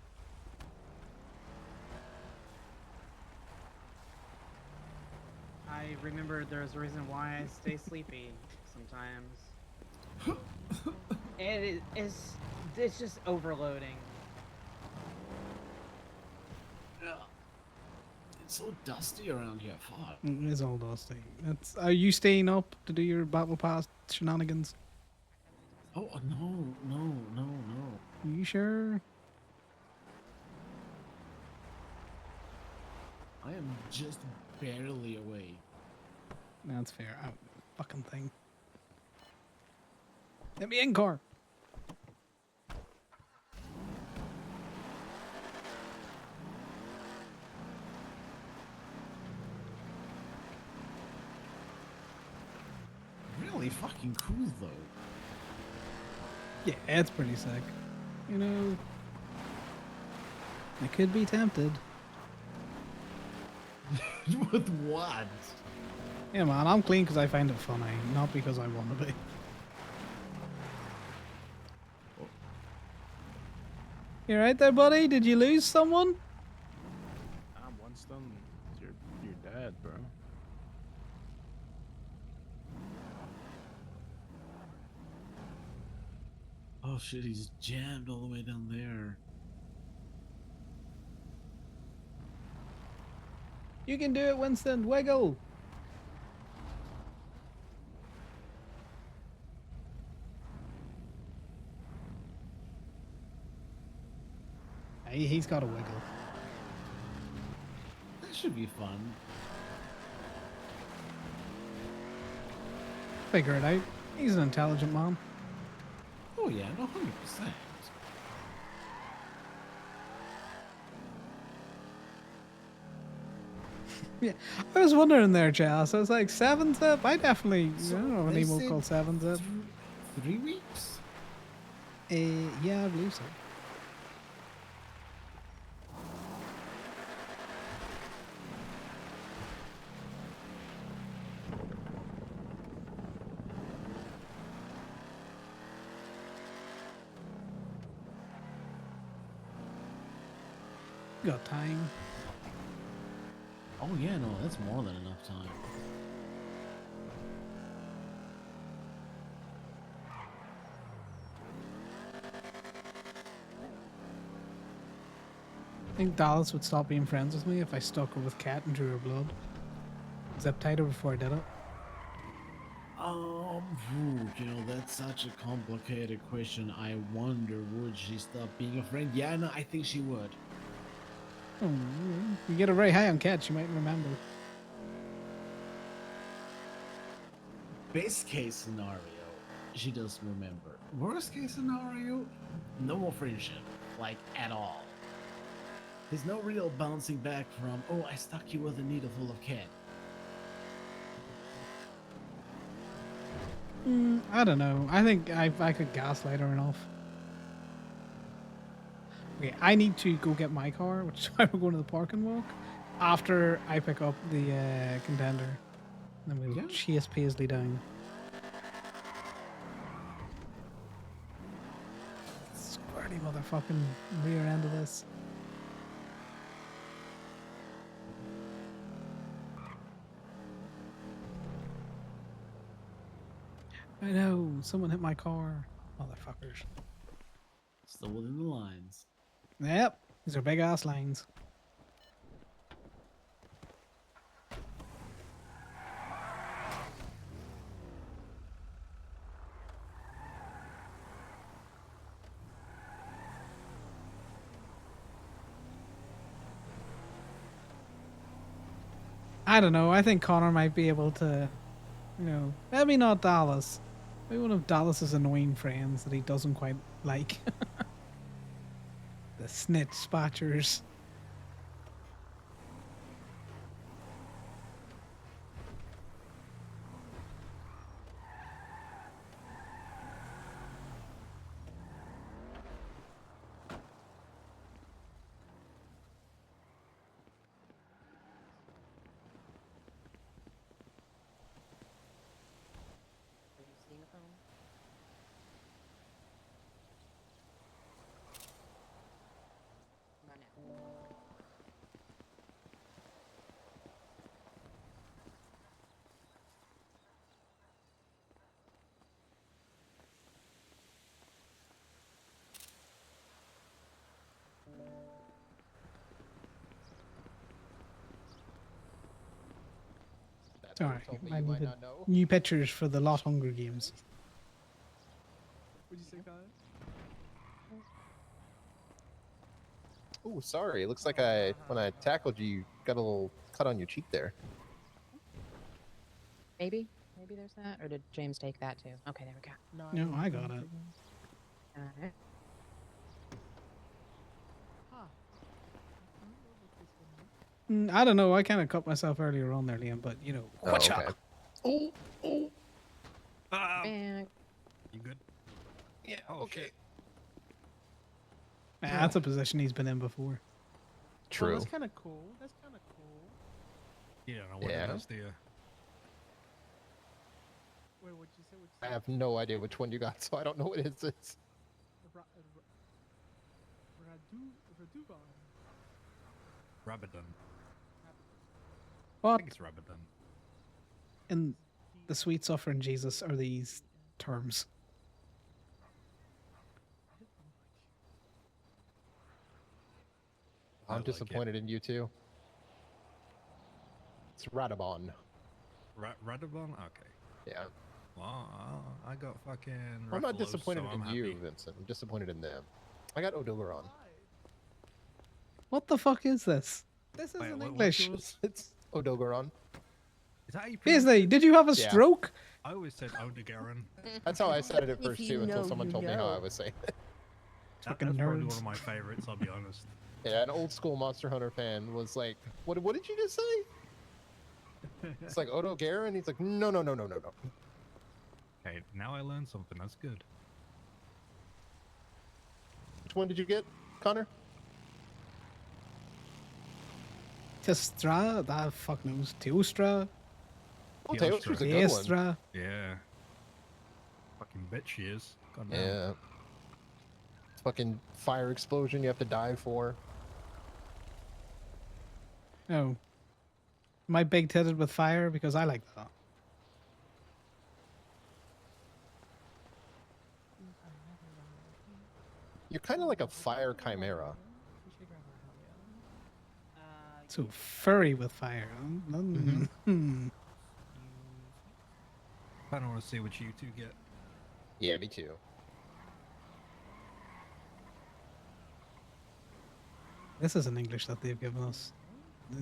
I remember there's a reason why I stay sleepy sometimes. It's just overloading. It's so dusty around here. Fuck. It's all dusty. That's. Are you staying up to do your battle pass shenanigans? Oh no. You sure? I am just barely away. That's fair. Oh, fucking thing. Let me in, car. Really fucking cool though. Yeah, it's pretty sick. You know, I could be tempted. With what? Yeah, man, I'm clean because I find it funny, not because I want to be. You right there, buddy? Did you lose someone? I'm Winston. It's your dad, bro. Oh shit, he's jammed all the way down there. You can do it, Winston. Wiggle. He's got a wiggle. That should be fun. Figure it out. He's an intelligent man. Oh yeah, no, 100%. Yeah, I was wondering there, Jazz. I was like, 7-Zip? I definitely, I don't know an they emo said called 7-Zip. 3 weeks? Yeah, I believe so. Got time. Oh yeah, no, that's more than enough time. I think Dallas would stop being friends with me if I stuck her with Cat and drew her blood. Zip tied her before I did it. You know, that's such a complicated question. I wonder, would she stop being a friend? Yeah, no, I think she would. Oh, you get her very high on Cat, she might remember. Best case scenario, she does remember. Worst case scenario, no more friendship, like at all. There's no real bouncing back from, oh, I stuck you with a needle full of cat. I don't know. I think I could gaslight her enough. Okay, I need to go get my car, which is why we're going to the park and walk. After I pick up the contender, then we'll chase Paisley down. Squirty motherfucking rear end of this. I know, someone hit my car. Motherfuckers. Still within the lines. Yep, these are big ass lines. I don't know. I think Connor might be able to, you know, maybe not Dallas. Maybe one of Dallas's annoying friends that he doesn't quite like. The snitch spatchers. Are you seeing a phone? Not now. Sorry, told me I you might needed not know. new pictures for the Lot Hunger Games. What'd you say, Connor? Oh, sorry. It looks like when I tackled you, you got a little cut on your cheek there. Maybe there's that, or did James take that too? Okay, there we go. No, I got it. Alright. I don't know. I kind of cut myself earlier on there, Liam, but you know, Oh, watch okay. out. Oh, oh. And You good? Yeah, okay. That's a position he's been in before. True. Well, that's kind of cool. That's kind of cool. You don't know what Yeah. it is, do you? Wait, what'd you say? What'd you I say? have no idea which one you got, so I don't know what it is. Raduvan. Rabadon. What I think it's Rabadon. in the sweet suffering Jesus are these terms? I'm like disappointed in you too. It's Radabon. Radabon? Okay. Yeah. Well, I got fucking. I'm not Ruffalo, disappointed so in I'm you, happy. Vincent. I'm disappointed in them. I got Odogaron. What the fuck is this? This Wait, isn't what's English. yours? It's Odogaron. Is that how you pronounce Paisley, it? did you have a Yeah. stroke? I always said Odegaron. That's how I said it at If first you too, until know, someone you told me how I know. was saying it. Fucking That's probably nerds. one of my favorites, I'll be honest. Yeah, an old school Monster Hunter fan was like, "What did you just say?" It's like Odogaron. He's like, "No." Okay, now I learned something. That's good. Which one did you get, Connor? Testra? That fuck knows. Teostra? Oh, Teostra's a good one. Teostra? Yeah. Fucking bitch she is. God damn. Yeah. Fucking fire explosion you have to die for. Oh. Am I big titted with fire? Because I like that. You're kind of like a fire chimera. So furry with fire. I don't want to see what you two get. Yeah, me too. This isn't English that they've given us.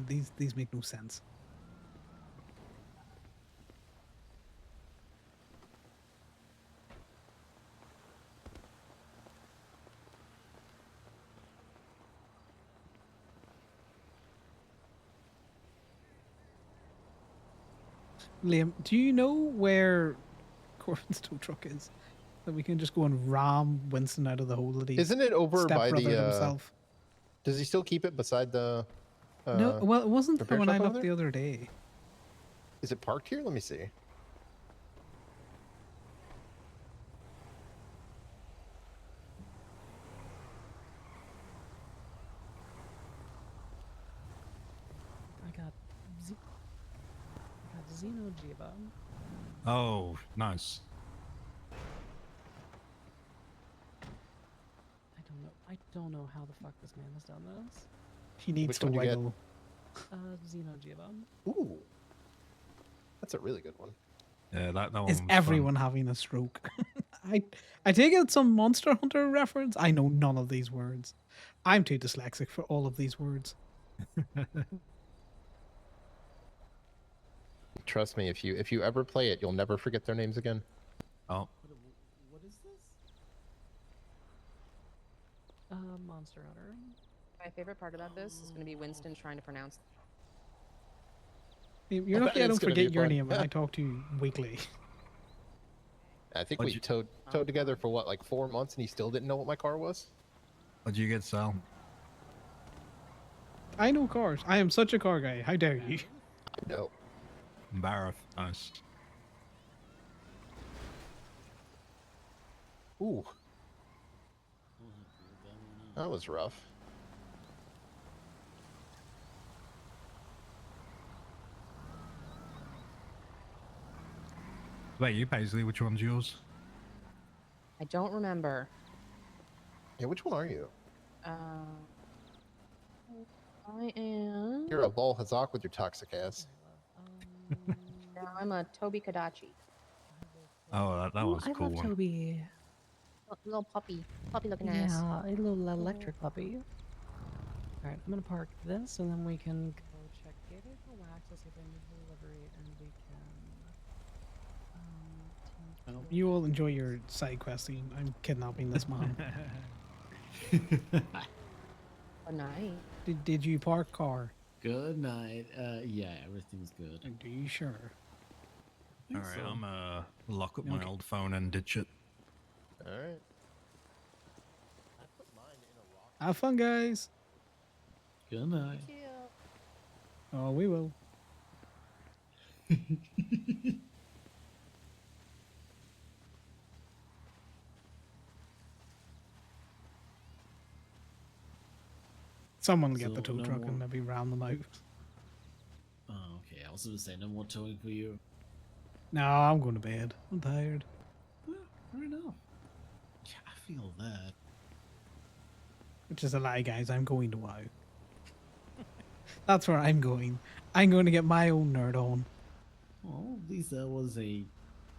These make no sense. Liam, do you know where Corbin's tow truck is? That we can just go and ram Winston out of the hole that he Isn't it over by stepbrothered the? himself. Does he still keep it beside the? No, well, it wasn't there repair when I shop over looked the other day. Is it parked here? Let me see. I got Xenojiba. Oh, nice. I don't know how the fuck this man has done this. He needs Which to one you get? wiggle. Xenojiba. Ooh, that's a really good one. Yeah, that one Is was everyone having a stroke? I take it it's some Monster Hunter reference. I know none of these words. I'm too dyslexic for all of these words. Trust me, if you ever play it, you'll never forget their names again. Oh. What is this? Monster Hunter. My favorite part about this is going to be Winston trying to pronounce. You're lucky I don't forget your name and I talk to you weekly. I think we towed together for what, like 4 months, and he still didn't know what my car was. What'd you get, Sal? I know cars. I am such a car guy. How dare you? No. Barrett. Nice. Ooh. That was rough. Wait, you, Paisley, which one's yours? I don't remember. Yeah, which one are you? I am. You're a Vol Hazak with your toxic ass. No, I'm a Toby Kadachi. Oh, that was a cool I love one. Toby. Little puppy looking ass. Yeah, a little electric puppy. Alright, I'm gonna park this and then we can go check Gateway for wax. Let's see if they need delivery and we can. You all enjoy your side questing. I'm kidnapping this man. Good night. Did you park car? Good night. Yeah, everything's good. Are you sure? All right, I'm lock up my old phone and ditch it. All right. Have fun, guys. Good night. Oh, we will. Someone will get the So, tow no truck more- and maybe round them out. Oh, okay. I was going to say no more towing for you. No, I'm going to bed. I'm tired. Fair enough. Yeah, I feel that. Which is a lie, guys. I'm going to WoW. That's where I'm going. I'm going to get my own nerd on. Well, at least that was a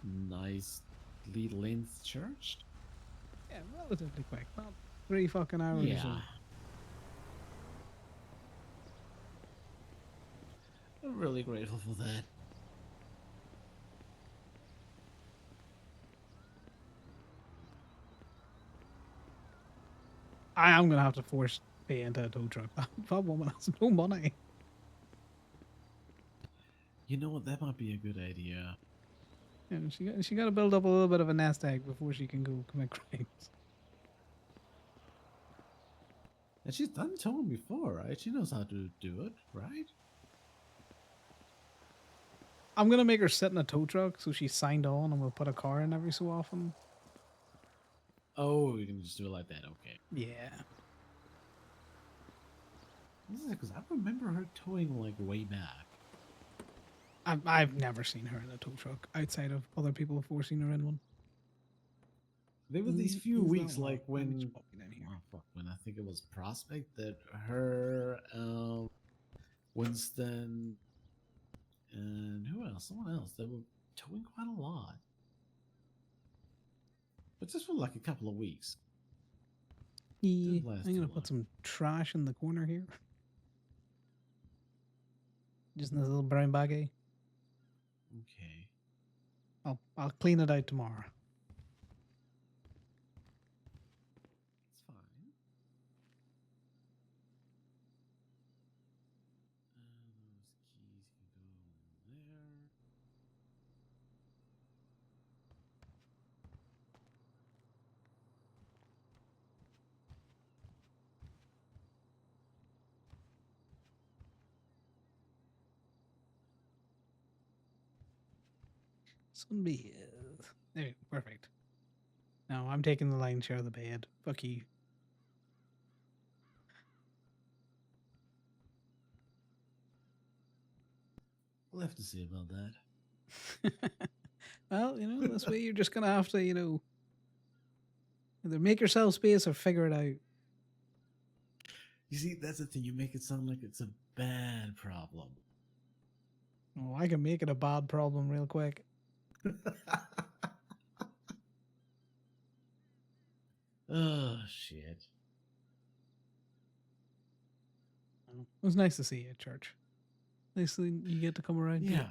nice length church. Yeah, relatively quick. Not 3 fucking hours. Yeah. I'm really grateful for that. I am going to have to force pay into a tow truck. That woman has no money. You know what? That might be a good idea. Yeah, she got to build up a little bit of a nest egg before she can go commit crimes. And she's done towing before, right? She knows how to do it, right? I'm going to make her sit in a tow truck so she's signed on and we'll put a car in every so often. Oh, you can just do it like that. Okay. Yeah. Because I remember her towing like way back. I've never seen her in a tow truck outside of other people forcing her in one. There was these few Who's that weeks one? like Let me when, just pop it in here. oh, fuck, when I think it was Prospect that her, Winston, and who else? Someone else. They were towing quite a lot. But just for like a couple of weeks. Yeah, Didn't last I'm too going to put some trash in the corner here. Just in this little brown baggie. Okay. I'll clean it out tomorrow. It's fine. Those keys can go in there. Sunbathe. There, you go, perfect. No, I'm taking the lion's share of the bed. Fuck you. We'll have to see about that. Well, this way you're just gonna have to, either make yourself space or figure it out. You see, that's the thing. You make it sound like it's a bad problem. Oh, I can make it a bad problem real quick. Oh shit. It was nice to see you at church. Nice that you get to come around. Yeah.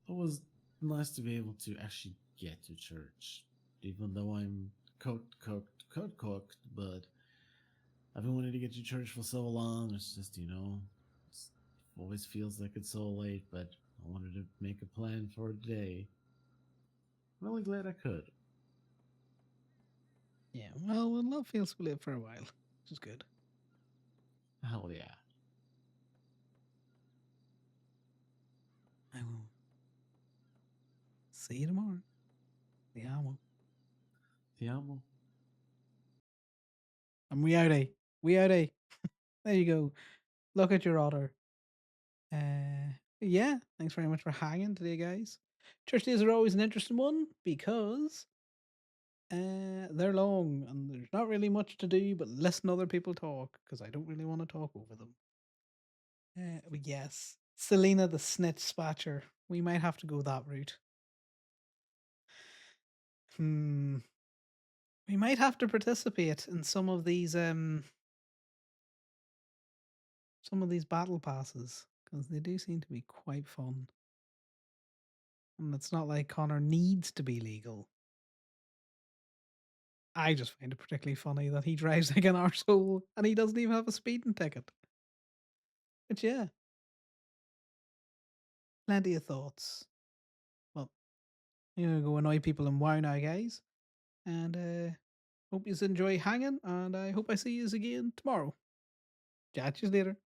It was nice to be able to actually get to church. Even though I'm cooked, but I've been wanting to get to church for so long. It's just, it always feels like it's so late, but I wanted to make a plan for today. I'm really glad I could. Yeah, well, love feels split for a while, which is good. Hell yeah. I will see you tomorrow. Ti amo. Ti amo. And we out, eh? We out, eh? There you go. Look at your otter. Yeah, thanks very much for hanging today, guys. Church days are always an interesting one because they're long and there's not really much to do but listen to other people talk because I don't really want to talk over them. But yes, Selena the snitch spatcher. We might have to go that route. We might have to participate in some of these battle passes because they do seem to be quite fun. And it's not like Connor needs to be legal. I just find it particularly funny that he drives like an arsehole and he doesn't even have a speeding ticket. But yeah. Plenty of thoughts. Well, I'm gonna go annoy people in WoW now, guys. And hope you enjoy hanging, and I hope I see you again tomorrow. Chat you later.